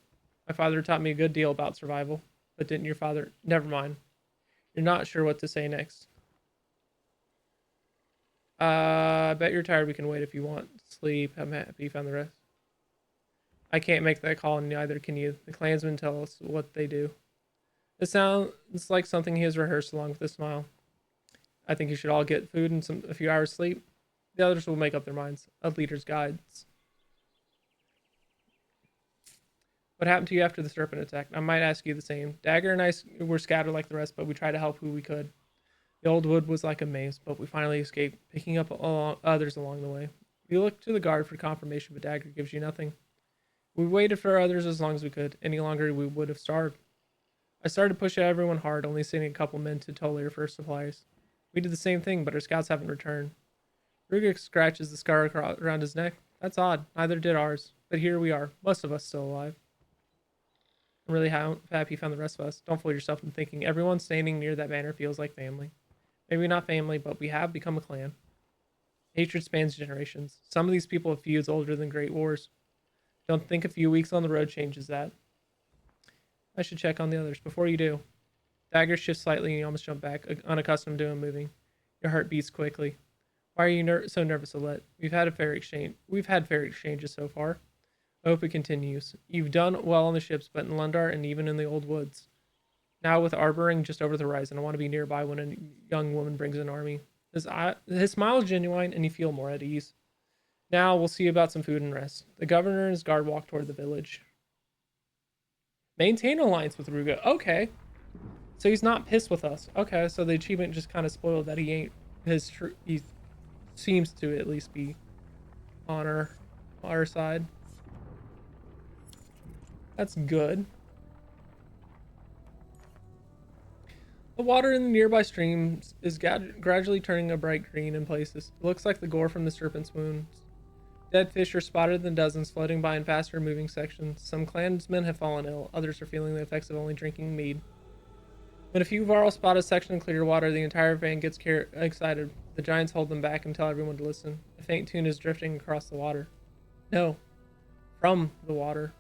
my father taught me a good deal about survival. But didn't your father? Never mind. You're not sure what to say next. I bet you're tired. We can wait if you want. Sleep. I'm happy you found the rest. I can't make that call, and neither can you. The clansmen tell us what they do. It sounds like something he has rehearsed along with a smile. I think you should all get food and a few hours sleep. The others will make up their minds. A leader's guides. What happened to you after the serpent attack? I might ask you the same. Dagger and I were scattered like the rest, but we tried to help who we could. The old wood was like a maze, but we finally escaped, picking up others along the way. We looked to the guard for confirmation, but Dagger gives you nothing. We waited for others as long as we could. Any longer, we would have starved. I started to push everyone hard, only sending a couple men to Tolier for supplies. We did the same thing, but our scouts haven't returned. Rugik scratches the scar around his neck. That's odd. Neither did ours. But here we are. Most of us still alive. I'm really happy you found the rest of us. Don't fool yourself in thinking everyone standing near that banner feels like family. Maybe not family, but we have become a clan. Hatred spans generations. Some of these people have feuds older than great wars. Don't think a few weeks on the road changes that. I should check on the others. Before you do. Dagger shifts slightly and you almost jump back, unaccustomed to him moving. Your heart beats quickly. Why are you so nervous, Alette? We've had fair exchanges so far. I hope it continues. You've done well on the ships, but in Lundar and even in the old woods. Now with Arboring just over the horizon, I want to be nearby when a young woman brings an army. His smile is genuine and you feel more at ease. Now we'll see about some food and rest. The governor and his guard walk toward the village. Maintain alliance with Ruga. Okay. So he's not pissed with us. Okay, so the achievement just kind of spoiled that he ain't he seems to at least be on our side. That's good. The water in the nearby streams is gradually turning a bright green in places. It looks like the gore from the serpent's wounds. Dead fish are spotted in dozens, floating by in faster moving sections. Some clansmen have fallen ill. Others are feeling the effects of only drinking mead. When a few Varl spot a section of clear water, the entire van gets excited. The giants hold them back and tell everyone to listen. A faint tune is drifting across the water. No. From the water.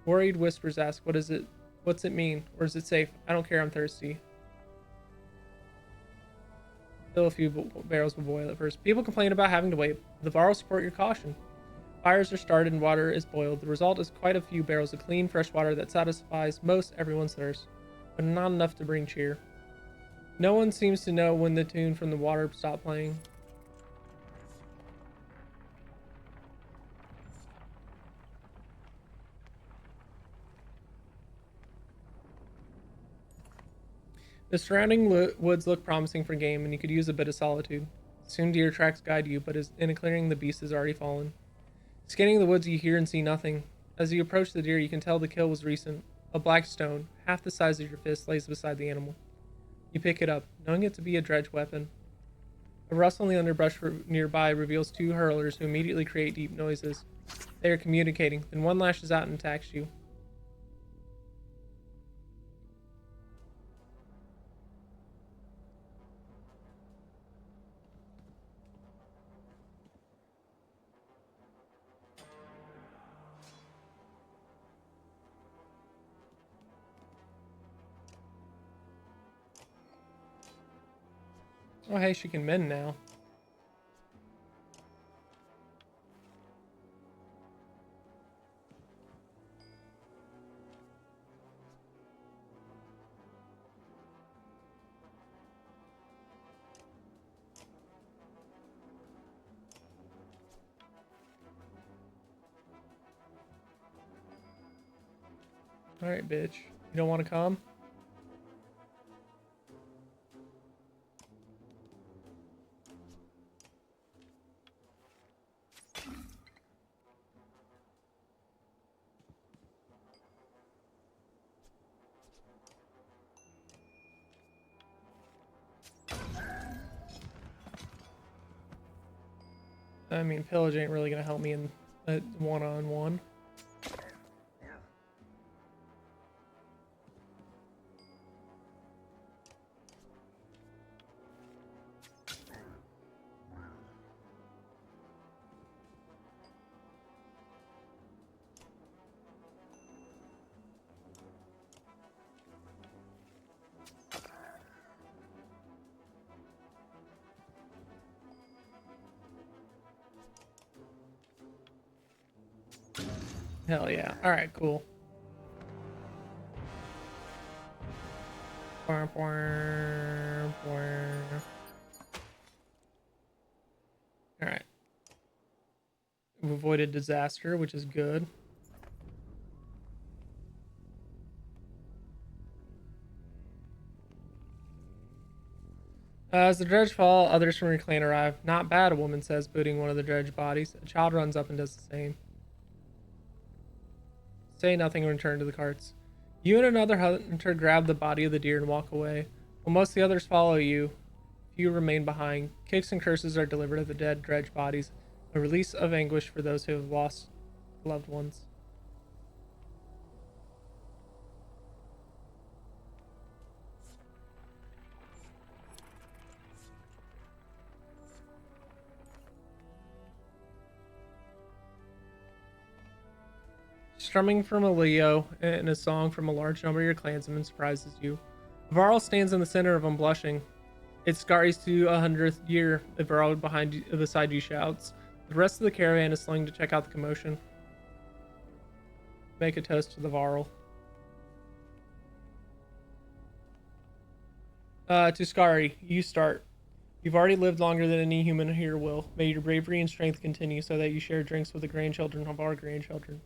Worried whispers ask, what is it? What's it mean? Or is it safe? I don't care, I'm thirsty. Still a few barrels will boil at first. People complain about having to wait. The Varl support your caution. Fires are started and water is boiled. The result is quite a few barrels of clean, fresh water that satisfies most everyone's thirst, but not enough to bring cheer. No one seems to know when the tune from the water stopped playing. The surrounding woods look promising for game, and you could use a bit of solitude. Soon deer tracks guide you, but in a clearing the beast has already fallen. Scanning the woods, you hear and see nothing. As you approach the deer, you can tell the kill was recent. A black stone, half the size of your fist, lays beside the animal. You pick it up, knowing it to be a dredge weapon. A rustle in the underbrush nearby reveals two hurlers who immediately create deep noises. They are communicating, then one lashes out and attacks you. Oh, hey, she can mend now. Alright, bitch. You don't want to come? I mean, pillage ain't really gonna help me in a one-on-one. Hell yeah. All right, cool. All right. We've avoided disaster, which is good. As the dredge fall, others from your clan arrive. Not bad, a woman says, booting one of the dredge bodies. A child runs up and does the same. Say nothing and return to the carts. You and another hunter grab the body of the deer and walk away. While most of the others follow you, few remain behind. Kicks and curses are delivered at the dead dredge bodies, a release of anguish for those who have lost loved ones. Strumming from a Leo and a song from a large number of your clansmen surprises you. Varl stands in the center of Unblushing. It scurries to 100th year. Varl beside you shouts. The rest of the caravan is slowing to check out the commotion. Make a toast to the Varl. Tuscari, you start. You've already lived longer than any human here will. May your bravery and strength continue so that you share drinks with the grandchildren of our grandchildren.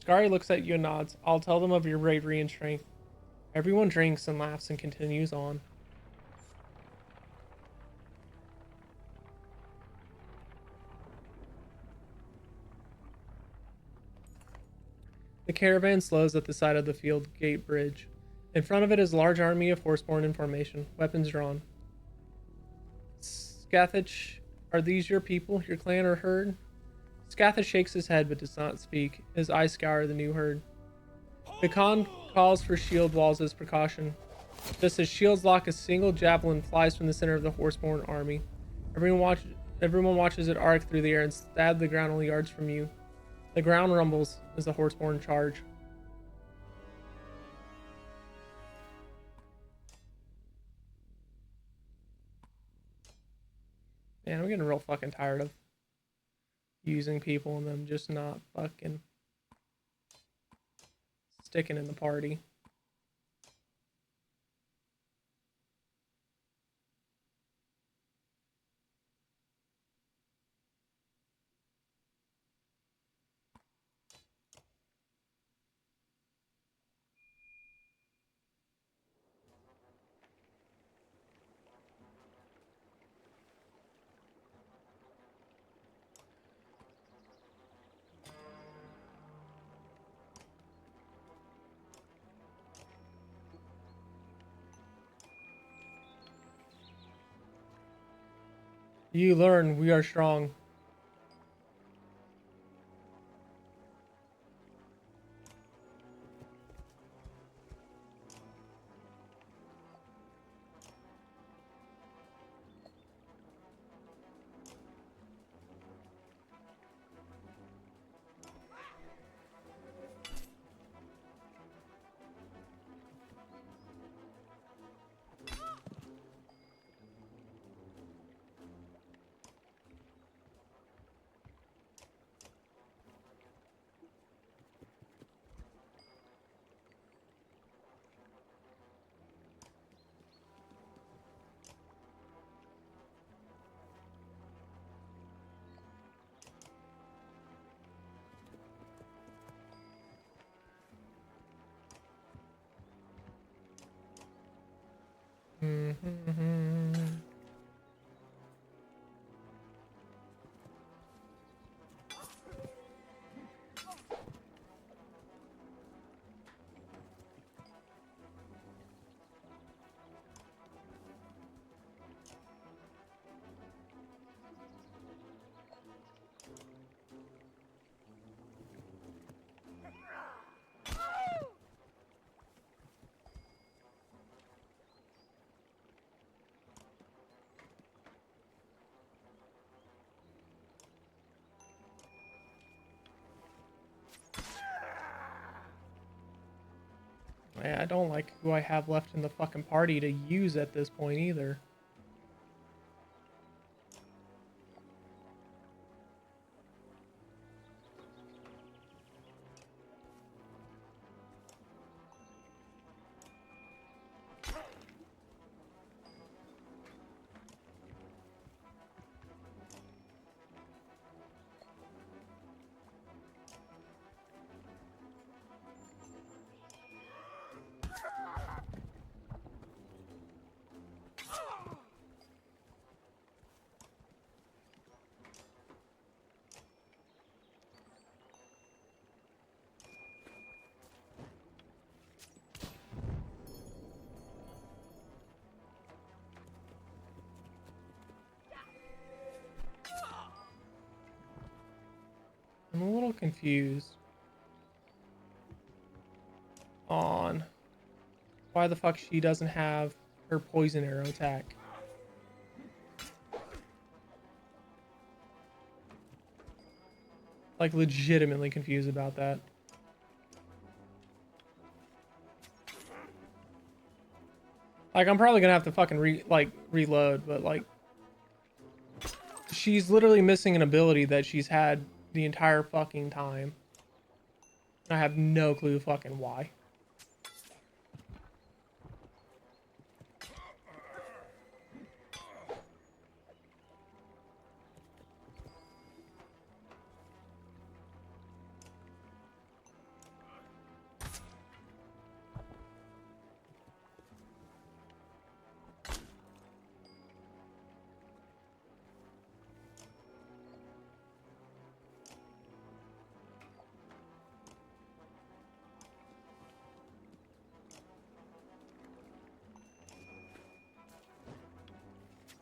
Skari looks at you and nods. I'll tell them of your bravery and strength. Everyone drinks and laughs and continues on. The caravan slows at the side of the field gate bridge. In front of it is a large army of horseborn in formation, weapons drawn. Scathach, are these your people, your clan or herd? Scathach shakes his head but does not speak. His eyes scour the new herd. The Khan calls for shield walls as precaution. Just as shields lock, a single javelin flies from the center of the horseborn army. Everyone watches it arc through the air and stab the ground only yards from you. The ground rumbles as the horseborn charge. Man, I'm getting real fucking tired of using people and them just not fucking sticking in the party. You learn we are strong. Yeah, I don't like who I have left in the fucking party to use at this point either. I'm a little confused on why the fuck she doesn't have her poison arrow attack. Like, legitimately confused about that. Like, I'm probably gonna have to fucking reload, but like, she's literally missing an ability that she's had the entire fucking time. I have no clue fucking why.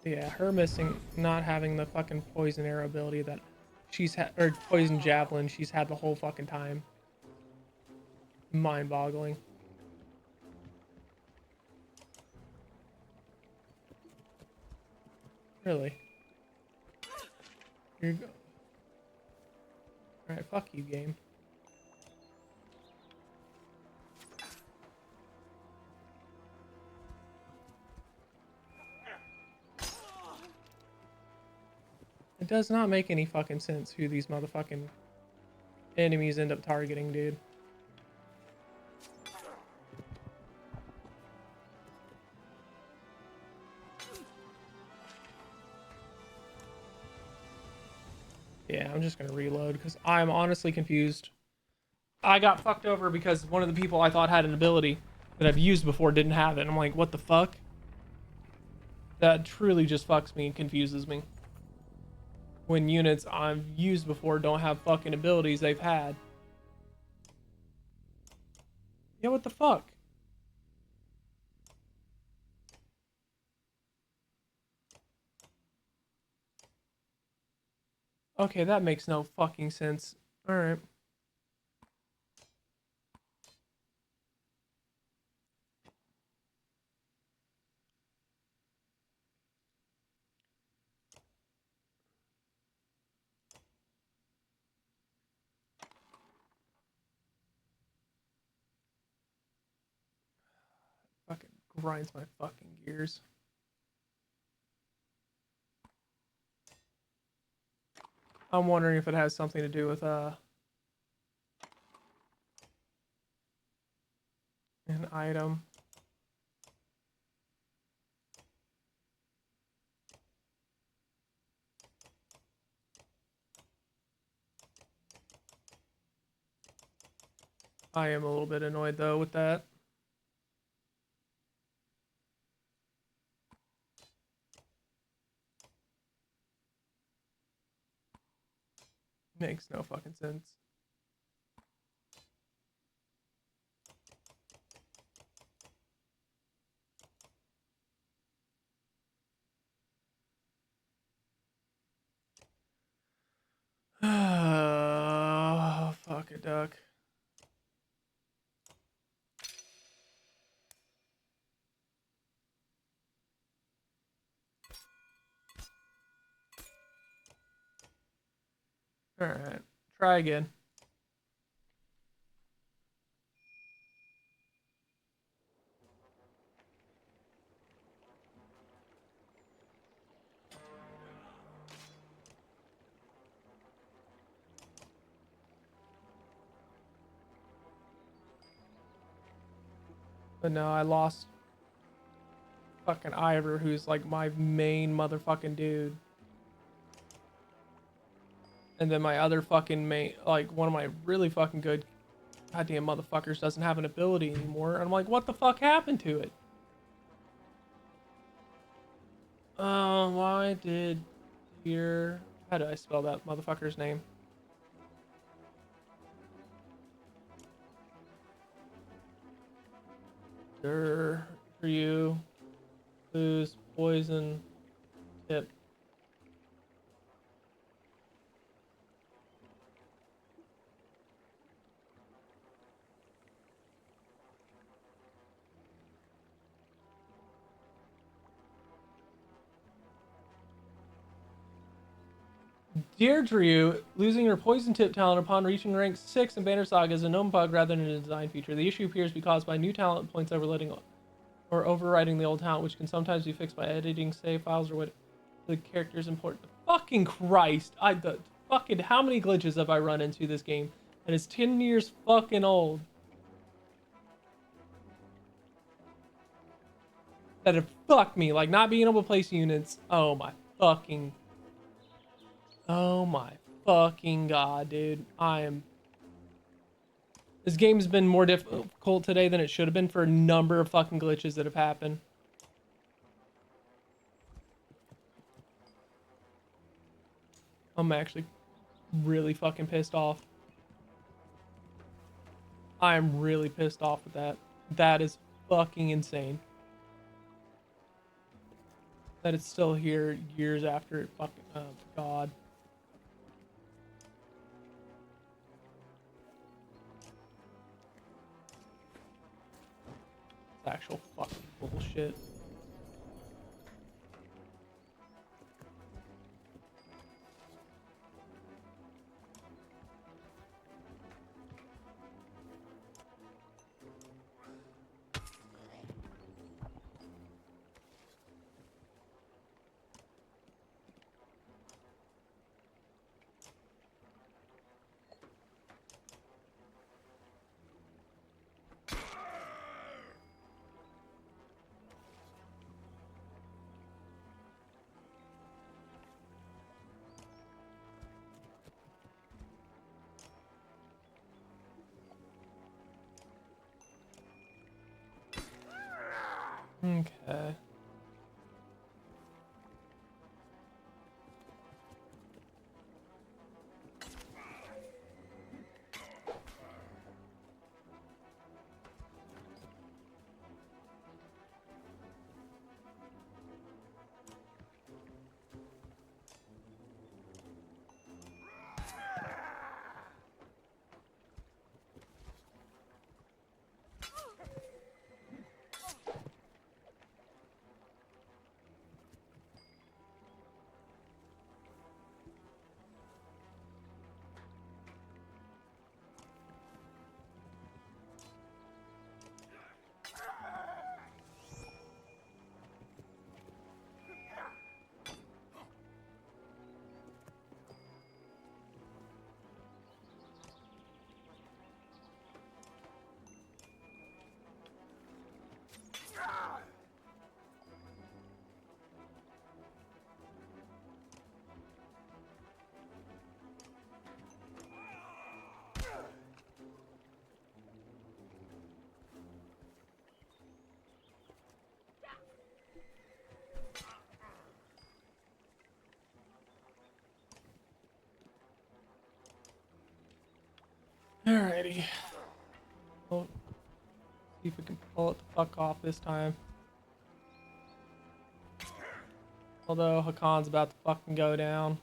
Yeah, her not having the fucking poison arrow ability that she's had, or poison javelin she's had the whole fucking time. Mind-boggling. Really? You're go. Alright, fuck you, game. It does not make any fucking sense who these motherfucking enemies end up targeting, dude. Yeah, I'm just gonna reload because I'm honestly confused. I got fucked over because one of the people I thought had an ability that I've used before didn't have it. And I'm like, what the fuck? That truly just fucks me and confuses me. When units I've used before don't have fucking abilities they've had. Yeah, what the fuck? Okay, that makes no fucking sense. Alright. Fucking grinds my fucking gears. I'm wondering if it has something to do with an item. I am a little bit annoyed though with that. Makes no fucking sense. Oh, fuck it, duck. Alright, try again. But no, I lost fucking Ivor, who's like my main motherfucking dude. And then my other fucking main, like one of my really fucking good goddamn motherfuckers doesn't have an ability anymore. And I'm like, what the fuck happened to it? Why did your... How do I spell that motherfucker's name? For you lose poison tip. Deirdre losing her poison tip talent upon reaching rank 6 in Banner Saga is a known bug rather than a design feature. The issue appears to be caused by new talent points overloading or overriding the old talent, which can sometimes be fixed by editing save files or what the character is important. Fucking Christ! Fucking how many glitches have I run into this game? And it's 10 years fucking old. That have fucked me, like not being able to place units. Oh my fucking god, dude. This game's been more difficult today than it should have been for a number of fucking glitches that have happened. I'm actually really fucking pissed off. I am really pissed off with that. That is fucking insane. That it's still here years after it fucking, oh god. It's actual fucking bullshit. Okay. Alrighty. Well, see if we can pull it the fuck off this time. Although Hakon's about to fucking go down.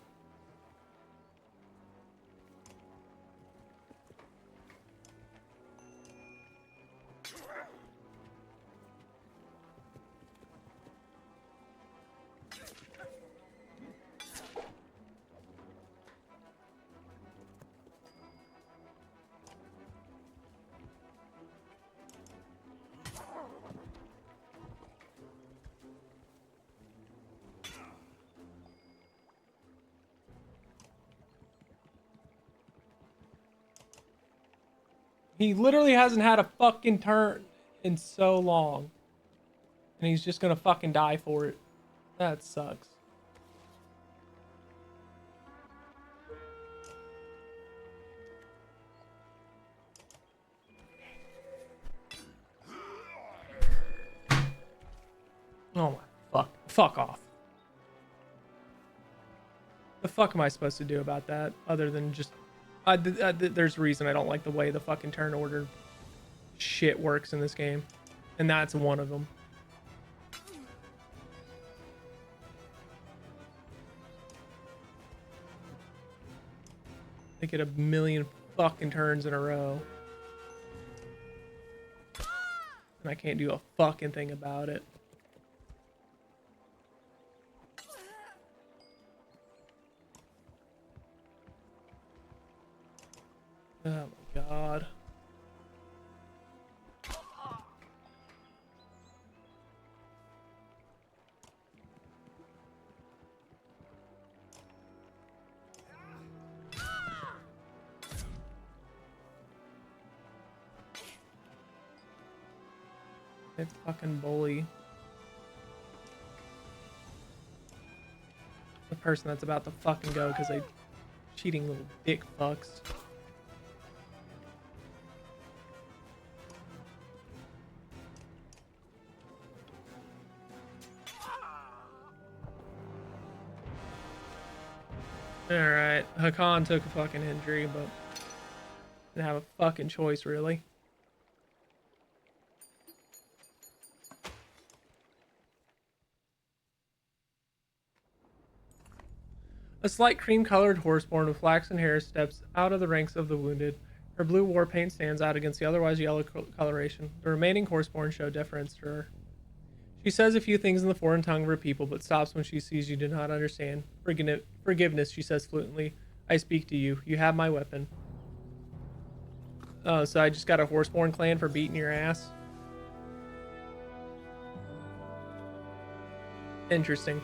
He literally hasn't had a fucking turn in so long. And he's just gonna fucking die for it. That sucks. Oh my fuck. Fuck off. The fuck am I supposed to do about that other than just there's a reason I don't like the way the fucking turn order shit works in this game, and that's one of them. They get a million fucking turns in a row, and I can't do a fucking thing about it. Oh my god. It's fucking bully. The person that's about to fucking go because they cheating little dick fucks. Alright, Hakan took a fucking injury, but didn't have a fucking choice, really. A slight cream-colored horseborn with flaxen hair steps out of the ranks of the wounded. Her blue war paint stands out against the otherwise yellow coloration. The remaining horseborn show deference to her. She says a few things in the foreign tongue of her people, but stops when she sees you do not understand. Forgiveness, she says fluently. I speak to you. You have my weapon. Oh, so I just got a horseborn clan for beating your ass? Interesting.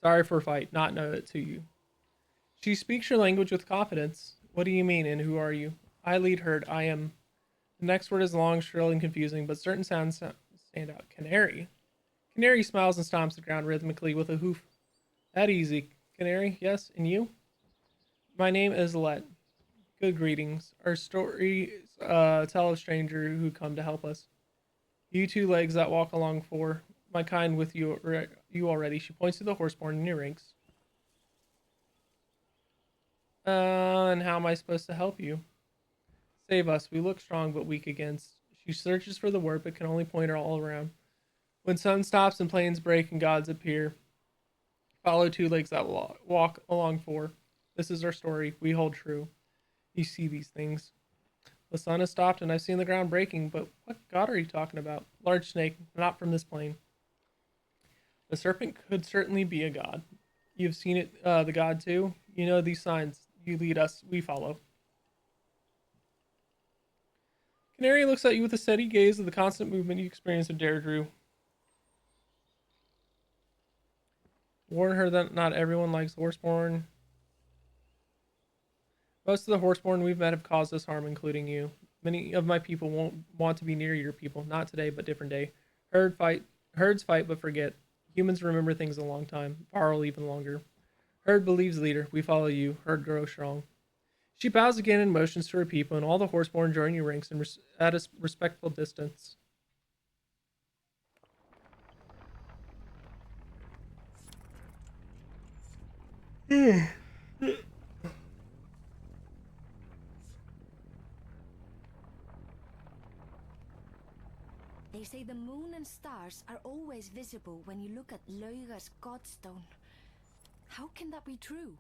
Sorry for a fight, not know it to you. She speaks your language with confidence. What do you mean, and who are you? I lead herd. I am. The next word is long, shrill, and confusing, but certain sounds stand out. Canary. Canary smiles and stomps the ground rhythmically with a hoof. That easy. Canary, yes, and you? My name is Let. Good greetings. Our stories tell of stranger who come to help us. You two legs that walk along four. My kind with you already. She points to the horseborn in your ranks. And how am I supposed to help you? Save us. We look strong but weak against. She searches for the word but can only point her all around. When sun stops and plains break and gods appear, follow two legs that walk along four. This is our story. We hold true. You see these things. The sun has stopped and I've seen the ground breaking, but what god are you talking about? Large snake, not from this plane. The serpent could certainly be a god. You've seen it, the god too? You know these signs. You lead us, we follow. Canary looks at you with a steady gaze of the constant movement you experience of Deirdre. Warn her that not everyone likes Horseborn. Most of the Horseborn we've met have caused us harm, including you. Many of my people won't want to be near your people. Not today, but different day. Herds fight, but forget. Humans remember things a long time. Borrow even longer. Herd believes leader. We follow you. Herd grows strong. She bows again and motions to her people, and all the Horseborn join your ranks at a respectful distance. They say the moon and stars are always visible when you look at Lauga's godstone. How can that be true?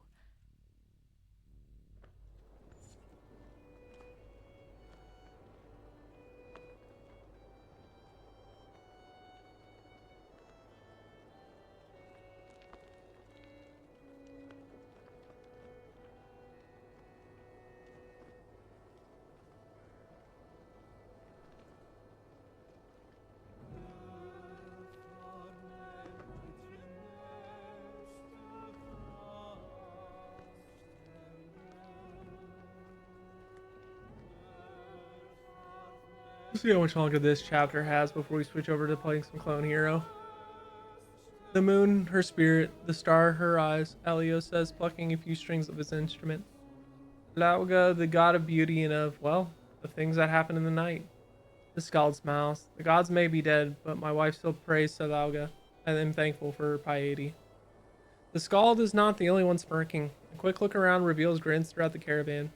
Let's see how much longer this chapter has before we switch over to playing some Clone Hero. The moon, her spirit, the star, her eyes, Elio says, plucking a few strings of his instrument. Lauga, the god of beauty and of, well, the things that happen in the night. The skald smiles. The gods may be dead, but my wife still prays to Lauga. I am thankful for her piety. The skald is not the only one smirking. A quick look around reveals grins throughout the caravan.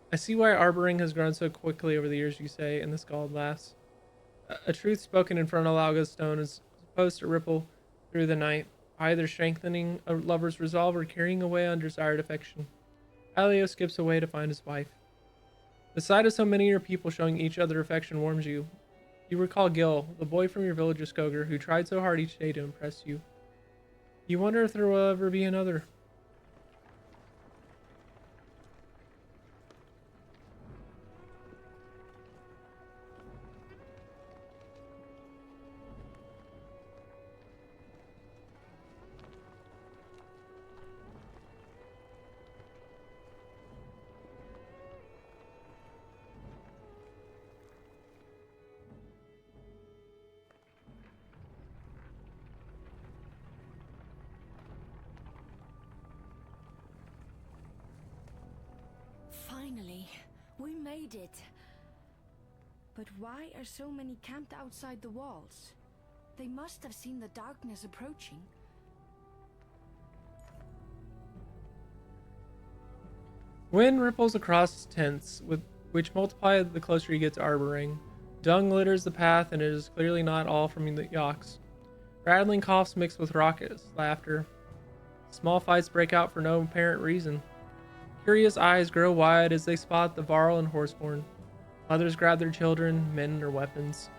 I see why arboring has grown so quickly over the years, you say, and the skald laughs. A truth spoken in front of Lauga's stone is supposed to ripple through the night, either strengthening a lover's resolve or carrying away undesired affection. Alio skips away to find his wife. The sight of so many of your people showing each other affection warms you. You recall Gil, the boy from your village of Skoger, who tried so hard each day to impress you. You wonder if there will ever be another. Finally, we made it. But why are so many camped outside the walls? They must have seen the darkness approaching. Wind ripples across tents, which multiply the closer you get to Arbor Ring. Dung litters the path, and it is clearly not all from the yaks. Rattling coughs mix with raucous laughter. Small fights break out for no apparent reason. Curious eyes grow wide as they spot the Varl and Horseborn. Mothers grab their children, men their weapons.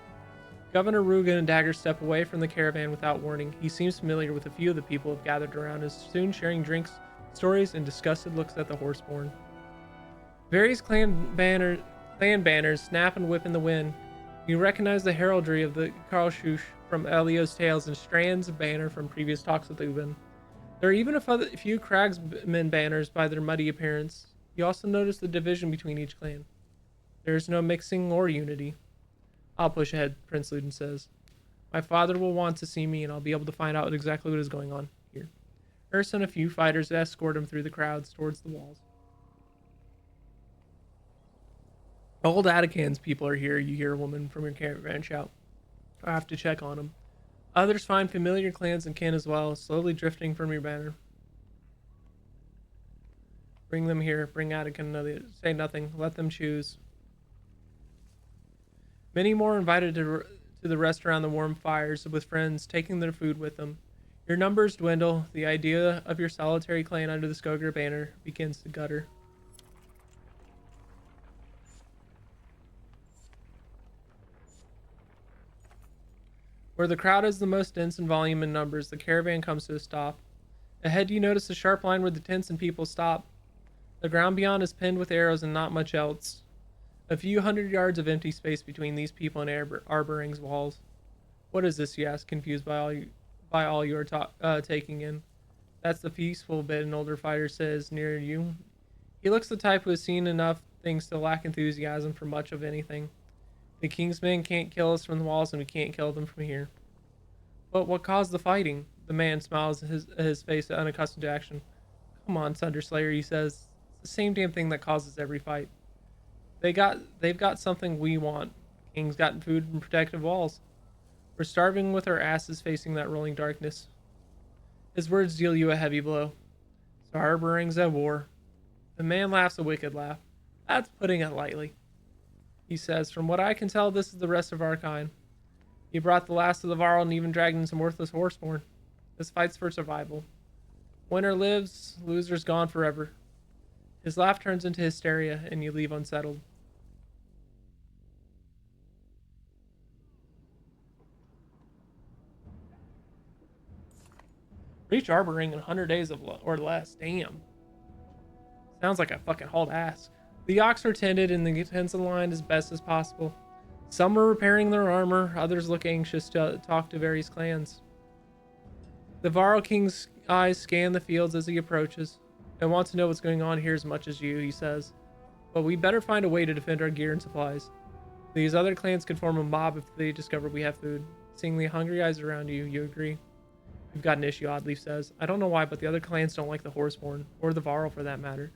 Governor Rugen and Dagger step away from the caravan without warning. He seems familiar with a few of the people who have gathered around, as soon sharing drinks, stories, and disgusted looks at the Horseborn. Various clan banners snap and whip in the wind. You recognize the heraldry of the Karlshush from Elio's tales and Strand's banner from previous talks with Ubin. There are even a few Cragsmen banners by their muddy appearance. You also notice the division between each clan. There is no mixing or unity. I'll push ahead, Prince Luden says. My father will want to see me, and I'll be able to find out exactly what is going on here. Ursa and a few fighters escort him through the crowds towards the walls. Old Atakan's people are here, you hear a woman from your caravan shout. I have to check on them. Others find familiar clans and kin as well, slowly drifting from your banner. Bring them here, bring Atakan, say nothing, let them choose. Many more invited to the rest around the warm fires with friends, taking their food with them. Your numbers dwindle, the idea of your solitary clan under the Skogar banner begins to gutter. Where the crowd is the most dense in volume and numbers, the caravan comes to a stop. Ahead you notice a sharp line where the tents and people stop. The ground beyond is pinned with arrows and not much else. A few hundred yards of empty space between these people and Arbor Ring's walls. What is this, you ask, confused by all you are taking in. That's the peaceful bit, an older fighter says near you. He looks the type who has seen enough things to lack enthusiasm for much of anything. The King's men can't kill us from the walls, and we can't kill them from here. But what caused the fighting? The man smiles, his face unaccustomed to action. Come on, Sunderslayer, he says. It's the same damn thing that causes every fight. They've got something we want. King's got food and protective walls. We're starving with our asses facing that rolling darkness. His words deal you a heavy blow. So Arbor Ring's at war. The man laughs a wicked laugh. That's putting it lightly. He says, from what I can tell, this is the rest of our kind. You brought the last of the Varl and even dragged in some worthless horseborn. This fight's for survival. Winner lives, loser's gone forever. His laugh turns into hysteria, and you leave unsettled. Reach Arbor Ring in 100 days or less. Damn. Sounds like a fucking hauled ass. The yaks are tended and the tents aligned as best as possible. Some are repairing their armor, others look anxious to talk to various clans. The Varl King's eyes scan the fields as he approaches. I want to know what's going on here as much as you, he says. But we better find a way to defend our gear and supplies. These other clans could form a mob if they discover we have food. Seeing the hungry eyes around you, you agree. We've got an issue, Oddleaf says. I don't know why, but the other clans don't like the Horseborn, or the Varl for that matter.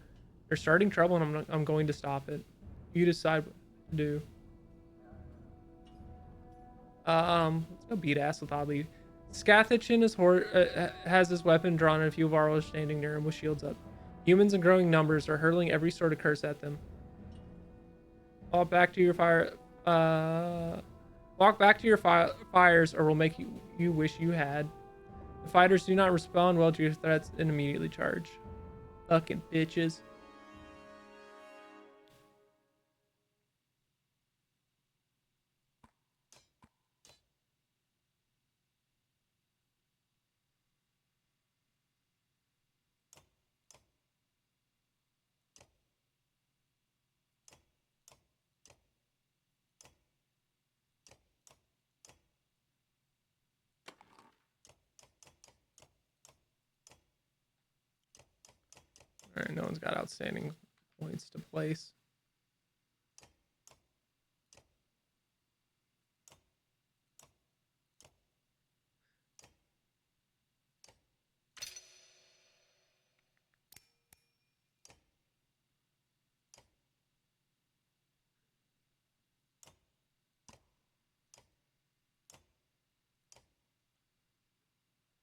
They're starting trouble, and I'm going to stop it. You decide what to do. Let's go beat ass with Oddleaf. Scathichin has his weapon drawn, and a few Varl are standing near him with shields up. Humans in growing numbers are hurling every sort of curse at them. Walk back to your fires, or we'll make you wish you had. The fighters do not respond well to your threats and immediately charge. Fucking bitches. All right, no one's got outstanding points to place.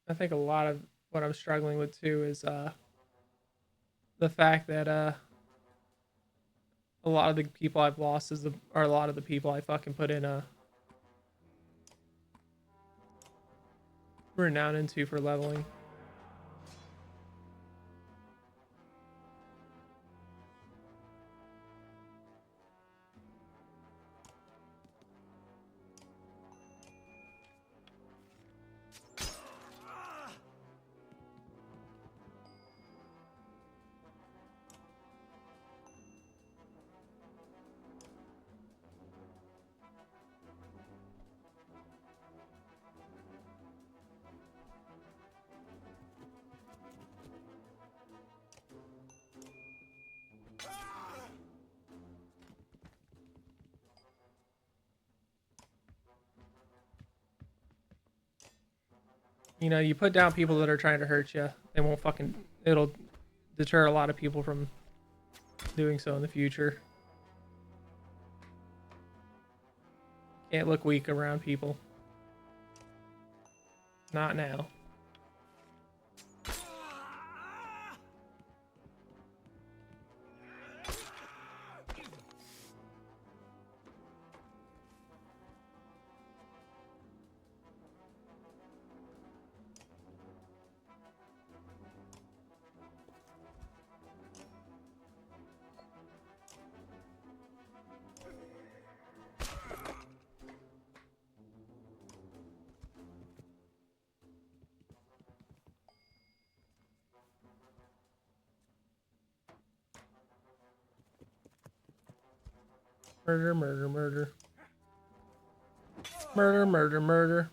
I think a lot of what I'm struggling with too is the fact that a lot of the people I've lost are a lot of the people I fucking put in renown into for leveling. You know, you put down people that are trying to hurt you, they won't fucking. It'll deter a lot of people from doing so in the future. Can't look weak around people. Not now. Murder, murder, murder. Murder, murder, murder.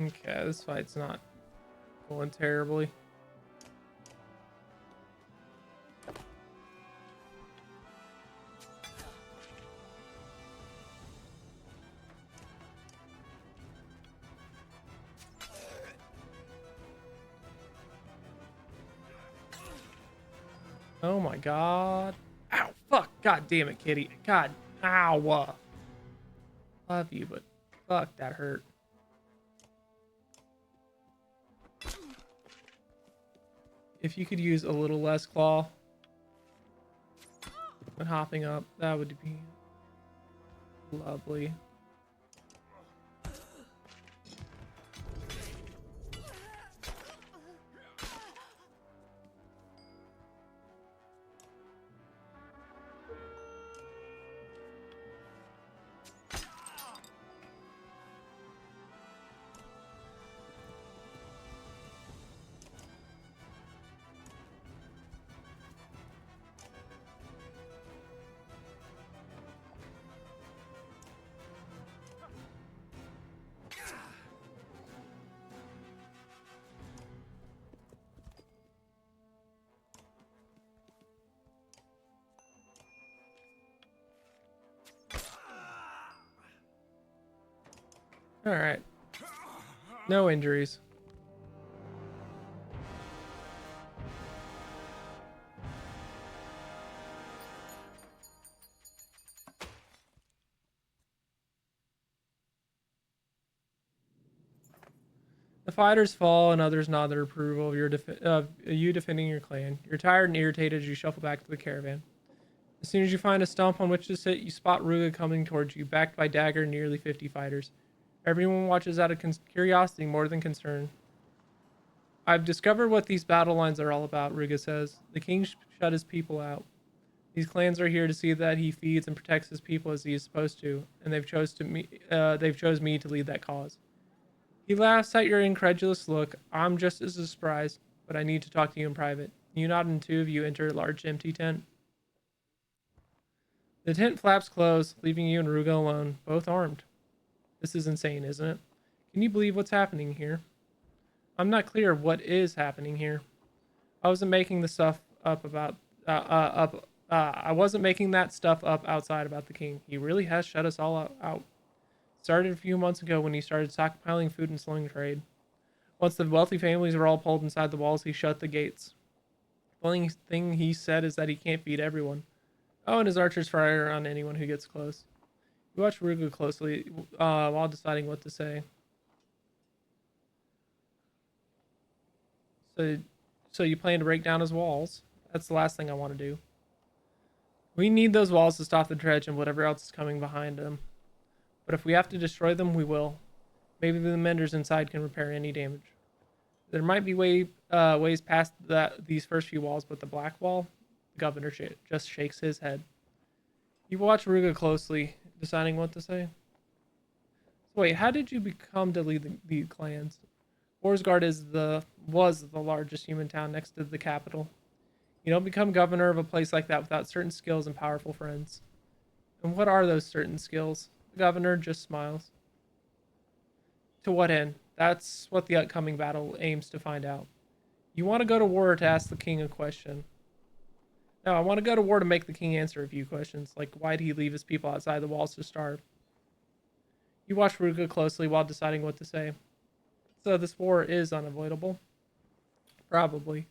Okay, this fight's not going terribly. Oh my god. Ow, fuck. God damn it, kitty. God. Ow. Love you, but fuck, that hurt. If you could use a little less claw when hopping up, that would be lovely. All right. No injuries. The fighters fall and others nod their approval of you defending your clan. You're tired and irritated as you shuffle back to the caravan. As soon as you find a stump on which to sit, you spot Ruga coming towards you, backed by Dagger and nearly 50 fighters. Everyone watches out of curiosity more than concern. I've discovered what these battle lines are all about, Ruga says. The king shut his people out. These clans are here to see that he feeds and protects his people as he is supposed to, and they've chose me to lead that cause. He laughs at your incredulous look. I'm just as surprised, but I need to talk to you in private. You nod and two of you enter a large empty tent. The tent flaps closed, leaving you and Ruga alone, both armed. This is insane, isn't it? Can you believe what's happening here? I'm not clear what is happening here. I wasn't making the stuff up about I wasn't making that stuff up outside about the king. He really has shut us all out. Started a few months ago when he started stockpiling food and slowing trade. Once the wealthy families were all pulled inside the walls, he shut the gates. The only thing he said is that he can't feed everyone. Oh, and his archers fire on anyone who gets close. You watch Ruga closely while deciding what to say. So you plan to break down his walls? That's the last thing I want to do. We need those walls to stop the dredge and whatever else is coming behind them. But if we have to destroy them, we will. Maybe the menders inside can repair any damage. There might be ways past these first few walls, but the black wall, the governor just shakes his head. You watch Ruga closely, deciding what to say. So wait, how did you become to lead the clans? Orsgard was the largest human town next to the capital. You don't become governor of a place like that without certain skills and powerful friends. And what are those certain skills? The governor just smiles. To what end? That's what the upcoming battle aims to find out. You want to go to war to ask the king a question. No, I want to go to war to make the king answer a few questions, like why did he leave his people outside the walls to starve? You watch Ruga closely while deciding what to say. So this war is unavoidable? Probably.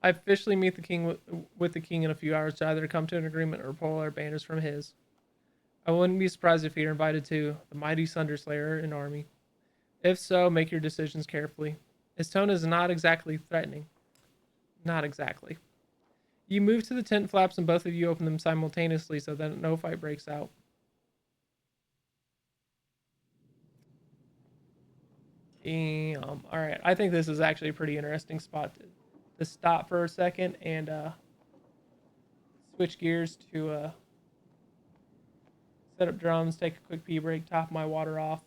I officially meet the king with the king in a few hours to either come to an agreement or pull our banners from his. I wouldn't be surprised if you're invited to the mighty Sunderslayer in army. If so, make your decisions carefully. His tone is not exactly threatening. Not exactly. You move to the tent flaps and both of you open them simultaneously so that no fight breaks out. Damn. Alright, I think this is actually a pretty interesting spot to stop for a second and switch gears to set up drums, take a quick pee break, top my water off.